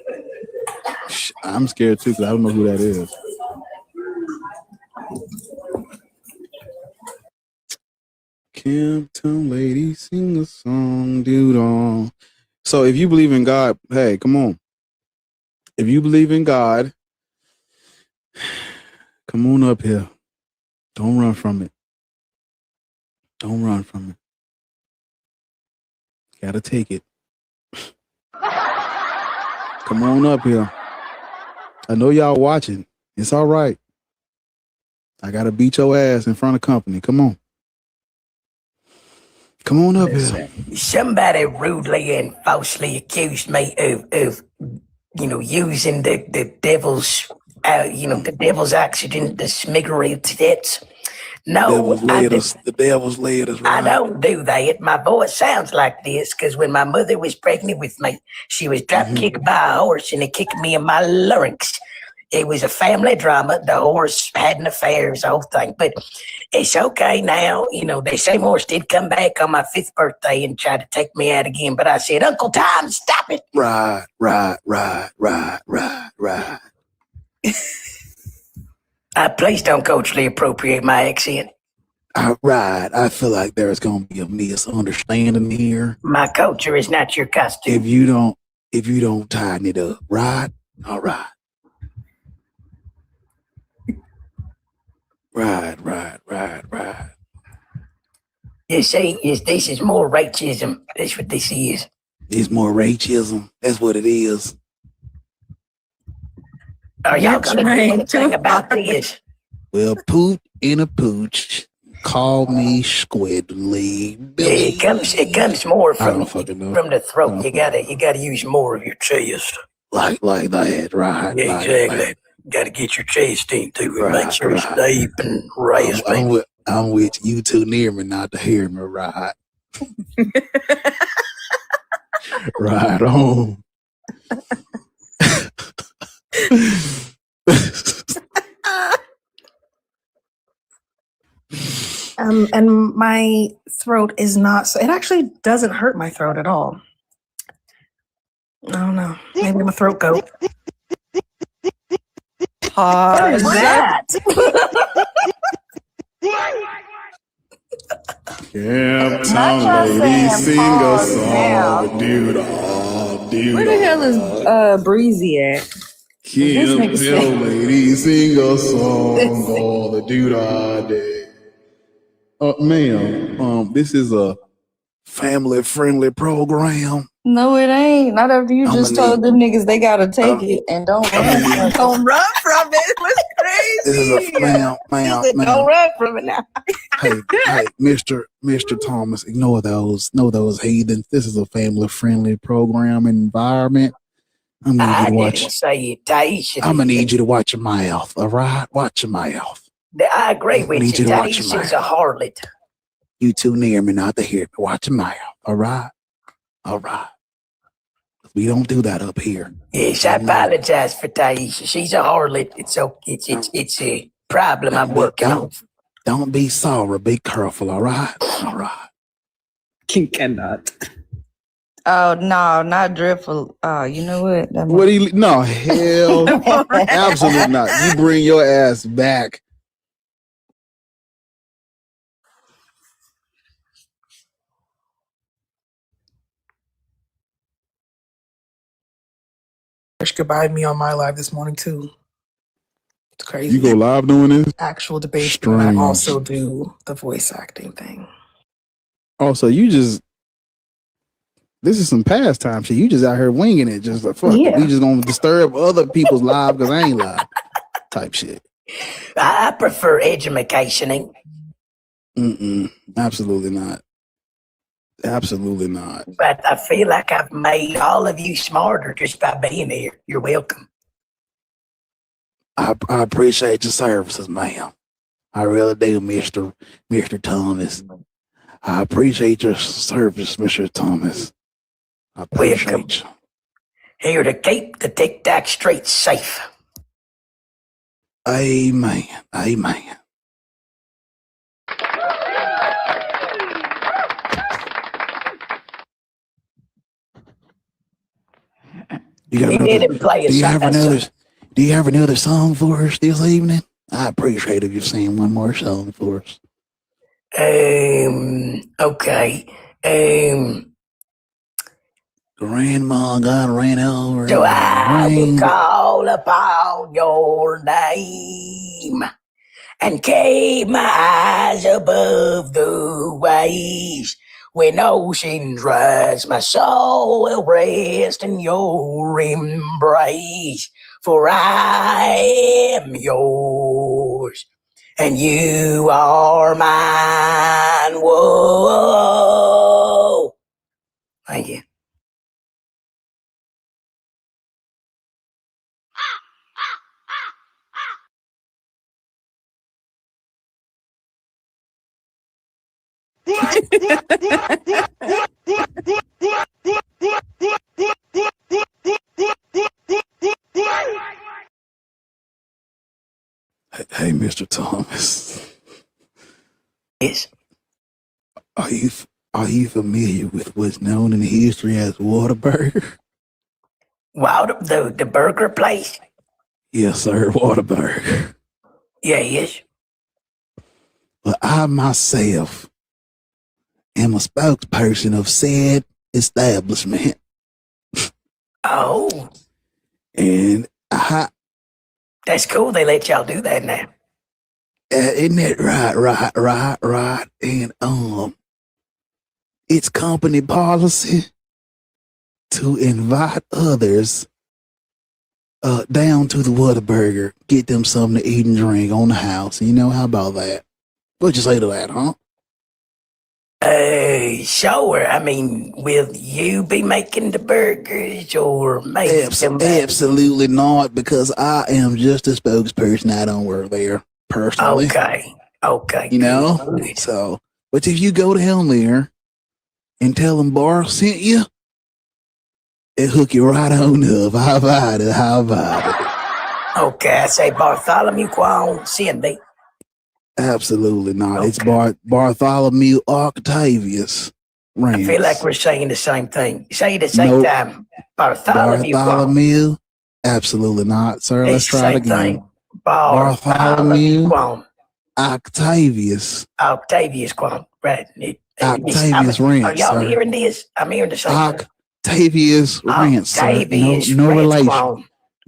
I'm scared too because I don't know who that is. Camptown lady, sing a song, dude. So if you believe in God, hey, come on. If you believe in God, come on up here. Don't run from it. Don't run from it. Gotta take it. Come on up here. I know y'all watching. It's all right. I gotta beat your ass in front of company. Come on. Come on up here. Somebody rudely and falsely accused me of using the devil's, the devil's oxygen, the cigarettes. No, The devil's laid us right. I don't do that. My voice sounds like this because when my mother was pregnant with me, she was drop kicked by a horse and it kicked me in my larynx. It was a family drama. The horse had an affair, the whole thing. But it's okay now. The same horse did come back on my 5th birthday and tried to take me out again. But I said, Uncle Tom, stop it. Right. Please don't culturally appropriate my accent. Right. I feel like there's going to be a misunderstanding here. My culture is not your costume. If you don't tighten it up, right? All right. Right. You see, this is more racism. That's what this is. It's more racism. That's what it is. Are y'all gonna do anything about this? Well, poot in a pooch. Call me Squidly. It comes more I don't from fucking know. the throat. You gotta use more of your chest. Like that, right? Yeah, like, exactly. like- Gotta get your chest into it. Right, Make sure it's right. deep and raspy. I'm with you too near me not to hear me, right? Right on. And my throat is not so. It actually doesn't hurt my throat at all. I don't know. Maybe I'm a throat goat. What is that? Camptown lady, sing a song, dude. Oh, dude. Where the hell is Breezy at? Camptown lady, sing a song, all the dude all day. Ma'am, this is a family-friendly program. No, it ain't. Not after you I'ma just told them niggas they gotta take it and don't run from it. Don't run from it. What's crazy? This is a ma'am. Don't run from it now. Hey, Mr. Thomas, ignore those heathens. This is a family-friendly program environment. I'm gonna need you to watch. Didn't say it, Taisha. I'm gonna need you to watch your mouth. All right, watch your mouth. I agree with Need you. you to watch your Taisha's a harlot. You too near me not to hear me. Watch your mouth. All right, all right. We don't do that up here. Yes, I apologize for Taisha. She's a harlot. It's a problem I'm working on. Don't be sorry. Be careful. All right, all right. You cannot. Oh no, not dreadful. Oh, you know what? What do you? No, hell, absolutely not. You bring your ass back. Goodbye me on my live this morning too. It's crazy. You go live doing this? Actual debate, but I Strange. also do the voice acting thing. Also, this is some pastime shit. You just out here winging it, just like fuck. Yeah. We just gonna disturb other people's lives because I ain't live, type shit. I prefer edumacationing. Absolutely not. Absolutely not. But I feel like I've made all of you smarter just by being here. You're welcome. I appreciate your services, ma'am. I really do, Mr. Thomas. I appreciate your service, Mr. Thomas. I appreciate you. Here to keep the Tic-Tac streets safe. Amen. Amen. You got He another, didn't play a do you have song. another song for us this evening? I appreciate if you sing one more song for us. Okay. Grandma got ran over. So I will rain. call upon your name and keep my eyes above the waves. When oceans rise, my soul will rest in your embrace. For I am yours, and you are mine. Whoa. Thank you. Hey, Mr. Thomas. Yes. Are you familiar with what's known in history as Whataburger? The burger place? Yes, sir, Whataburger. Yeah, yes. But I myself am a spokesperson of said establishment. Oh. And That's cool. They let y'all do that now. isn't that right? And it's company policy to invite others down to the Whataburger, get them something to eat and drink on the house. You know, how about that? What'd you say to that, huh? Sure. I mean, will you be making the burgers or maybe somebody? Absolutely not, because I am just a spokesperson. I don't work there personally. Okay. You know? So, but if you go down there and tell them Bar sent you, it hook you right on up. How about it? Okay, I say Bartholomew Quan Cindy. Absolutely not. It's Bartholomew Octavius Rance. I feel like we're saying the same thing. Say it at the same time. Bartholomew. Absolutely not, sir. Let's try it again. Bartholomew Octavius. Octavius Quan. Right. Octavius Rance. Are y'all sir. hearing this? I'm hearing the same thing. Octavius Rance. Sir. Octavius No Rance, relation. Quan.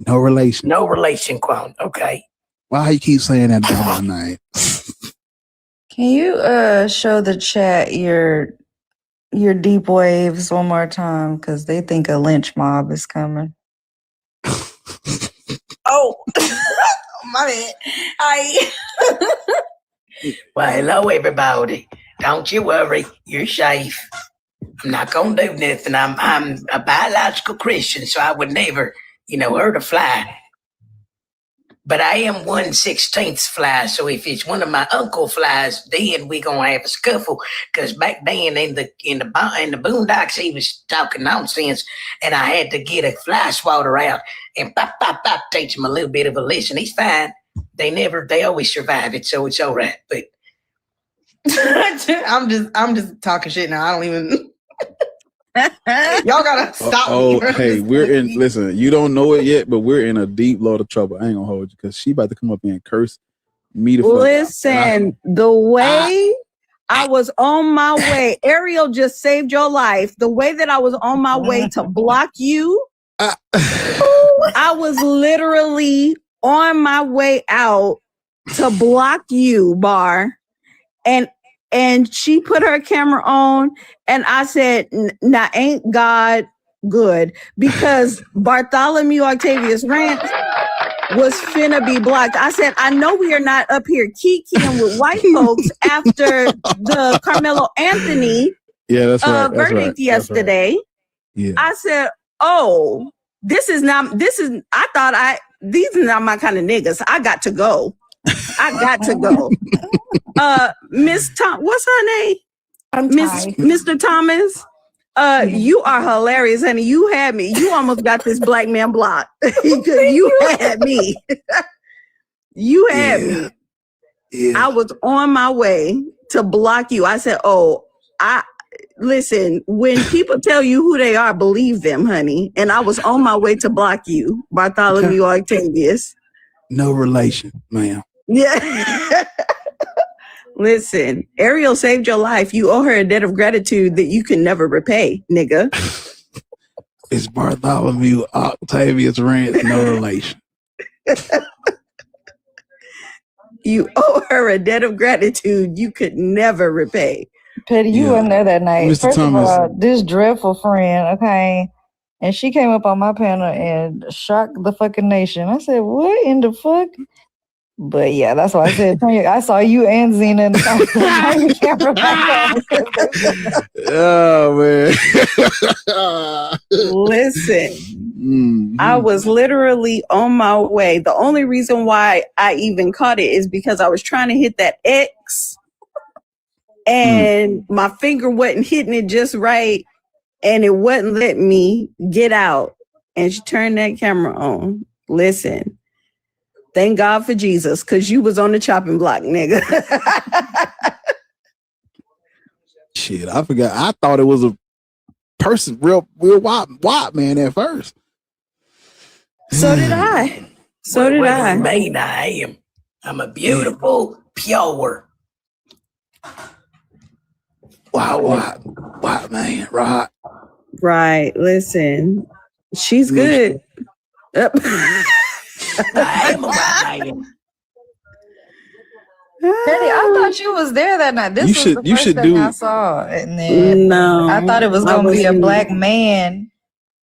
No relation. No relation, Quan. Okay. Why you keep saying that about my name? Can you show the chat your deep waves one more time? Because they think a lynch mob is coming. Oh, my bad. Well, hello, everybody. Don't you worry. You're safe. I'm not going to do nothing. I'm a biological Christian, so I would never, hurt a fly. But I am 1/16 fly, so if it's one of my uncle flies, then we gonna have a scuffle. Cause back then in the boondocks, he was talking nonsense, and I had to get a fly swatter out and pop, teach him a little bit of a lesson. He's fine. They always survive it, so it's all right. But I'm just talking shit now. I don't even. Y'all gotta stop me. Hey, listen, you don't know it yet, but we're in a deep load of trouble. I ain't gonna hold you because she about to come up here and curse me the fuck out. Listen, the way I was on my way, Ariel just saved your life. The way that I was on my way to block you, I was literally on my way out to block you, Bar. And she put her camera on, and I said, "Now ain't God good?" Because Bartholomew Octavius Rance was finna be blocked. I said, "I know we are not up here kikiing with white folks after the Carmelo Anthony verdict yesterday." Right. Yeah. I said, "Oh, these are not my kind of niggas. I got to go. I got to go." Miss Tom, what's her name? Mr. Thomas. You are hilarious, honey. You had me. You almost got this black man blocked. You had me. You had me. Yeah. I was on my way to block you. I said, listen, when people tell you who they are, believe them, honey. And I was on my way to block you, Bartholomew Octavius. No relation, ma'am. Yeah. Listen, Ariel saved your life. You owe her a debt of gratitude that you can never repay, nigga. It's Bartholomew Octavius Rance, no relation. You owe her a debt of gratitude you could never repay. Petty, you weren't there that night. Mr. First Thomas. of all, this dreadful friend, okay, and she came up on my panel and shocked the fucking nation. I said, "What in the fuck?" But yeah, that's why I said, I saw you and Zena in the camera back on. Oh, man. Listen, I was literally on my way. The only reason why I even caught it is because I was trying to hit that X and my finger wasn't hitting it just right, and it wouldn't let me get out. And she turned that camera on. Listen. Thank God for Jesus, because you was on the chopping block, nigga. Shit, I forgot. I thought it was a person, real white man at first. So did I. So did I. What do you mean I am? I'm a beautiful, pure. White man, right? Right. Listen, she's good. I am a white man. I thought you was there that night. This You was should- the you first should thing do- I saw, and then No, I thought it was I gonna be a wasn't- black man,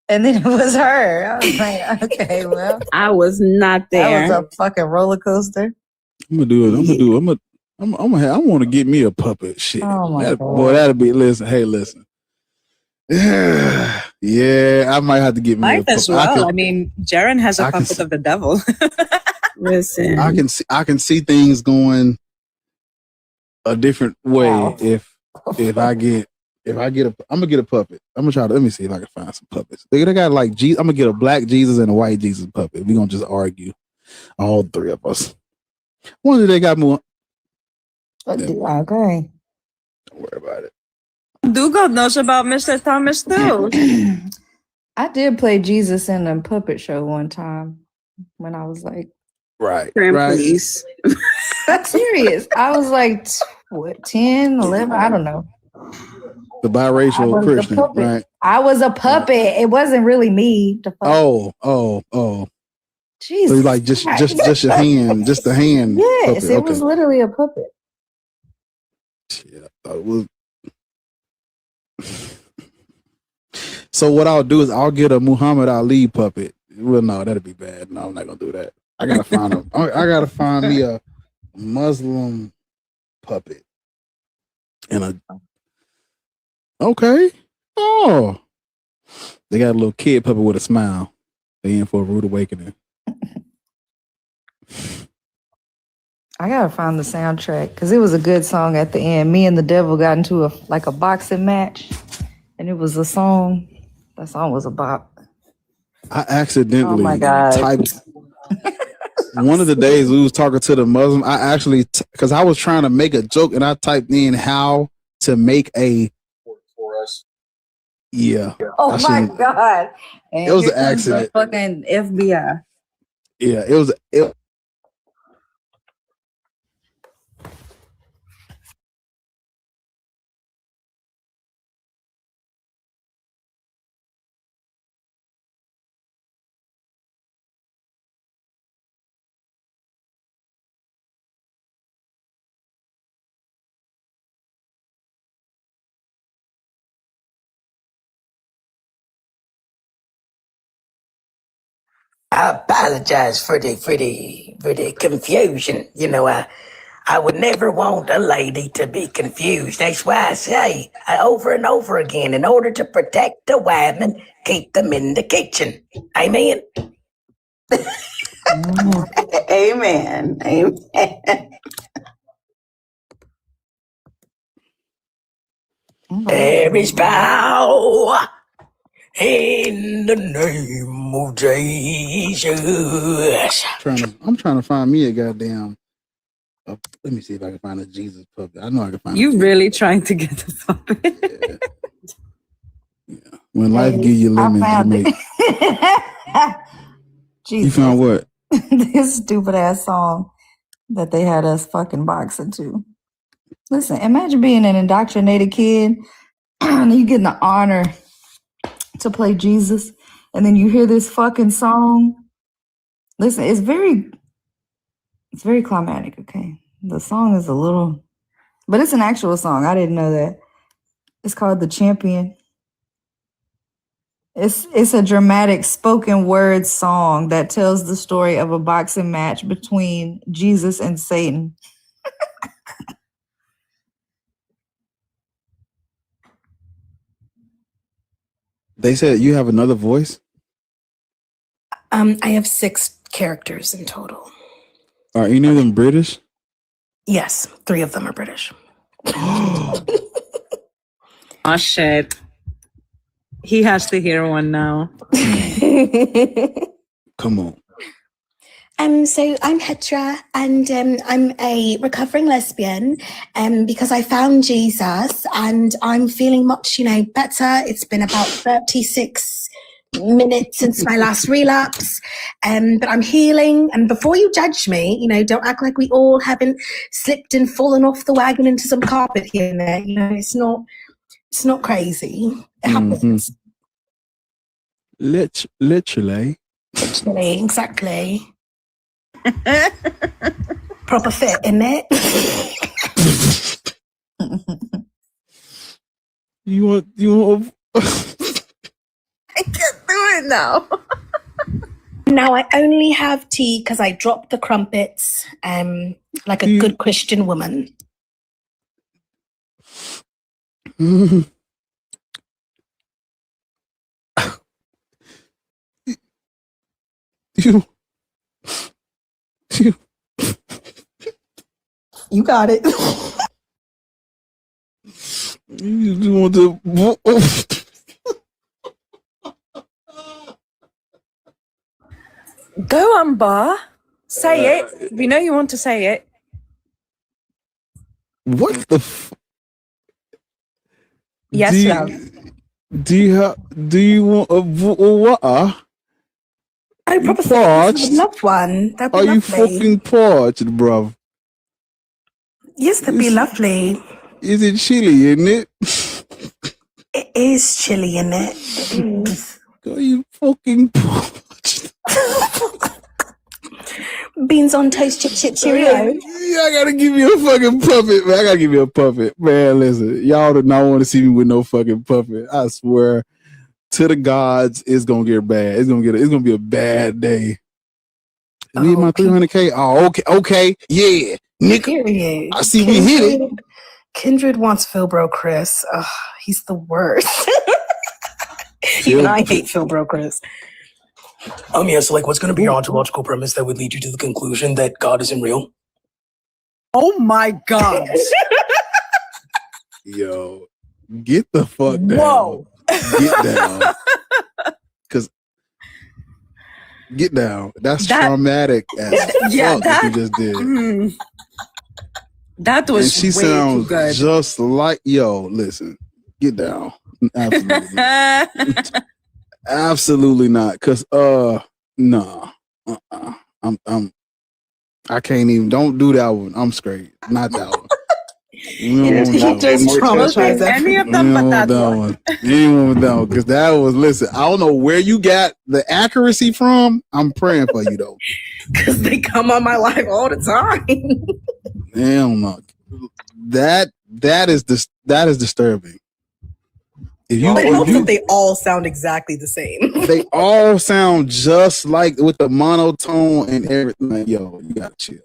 and then it was her. I was like, okay, well, I was not there. that was a fucking roller coaster. I'm gonna do it. I want to get me a puppet. Shit, Oh my That- God. boy, that'll be. Listen, hey, listen. Yeah, I might have to get me a Might as puppet. well. I mean, Jaren has a I can puppet see- of the devil. Listen, I can see things going a different way if I get I'm gonna get a puppet. I'm gonna try to let me see if I can find some puppets. They got like I'm gonna get a black Jesus and a white Jesus puppet. We're gonna just argue, all three of us. One day they got more. Okay. Don't worry about it. Dougal knows about Mr. Thomas too. I did play Jesus in a puppet show one time when I was like, Right. please. I'm serious. I was like, 10, 11, I don't know. The I biracial was a Christian, puppet. right? I was a puppet. It wasn't really me. The puppet. Oh. Jesus. So you like just your hand, just the hand. Yes, puppet. it Okay. was literally a puppet. Yeah, I thought it was. So what I'll do is I'll get a Muhammad Ali puppet. Well, no, that'd be bad. No, I'm not gonna do that. I gotta find me a Muslim puppet. Okay. Oh, they got a little kid puppet with a smile. They in for a rude awakening. I gotta find the soundtrack because it was a good song at the end. Me and the devil got into a boxing match, and it was a song. That song was a bop. I accidentally Oh my God. typed one of the days we was talking to the Muslim. I actually because I was trying to make a joke and I typed in how to make a for us. yeah. Oh I my shouldn't- God! And It was here an comes the accident. fucking FBI. Yeah, it was. I apologize for the confusion. You know, I would never want a lady to be confused. That's why I say over and over again, in order to protect the women, keep them in the kitchen. Amen. Amen. Amen. There is power in the name of Jesus. I'm trying to find me a goddamn. Let me see if I can find a Jesus puppet. I know I can find. You really trying to get the puppet? When life give you lemons, you found make. You Jesus. found what? This stupid ass song that they had us fucking boxing to. Listen, imagine being an indoctrinated kid and you getting the honor to play Jesus, and then you hear this fucking song. Listen, it's very climatic, okay? The song is a little, but it's an actual song. I didn't know that. It's called The Champion. It's a dramatic spoken word song that tells the story of a boxing match between Jesus and Satan. They said you have another voice. I have 6 characters in total. Are any of them British? Yes, 3 of them are British. Oh shit. He has to hear one now. Come on. So I'm Petra, and I'm a recovering lesbian because I found Jesus, and I'm feeling much, better. It's been about 36 minutes since my last relapse, but I'm healing. And before you judge me, don't act like we all haven't slipped and fallen off the wagon into some carpet here and there. It's not crazy. It happens. Literally. Exactly. Proper fit, isn't it? You want I can't do it now. Now I only have tea because I dropped the crumpets, like a good Christian woman. you got it. You want to Go on, Bar. Say it. We know you want to say it. what the Yes, do love. do you want what? I You promise parched? loved one. That'd be Are you lovely. fucking parched, bruv? Yes, that'd be lovely. Is it chilly, isn't it? It is chilly, isn't it? It is. Are you fucking Beans on toast, chip, cheerio. Yeah, I gotta give you a fucking puppet, man. I gotta give you a puppet. Man, listen, y'all do not want to see me with no fucking puppet. I swear to the gods, it's gonna get bad. It's gonna be a bad day. Need my 300K? Oh, okay. Yeah. Nigga. Period. I see we hit it. Kindred wants Philbro Chris. Ugh, he's the worst. Even I hate Philbro Chris. Yeah, so like what's gonna be your ontological premise that would lead you to the conclusion that God isn't real? Oh my God. Yo, get the fuck down. Whoa. Get down. Cause get down. That's That- traumatic as Yeah, fuck that what you just did. That And was she way sounds too good. just like listen, get down. Absolutely. Absolutely not. Cause nah. I can't even don't do that one. I'm straight. Not that one. We don't want that just one. traumatized any of them, We but don't want that's that one. one. Anyone with that one. Cause that was listen, I don't know where you got the accuracy from. I'm praying for you though. Because they come on my live all the time. Hell no. That is disturbing. If you, But if also you they all sound exactly the same. they all sound just like with the monotone and everything. Like, yo, you gotta chill.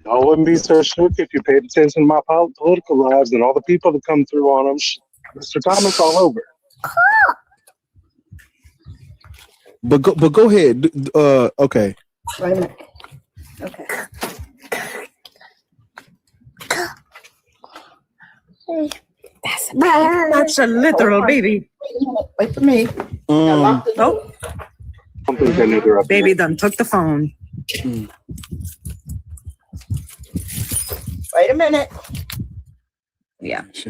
I wouldn't be so shook if you paid attention to my political lives and all the people that come through on them. Mr. Thomas all over. But go ahead. Okay. Wait a minute. Okay. That's a literal baby. Wait for me. Oh, Don't think I need to interrupt. baby done took the phone. Wait a minute. Yeah. She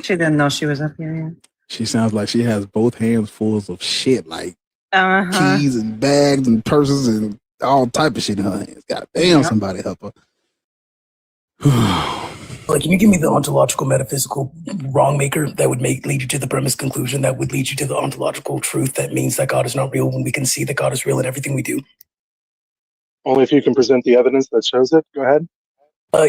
didn't know she was up here. She sounds like she has both hands full of shit, like Uh-huh. keys and bags and purses and all type of shit in her hands. God damn, somebody help her. Like, can you give me the ontological metaphysical wrong maker that would lead you to the premise conclusion that would lead you to the ontological truth that means that God is not real when we can see that God is real in everything we do? Only if you can present the evidence that shows it. Go ahead.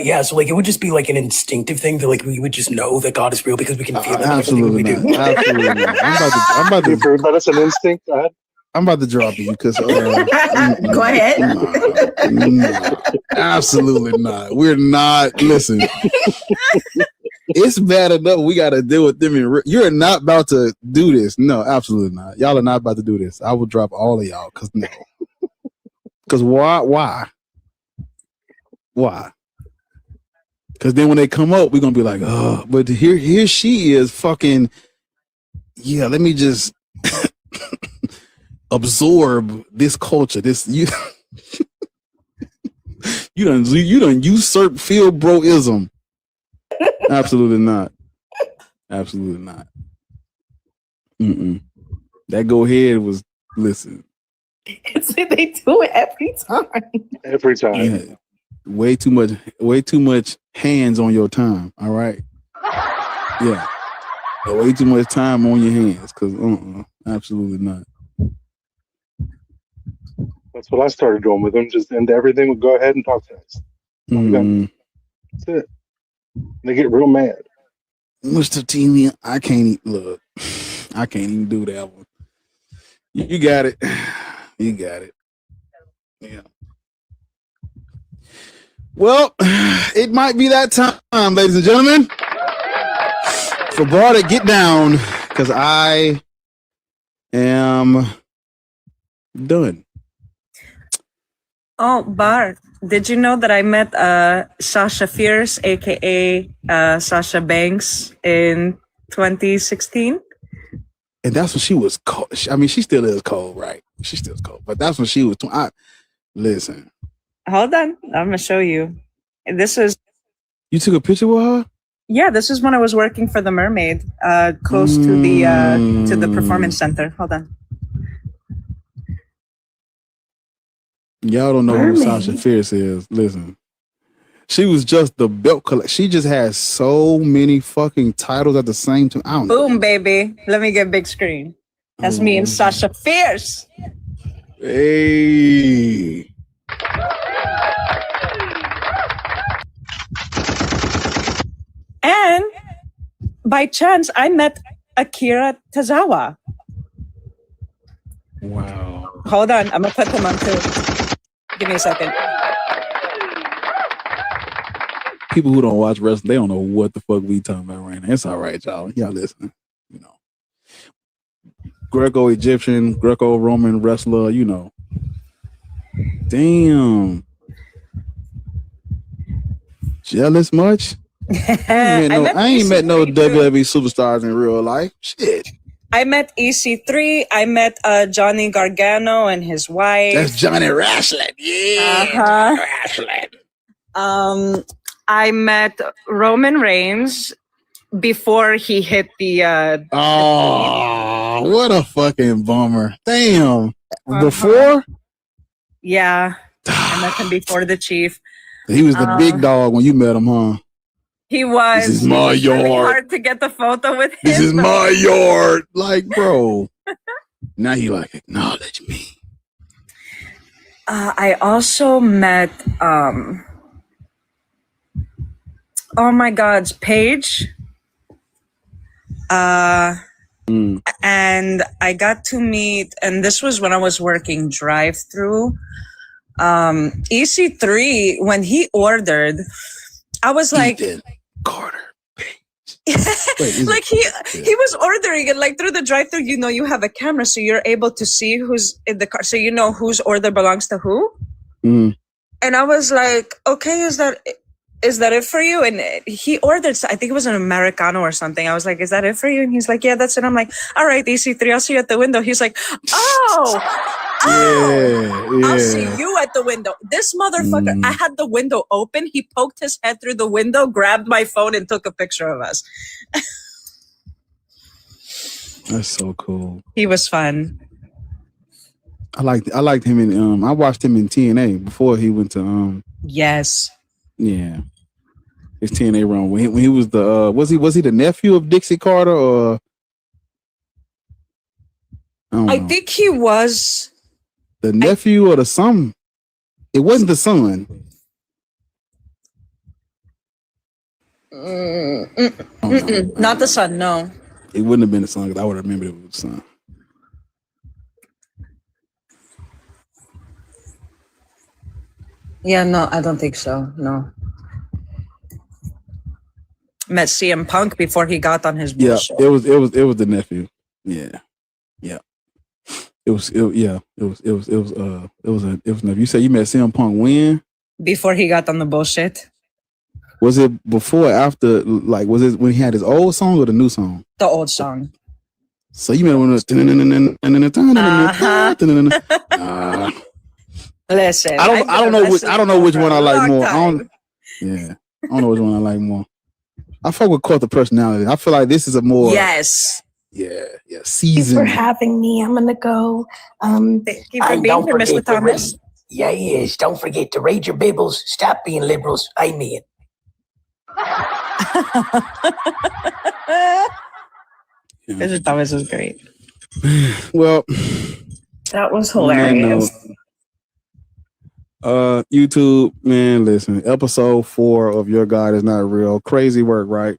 Yeah, so like it would just be like an instinctive thing that like we would just know that God is real because we can feel it in everything Absolutely we not. do. Absolutely not. I'm about to You prove that it's an instinct. Go ahead. I'm about to drop you because Go ahead. no, absolutely not. We're not. Listen, it's bad enough. We got to deal with them. You're not about to do this. No, absolutely not. Y'all are not about to do this. I will drop all of y'all because no. Because why? Because then when they come up, we're gonna be like, oh, but here she is, fucking. Yeah, let me just absorb this culture. This you done usurp Philbroism. Absolutely not. Absolutely not. That go ahead was listen. They do it every time. Every time. Yeah, way too much hands on your time. All right. Yeah. Way too much time on your hands. Cause absolutely not. That's what I started doing with them. Just end everything. Go ahead and talk to us. That's it. They get real mad. Mr. TV, I can't look. I can't even do that one. You got it. You got it. Yeah. Well, it might be that time, ladies and gentlemen, for Bar to get down, because I am done. Oh, Bart, did you know that I met Sasha Fierce, aka Sasha Banks, in 2016? And that's when she was cold. I mean, she still is cold, right? She still is cold, but that's when she was. Listen. Hold on, I'm gonna show you. This is. You took a picture with her? Yeah, this is when I was working for the Mermaid, close to the performance center. Hold on. Y'all don't know who Sasha Fierce is. Listen. She was just the belt collector. She just has so many fucking titles at the same time. I don't know. Boom, baby. Let me get big screen. That's me and Sasha Fierce. Hey. And by chance, I met Akira Tozawa. Wow. Hold on. I'm going to put him on too. Give me a second. People who don't watch wrestling, they don't know what the fuck we talking about right now. It's all right, y'all. Y'all listening. You know. Greco-Egyptian, Greco-Roman wrestler, you know. Damn. Jealous much? I ain't met no WWE superstars in real life. Shit. I met EC3. I met Johnny Gargano and his wife. That's Johnny Wrestling. Yeah. Johnny Wrestling. I met Roman Reigns before he hit the. Oh, what a fucking bummer! Damn. Before? Yeah, I met him before the Chief. He was the big dog when you met him, huh? He was. This is my yard. Really hard to get the photo with him. This is my yard. Like, bro. Now you like acknowledge me. I also met. Oh my God, Paige. And I got to meet, and this was when I was working drive-through. EC3, when he ordered, I was like, Carter. like he was ordering it like through the drive-through. You know, you have a camera, so you're able to see who's in the car, so you know whose order belongs to who. And I was like, okay, is that it for you? And he ordered, I think it was an Americano or something. I was like, is that it for you? And he's like, yeah, that's it. I'm like, all right, EC3, I'll see you at the window. He's like, I'll see you at the window. This motherfucker, I had the window open. He poked his head through the window, grabbed my phone, and took a picture of us. That's so cool. He was fun. I liked him in I watched him in TNA before he went to Yes. Yeah. His TNA run when he was the was he the nephew of Dixie Carter or I think he was the nephew or the son. It wasn't the son. Not the son, no. It wouldn't have been the son because I would have remembered it was the son. Yeah, no, I don't think so. No. Met CM Punk before he got on his bullshit. Yeah, it was the nephew. Yeah. It was nephew. You said you met CM Punk when? Before he got on the bullshit. Was it before or after? Like, was it when he had his old song or the new song? The old song. So you met when it was. Listen, I don't know which one I like more. I don't know which one I like more. I fuck with Cult of Personality. I feel like this is a more yes. Yeah, Thanks season. for having me. I'm gonna go. Thank you for being here, Mr. Thomas. Yeah, yes. Don't forget to raid your bibbles. Stop being liberals. Amen. Mr. Thomas was great. Well, that was hilarious. YouTube, man, listen, episode 4 of Your God Is Not Real. Crazy work, right?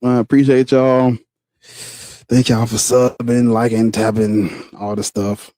Appreciate y'all. Thank y'all for subbing, liking, tapping, all the stuff.